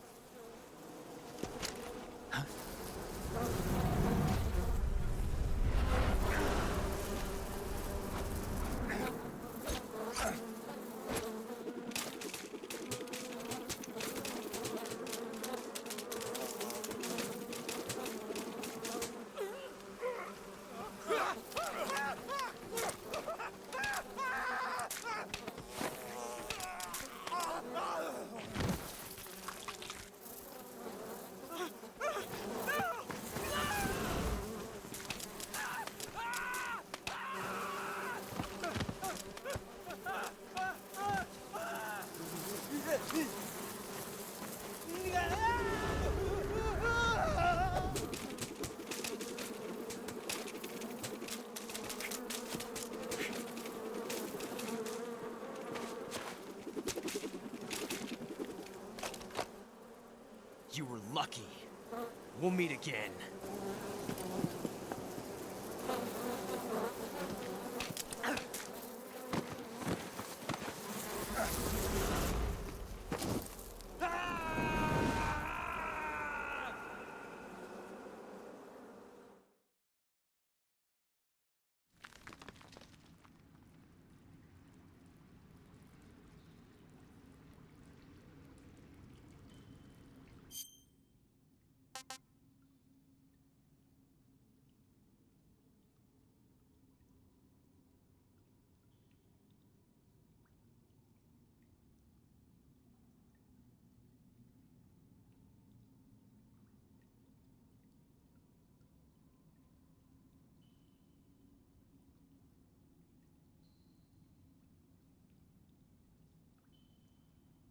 You were lucky. We'll meet again.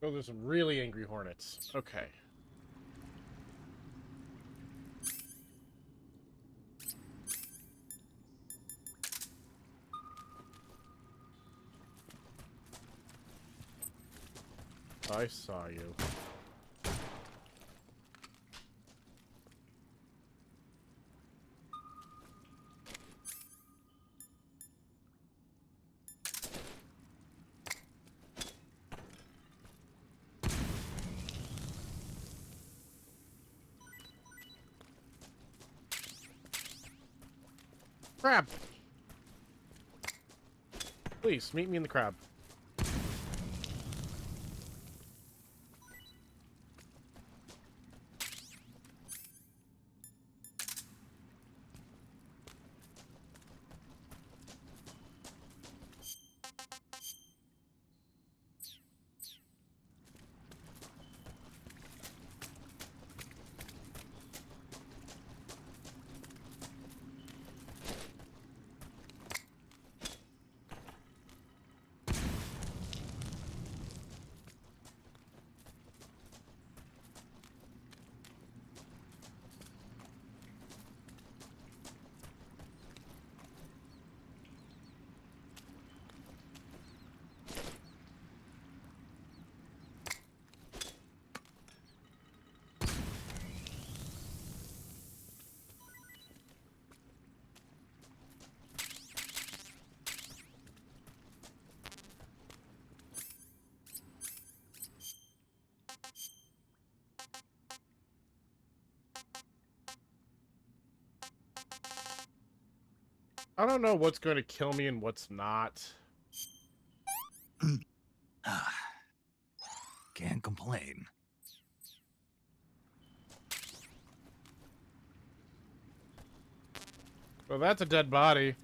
Oh, there's some really angry hornets. Okay. I saw you. Crab! Please, meet me in the crab. I don't know what's going to kill me and what's not. Can't complain. Well, that's a dead body.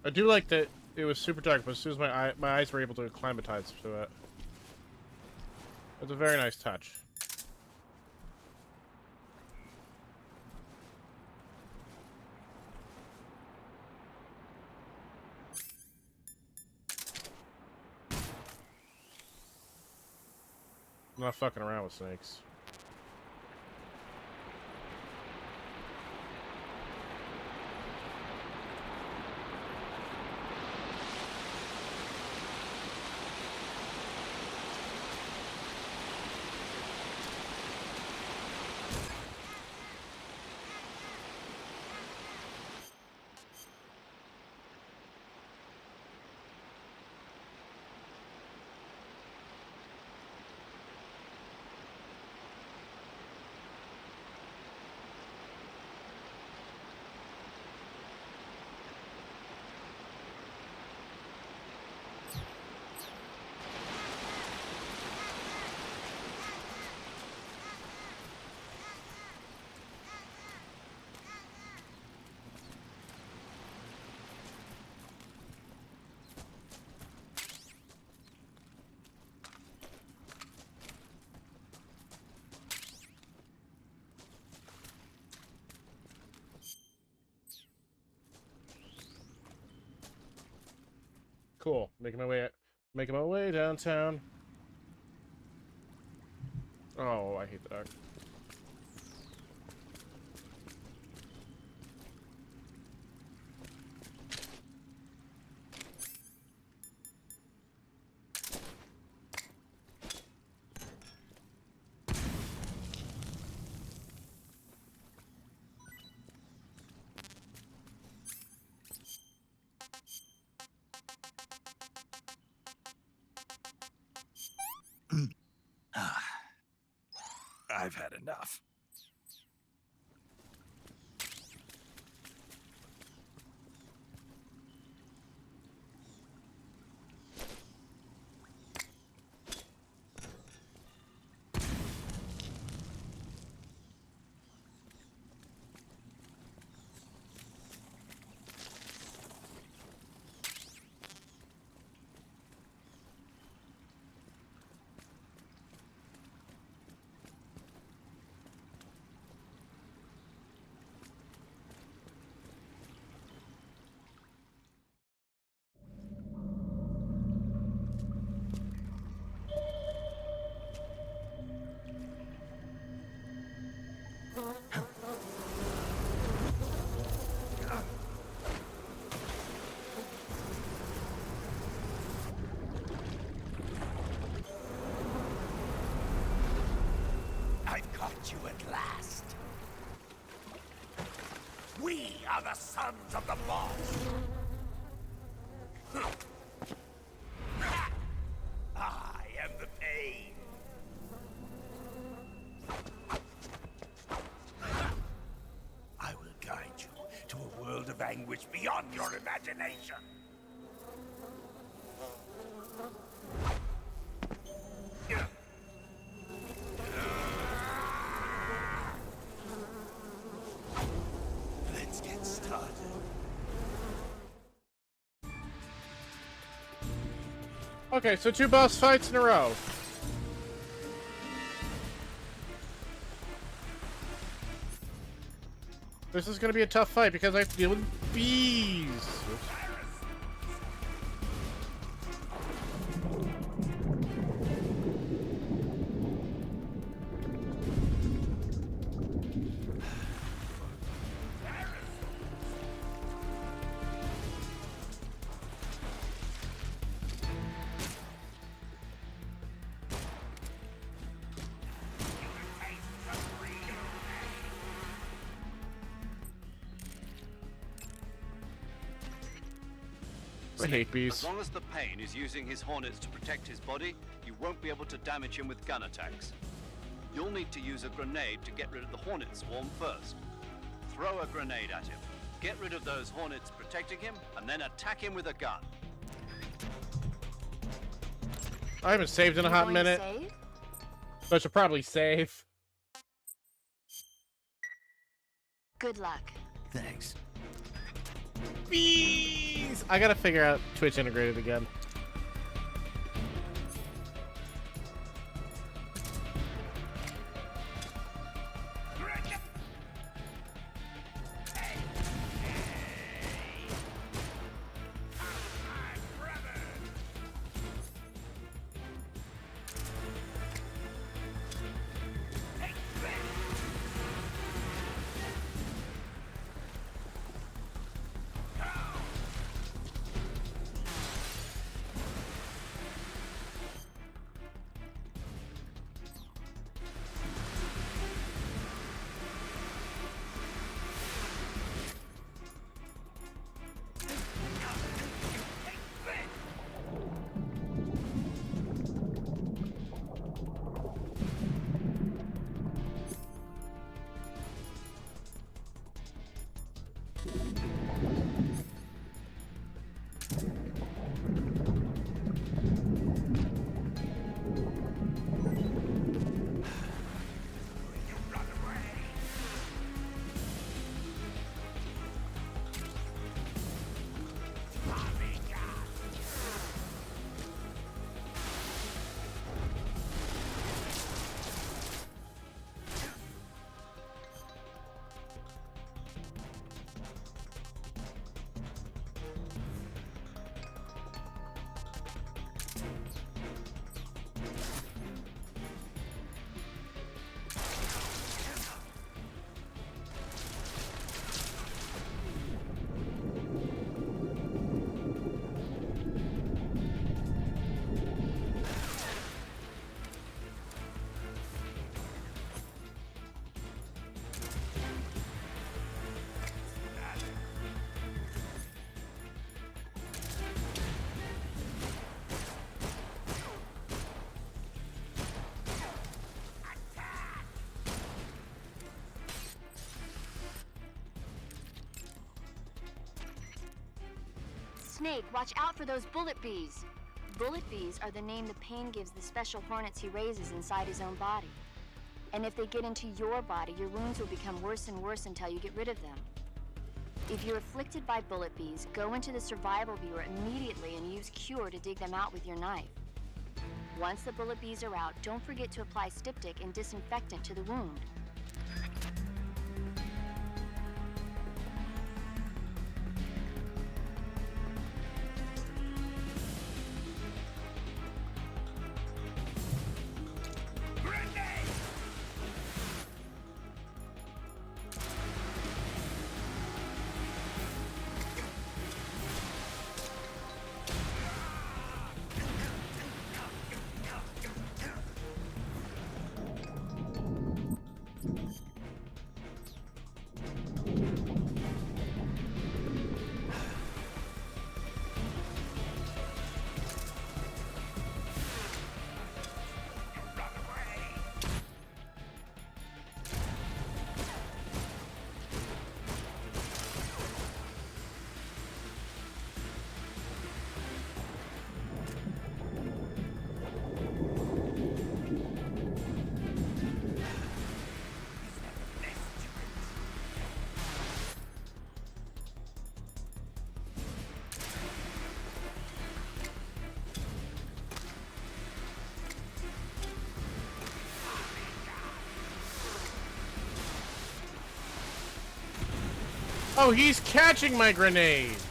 I do like that it was super dark, but as soon as my eyes were able to acclimatize to it. It's a very nice touch. I'm not fucking around with snakes. Cool. Making my way downtown. Oh, I hate the dark. I've had enough. I've caught you at last. We are the sons of the boss. I am the pain. I will guide you to a world of anguish beyond your imagination. Let's get started. Okay, so 2 boss fights in a row. This is gonna be a tough fight because I have to deal with bees. I hate bees. As long as the Pain is using his hornets to protect his body, you won't be able to damage him with gun attacks. You'll need to use a grenade to get rid of the hornet swarm first. Throw a grenade at him. Get rid of those hornets protecting him, and then attack him with a gun. I haven't saved in a hot minute. So I should probably save. Good luck. Thanks. Bees! I gotta figure out Twitch integrated again. Snake, watch out for those bullet bees. Bullet bees are the name the Pain gives the special hornets he raises inside his own body. And if they get into your body, your wounds will become worse and worse until you get rid of them. If you're afflicted by bullet bees, go into the survival viewer immediately and use Cure to dig them out with your knife. Once the bullet bees are out, don't forget to apply styptic and disinfectant to the wound. Oh, he's catching my grenades!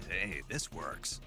Hey, this works.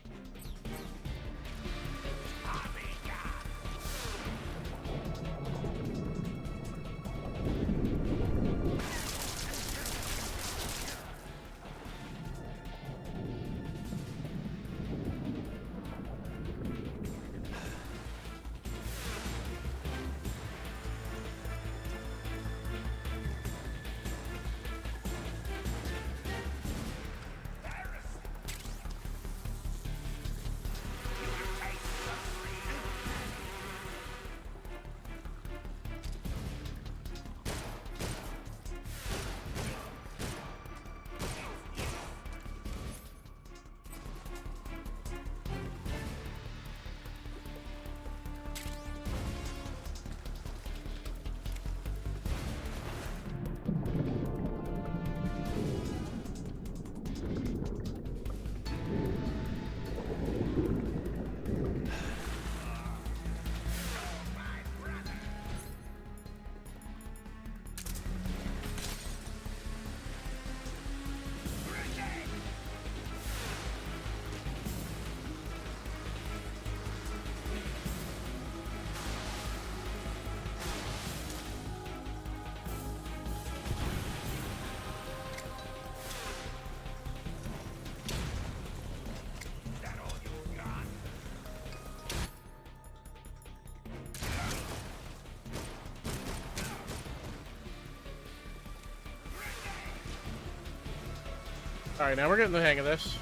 Alright, now we're getting the hang of this.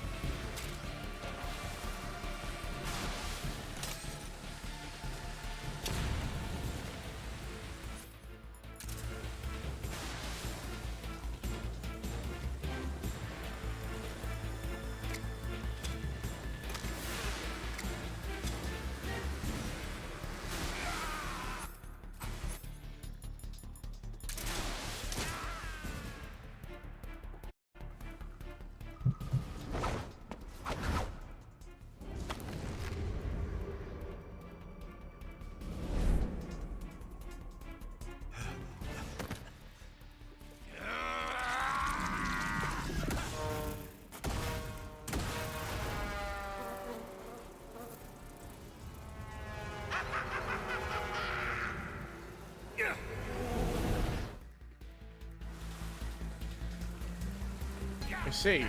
I see.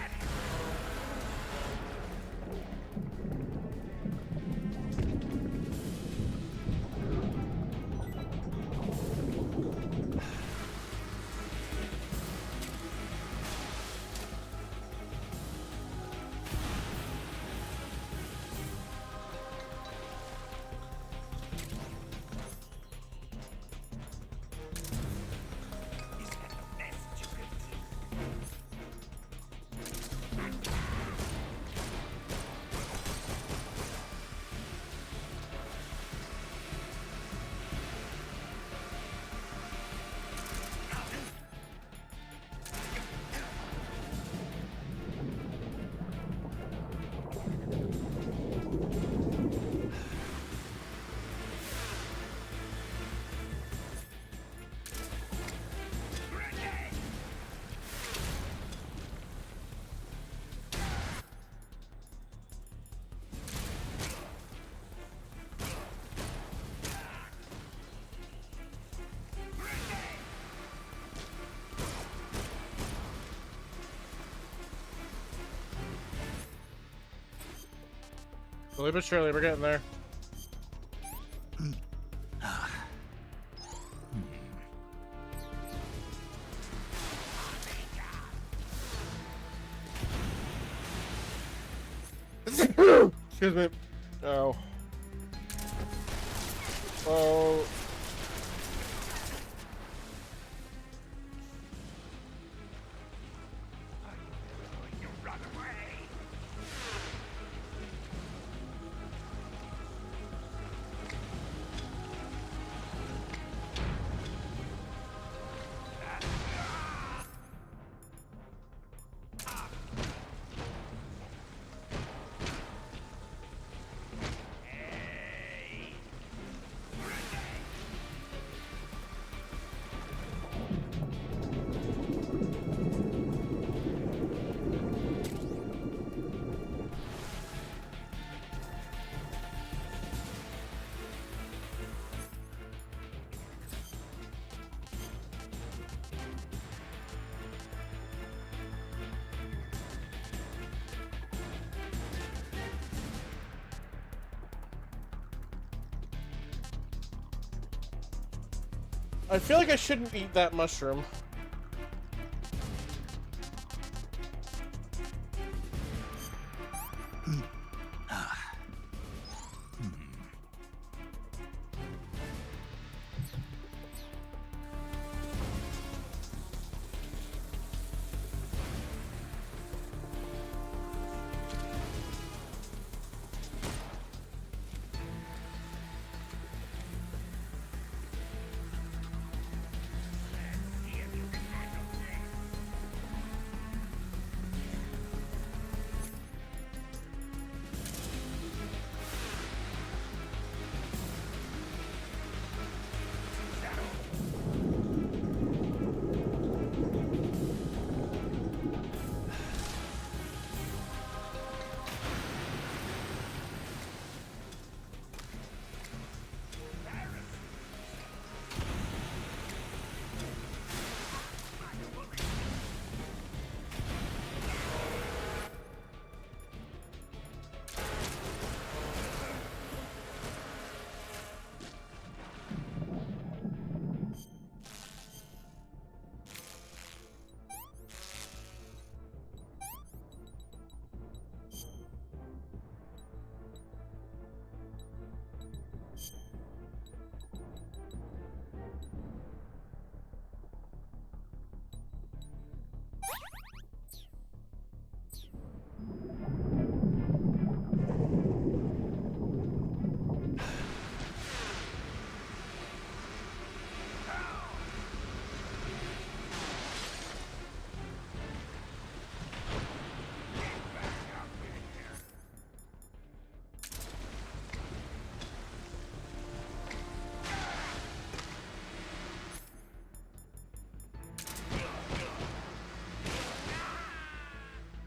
Slowly but surely, we're getting there. Excuse me. Oh. Oh. I feel like I shouldn't eat that mushroom.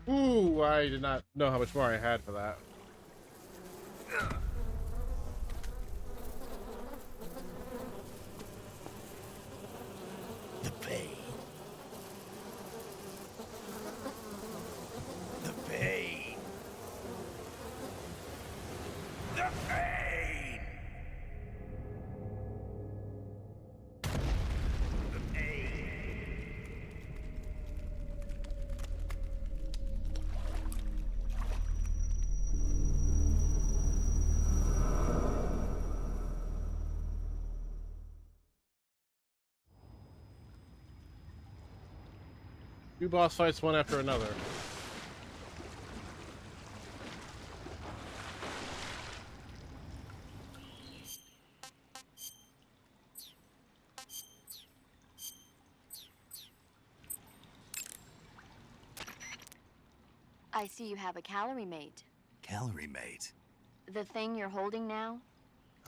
Ooh, I did not know how much more I had for that. The pain. Two boss fights, one after another. I see you have a calorie mate. Calorie mate? The thing you're holding now?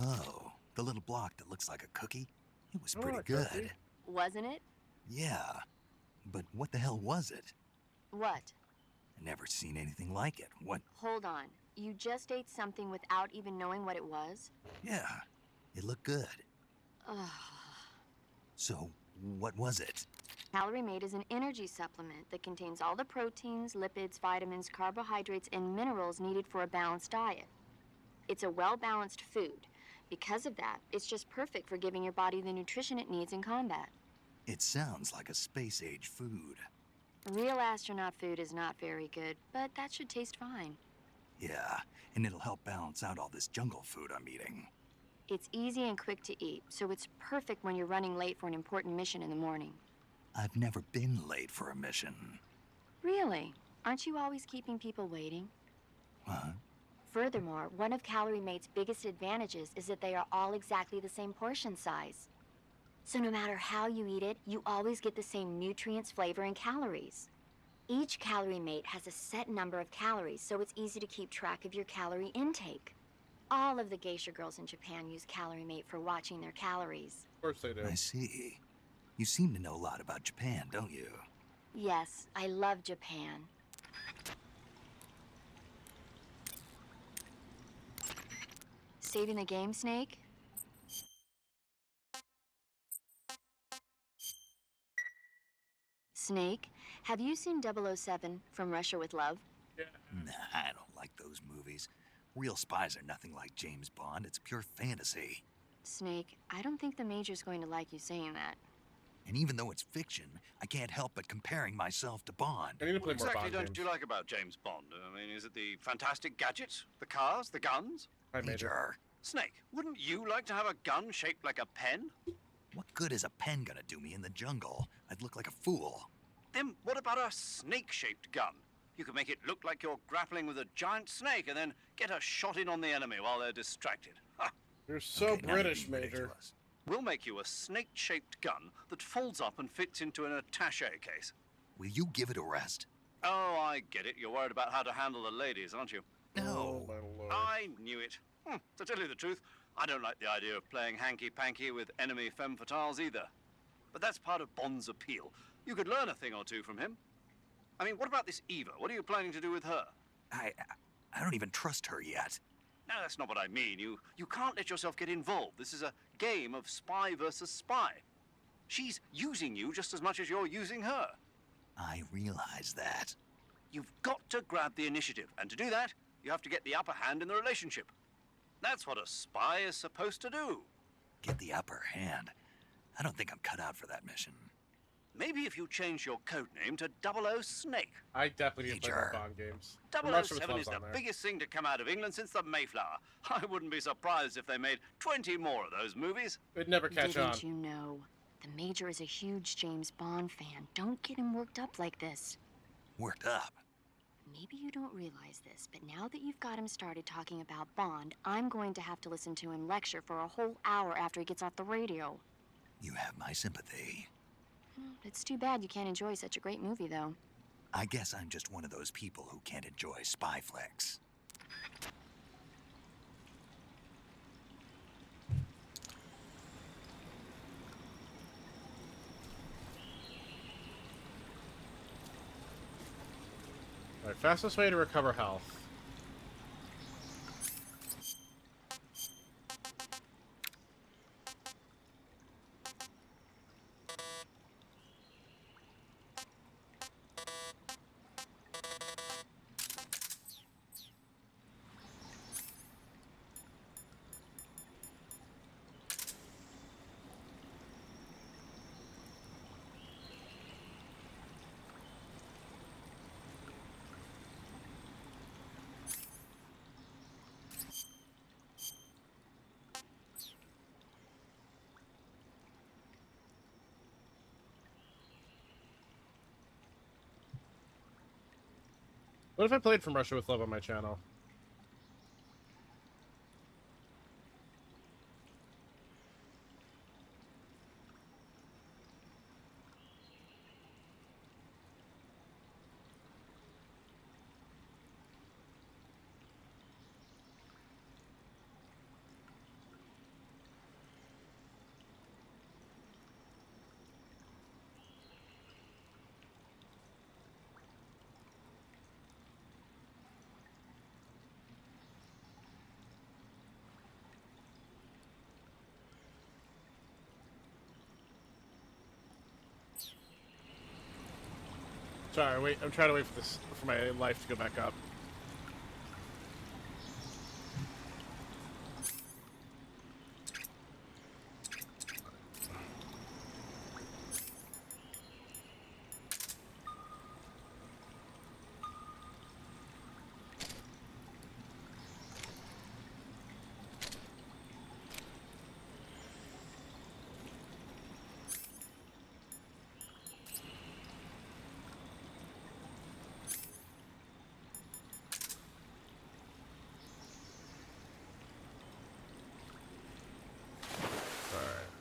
Oh, the little block that looks like a cookie? It was Oh, pretty a good. cookie. Wasn't it? Yeah, but what the hell was it? What? I never seen anything like it. What? Hold on. You just ate something without even knowing what it was? Yeah, it looked good. Ugh. So, what was it? Calorie Mate is an energy supplement that contains all the proteins, lipids, vitamins, carbohydrates, and minerals needed for a balanced diet. It's a well-balanced food. Because of that, it's just perfect for giving your body the nutrition it needs in combat. It sounds like a space-age food. Real astronaut food is not very good, but that should taste fine. Yeah, and it'll help balance out all this jungle food I'm eating. It's easy and quick to eat, so it's perfect when you're running late for an important mission in the morning. I've never been late for a mission. Really? Aren't you always keeping people waiting? What? Furthermore, one of Calorie Mate's biggest advantages is that they are all exactly the same portion size. So no matter how you eat it, you always get the same nutrients, flavor, and calories. Each Calorie Mate has a set number of calories, so it's easy to keep track of your calorie intake. All of the geisha girls in Japan use Calorie Mate for watching their calories. Of course they do. I see. You seem to know a lot about Japan, don't you? Yes, I love Japan. Saving the game, Snake? Snake, have you seen 007 From Russia with Love? Nah, I don't like those movies. Real spies are nothing like James Bond. It's pure fantasy. Snake, I don't think the Major's going to like you saying that. And even though it's fiction, I can't help but comparing myself to Bond. I need to play What more exactly Bond don't games. you like about James Bond? I mean, is it the fantastic gadgets, the cars, the guns? Hi, Major. Major, Snake, wouldn't you like to have a gun shaped like a pen? what good is a pen gonna do me in the jungle? I'd look like a fool. Then what about a snake-shaped gun? You could make it look like you're grappling with a giant snake and then get a shot in on the enemy while they're distracted. Ha! You're so Okay, now you're British, being Major. ridiculous. We'll make you a snake-shaped gun that folds up and fits into an attaché case. Will you give it a rest? Oh, I get it. You're worried about how to handle the ladies, aren't you? No. Oh, my lord. I knew it. To tell you the truth, I don't like the idea of playing hanky-panky with enemy femme fatales either. But that's part of Bond's appeal. You could learn a thing or two from him. I mean, what about this Eva? What are you planning to do with her? I don't even trust her yet. No, that's not what I mean. You can't let yourself get involved. This is a game of spy versus spy. She's using you just as much as you're using her. I realize that. You've got to grab the initiative, and to do that, you have to get the upper hand in the relationship. That's what a spy is supposed to do. Get the upper hand. I don't think I'm cut out for that mission. Maybe if you change your code name to 00 Snake. I definitely need to play more Major. Bond games. From Russia with 007 Love's is the on there. biggest thing to come out of England since the Mayflower. I wouldn't be surprised if they made 20 more of those movies. It'd never catch on. Didn't you know? The Major is a huge James Bond fan. Don't get him worked up like this. Worked up. Maybe you don't realize this, but now that you've got him started talking about Bond, I'm going to have to listen to him lecture for a whole hour after he gets off the radio. You have my sympathy. It's too bad you can't enjoy such a great movie, though. I guess I'm just one of those people who can't enjoy spy flicks. Alright, fastest way to recover health. What if I played From Russia with Love on my channel? Sorry, wait. I'm trying to wait for my life to go back up.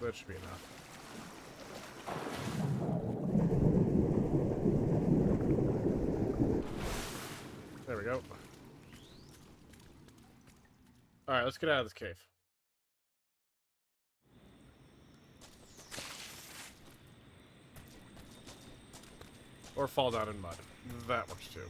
That should be enough. There we go. Alright, let's get out of this cave. Or fall down in mud. That works too.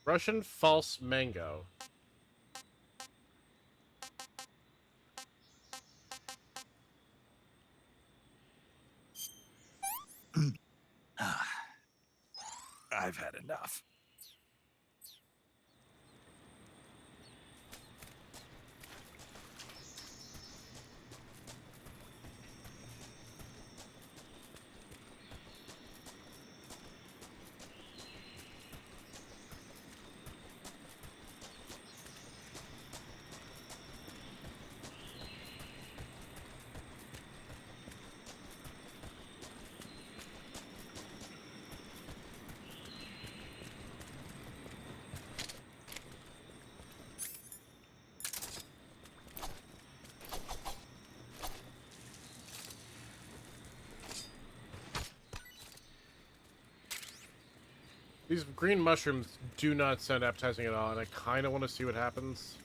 Russian false mango. I've had enough. These green mushrooms do not sound appetizing at all, and I kind of want to see what happens.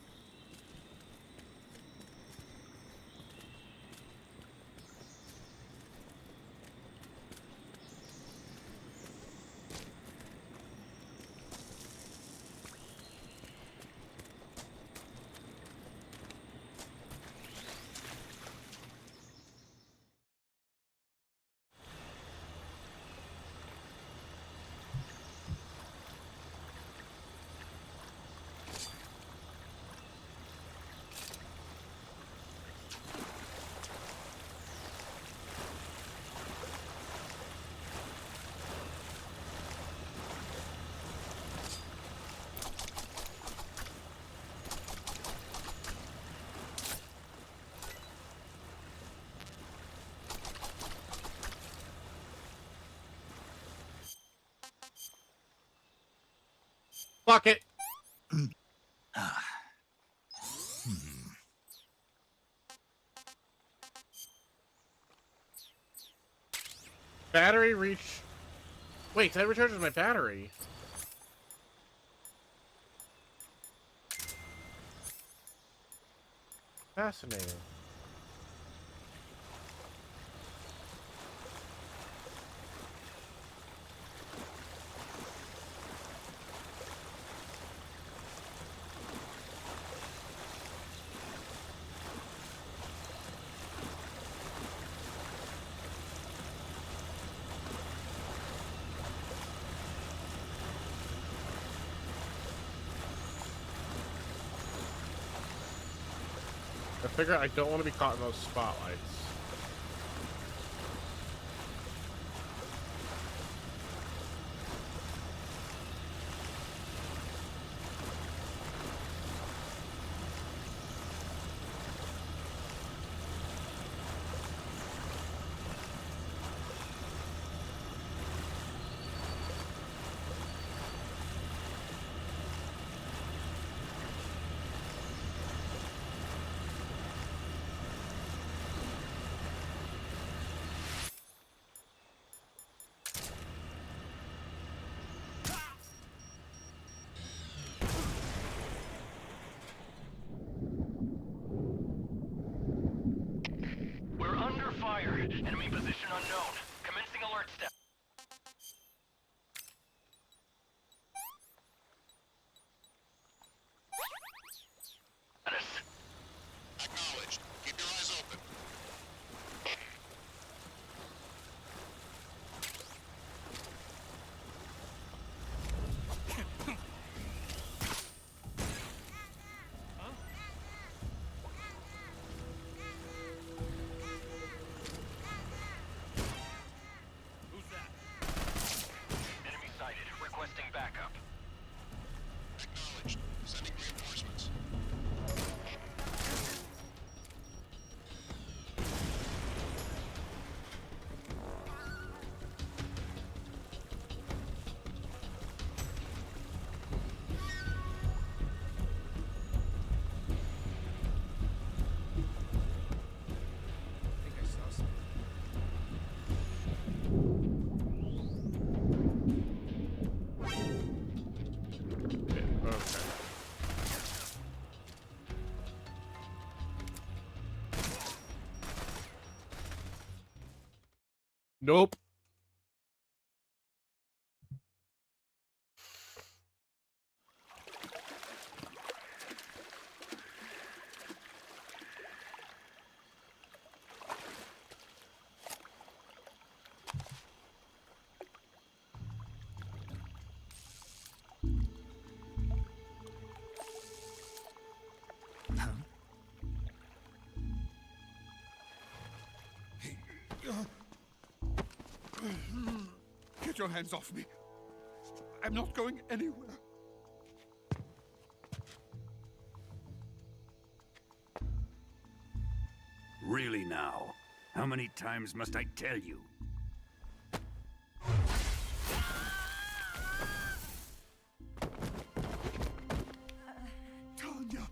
Fuck it. Battery reach. Wait, that recharges my battery. Fascinating. I figure I don't want to be caught in those spotlights. We're under fire. Enemy position unknown. Commencing alert step. Acknowledged. Keep your eyes open. Who's that? Enemy sighted. Requesting backup. Acknowledged. Sending reinforcements. I think I saw something. Okay. Nope. Get your hands off me. I'm not going anywhere. Really now? How many times must I tell you? Tanya.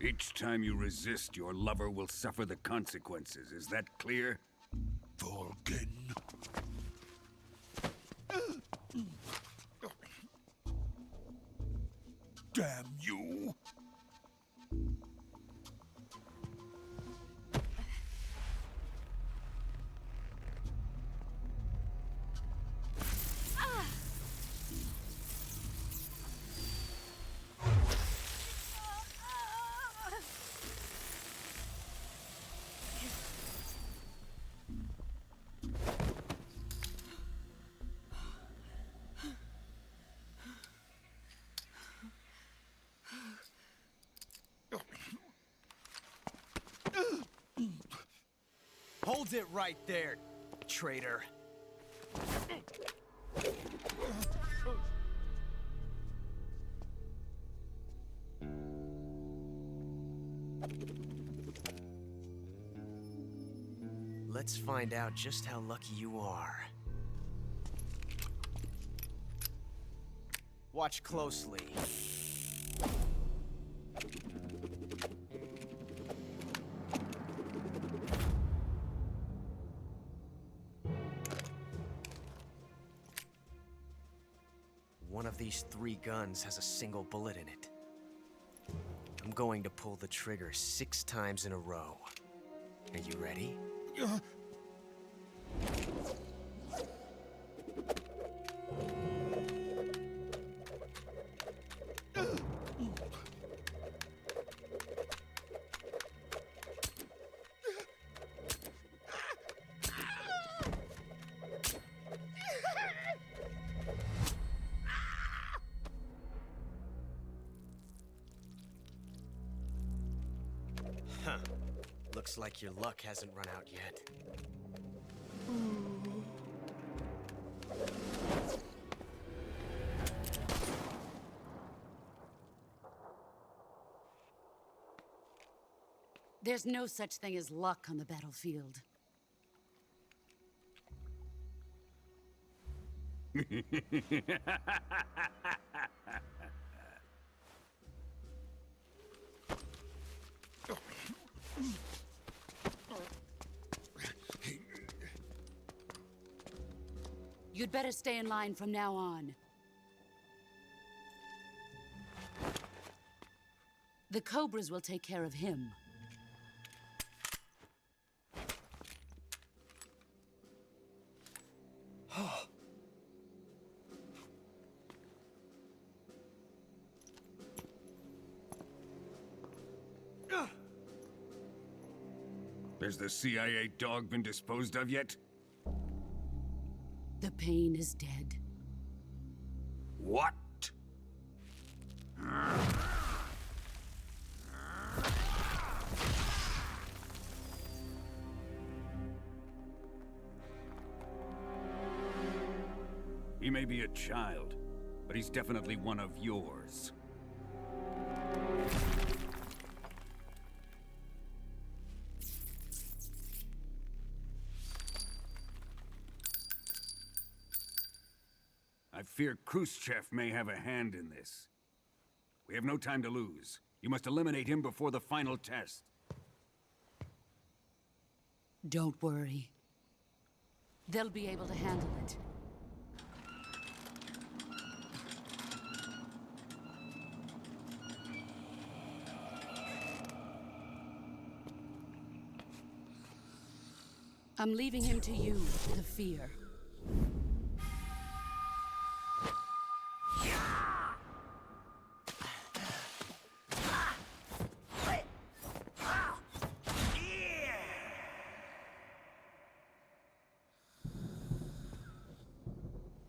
Each time you resist, your lover will suffer the consequences. Is that clear? Volgin. Damn you. Hold it right there, traitor. Let's find out just how lucky you are. Watch closely. one of these 3 guns has a single bullet in it. I'm going to pull the trigger 6 times in a row. Are you ready? Huh. Looks like your luck hasn't run out yet. There's no such thing as luck on the battlefield. You'd better stay in line from now on. The Cobras will take care of him. Has the CIA dog been disposed of yet? The pain is dead. What? He may be a child, but he's definitely one of yours. I fear Khrushchev may have a hand in this. We have no time to lose. You must eliminate him before the final test. Don't worry. They'll be able to handle it. I'm leaving him to you, the fear.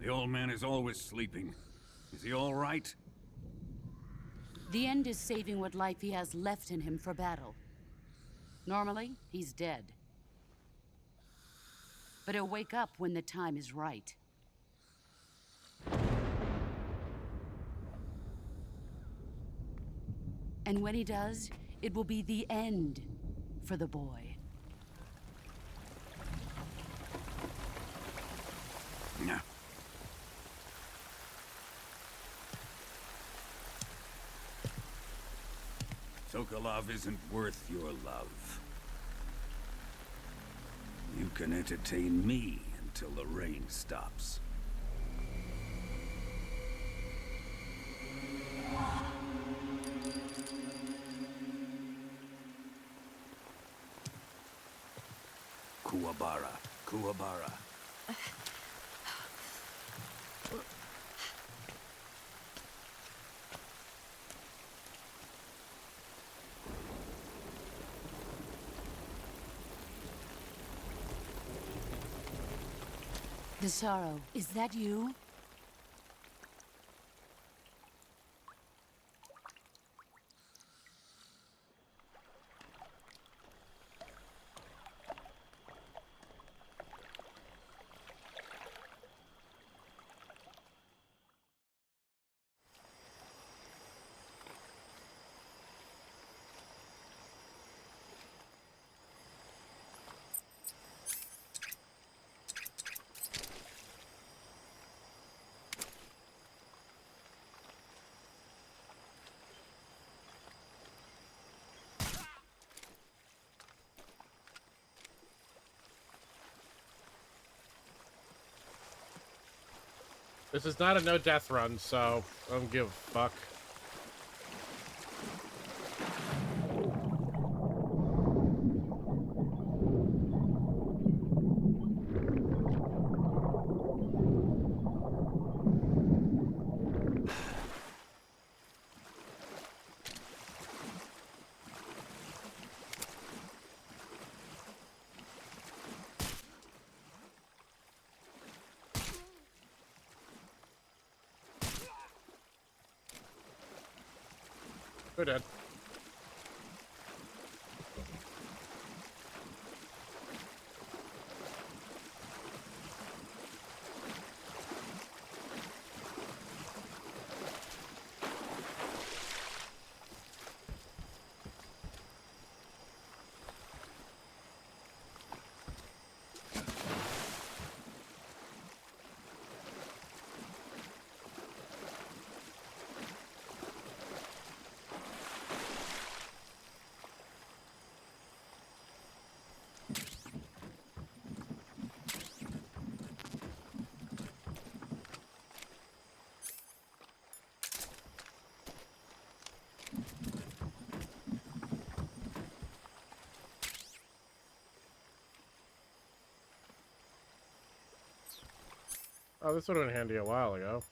The old man is always sleeping. Is he all right? The end is saving what life he has left in him for battle. Normally, he's dead. But he'll wake up when the time is right. And when he does, it will be the end for the boy. Yeah. Sokolov isn't worth your love. You can entertain me until the rain stops. Kuwabara, Kuwabara. The Sorrow, is that you? This is not a no-death run, so I don't give a fuck. We're dead. Oh, this would have been handy a while ago.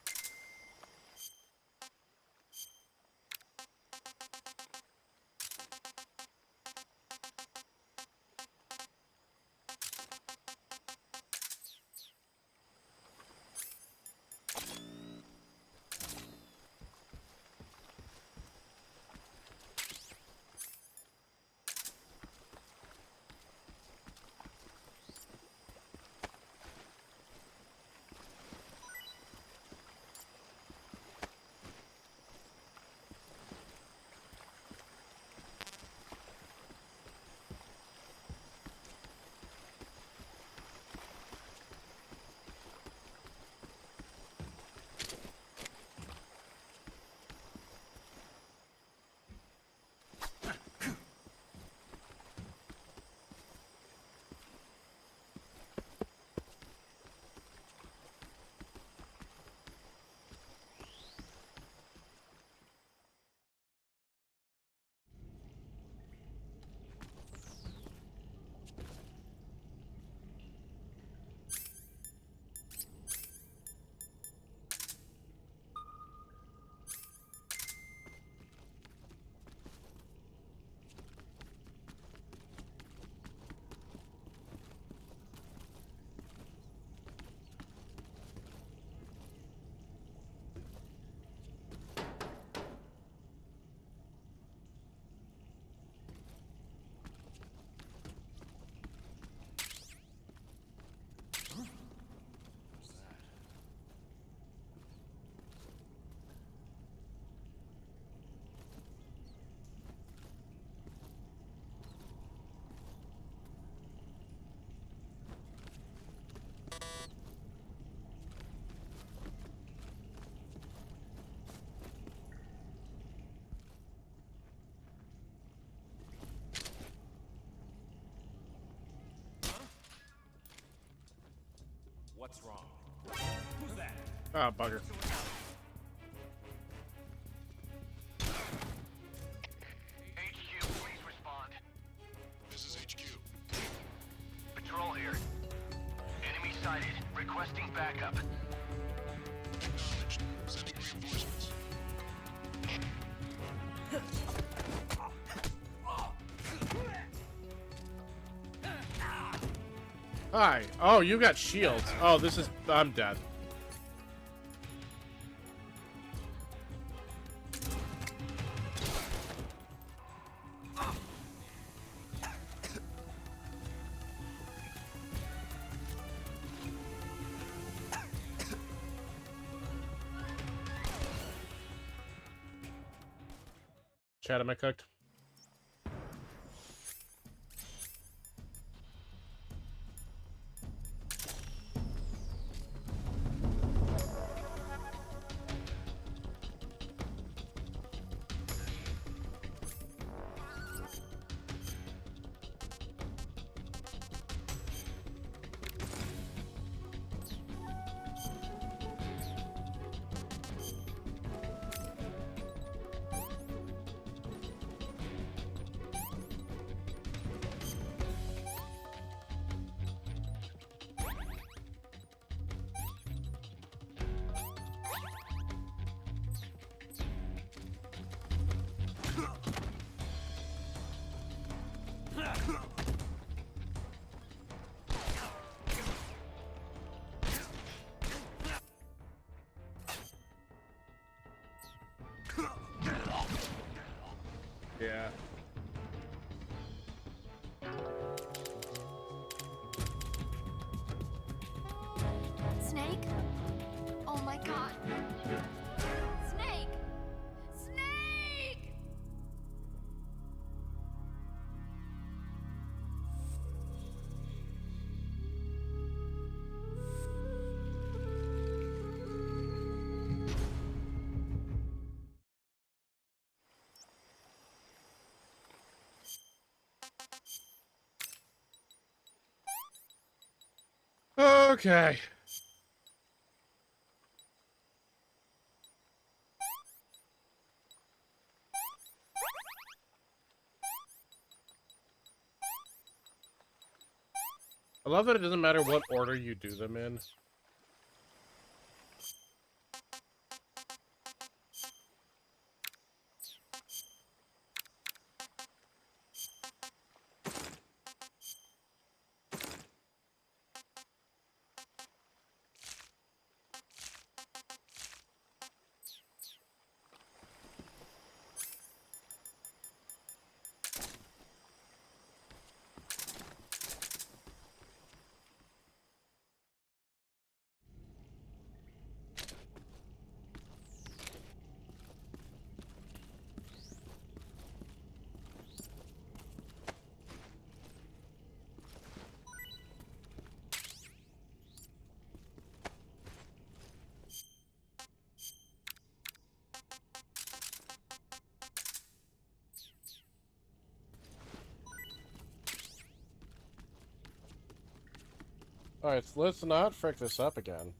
What's wrong? Who's that? Ah, bugger. HQ, please respond. This is HQ. Patrol here. Enemy sighted. Requesting backup. Acknowledged. Sending reinforcements. Hi. Oh, you got shields. Oh, this is... I'm dead. Chad, am I cooked? Yeah. Snake? Oh my god. Snake! Snake! Okay. I love that it doesn't matter what order you do them in. Alright, so let's not frick this up again.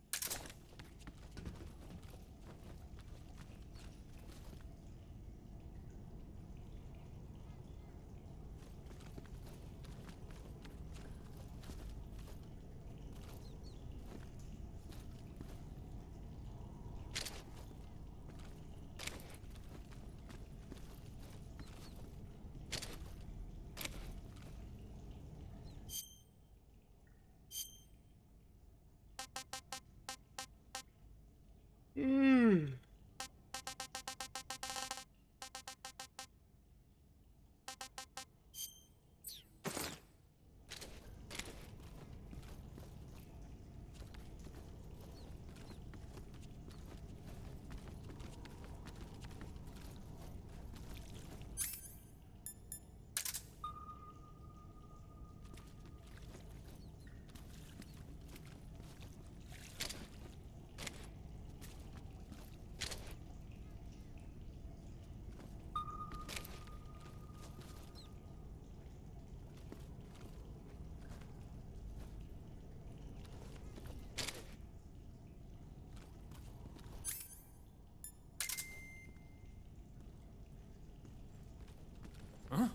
Huh?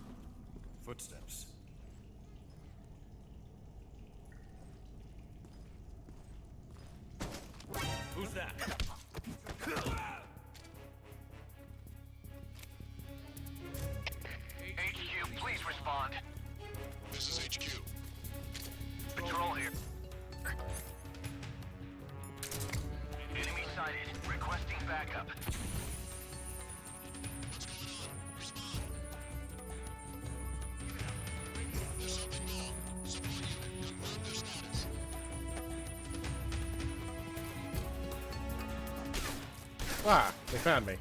Footsteps. Who's that? HQ, please respond. This is HQ. Patrol here. Enemy sighted. Requesting backup. Ah, they found me.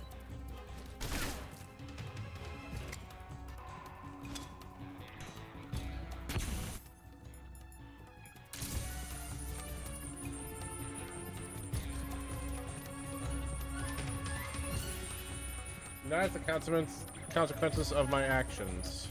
Now the consequences of my actions.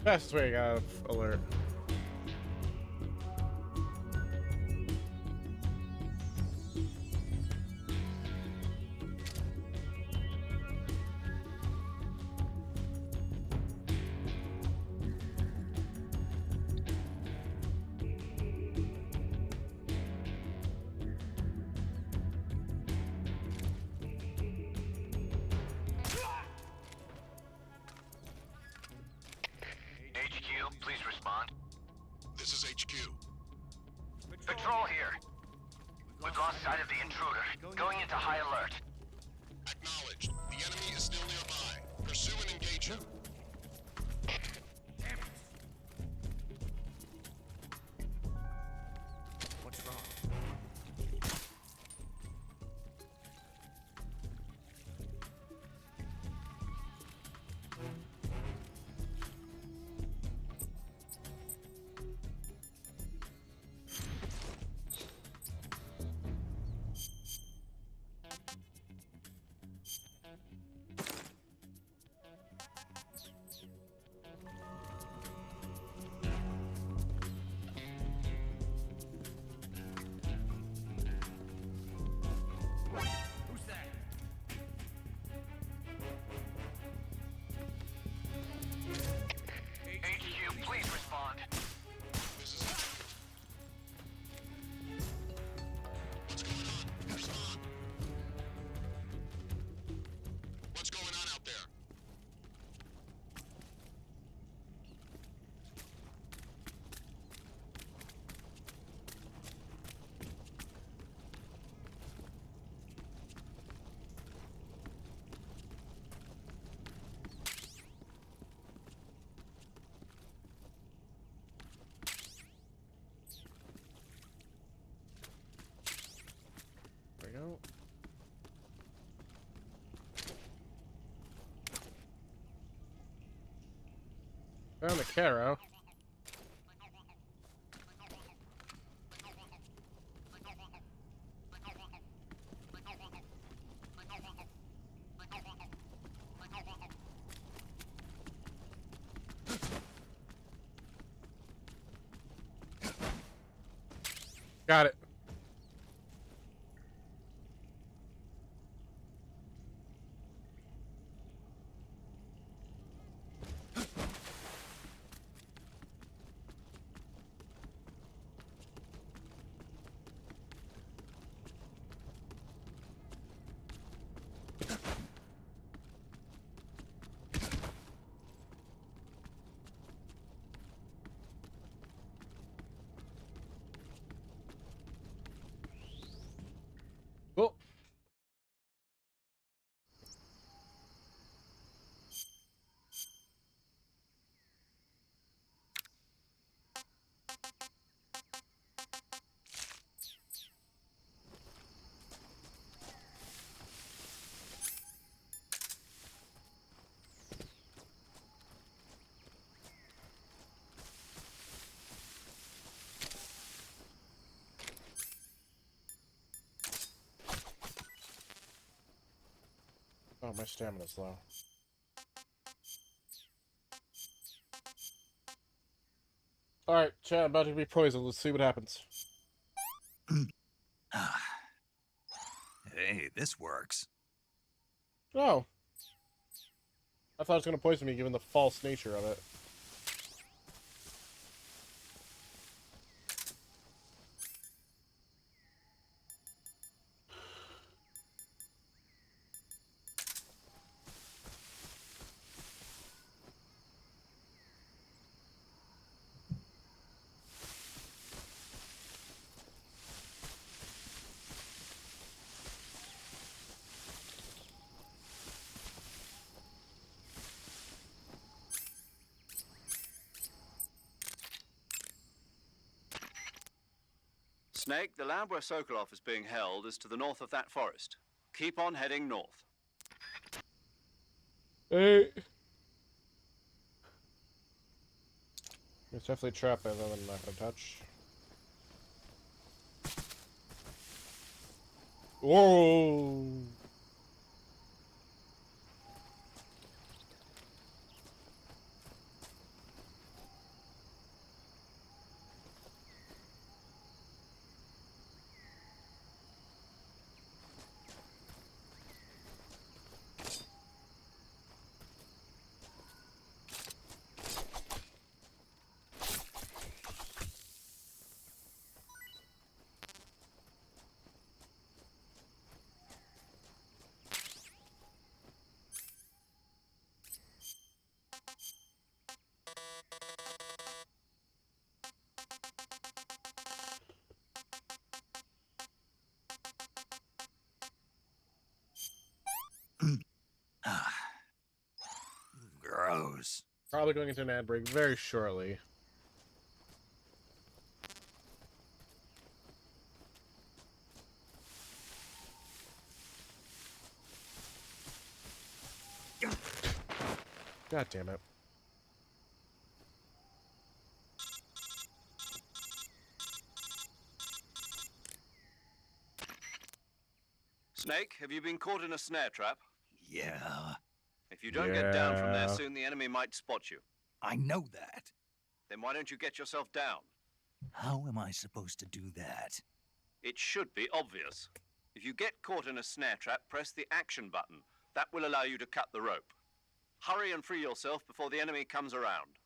Fastest way out of alert. HQ, please respond. This is HQ. Patrol here. We've lost sight of the intruder. Going into high alert. Acknowledged. The enemy is still nearby. Pursue and engage him. What's wrong? Who's that? HQ, please respond. This is What's going on? Respond. What's going on out there? There we go. Found the Caro. Got it. Cool. Oh, my stamina's low. Alright, chat, about to be poisoned. Let's see what happens. Hey, this works. Oh. I thought it was going to poison me given the false nature of it. Snake, the lab where Sokolov is being held is to the north of that forest. Keep on heading north. Hey. It's definitely trapped by them I'm not gonna touch. Whoa! probably going into an ad break very shortly. God damn it. Snake, have you been caught in a snare trap? Yeah. If you don't get down from there Yeah. soon, the enemy might spot you. I know that. Then why don't you get yourself down? How am I supposed to do that? It should be obvious. If you get caught in a snare trap, press the action button. That will allow you to cut the rope. Hurry and free yourself before the enemy comes around.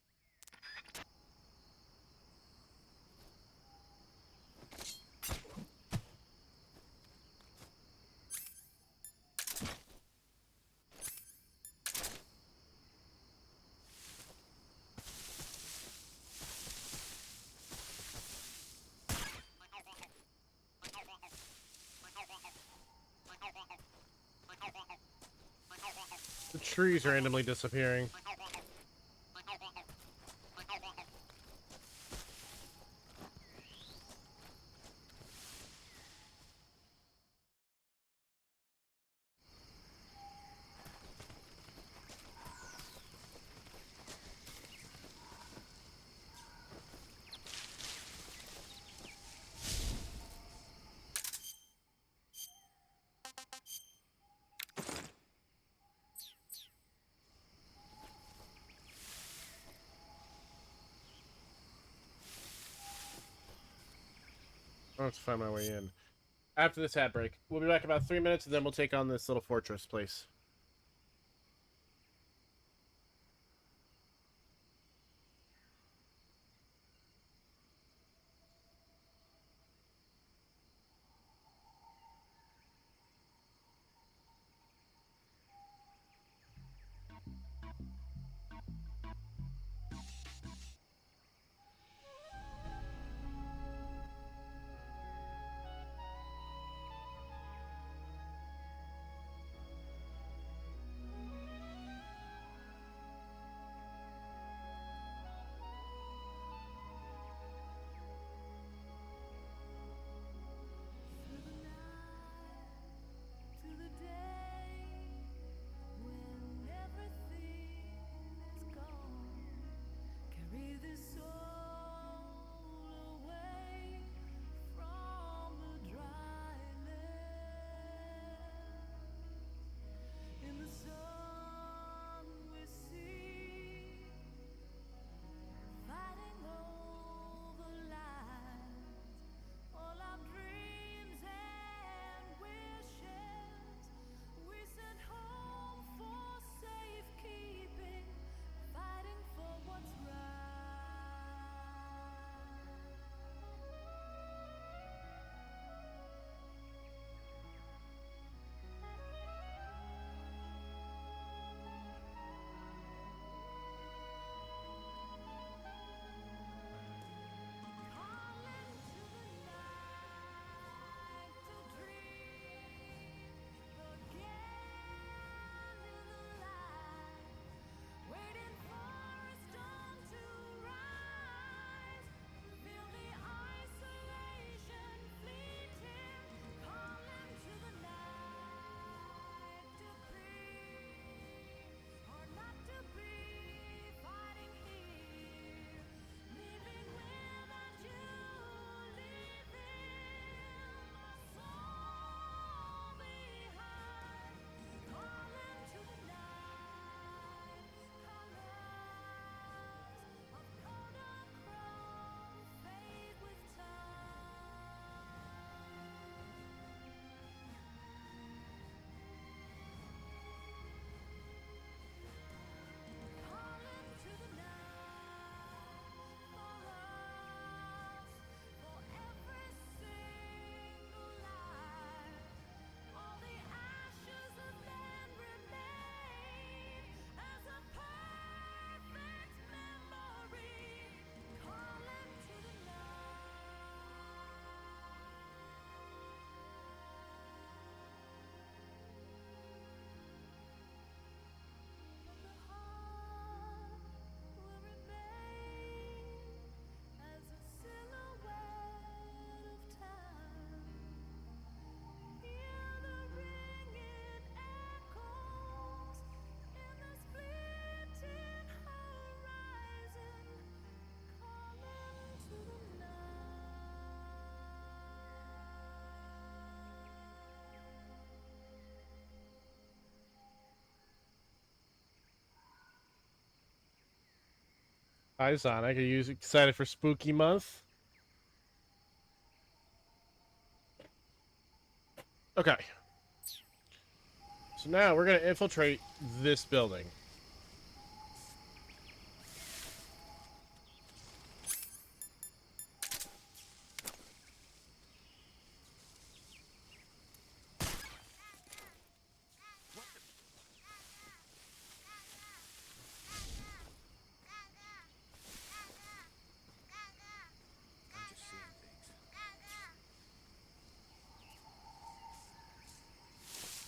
The trees randomly disappearing. Let's find my way in. After this ad break. We'll be back in about 3 minutes, and then we'll take on this little fortress place. Hi, Sonic. Are you excited for Spooky Month? Okay. So now we're going to infiltrate this building.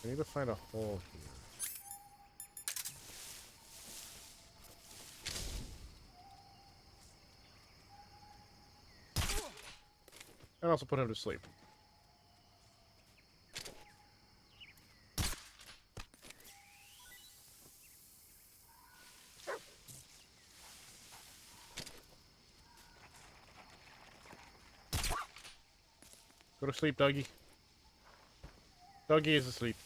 I need to find a hole here. And also put him to sleep. Go to sleep, Dougie. Dougie is asleep.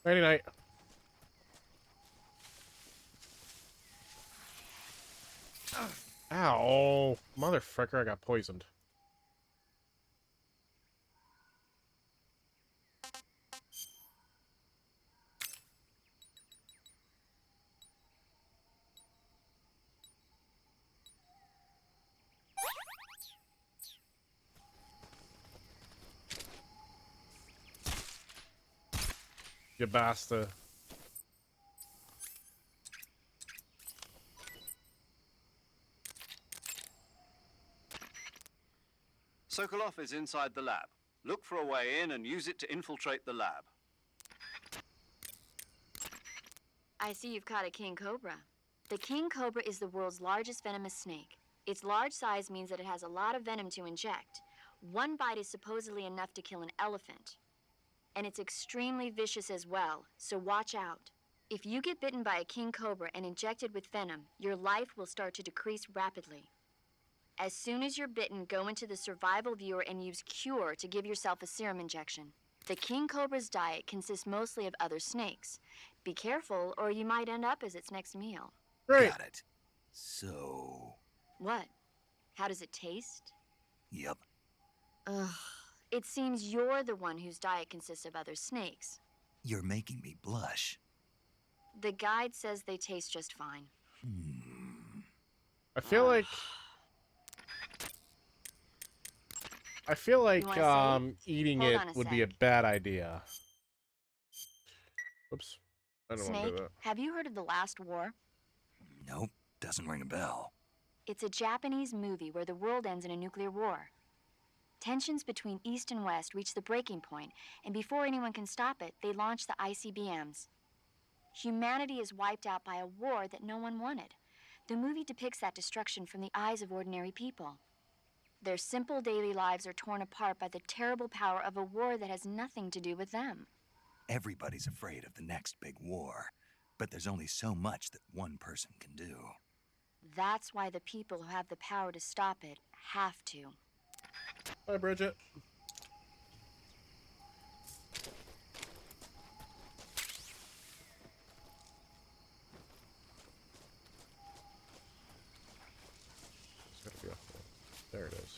Nighty night. Ow. Motherfucker, I got poisoned. You bastard. Sokolov is inside the lab. Look for a way in and use it to infiltrate the lab. I see you've caught a king cobra. The king cobra is the world's largest venomous snake. Its large size means that it has a lot of venom to inject. One bite is supposedly enough to kill an elephant. And it's extremely vicious as well, so watch out. If you get bitten by a king cobra and injected with venom, your life will start to decrease rapidly. As soon as you're bitten, go into the survival viewer and use Cure to give yourself a serum injection. The king cobra's diet consists mostly of other snakes. Be careful, or you might end up as its next meal. Great. Got it. So... What? How does it taste? Yep. Ugh. It seems you're the one whose diet consists of other snakes. You're making me blush. The guide says they taste just fine. I feel like eating Hold it on a would be a sec. bad idea. Oops. I don't want to do Snake, that. have you heard of The Last War? Nope, doesn't ring a bell. It's a Japanese movie where the world ends in a nuclear war. Tensions between East and West reach the breaking point, and before anyone can stop it, they launch the ICBMs. Humanity is wiped out by a war that no one wanted. The movie depicts that destruction from the eyes of ordinary people. Their simple daily lives are torn apart by the terrible power of a war that has nothing to do with them. Everybody's afraid of the next big war, but there's only so much that one person can do. That's why the people who have the power to stop it have to. Bye, Bridget. It's gotta be a hole. There it is.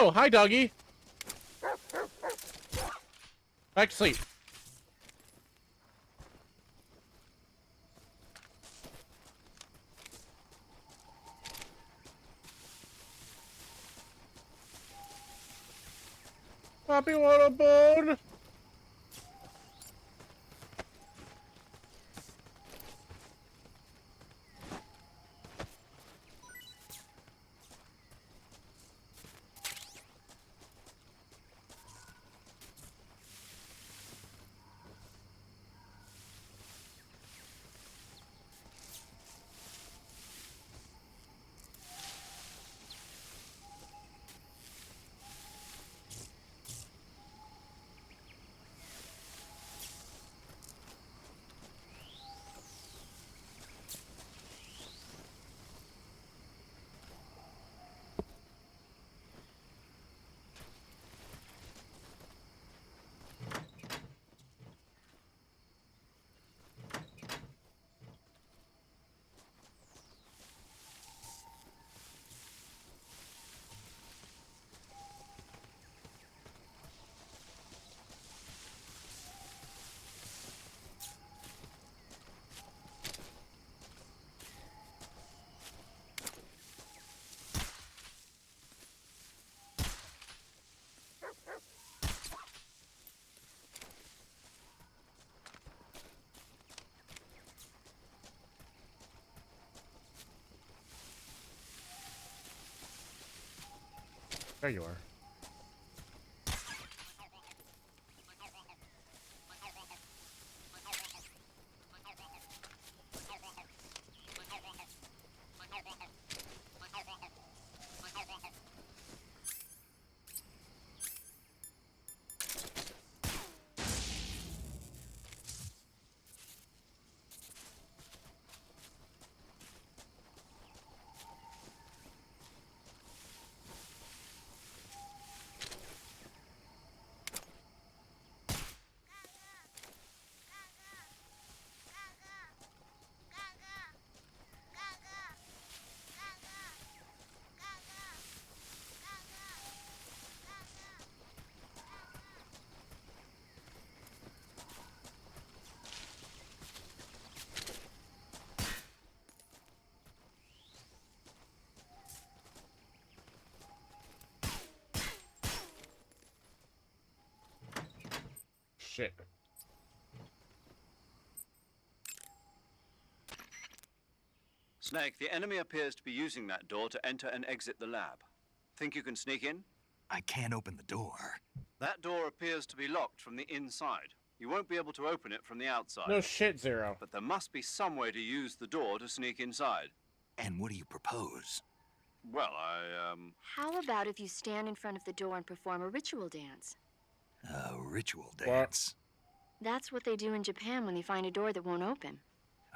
Oh, hi, doggy. Back to sleep. Poppy, want a bone? There you are. Shit. Snake, the enemy appears to be using that door to enter and exit the lab. Think you can sneak in? I can't open the door. That door appears to be locked from the inside. You won't be able to open it from the outside. No shit, Zero. But there must be some way to use the door to sneak inside. And what do you propose? Well, How about if you stand in front of the door and perform a ritual dance? A ritual dance? That's what they do in Japan when they find a door that won't open.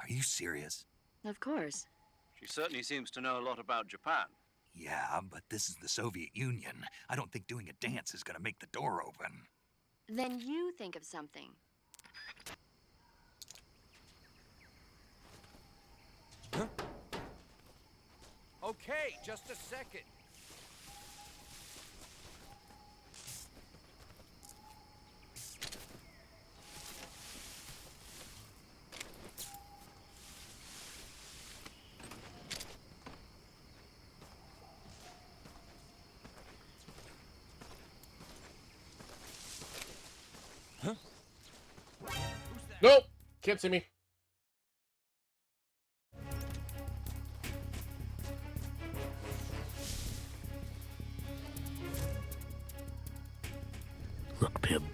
Are you serious? Of course. She certainly seems to know a lot about Japan. Yeah, but this is the Soviet Union. I don't think doing a dance is gonna make the door open. Then you think of something. Huh? Okay, just a second. Huh? Nope! Can't see me. Look, Pim,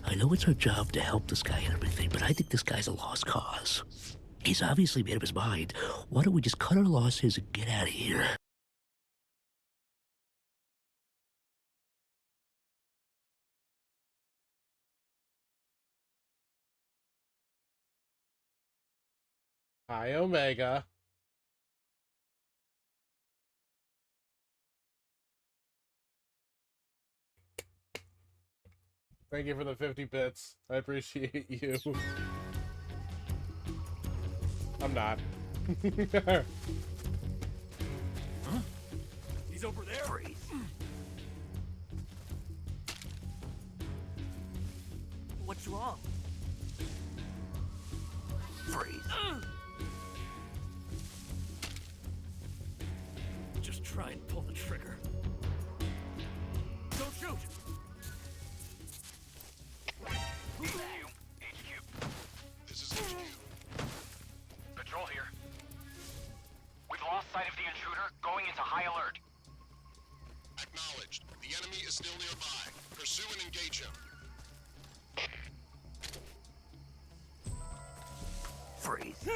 I know it's our job to help this guy and everything, but I think this guy's a lost cause. He's obviously made up his mind. Why don't we just cut our losses and get out of here? Hi, Omega. Thank you for the 50 bits. I appreciate you. I'm not. Huh? He's over there. What's wrong? Freeze. Just try and pull the trigger. Don't shoot! HQ. This is HQ. Patrol here. We've lost sight of the intruder, going into high alert. Acknowledged. The enemy is still nearby. Pursue and engage him. Freeze.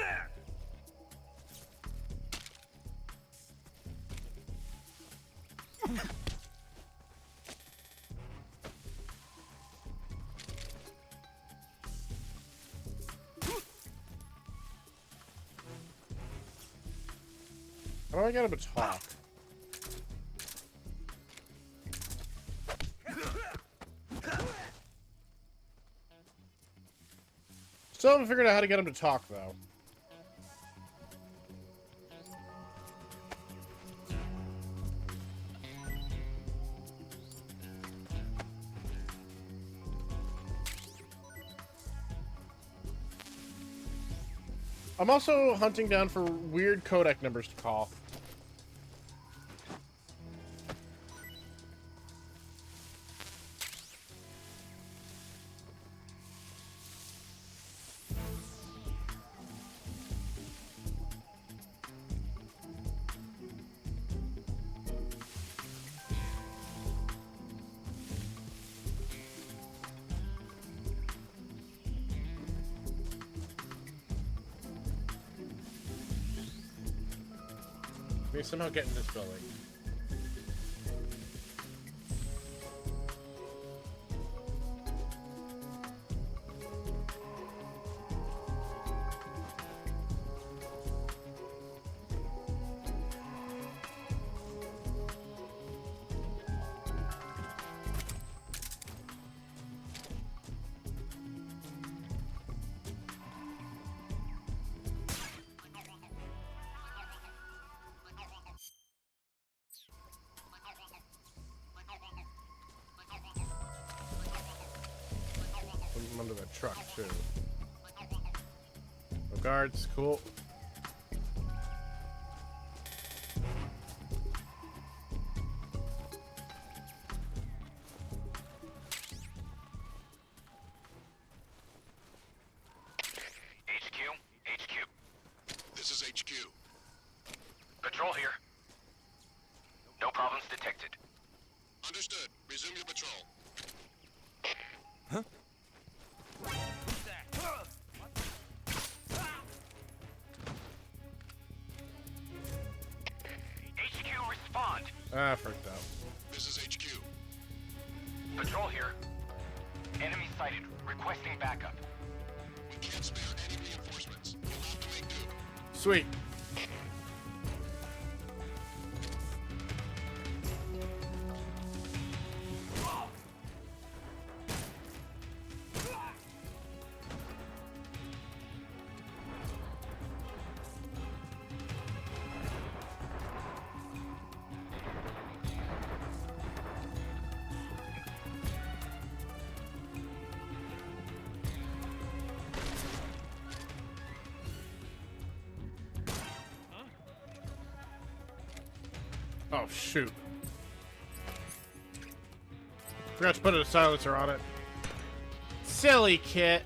How do I get him to talk? Still haven't figured out how to get him to talk, though. I'm also hunting down for weird codec numbers to call. Let me somehow get in this building. I'm under the truck, too. No guards, cool. HQ. This is HQ. Patrol here. No problems detected. Understood. Resume your patrol. Huh? HQ, respond. Ah, freaked out. This is HQ. Patrol here. Enemy sighted. Requesting backup. We can't spare any reinforcements. You'll have to make do. Sweet. Oh, shoot. Forgot to put a silencer on it. Silly kit.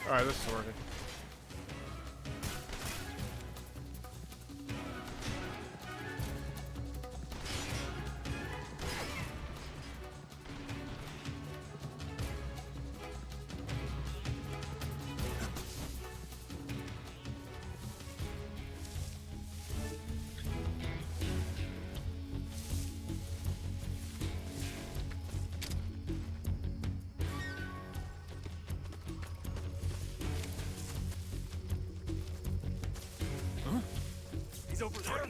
Alright, this is working. over there.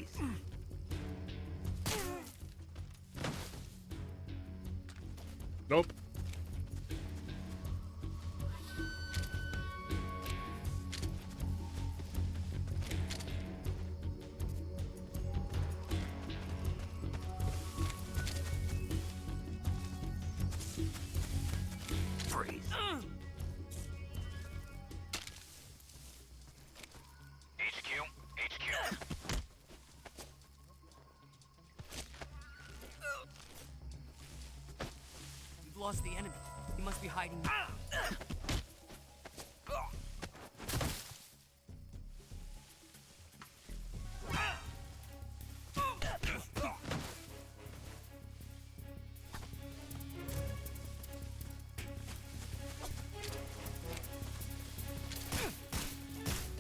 Nope. Freeze. HQ. We've lost the enemy. He must be hiding.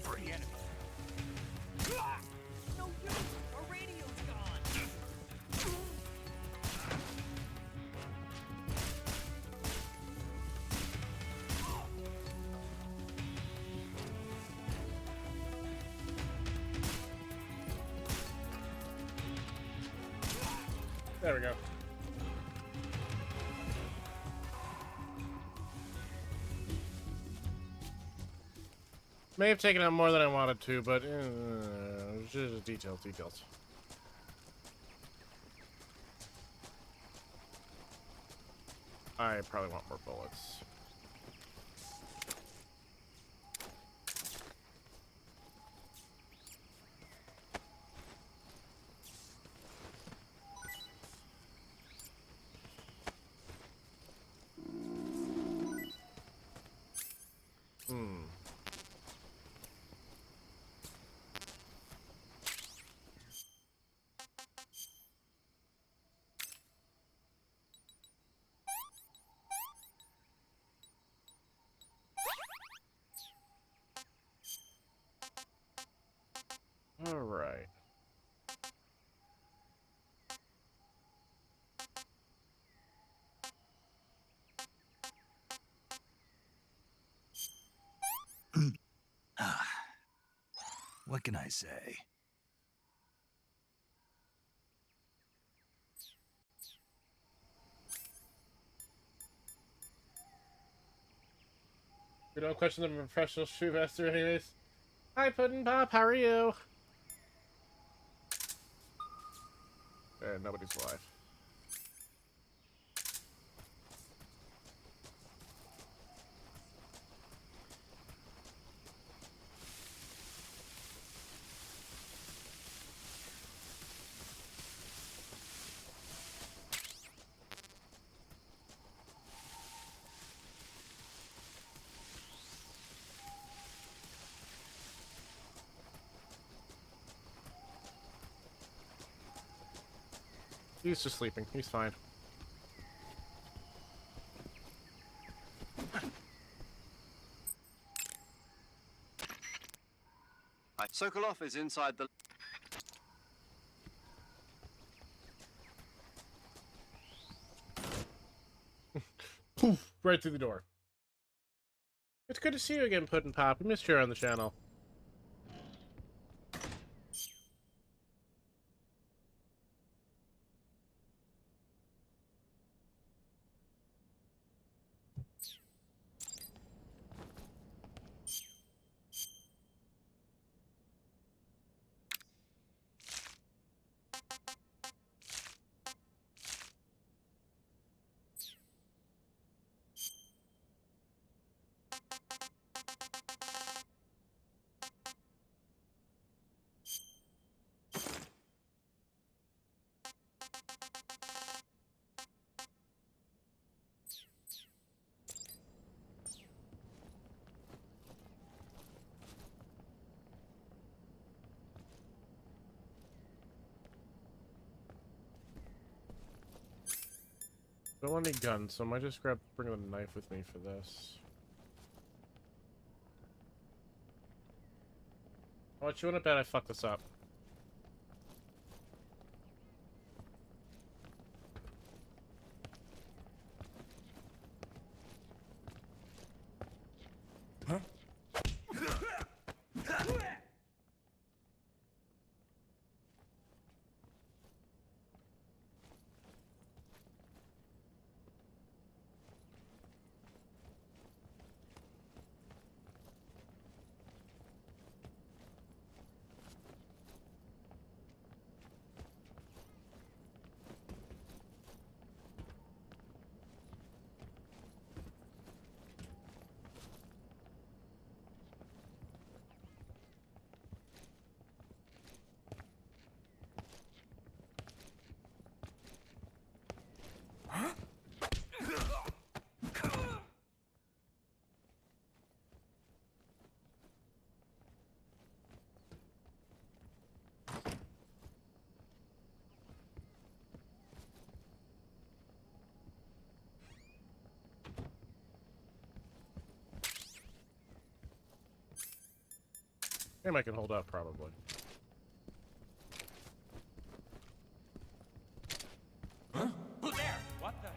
Free enemy. No use. Our radio's gone. There we go. May have taken out more than I wanted to, but just details. I probably want more bullets. All right. What can I say? We don't question the professional shoe master anyways. Hi, Puddin' Pop, how are you? Nobody's alive. He's just sleeping. He's fine. Sokolov is inside the... Poof! Right through the door. It's good to see you again, Puddin' Pop. We missed you on the channel. Don't want any guns, so I might just bring a knife with me for this. How much you wanna bet I fuck this up? Game I can hold up, probably. Huh? Who's there? What the?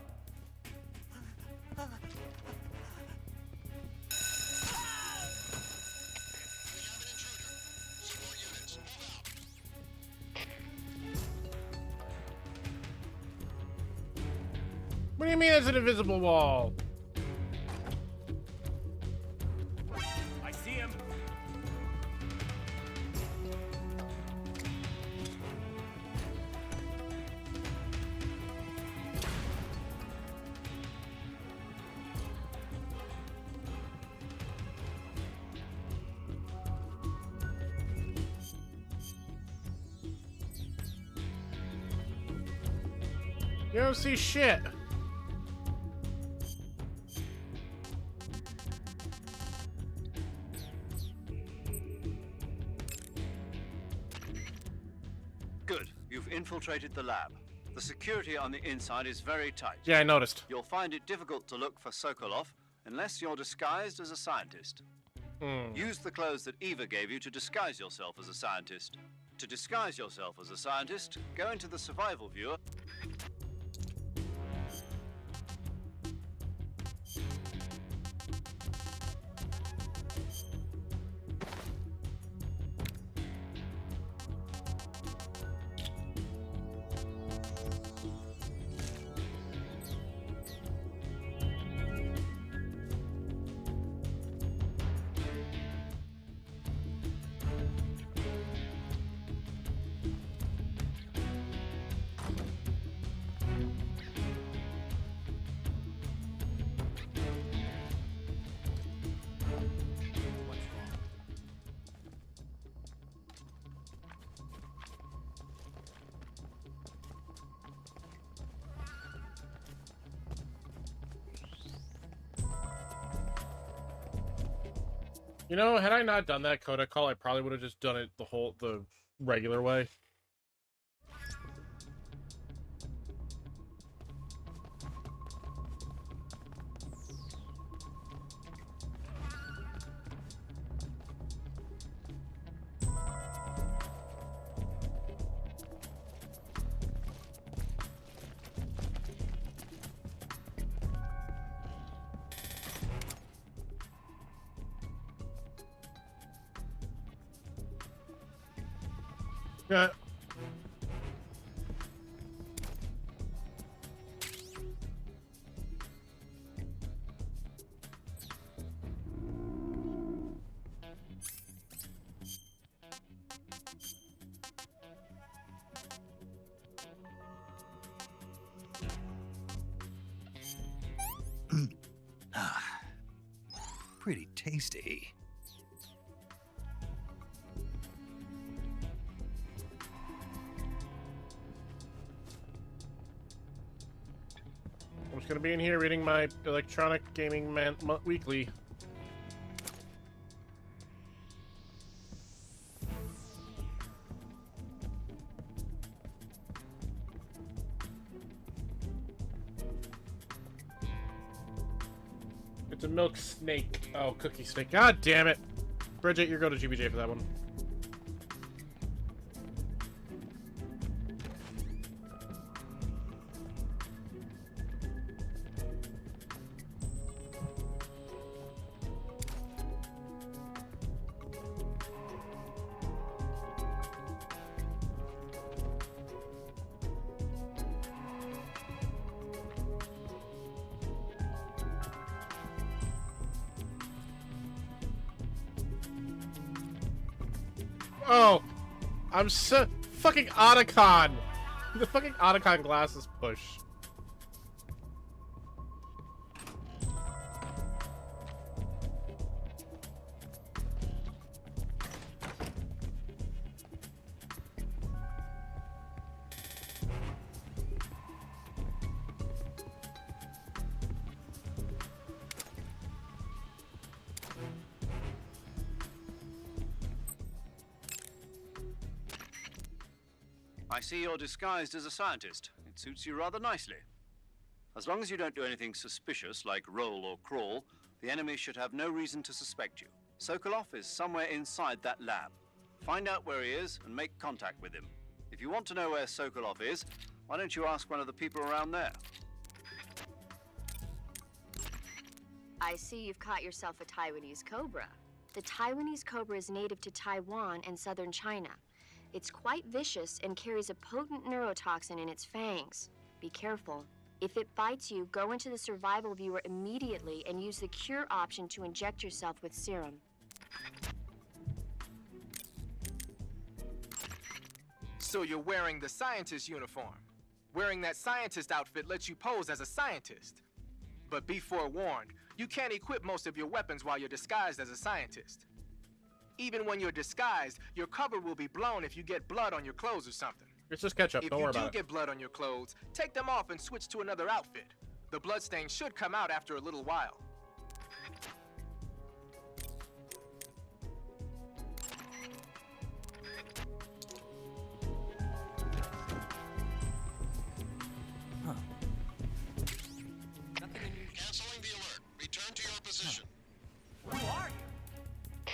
What do you mean it's an invisible wall? I see him. You don't see shit. Good. You've infiltrated the lab. The security on the inside is very tight. Yeah, I noticed. You'll find it difficult to look for Sokolov unless you're disguised as a scientist. Use the clothes that Eva gave you to disguise yourself as a scientist. To disguise yourself as a scientist, go into the survival viewer. You know, had I not done that Coda call, I probably would have just done it the regular way. Yeah. Pretty tasty. I'm just gonna be in here reading my Electronic Gaming Weekly. It's a milk snake. Oh, cookie snake. God damn it. Bridget, you're going to GBJ for that one. Oh, I'm so fucking Otacon. The fucking Otacon glasses push. I see you're disguised as a scientist. It suits you rather nicely. As long as you don't do anything suspicious like roll or crawl, the enemy should have no reason to suspect you. Sokolov is somewhere inside that lab. Find out where he is and make contact with him. If you want to know where Sokolov is, why don't you ask one of the people around there? I see you've caught yourself a Taiwanese cobra. The Taiwanese cobra is native to Taiwan and southern China. It's quite vicious and carries a potent neurotoxin in its fangs. Be careful. If it bites you, go into the survival viewer immediately and use the cure option to inject yourself with serum. So you're wearing the scientist uniform. Wearing that scientist outfit lets you pose as a scientist. But be forewarned, you can't equip most of your weapons while you're disguised as a scientist. Even when you're disguised, your cover will be blown if you get blood on your clothes or something. It's just ketchup, don't worry about it. If you do get blood on your clothes, take them off and switch to another outfit. The bloodstain should come out after a little while. Canceling the alert. Return to your position. Who are you?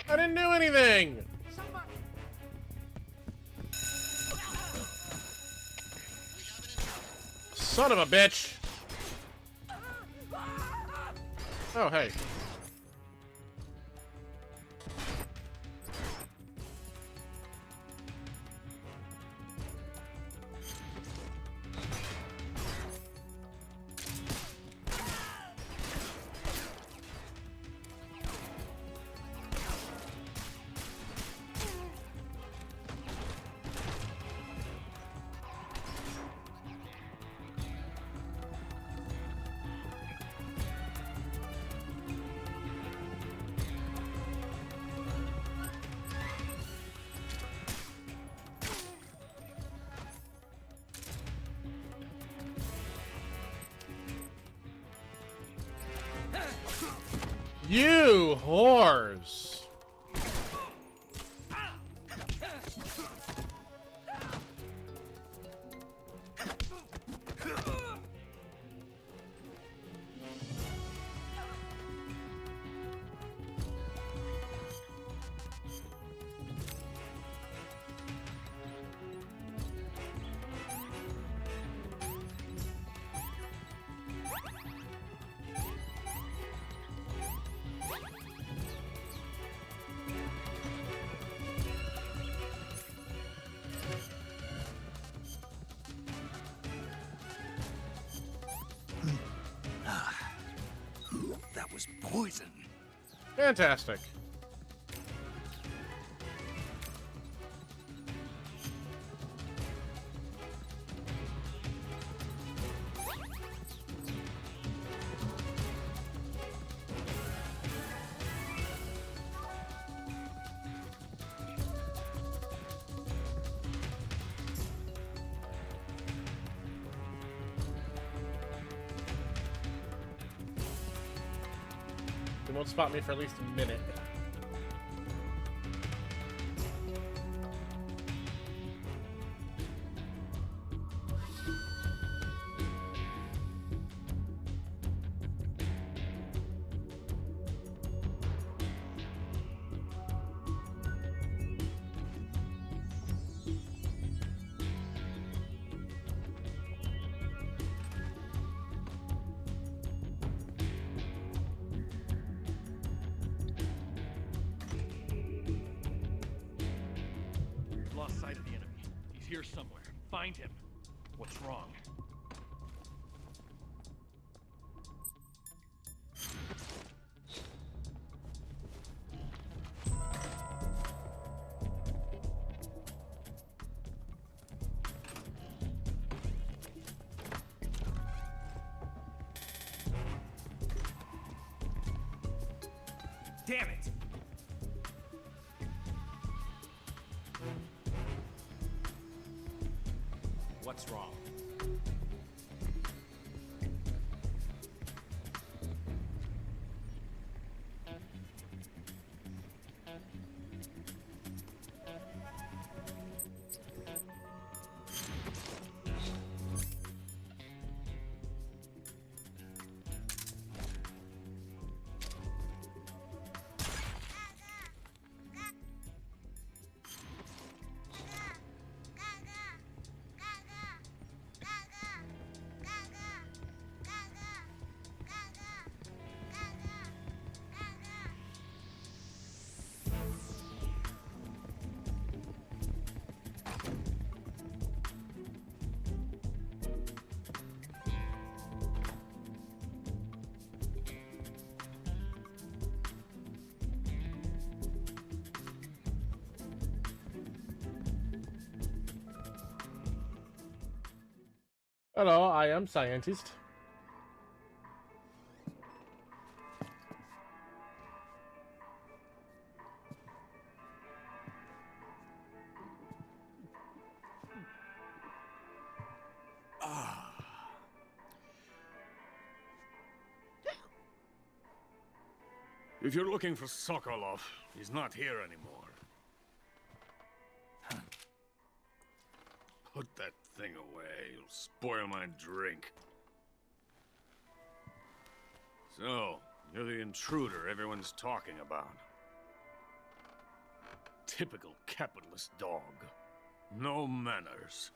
I didn't do anything! Son of a bitch! Oh, hey. You whores! That was poison. Fantastic. They won't spot me for at least a minute. Lost sight of the enemy. He's here somewhere. Find him. What's wrong? Damn it! What's wrong? Hello, I am scientist. If you're looking for Sokolov, he's not here anymore. Put that thing away. You'll spoil my drink. So, you're the intruder everyone's talking about. Typical capitalist dog. No manners.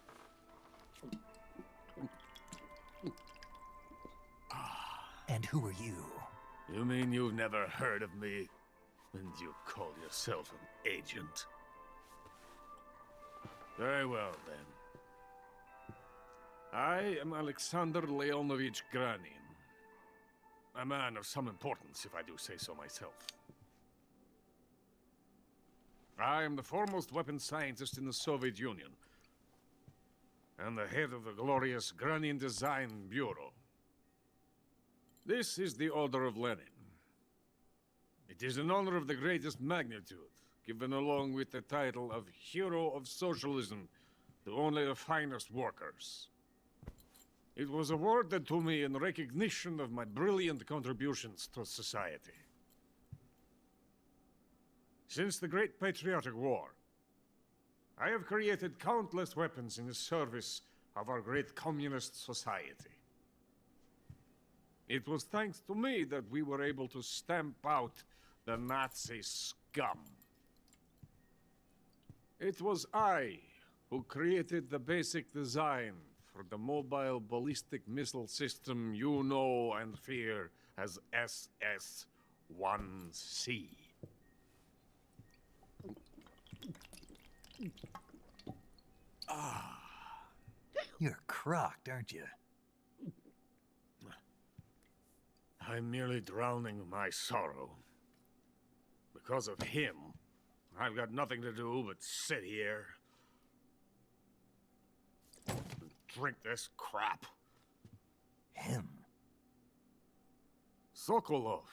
And who are you? You mean you've never heard of me? And you call yourself an agent? Very well, then. I am Alexander Leonovich Granin. A man of some importance, if I do say so myself. I am the foremost weapons scientist in the Soviet Union, and the head of the glorious Granin Design Bureau. This is the Order of Lenin. It is an honor of the greatest magnitude, given along with the title of Hero of Socialism to only the finest workers. It was awarded to me in recognition of my brilliant contributions to society. Since the Great Patriotic War, I have created countless weapons in the service of our great communist society. It was thanks to me that we were able to stamp out the Nazi scum. It was I who created the basic design for the mobile ballistic missile system you know and fear as SS-1C. You're crocked, aren't you? I'm merely drowning my sorrow. Because of him, I've got nothing to do but sit here and drink this crap. Him? Sokolov.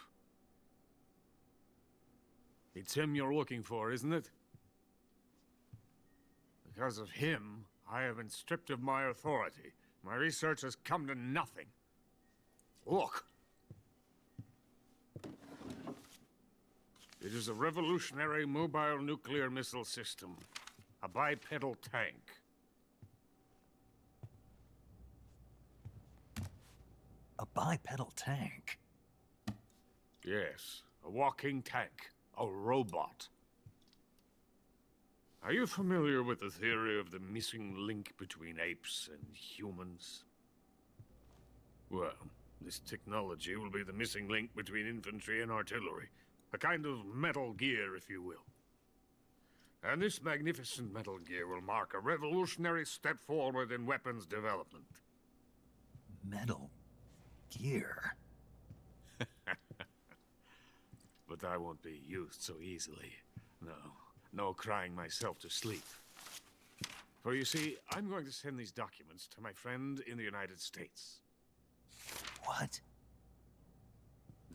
It's him you're looking for, isn't it? Because of him, I have been stripped of my authority. My research has come to nothing. Look. It is a revolutionary mobile nuclear missile system. A bipedal tank. A bipedal tank? Yes, a walking tank. A robot. Are you familiar with the theory of the missing link between apes and humans? Well, this technology will be the missing link between infantry and artillery. A kind of Metal Gear, if you will. And this magnificent Metal Gear will mark a revolutionary step forward in weapons development. Metal Gear? But I won't be used so easily. No crying myself to sleep. For you see, I'm going to send these documents to my friend in the United States. What?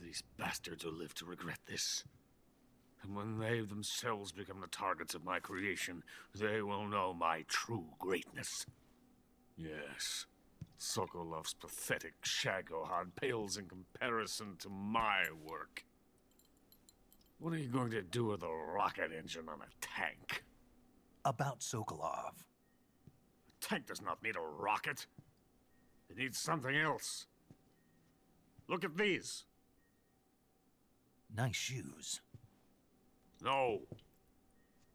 These bastards will live to regret this. And when they themselves become the targets of my creation, they will know my true greatness. Yes, Sokolov's pathetic shagohod pales in comparison to my work. What are you going to do with a rocket engine on a tank? About Sokolov. A tank does not need a rocket. It needs something else. Look at these. Nice shoes. No.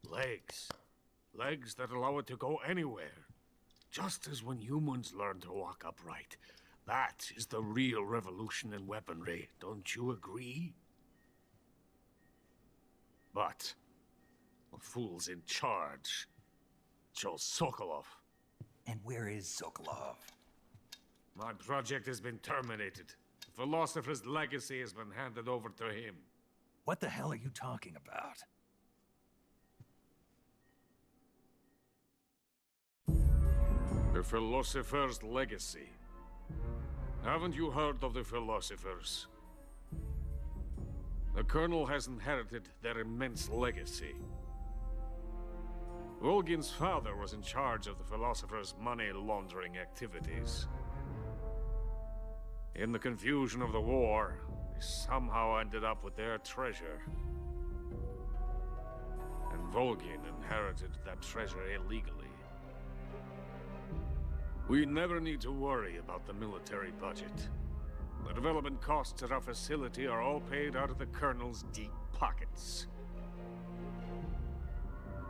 Legs. Legs that allow it to go anywhere. Just as when humans learn to walk upright. That is the real revolution in weaponry. Don't you agree? But the fool's in charge. Joe Sokolov. And where is Sokolov? My project has been terminated. The philosopher's legacy has been handed over to him. What the hell are you talking about? The Philosopher's Legacy. Haven't you heard of the Philosophers? The Colonel has inherited their immense legacy. Volgin's father was in charge of the Philosophers' money laundering activities. In the confusion of the war, he somehow ended up with their treasure. And Volgin inherited that treasure illegally. We never need to worry about the military budget. The development costs at our facility are all paid out of the Colonel's deep pockets.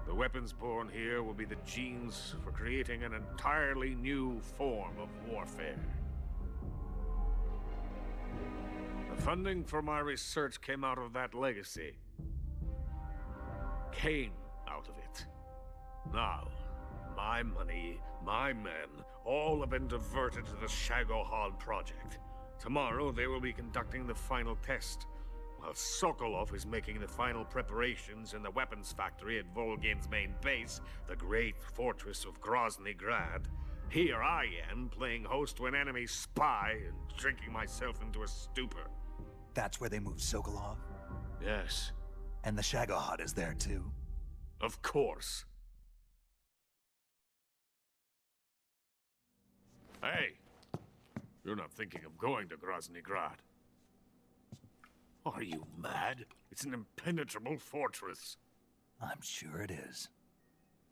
The weapons born here will be the genes for creating an entirely new form of warfare. The funding for my research came out of that legacy. Came out of it. Now, my money, my men, all have been diverted to the Shagohod project. Tomorrow, they will be conducting the final test, while Sokolov is making the final preparations in the weapons factory at Volgin's main base, the great fortress of Grozny Grad. Here I am, playing host to an enemy spy and drinking myself into a stupor. That's where they moved Sokolov? Yes. And the Shagohod is there too? Of course. Hey! You're not thinking of going to Grozny Grad. Are you mad? It's an impenetrable fortress. I'm sure it is.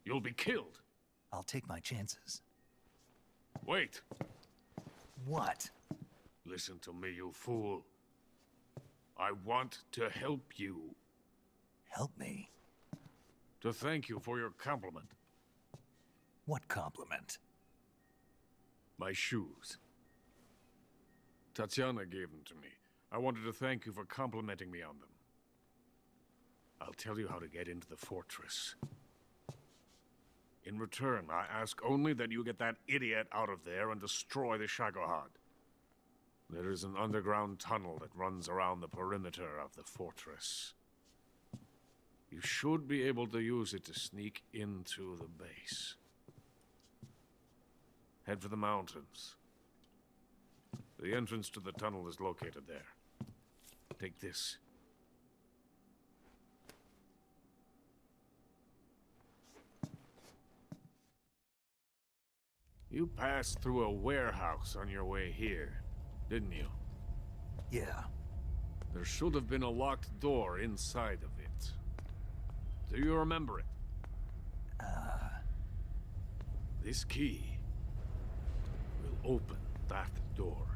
You'll be killed. I'll take my chances. Wait. What? Listen to me, you fool. I want to help you. Help me? To thank you for your compliment. What compliment? My shoes. Tatiana gave them to me. I wanted to thank you for complimenting me on them. I'll tell you how to get into the fortress. In return, I ask only that you get that idiot out of there and destroy the Shagohod. There is an underground tunnel that runs around the perimeter of the fortress. You should be able to use it to sneak into the base. Head for the mountains. The entrance to the tunnel is located there. Take this. You passed through a warehouse on your way here, didn't you? Yeah. There should have been a locked door inside of it. Do you remember it? This key will open that door.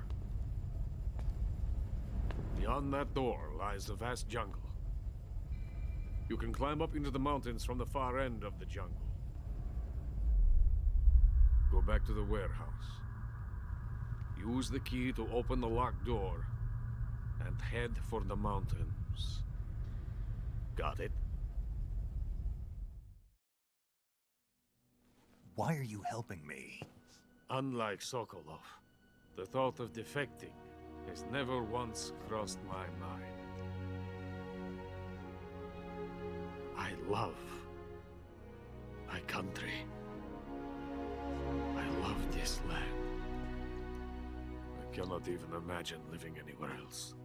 Beyond that door lies the vast jungle. You can climb up into the mountains from the far end of the jungle. Go back to the warehouse. Use the key to open the locked door and head for the mountains. Got it? Why are you helping me? Unlike Sokolov, the thought of defecting has never once crossed my mind. I love my country. I love this land. I cannot even imagine living anywhere else.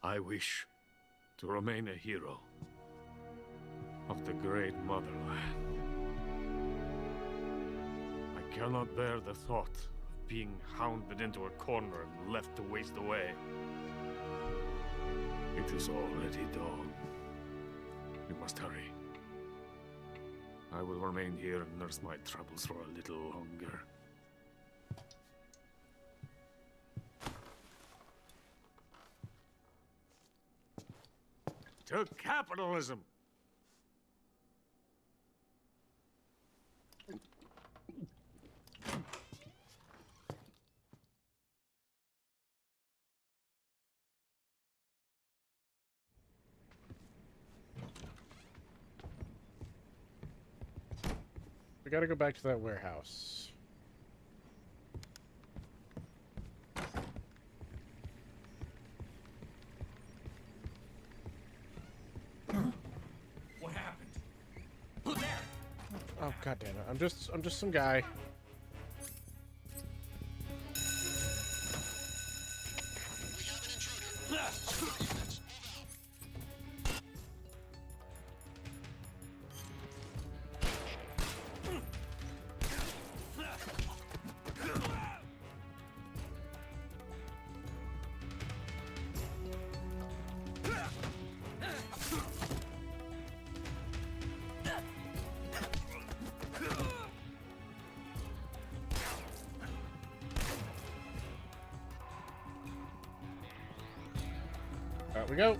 I wish to remain a hero of the great motherland. I cannot bear the thought of being hounded into a corner and left to waste away. It is already dawn. You must hurry. I will remain here and nurse my troubles for a little longer. To capitalism! We gotta go back to that warehouse. What happened? Who's there? Oh god damn it! I'm just some guy. Out we go.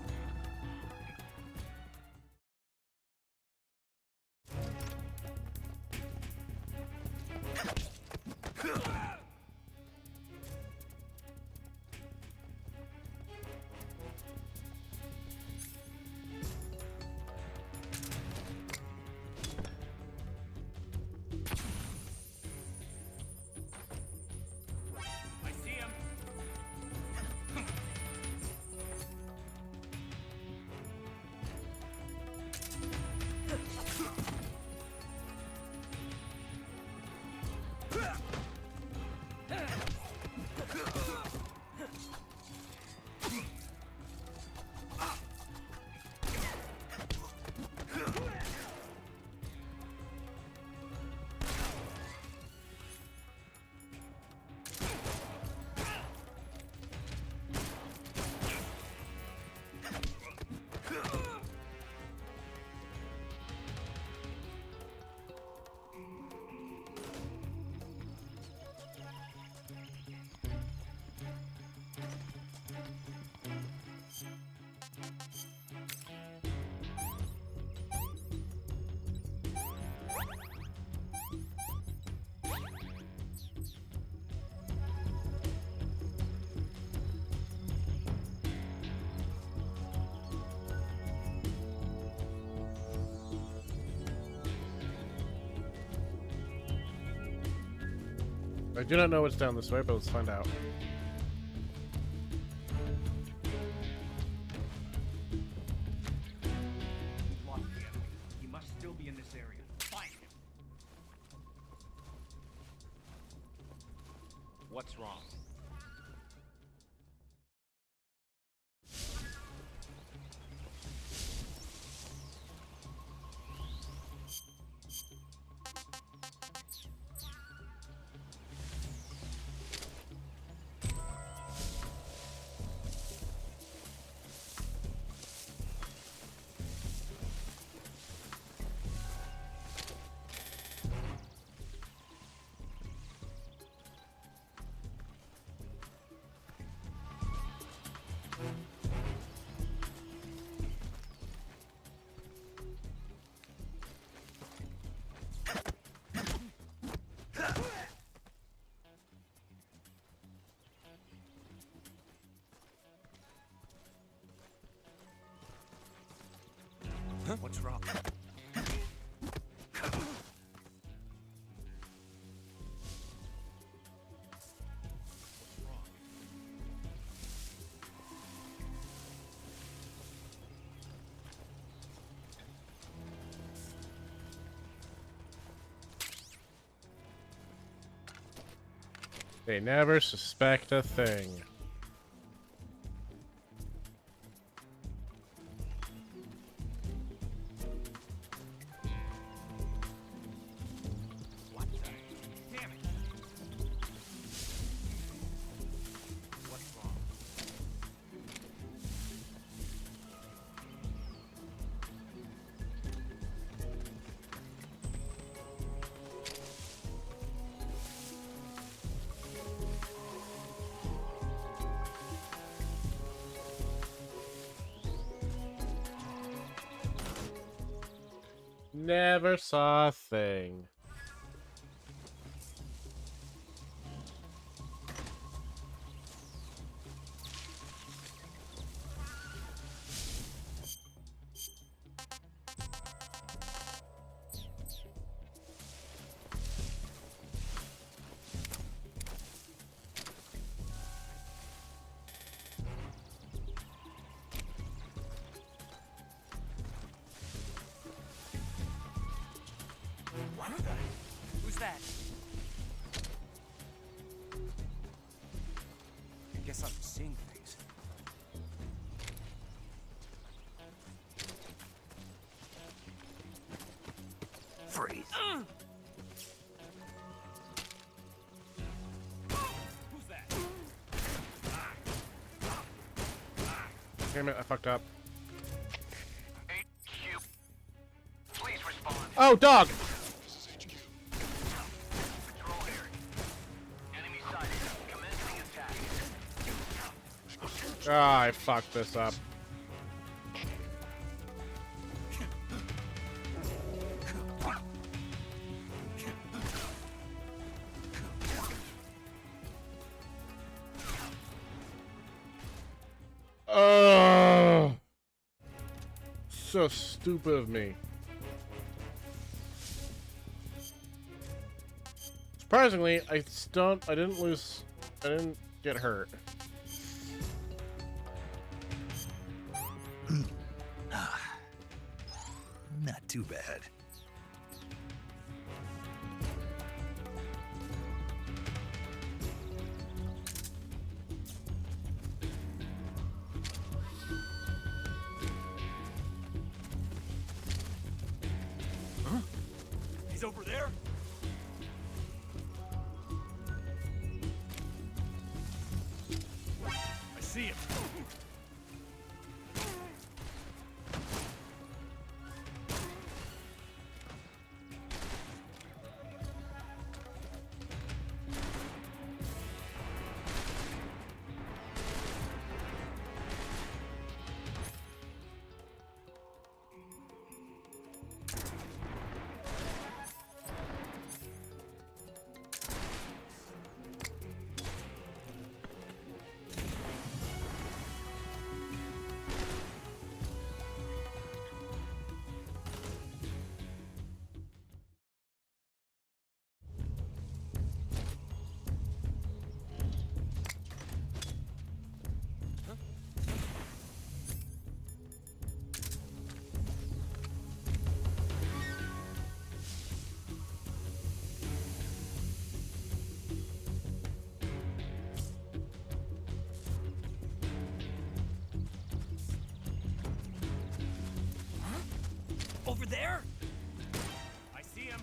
I see him. I do not know what's down this way, but let's find out. Lost the enemy. He must still be in this area. Find him. What's wrong? What's wrong? They never suspect a thing. Damn it! What's wrong? Never saw a thing. What? Who's that? I guess I'm seeing things. Freeze. Who's that? Damn it, I fucked up. HQ. Please respond. Oh, dog! Patrol here. Enemy sighted. Commencing attack. Ah, I fucked this up. So stupid of me. Surprisingly, I didn't get hurt. Not too bad. Huh? He's over there? I see him. Over there? I see him.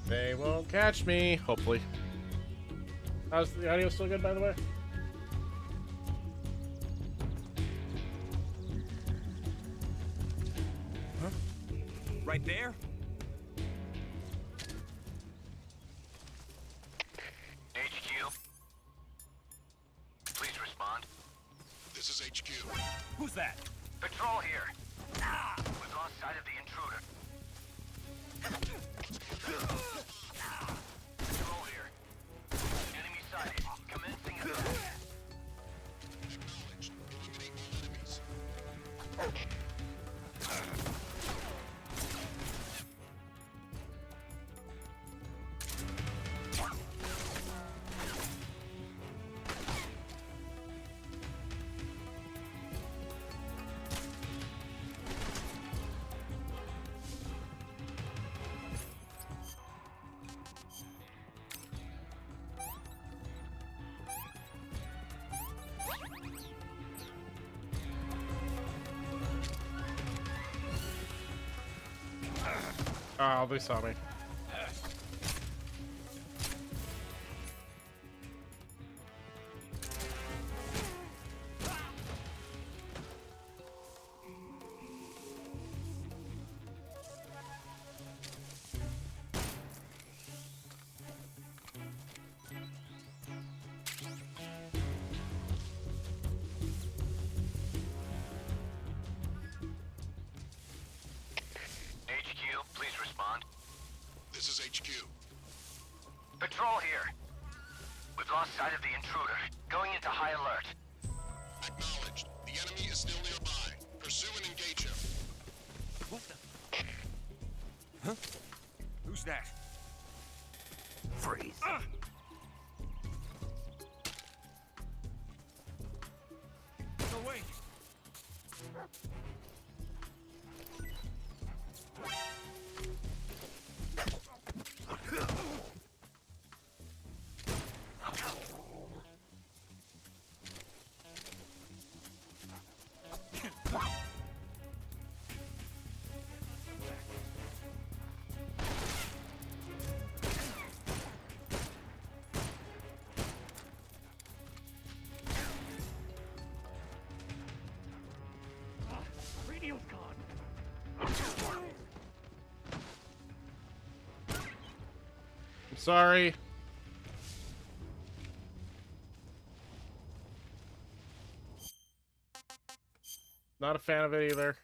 They won't catch me, hopefully. How's the audio still good, by the way? Huh? Right there? HQ. Please respond. This is HQ. Who's that? Patrol here. We've lost sight of the intruder. Patrol here. Enemy sighted. Commencing attack. Acknowledged. Eliminate all enemies. Oh, they saw me. HQ, please respond. This is HQ. Patrol here. We've lost sight of the intruder. Going into high alert. Acknowledged. The enemy is still nearby. Pursue and engage him. What the? Huh? Who's that? Freeze. No way. Radio's gone. I'm sorry. Not a fan of it either.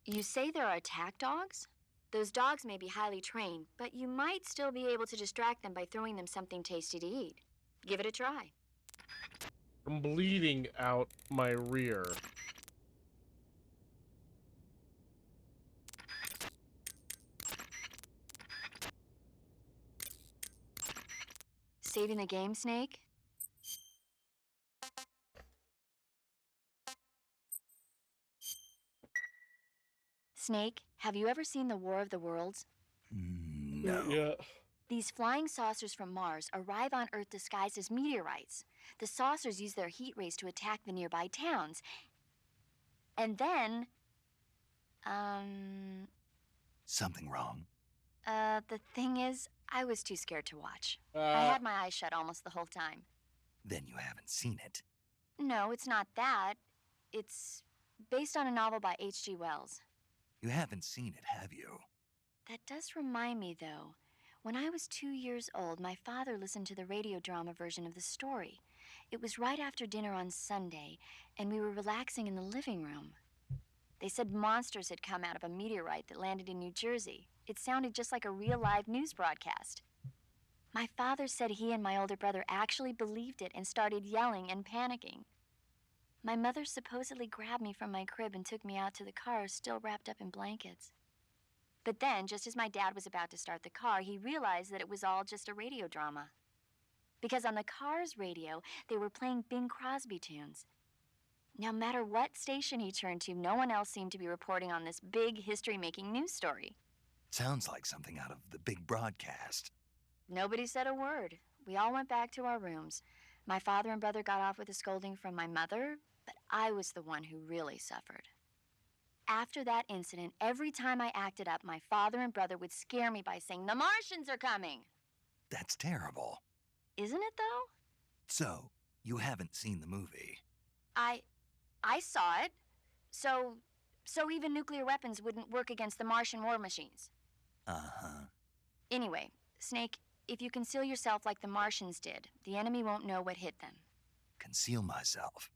You say there are attack dogs? Those dogs may be highly trained, but you might still be able to distract them by throwing them something tasty to eat. Give it a try. I'm bleeding out my rear. Saving the game, Snake? Snake, have you ever seen the War of the Worlds? No. Yeah. These flying saucers from Mars arrive on Earth disguised as meteorites. The saucers use their heat rays to attack the nearby towns. And then, Something wrong? the thing is, I was too scared to watch. I had my eyes shut almost the whole time. Then you haven't seen it. No, it's not that. It's based on a novel by H.G. Wells. You haven't seen it, have you? That does remind me, though. When I was 2 years old, my father listened to the radio drama version of the story. It was right after dinner on Sunday, and we were relaxing in the living room. They said monsters had come out of a meteorite that landed in New Jersey. It sounded just like a real live news broadcast. My father said he and my older brother actually believed it and started yelling and panicking. My mother supposedly grabbed me from my crib and took me out to the car, still wrapped up in blankets. But then, just as my dad was about to start the car, he realized that it was all just a radio drama. Because on the car's radio, they were playing Bing Crosby tunes. No matter what station he turned to, no one else seemed to be reporting on this big history-making news story. Sounds like something out of the big broadcast. Nobody said a word. We all went back to our rooms. My father and brother got off with a scolding from my mother, but I was the one who really suffered. After that incident, every time I acted up, my father and brother would scare me by saying, "The Martians are coming!" That's terrible. Isn't it, though? So, you haven't seen the movie? I saw it. So even nuclear weapons wouldn't work against the Martian war machines. Uh-huh. Anyway, Snake, if you conceal yourself like the Martians did, the enemy won't know what hit them. Conceal myself.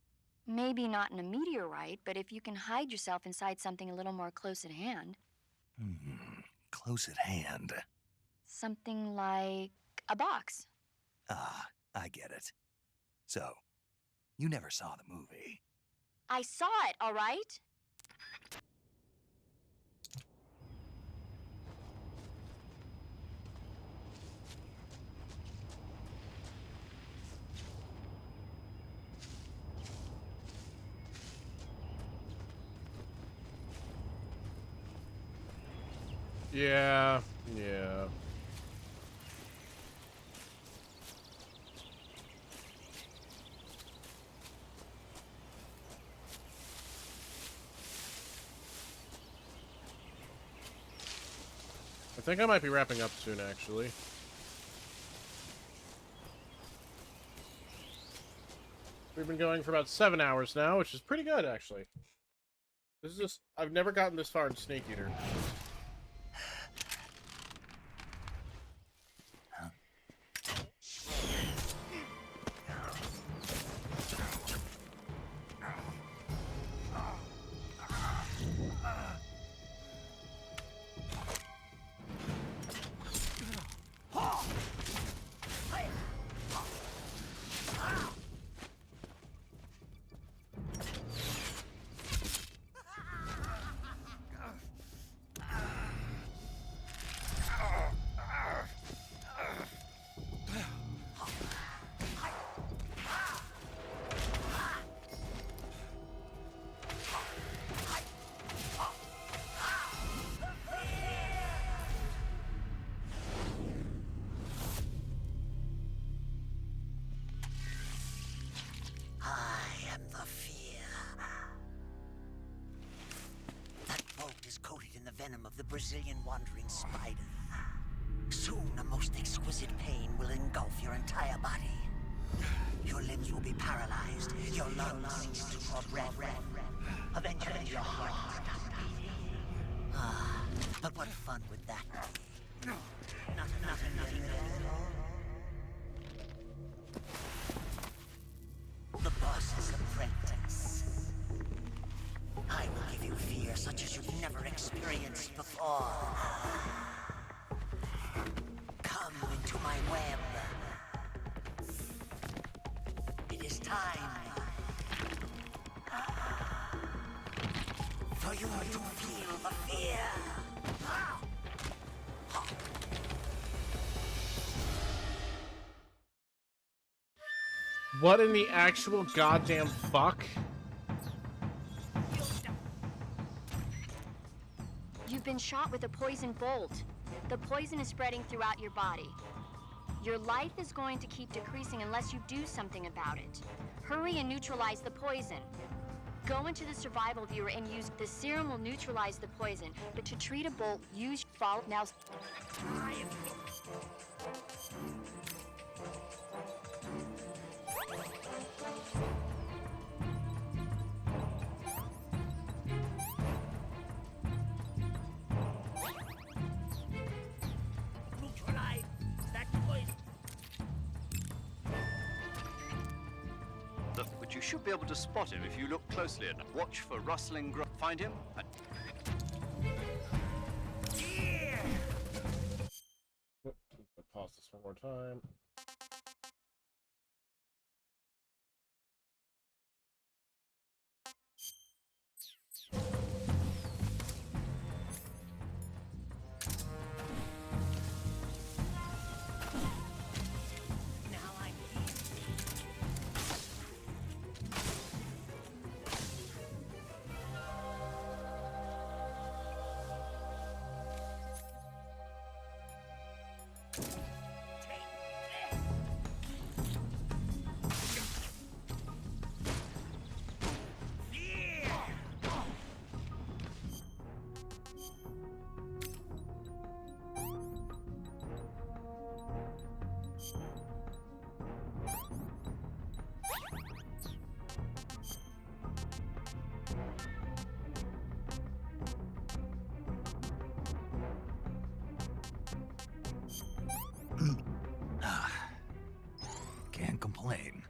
Maybe not in a meteorite, but if you can hide yourself inside something a little more close at hand. Close at hand. Something like a box. Ah, I get it. So, you never saw the movie. I saw it, all right? Yeah. I think I might be wrapping up soon, actually. We've been going for about 7 hours now, which is pretty good, actually. This is just... I've never gotten this far in Snake Eater. Venom of the Brazilian wandering spider. Soon, a most exquisite pain will engulf your entire body. Your limbs will be paralyzed, your lungs cease to draw breath. Eventually, your heart will stop beating. Ah, but what fun would that be? Nothing. The boss's apprentice. I will give you fear such as you've never experienced before. Come into my web. It is time for you to feel the fear. What in the actual goddamn fuck? You've been shot with a poison bolt. The poison is spreading throughout your body. Your life is going to keep decreasing unless you do something about it. Hurry and neutralize the poison. Go into the survival viewer and use the serum will neutralize the poison. But to treat a bolt, use fault now. But you should be able to spot him if you look closely enough. Watch for rustling find him and... Pause this one more time. plane.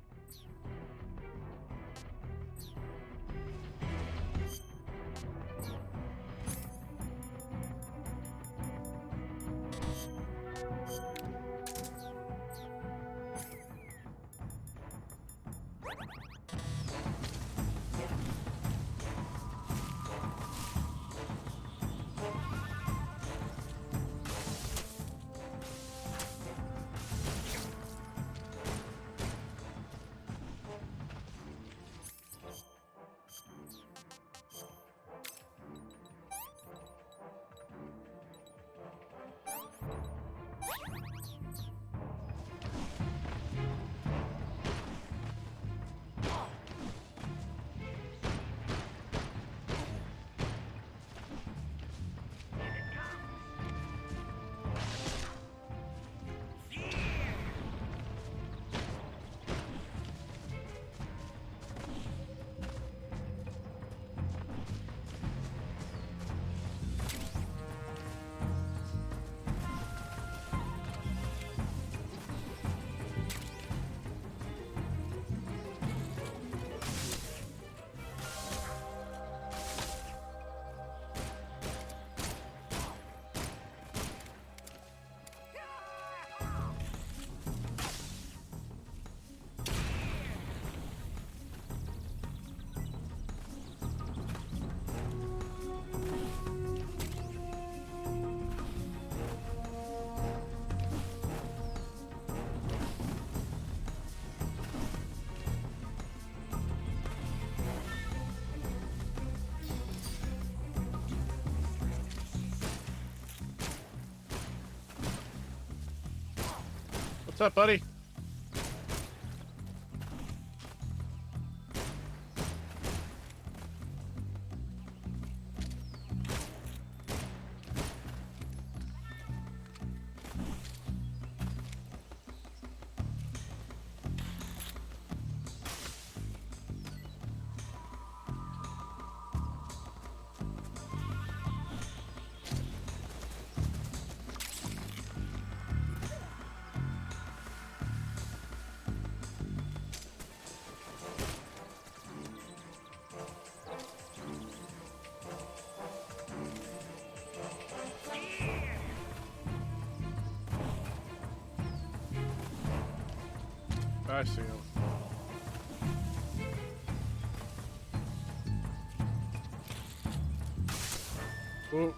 What's up, buddy? I see him. Ooh.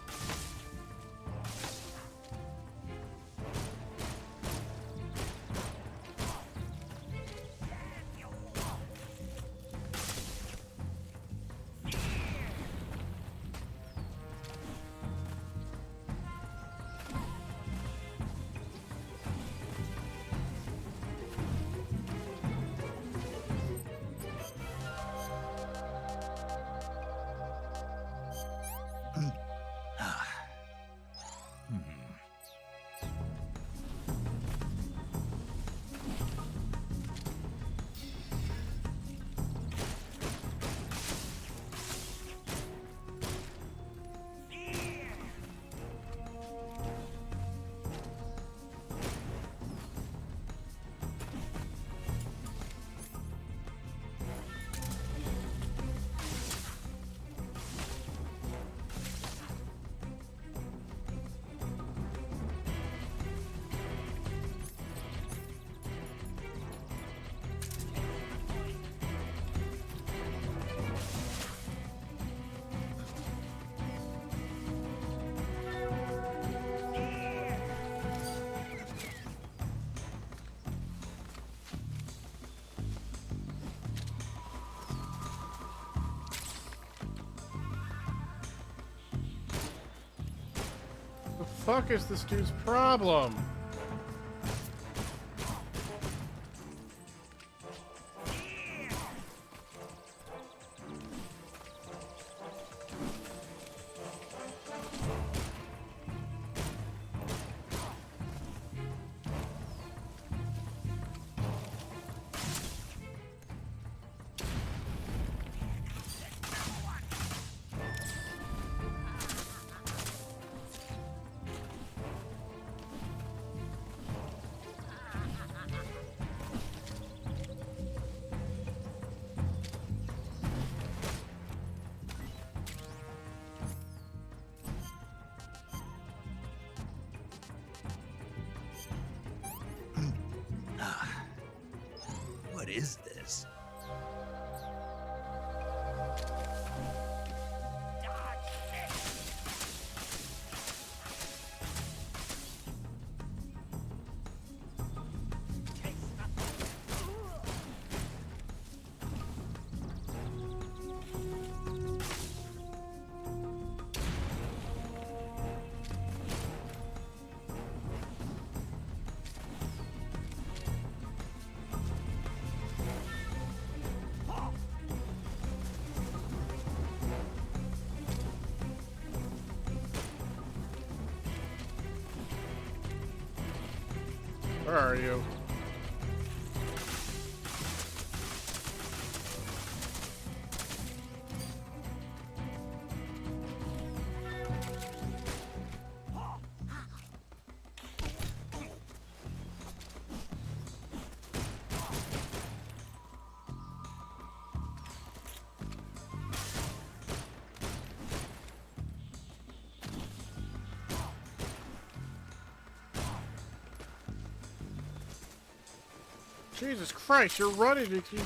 The fuck is this dude's problem? Where are you? Jesus Christ, you're running, Mickey.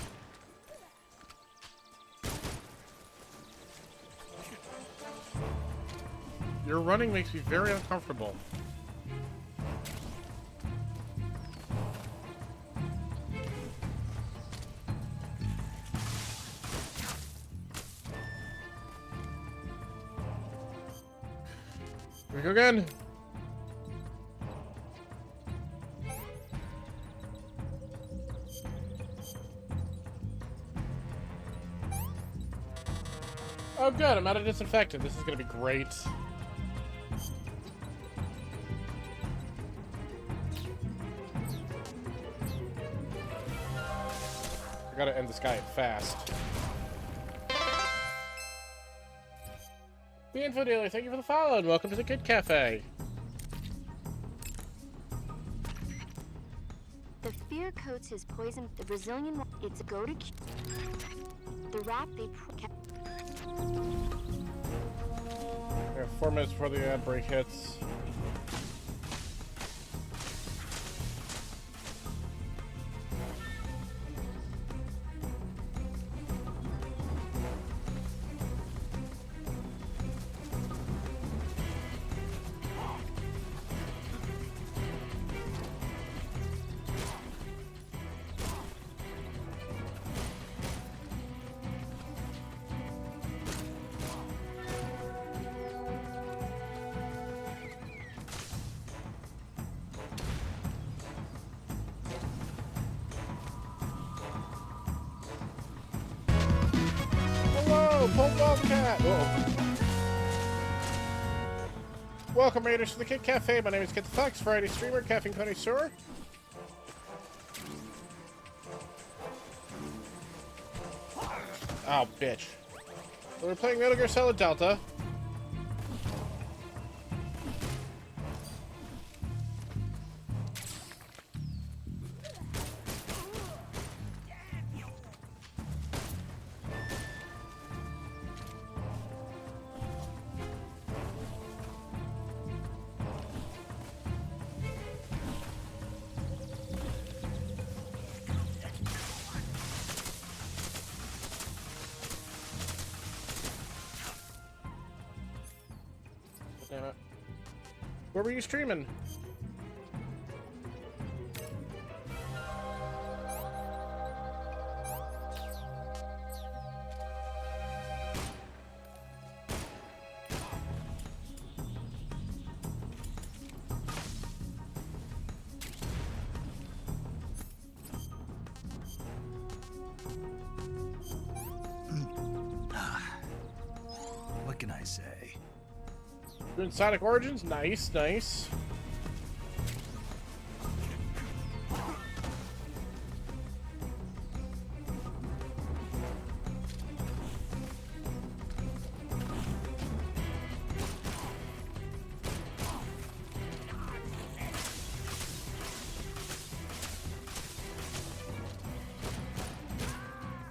Your running makes me very uncomfortable. Here we go again. Oh good, I'm out of disinfectant. This is gonna be great. I gotta end this guy fast. The Info Dealer, thank you for the follow and welcome to the Kid Cafe. The fear coats his poison. The Brazilian, it's a go-to. The rap they. We have 4 minutes before the ad break hits. Welcome, Raiders, to the Kid Cafe. My name is Kid the Fox, variety streamer, caffeine connoisseur. Oh, bitch. We're playing Metal Gear Solid Delta. Damn it. Where were you streaming? What can I say? Doing Sonic Origins? Nice, nice.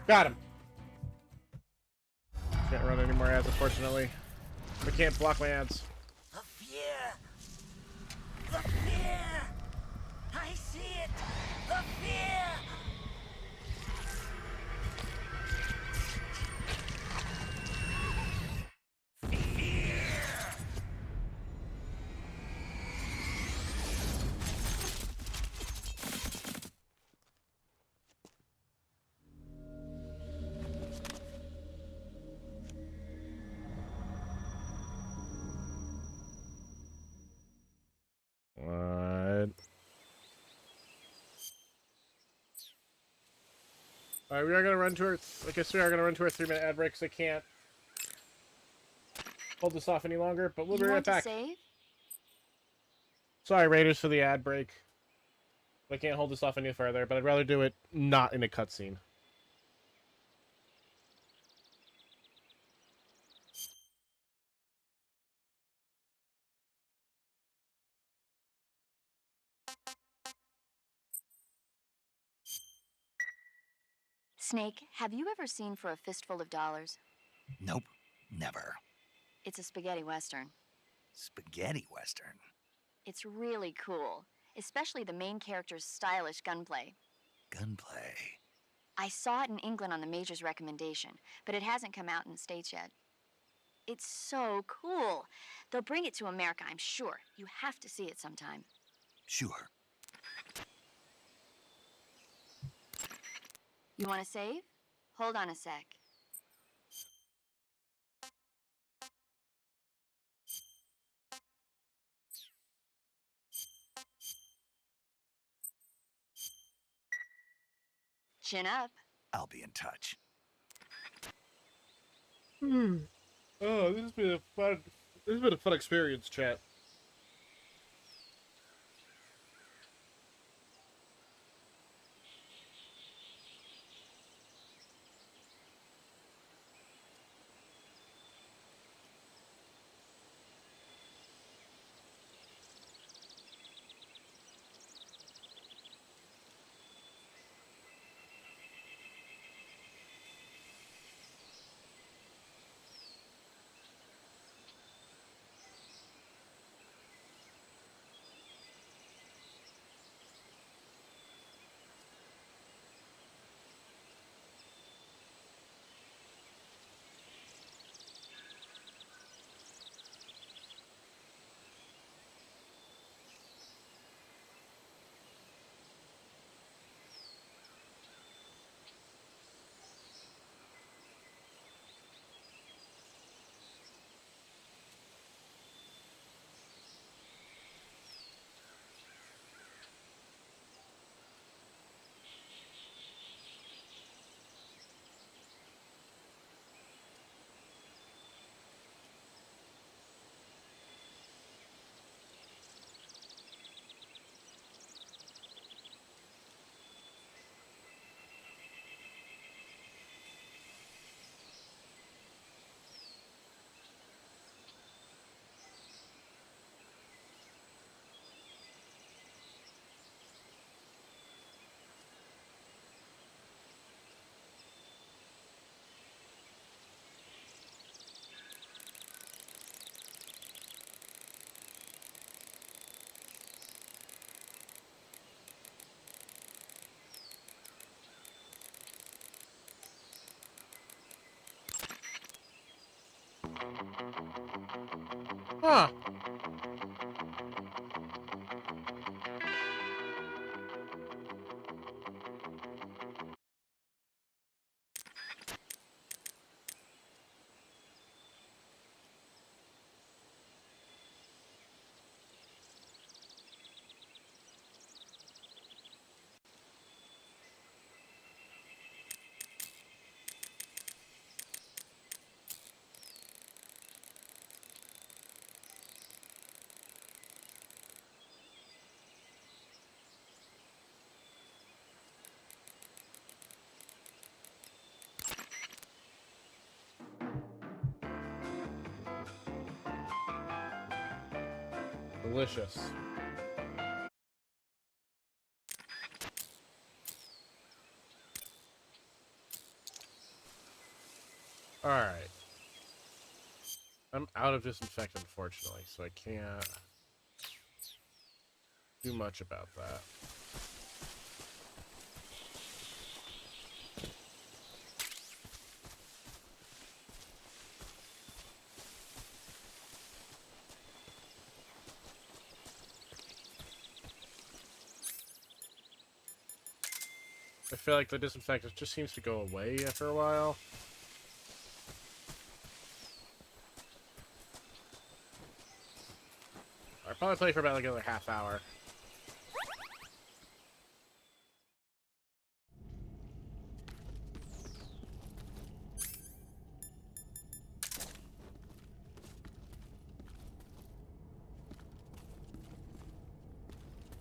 Got him. Can't run any more ads, unfortunately. I can't block my ads. The fear! The fear! I see it! The fear! Alright, we are gonna run to our. I guess we are gonna run to our 3-minute ad break because I can't hold this off any longer. But we'll be right back. Save? Sorry, Raiders, for the ad break. I can't hold this off any further, but I'd rather do it not in a cutscene. Snake, have you ever seen For a Fistful of Dollars? Nope, never. It's a spaghetti western. Spaghetti western? It's really cool, especially the main character's stylish gunplay. Gunplay? I saw it in England on the Major's recommendation, but it hasn't come out in the States yet. It's so cool. They'll bring it to America, I'm sure. You have to see it sometime. Sure. You want to save? Hold on a sec. Chin up. I'll be in touch. Oh, this has been a fun experience, chat. Huh. Delicious. Alright. I'm out of disinfectant, unfortunately, so I can't do much about that. I feel like the disinfectant just seems to go away after a while. I'll probably play for about like another half hour.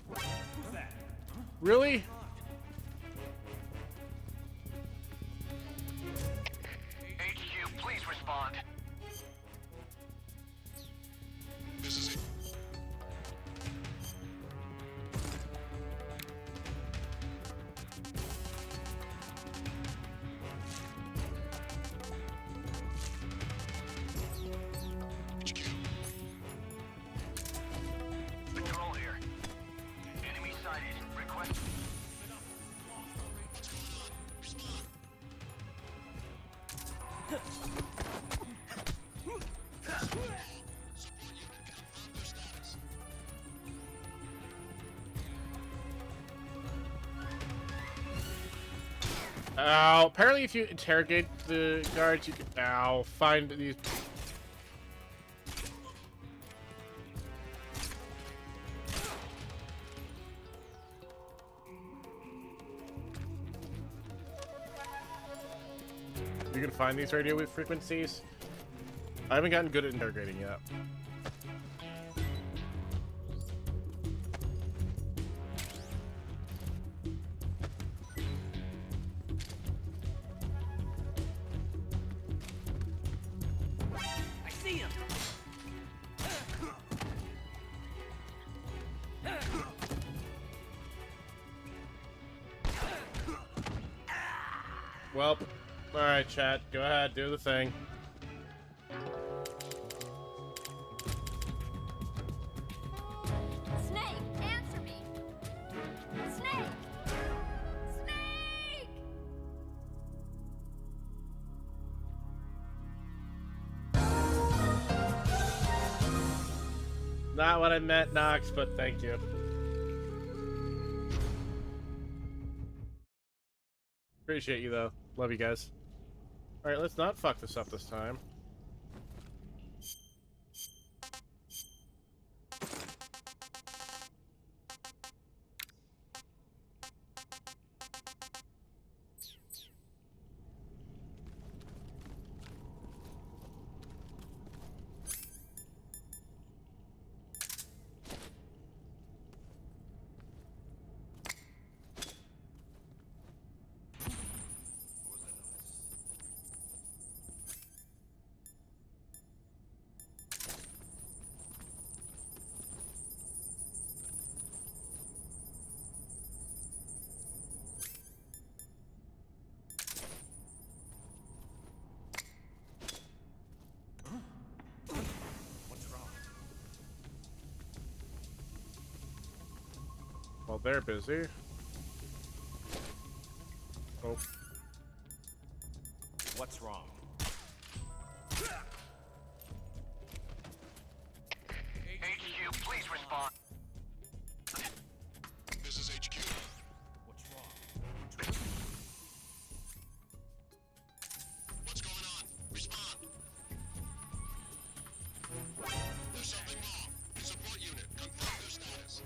Who's that? Huh? Really? HQ, please respond. This is it. Patrol here. Enemy sighted. Request. Ow. Apparently if you interrogate the guards, you can find these. You can find these radio wave frequencies. I haven't gotten good at interrogating yet. I see him. Well, alright, chat. Go ahead, do the thing. Snake, answer me! Snake! Snake! Not what I meant, Nox, but thank you. Appreciate you, though. Love you guys. Alright, let's not fuck this up this time. While they're busy. Oh. What's wrong? HQ, please respond. This is HQ. What's wrong? What's going on? Respond. There's something wrong. Support unit, confirm their status.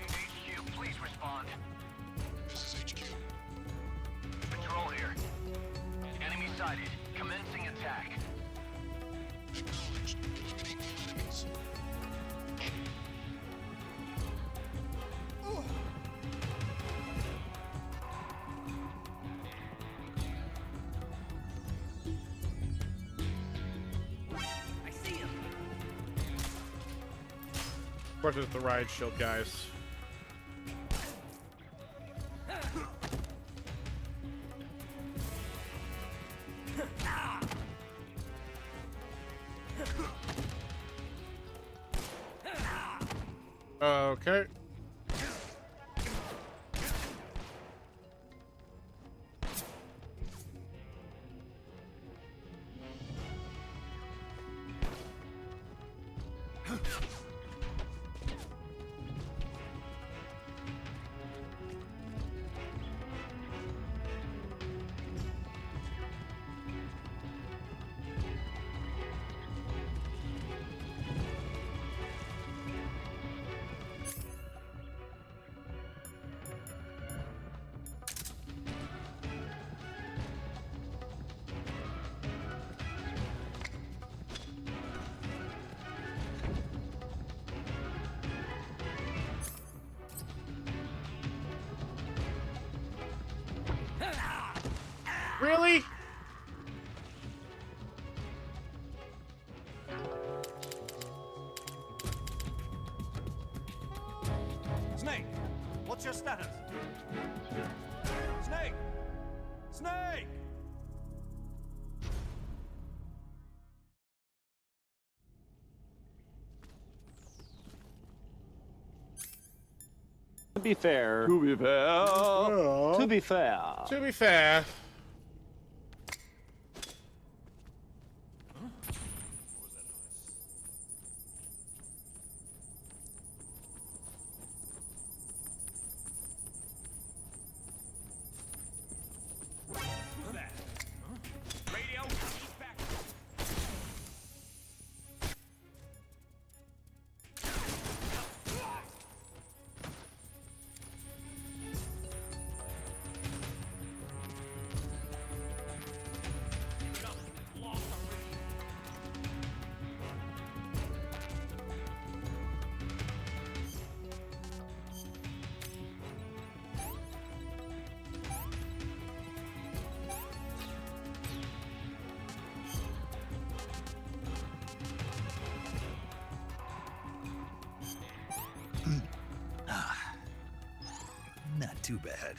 HQ, please respond. This is HQ. Patrol here. Enemy sighted. Commencing attack. Acknowledged. Eliminate all enemies. I see him. Of course, it's the riot shield guys. Okay. Really? Snake, what's your status? Snake! Snake! To be fair. To be fair. To be fair. To be fair. Who's that? Huh? Radio, east back. Not too bad.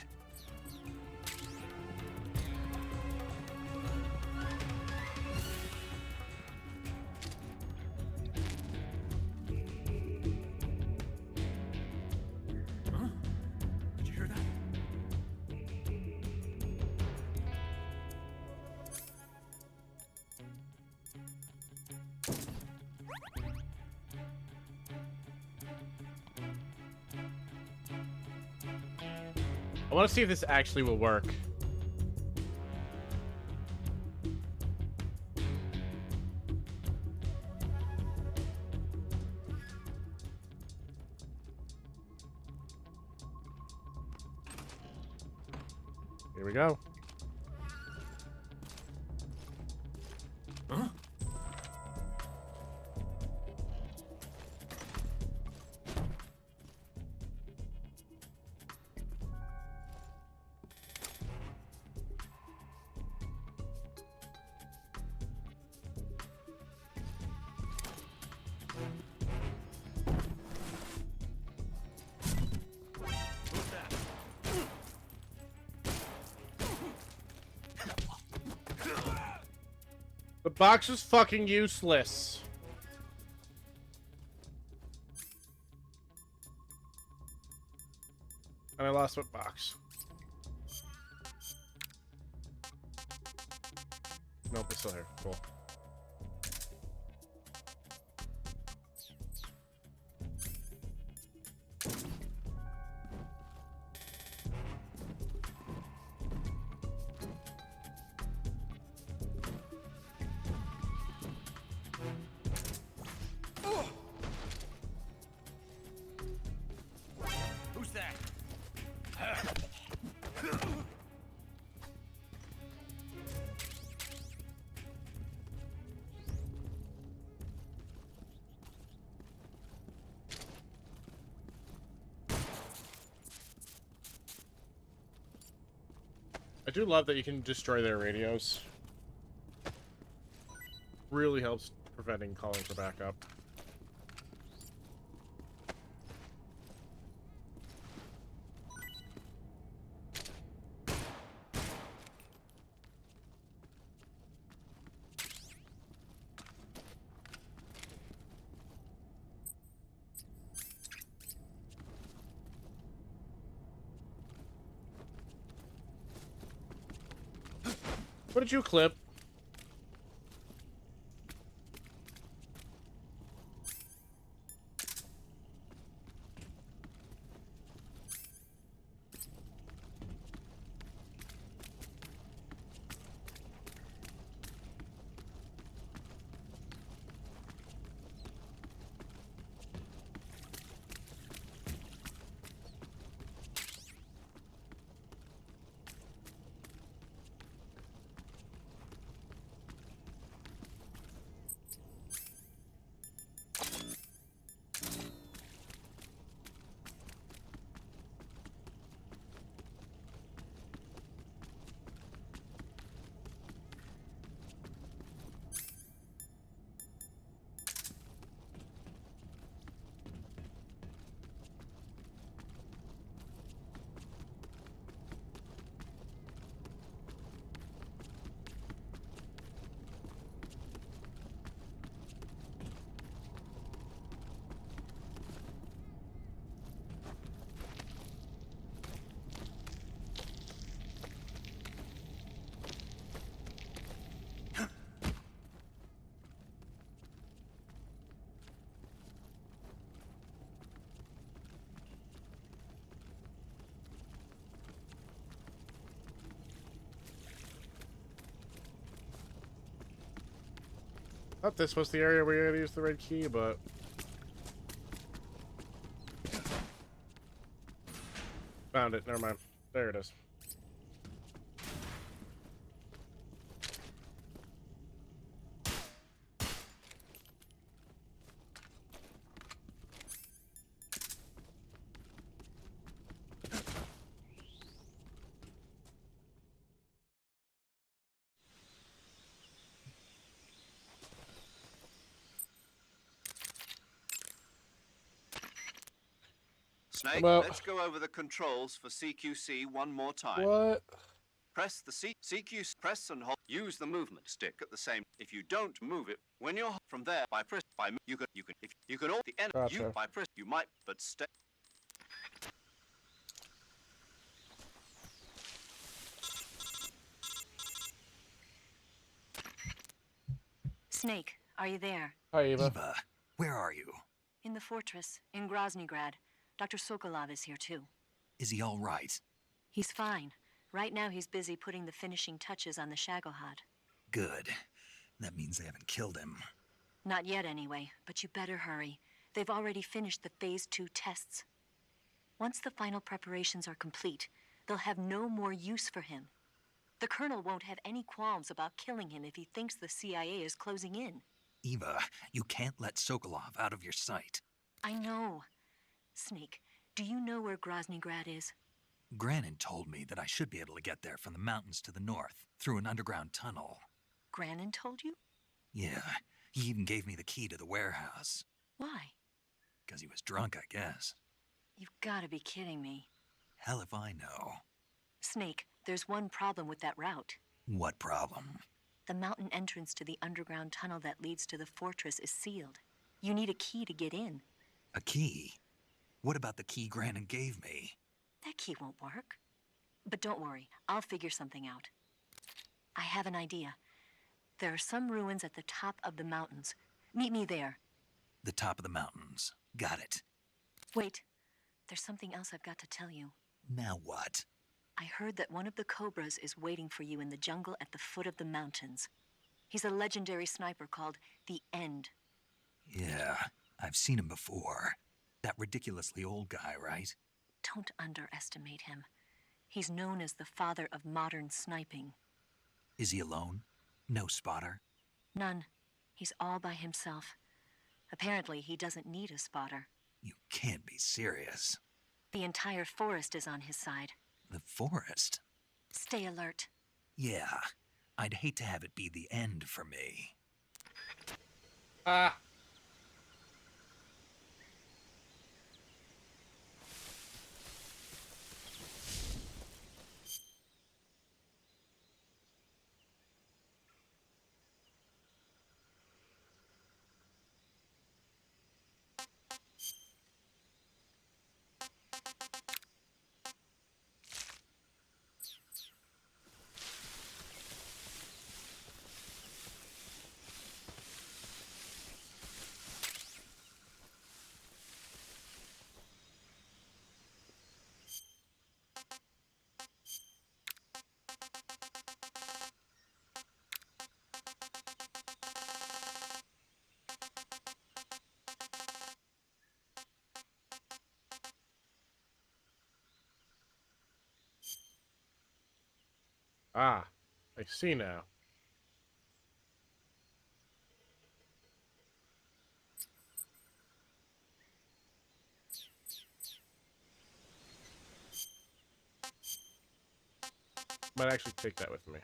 Huh? Did you hear that? I want to see if this actually will work. Here we go. Huh? The box is fucking useless. And I lost my box. Nope, it's still here. Cool. Who's that? I do love that you can destroy their radios. Really helps preventing calling for backup. What did you clip? Thought this was the area where you had to use the red key, but... Found it, never mind. There it is. Snake, Well, let's go over the controls for CQC one more time. What? Press the CQ, press and hold. Use the movement stick at the same. If you don't move it, when you're from there by press by you can if you can all the end Gotcha. you by press you might but stay. Snake, are you there? Hi, Eva. Eva, where are you? In the fortress, in Groznygrad. Dr. Sokolov is here too. Is he all right? He's fine. Right now he's busy putting the finishing touches on the Shagohod. Good. That means they haven't killed him. Not yet anyway, but you better hurry. They've already finished the Phase 2 tests. Once the final preparations are complete, they'll have no more use for him. The Colonel won't have any qualms about killing him if he thinks the CIA is closing in. Eva, you can't let Sokolov out of your sight. I know. Snake, do you know where Groznygrad is? Granin told me that I should be able to get there from the mountains to the north, through an underground tunnel. Granin told you? Yeah, he even gave me the key to the warehouse. Why? Because he was drunk, I guess. You've got to be kidding me. Hell if I know. Snake, there's one problem with that route. What problem? The mountain entrance to the underground tunnel that leads to the fortress is sealed. You need a key to get in. A key? What about the key Granin gave me? That key won't work. But don't worry, I'll figure something out. I have an idea. There are some ruins at the top of the mountains. Meet me there. The top of the mountains. Got it. Wait, there's something else I've got to tell you. Now what? I heard that one of the Cobras is waiting for you in the jungle at the foot of the mountains. He's a legendary sniper called the End. Yeah, I've seen him before. That ridiculously old guy, right? Don't underestimate him. He's known as the father of modern sniping. Is he alone? No spotter? None. He's all by himself. Apparently, he doesn't need a spotter. You can't be serious. The entire forest is on his side. The forest? Stay alert. Yeah, I'd hate to have it be the end for me. Ah. Ah, I see now. Might actually take that with me.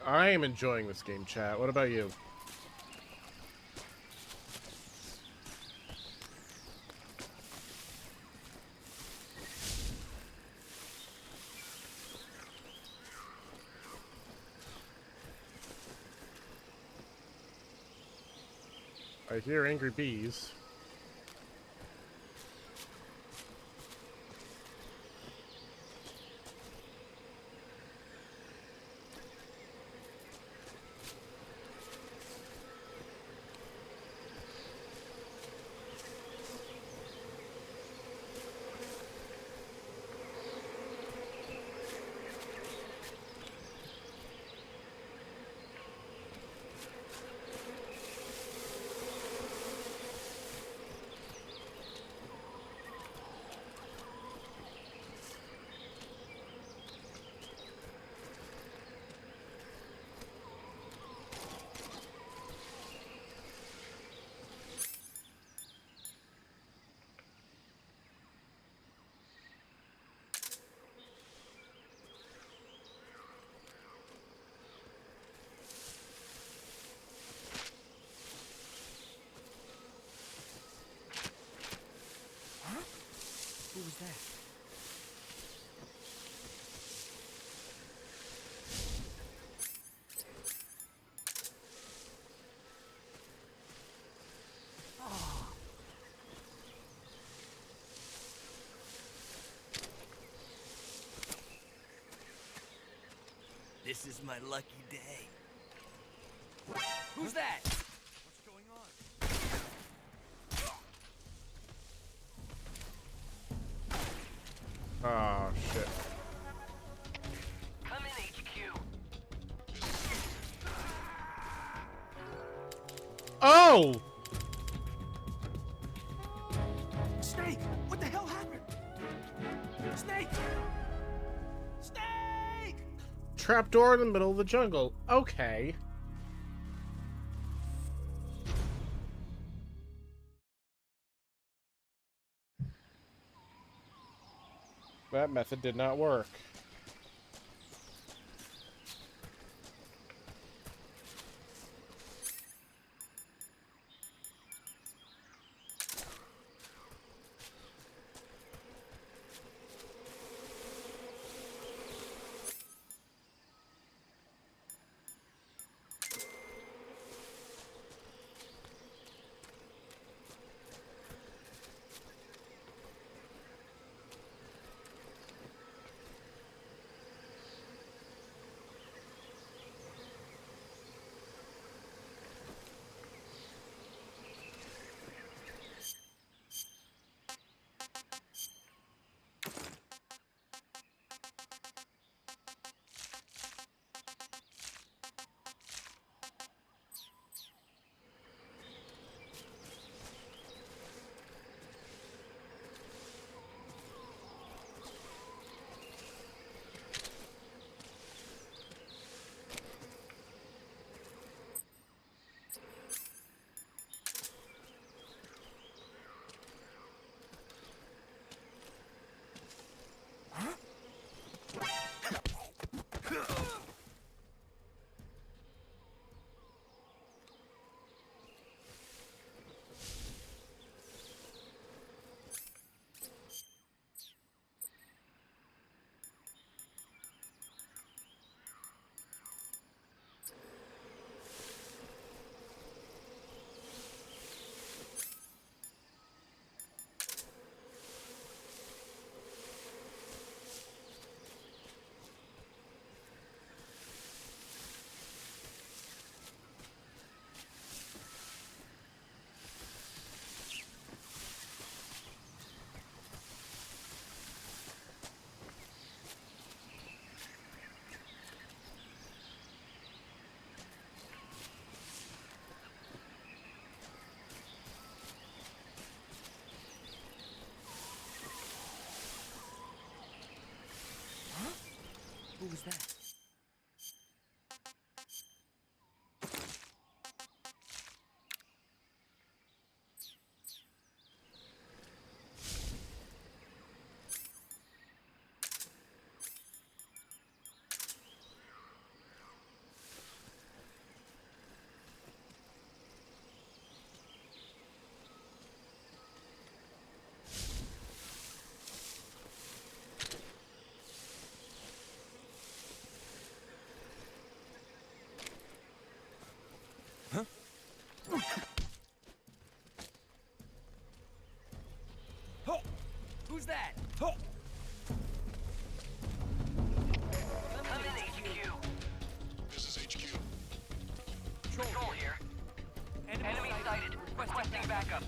I am enjoying this game, chat. What about you? I hear angry bees. This is my lucky day. Who's that? What's going on? Oh, shit. Come in, HQ. Oh! Snake! What the hell happened? Snake! Snake! Trapdoor in the middle of the jungle. Okay. That method did not work. Who was that? Who's that? Come in, HQ. This is HQ. Control here. Enemy sighted. Requesting backup.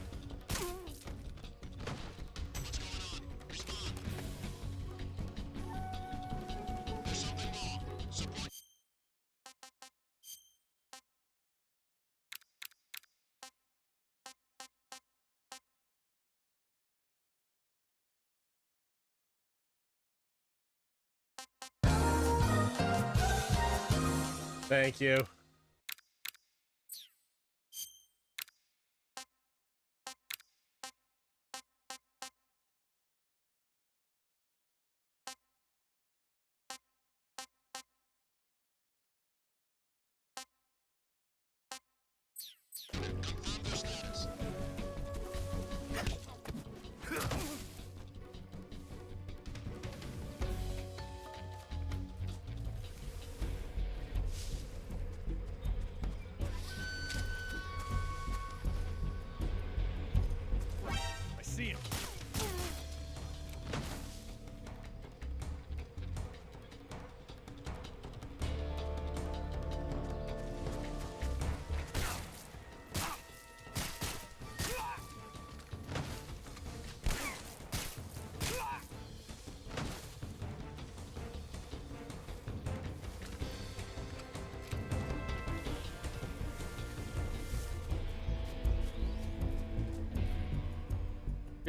Thank you.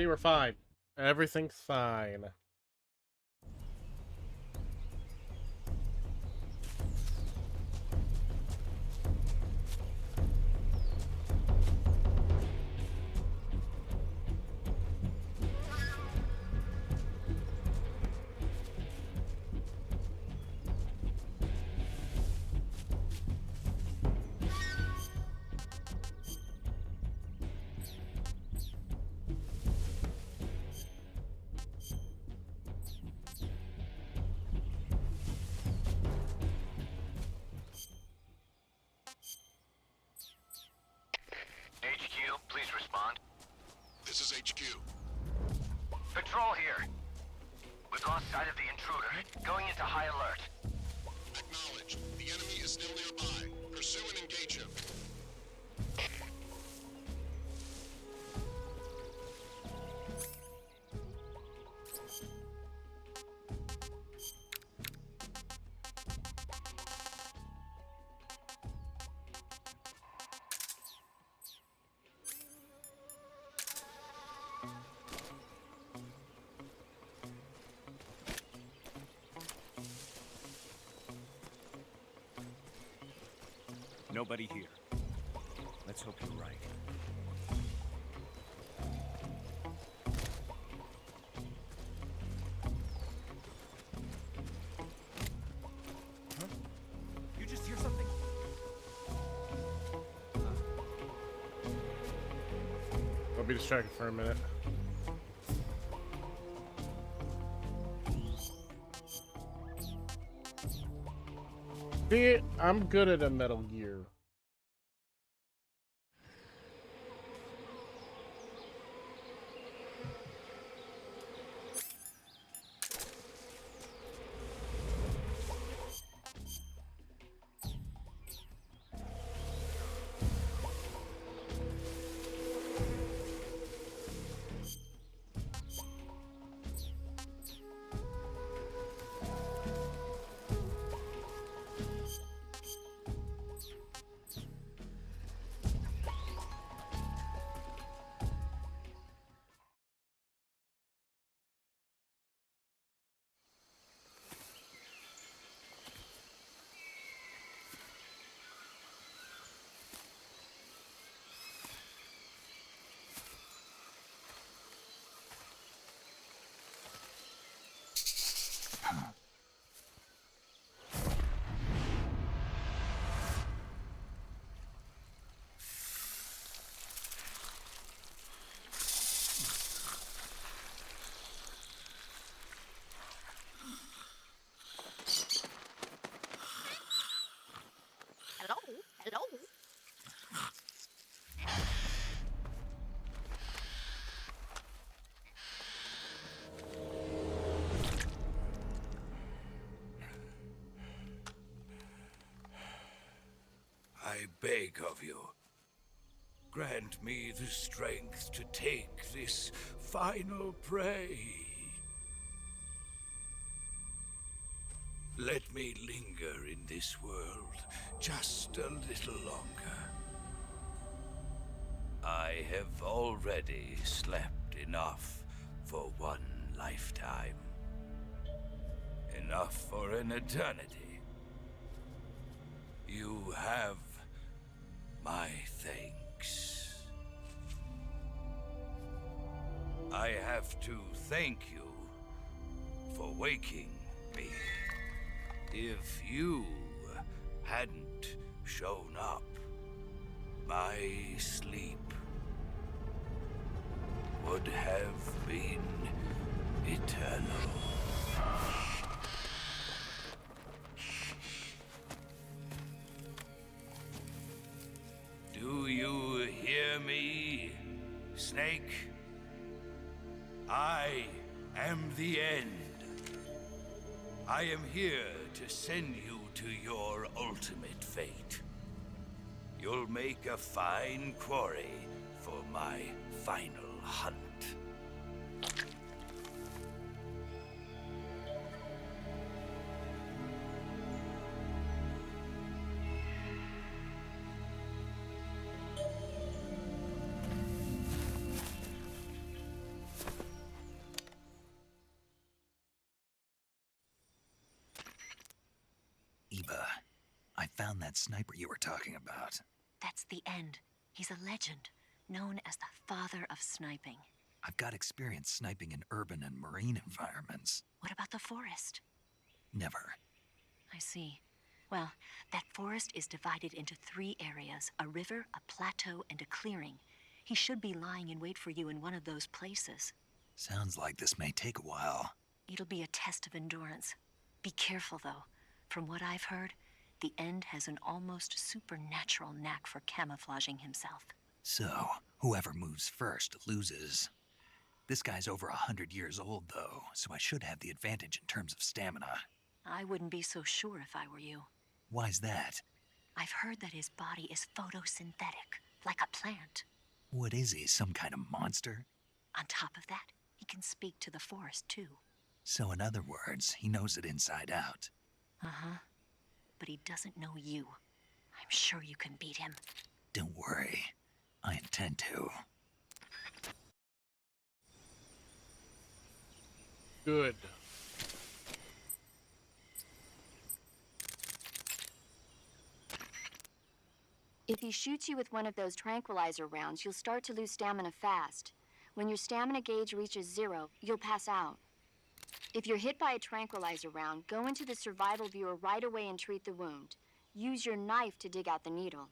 See, we're fine. Everything's fine. HQ, please respond. This is HQ. Patrol here. We've lost sight of the intruder. Going into high alert. Acknowledged. The enemy is still nearby. Pursue and engage him. Nobody here. Let's hope you're right. Huh? You just hear something? I'll be distracted for a minute. See, I'm good at a Metal Gear. Hello? Hello? I beg of you, grant me the strength to take this final prey. Let me linger in this world just a little longer. I have already slept enough for one lifetime. Enough for an eternity. You have my thanks. I have to thank you for waking me. If you hadn't shown up, my sleep would have been eternal. Do you hear me, Snake? I am the end. I am here to send you to your ultimate fate. You'll make a fine quarry for my final hunt. Eva, I found that sniper you were talking about. That's the end. He's a legend, known as the father of sniping. I've got experience sniping in urban and marine environments. What about the forest? Never. I see. Well, that forest is divided into 3 areas, a river, a plateau, and a clearing. He should be lying in wait for you in one of those places. Sounds like this may take a while. It'll be a test of endurance. Be careful, though. From what I've heard, the End has an almost supernatural knack for camouflaging himself. So, whoever moves first loses. This guy's over 100 years old, though, so I should have the advantage in terms of stamina. I wouldn't be so sure if I were you. Why's that? I've heard that his body is photosynthetic, like a plant. What is he, some kind of monster? On top of that, he can speak to the forest, too. So in other words, he knows it inside out. Uh-huh. But he doesn't know you. I'm sure you can beat him. Don't worry. I intend to. Good. If he shoots you with one of those tranquilizer rounds, you'll start to lose stamina fast. When your stamina gauge reaches 0, you'll pass out. If you're hit by a tranquilizer round, go into the survival viewer right away and treat the wound. Use your knife to dig out the needle.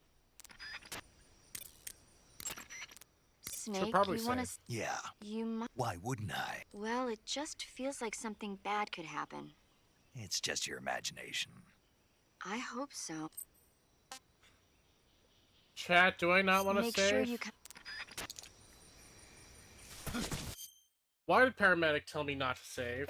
Snake, you wanna... Yeah. You might... Why wouldn't I? Well, it just feels like something bad could happen. It's just your imagination. I hope so. Chat, do I not want to Make save? sure you Why did paramedic tell me not to save?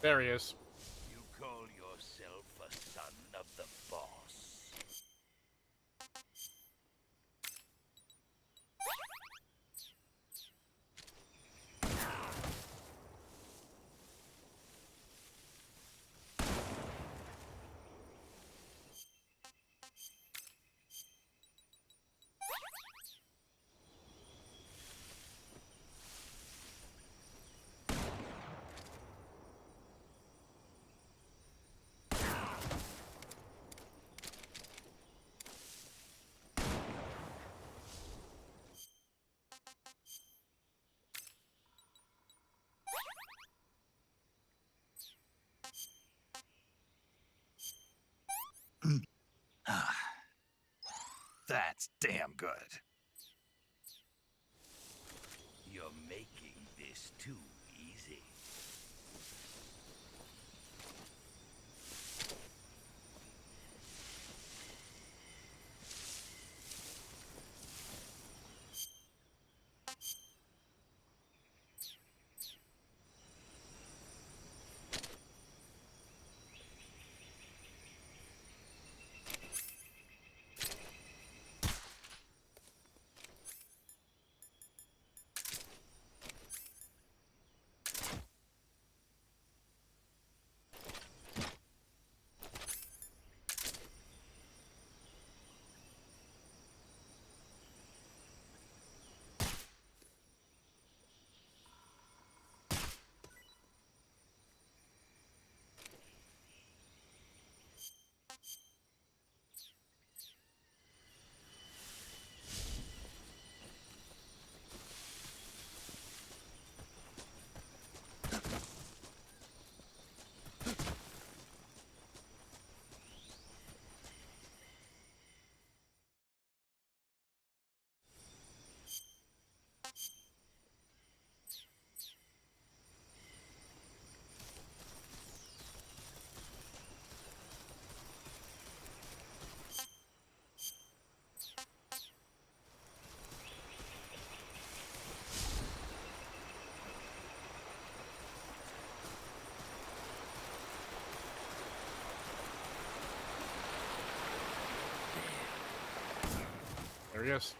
There he is. You call yourself a son of the boss? That's damn good. You're making this too easy. he is.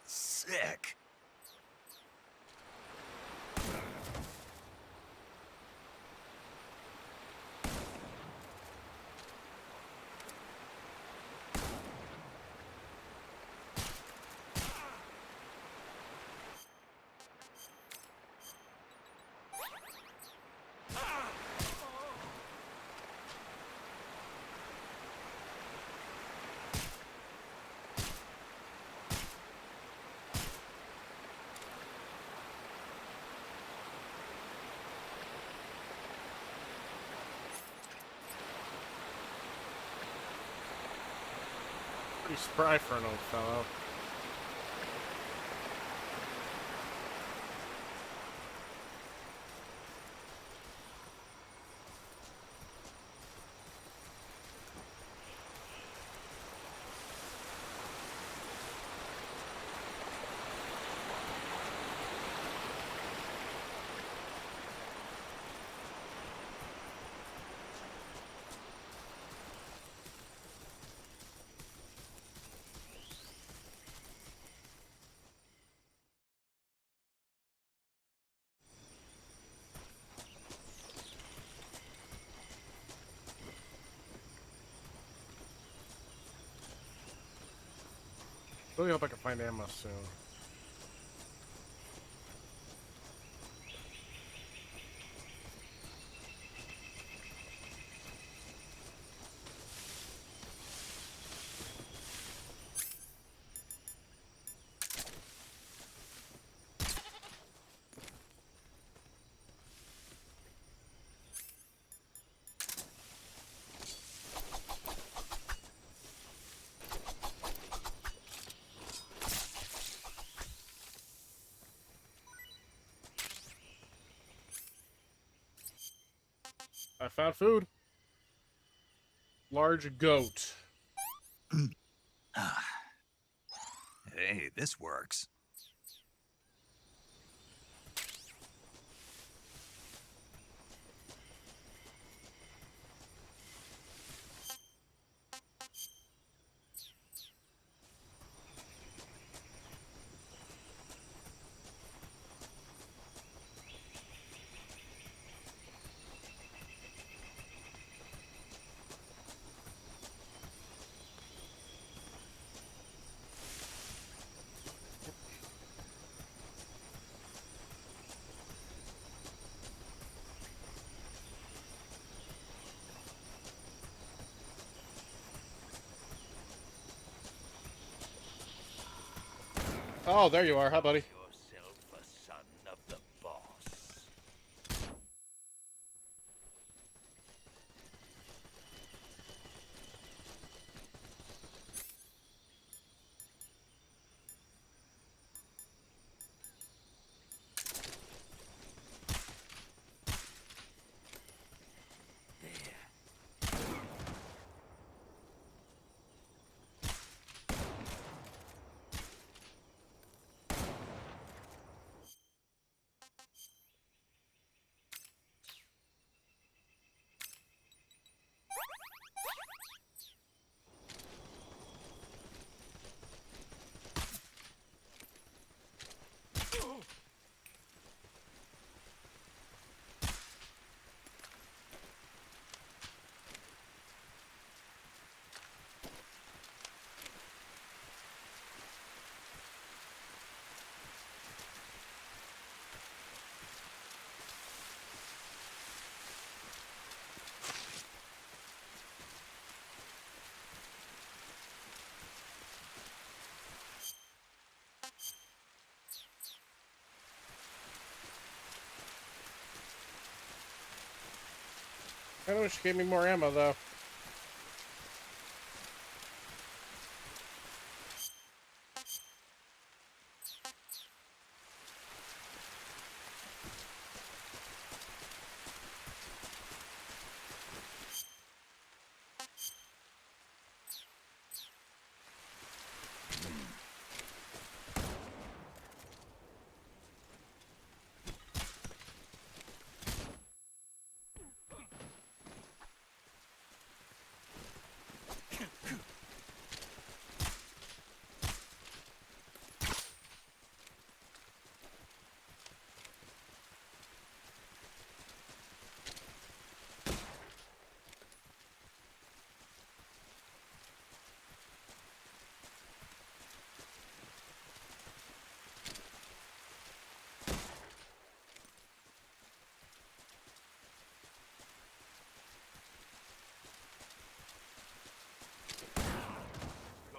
Sick. Pretty spry for an old fellow. Really hope I can find ammo soon. I found food. Large goat. Hey, this works. Oh, there you are. Hi, buddy. Yourself a son of the boss. I wish you gave me more ammo, though.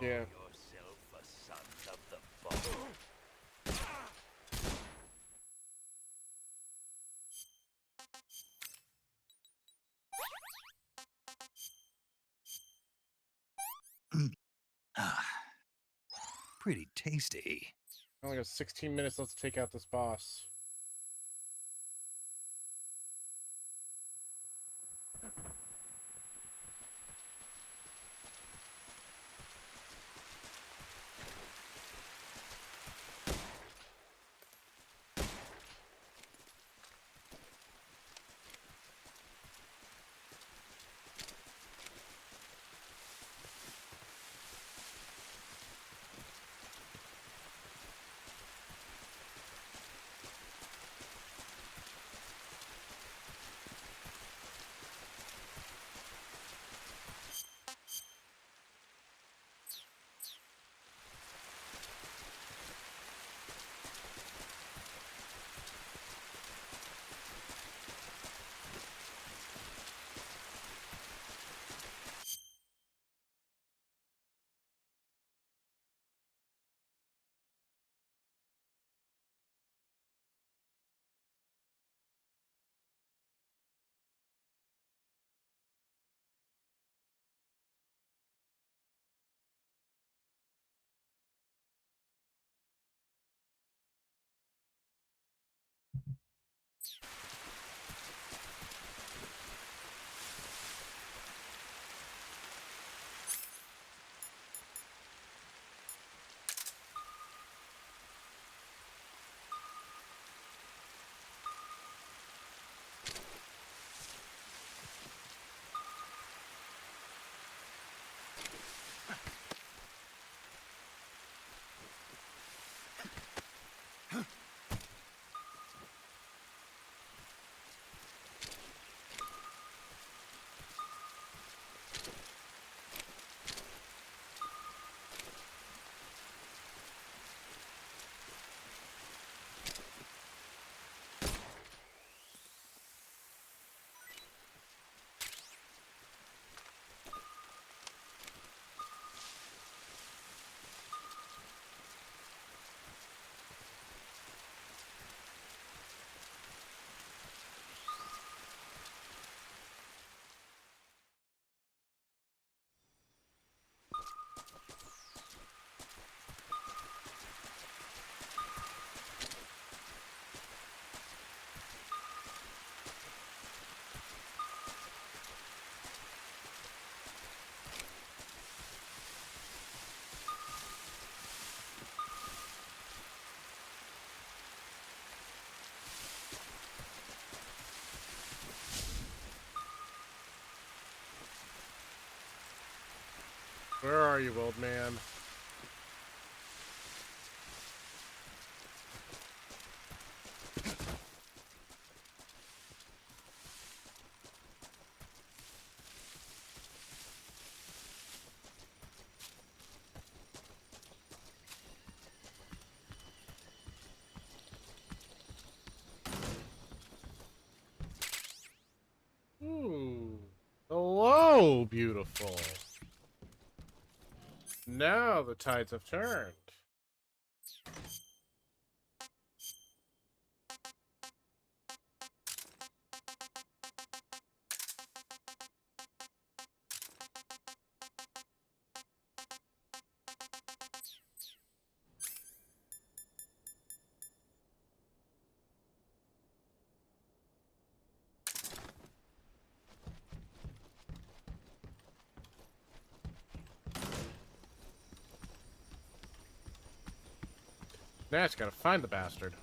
Yeah. yourself a son of the bone. Pretty tasty. Only got 16 minutes left to take out this boss. Where are you, old man? Hello, beautiful. Now the tides have turned. Now it's gotta find the bastard.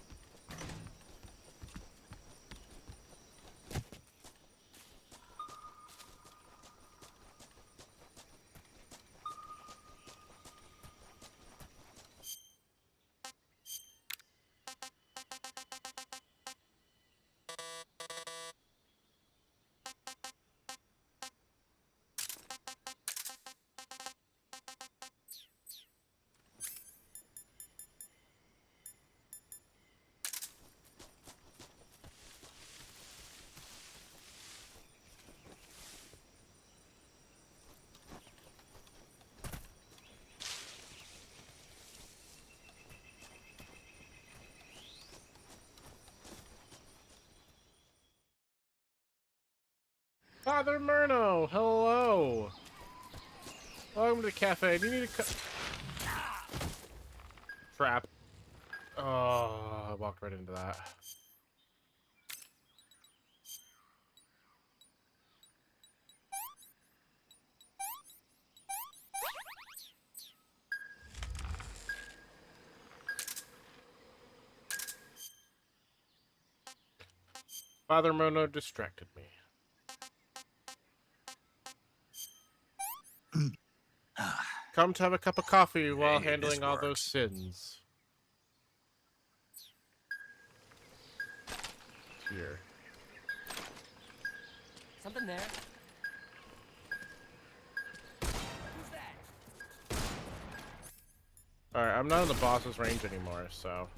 Father Murno, hello. Welcome to the cafe. Do you need a trap? Oh, I walked right into that. Father Murno distracted me. Come to have a cup of coffee while Hey, handling this all those works. sins. Here. Something there. Who's that? Alright, I'm not in the boss's range anymore, so...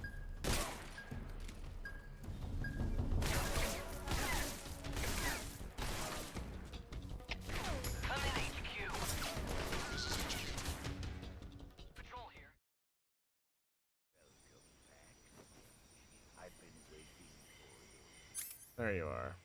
There you are.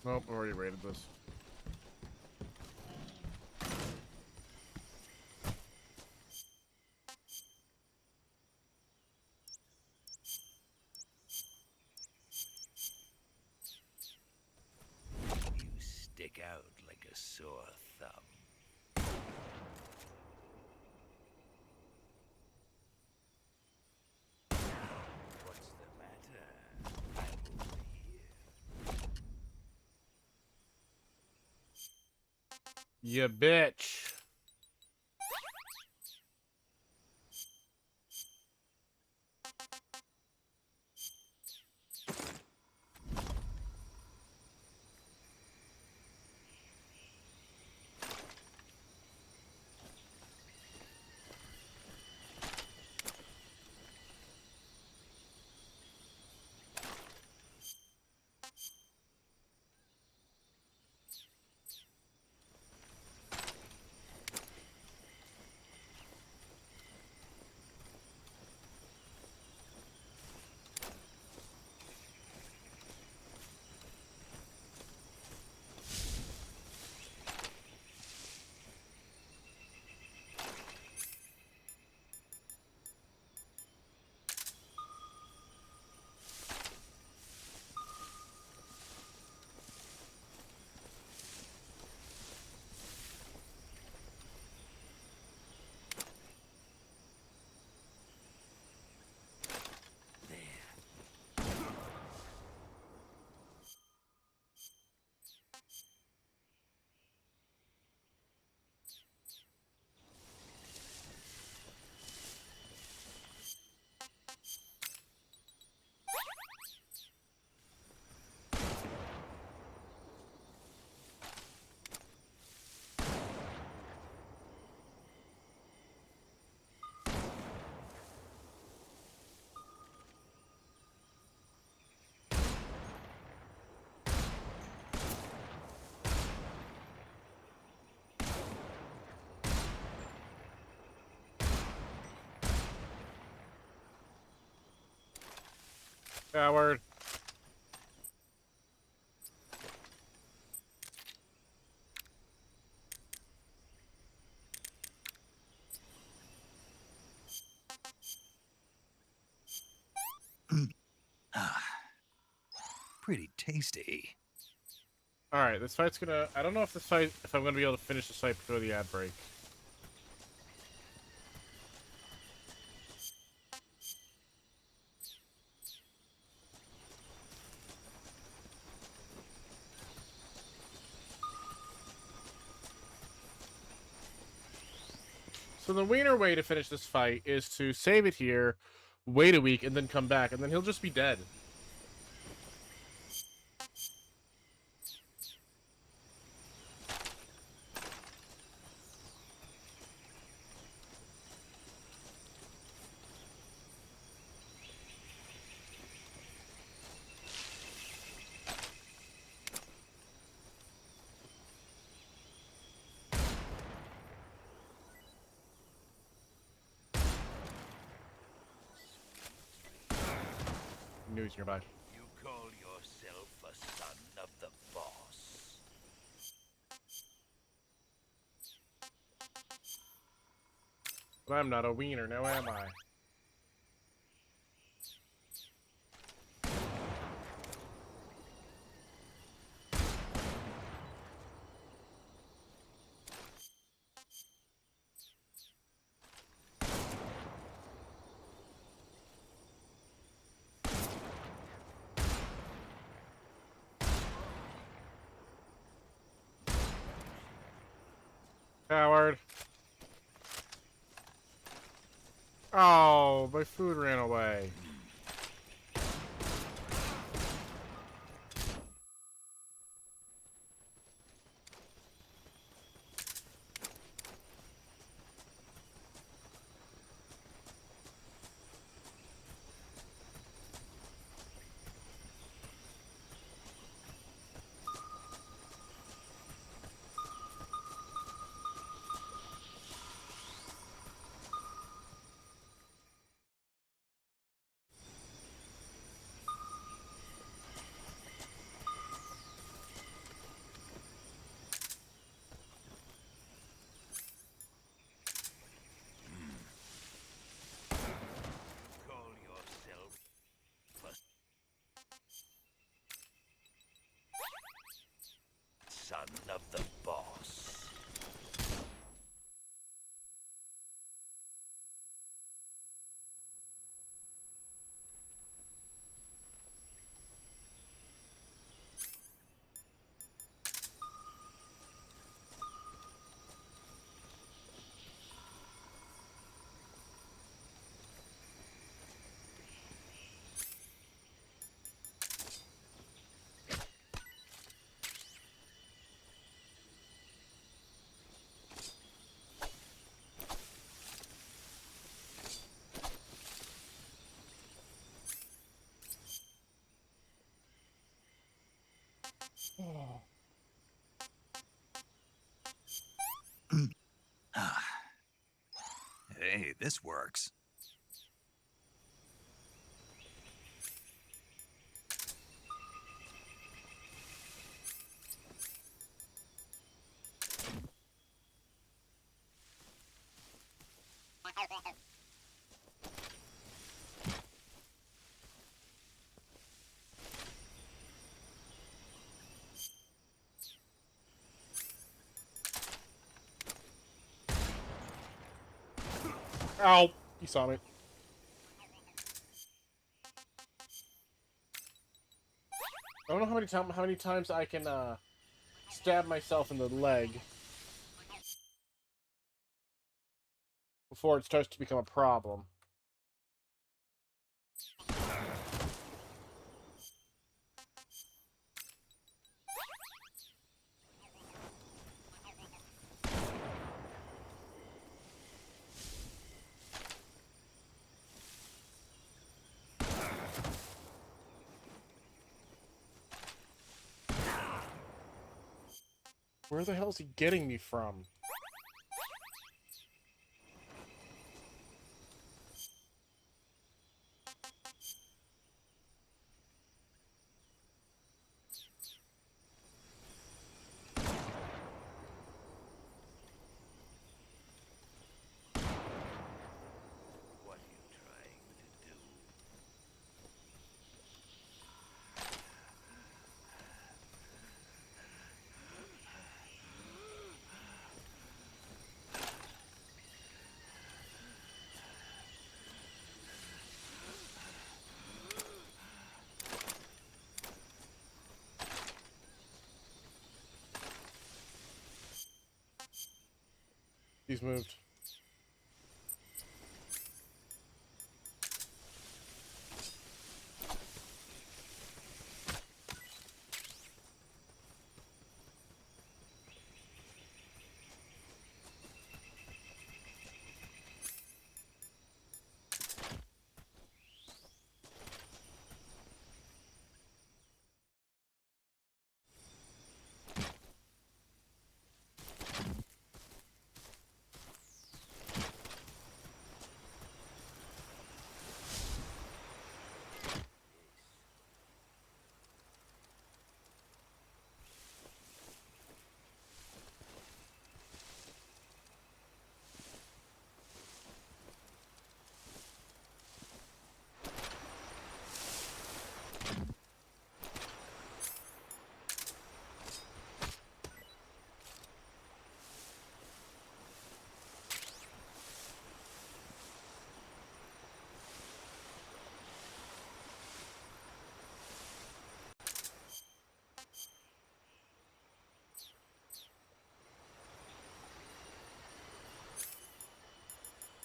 Nope, already rated this. You stick out like a sore thumb. What's the matter? I'm over here. You bitch. Coward. Pretty tasty. Alright, this fight's gonna... I don't know if I'm gonna be able to finish this fight before the ad break. So the wiener way to finish this fight is to save it here, wait a week, and then come back, and then he'll just be dead. News nearby. You call yourself a son of the boss. But I'm not a wiener, now am I? Coward. Oh, my food ran away. Call yourself a son of the boss. Hey, this works. Ow! You saw me. I don't know how many times I can stab myself in the leg before it starts to become a problem. Where the hell is he getting me from? He's moved.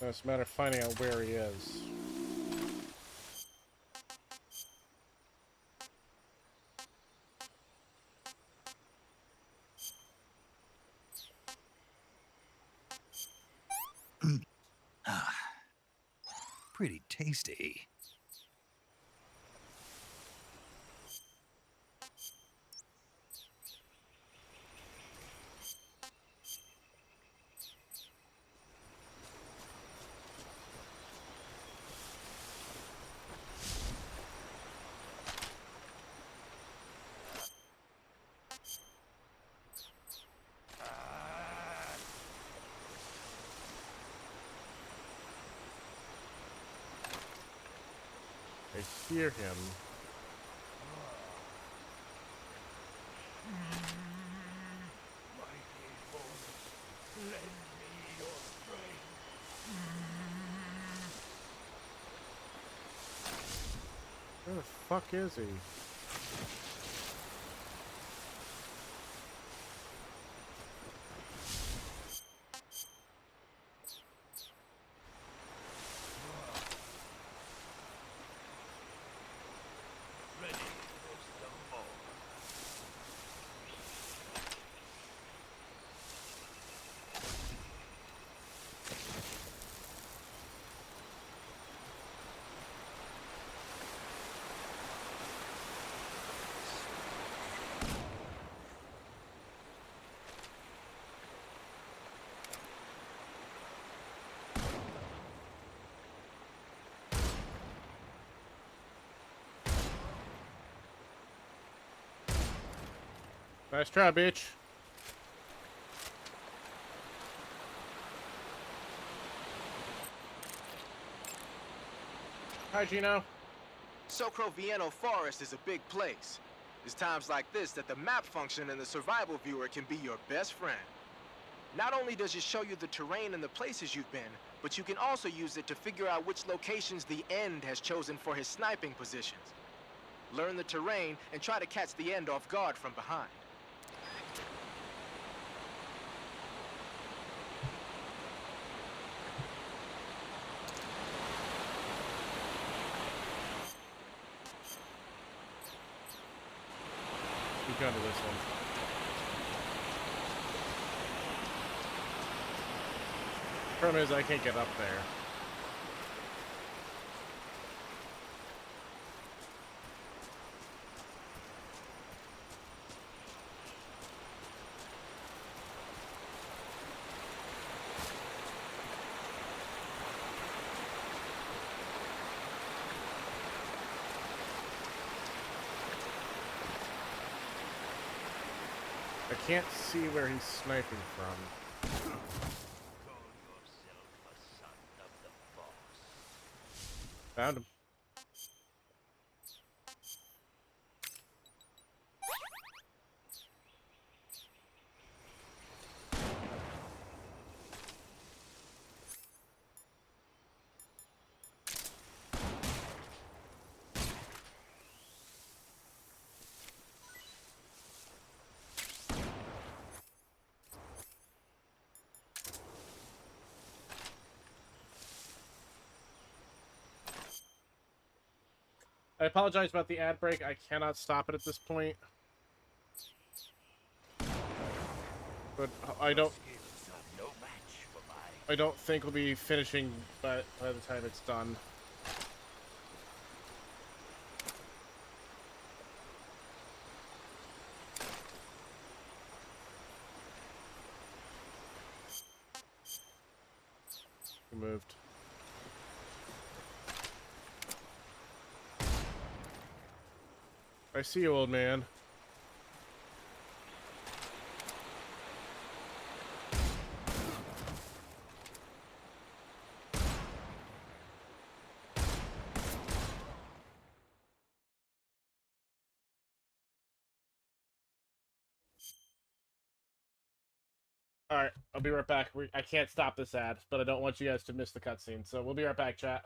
Now it's a matter of finding out where he is. Pretty tasty. I hear him. Where the fuck is he? Nice try, bitch. Hi, Gino. Socrovieno Forest is a big place. It's times like this that the map function in the survival viewer can be your best friend. Not only does it show you the terrain and the places you've been, but you can also use it to figure out which locations the End has chosen for his sniping positions. Learn the terrain and try to catch the End off guard from behind. Keep going to this one. Problem is, I can't get up there. I can't see where he's sniping from. Found him. I apologize about the ad break. I cannot stop it at this point. But I don't think we'll be finishing by the time it's done. Removed. I see you, old man. Alright, I'll be right back. I can't stop this ad, but I don't want you guys to miss the cutscene, so we'll be right back, chat.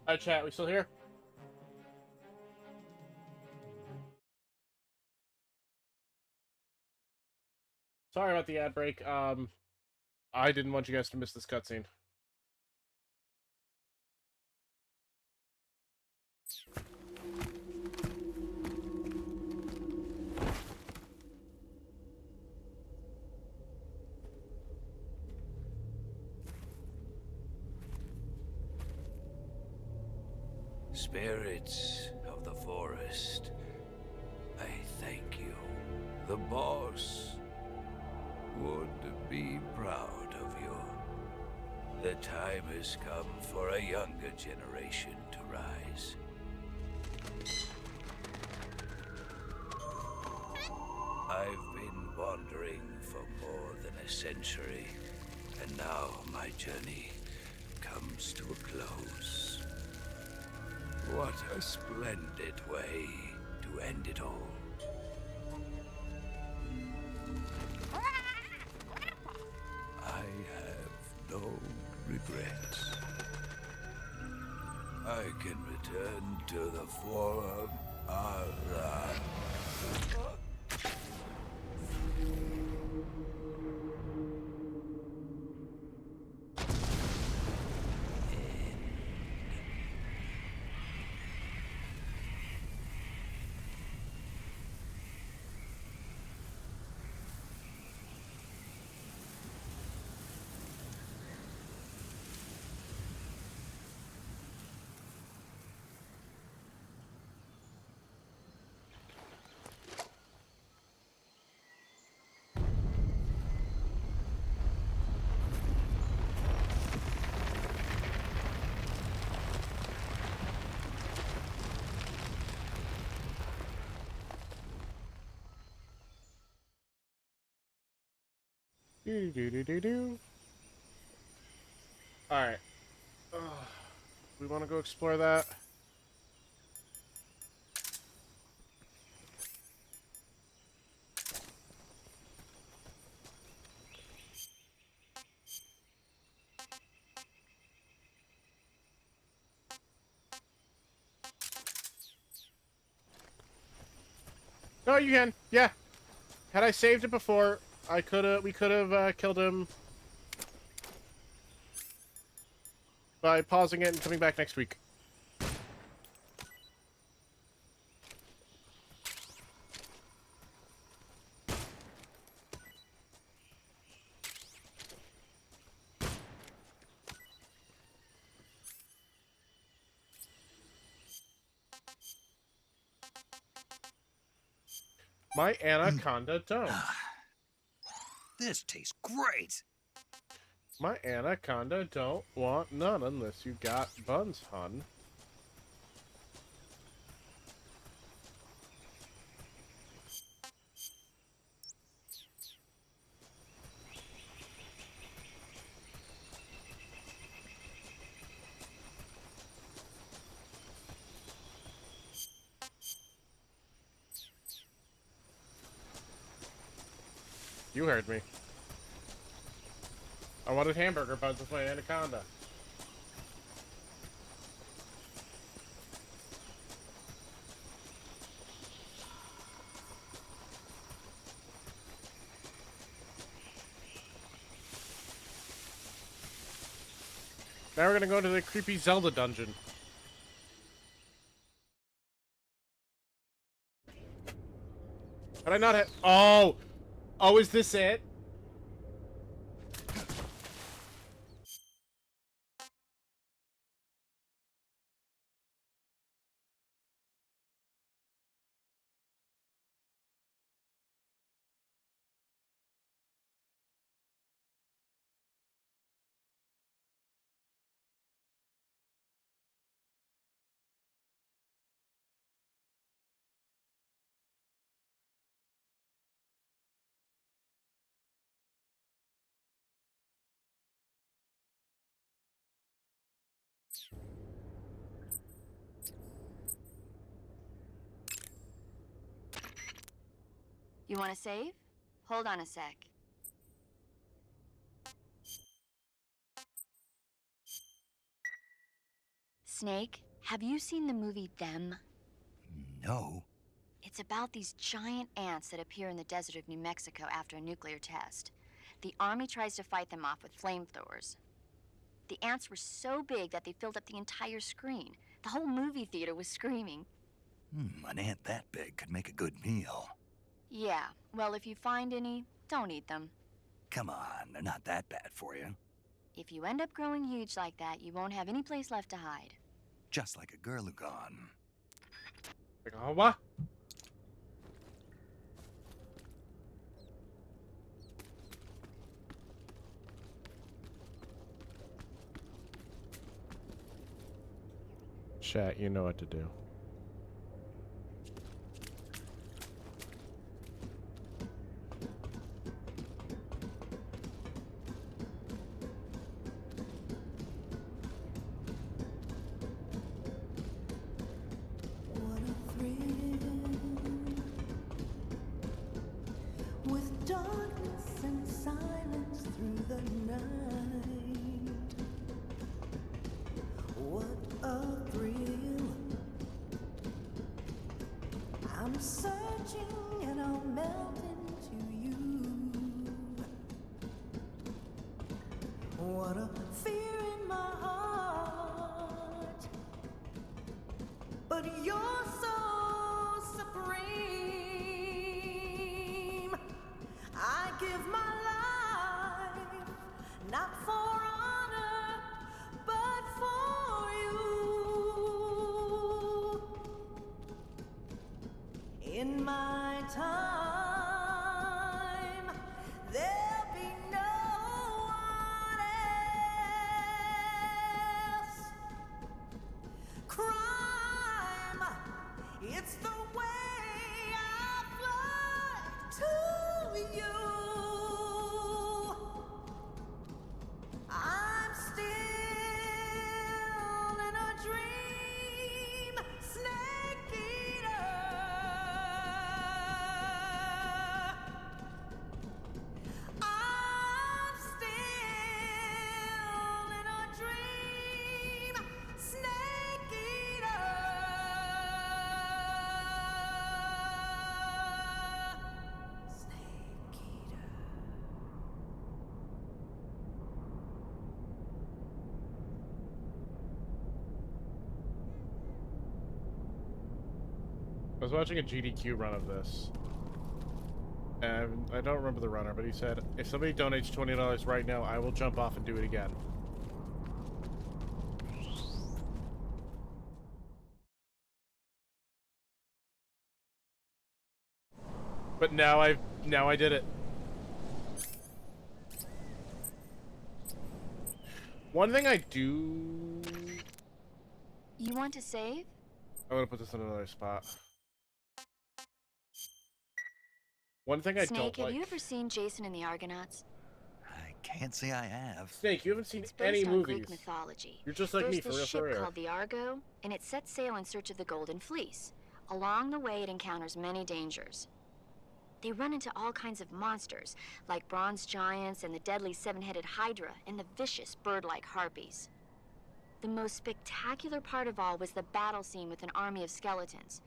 Hi, chat. We still here? Sorry about the ad break. I didn't want you guys to miss this cutscene. Spirits of the forest, I thank you. The boss would be proud of you. The time has come for a younger generation to rise. I've been wandering for more than a century, and now my journey comes to a close. What a splendid way to end it all. I have no regrets. I can return to the Forum Allah. Alright. We want to go explore that? No, you can. Yeah. Had I saved it before, we could have killed him by pausing it and coming back next week. My anaconda don't. This tastes great. My anaconda don't want none unless you got buns, hun. You heard me. I wanted hamburger buns with my anaconda. Now we're gonna go to the creepy Zelda dungeon. But I not have. Oh! Oh, is this it? You want to save? Hold on a sec. Snake, have you seen the movie Them? No. It's about these giant ants that appear in the desert of New Mexico after a nuclear test. The army tries to fight them off with flamethrowers. The ants were so big that they filled up the entire screen. The whole movie theater was screaming. An ant that big could make a good meal. Yeah, well, if you find any, don't eat them. Come on, they're not that bad for you. If you end up growing huge like that, you won't have any place left to hide. Just like a Gurlugon. What? Chat, you know what to do. With darkness and silence through the night, what a thrill. I'm searching and I'll melt into you. What a fear in my heart, but you're so supreme. I give my life, not for honor, but for you. In my time, there'll be no one else. Crime, it's the way I fly to you. I'm still in a dream, Snake Eater. I'm still in a dream, Snake Eater. I was watching a GDQ run of this. And I don't remember the runner, but he said, if somebody donates $20 right now, I will jump off and do it again. But now I did it. One thing I do... You want to save? I want to put this in another spot. One thing I Snake, don't like... have you ever seen Jason and the Argonauts? I can't say I have. Snake, you haven't seen It's any based on movies. Greek mythology. You're just like There's me, for this real, ship for real. called the Argo, and it sets sail in search of the Golden Fleece. Along the way, it encounters many dangers. They run into all kinds of monsters, like bronze giants and the deadly seven-headed Hydra and the vicious bird-like harpies. The most spectacular part of all was the battle scene with an army of skeletons.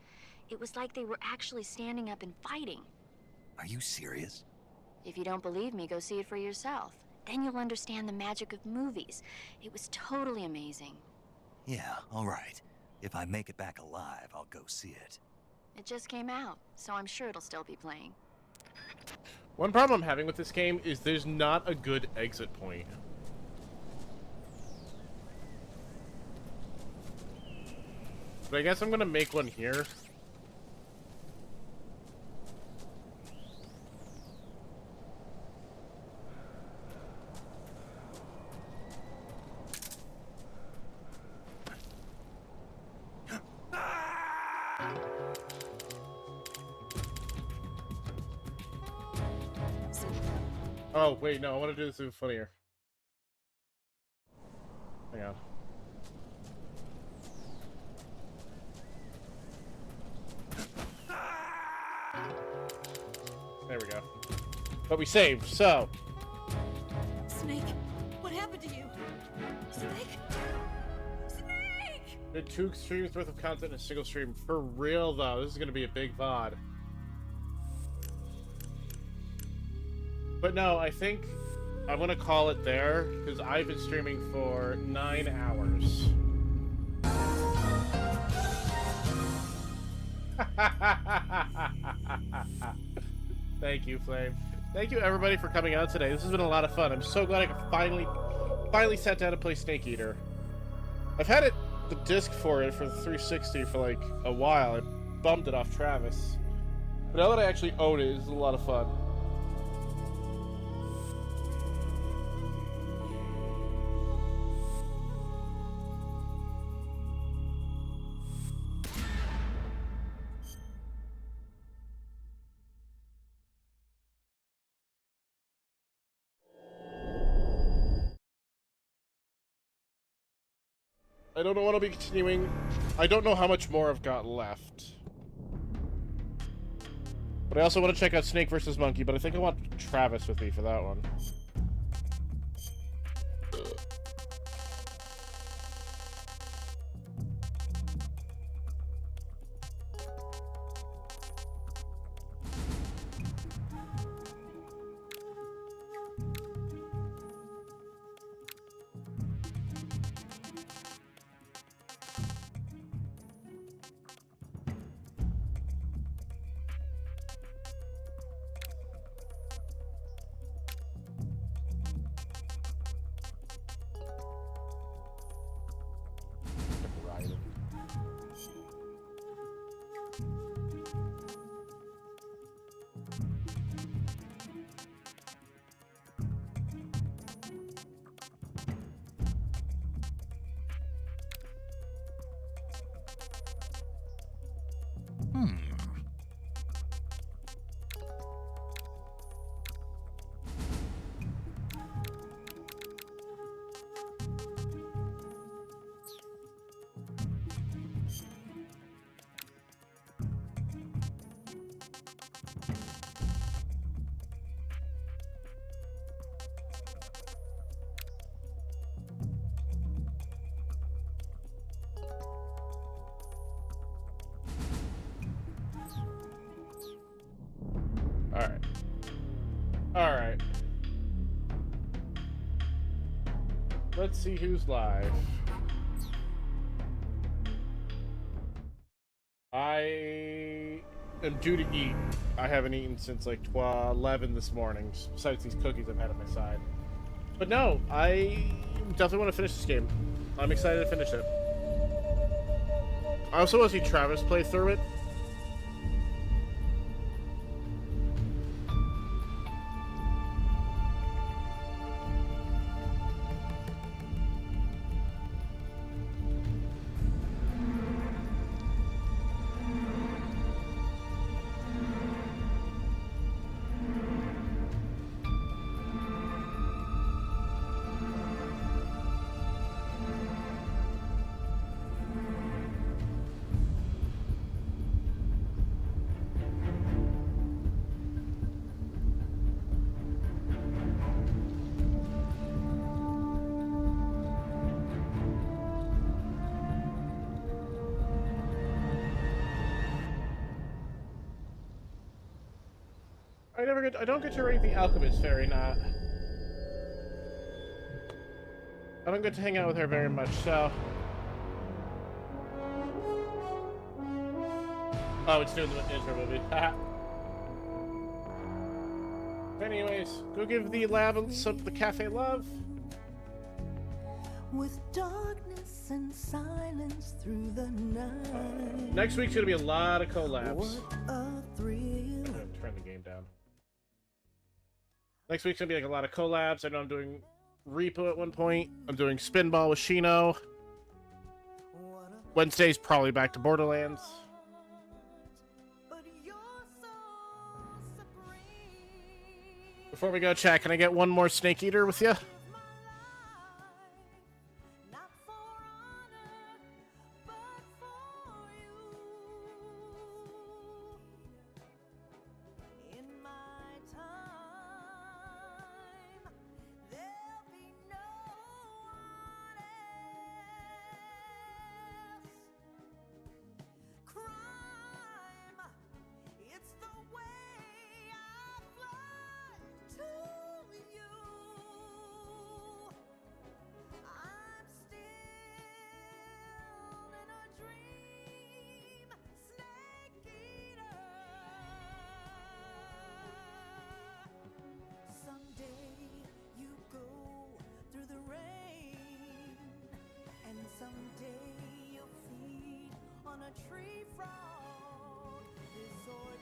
It was like they were actually standing up and fighting. Are you serious? If you don't believe me, go see it for yourself. Then you'll understand the magic of movies. It was totally amazing. Yeah, all right. If I make it back alive, I'll go see it. It just came out, so I'm sure it'll still be playing. One problem I'm having with this game is there's not a good exit point. But I guess I'm gonna make one here. Oh, wait, no, I want to do this even funnier. Hang on. There we go. But we saved, so. Snake, what happened to you? Snake? Snake! Did 2 streams worth of content in a single stream. For real, though. This is going to be a big VOD. But no, I think I'm going to call it there, because I've been streaming for 9 hours. Thank you, Flame. Thank you, everybody, for coming out today. This has been a lot of fun. I'm so glad I could finally sat down to play Snake Eater. I've had the disc for it for the 360 for like a while. I bummed it off Travis. But now that I actually own it, it's a lot of fun. I don't know what I'll be continuing. I don't know how much more I've got left. But I also want to check out Snake vs. Monkey, but I think I want Travis with me for that one. Alright. Alright. Let's see who's live. I am due to eat. I haven't eaten since like 11 this morning, besides these cookies I've had on my side. But no, I definitely want to finish this game. I'm excited to finish it. I also want to see Travis play through it. I don't get to rate the Alchemist Fairy, not. I don't get to hang out with her very much, so. Oh, it's doing the intro movie. Anyways, go give the lab the cafe love. With darkness and silence through the night. Next week's gonna be a lot of collabs. What a thrill. I'm gonna turn the game down. Next week's gonna be like a lot of collabs. I know I'm doing Repo at one point. I'm doing Spinball with Shino. Wednesday's probably back to Borderlands. Before we go, chat, can I get one more Snake Eater with you? tree frog. This sword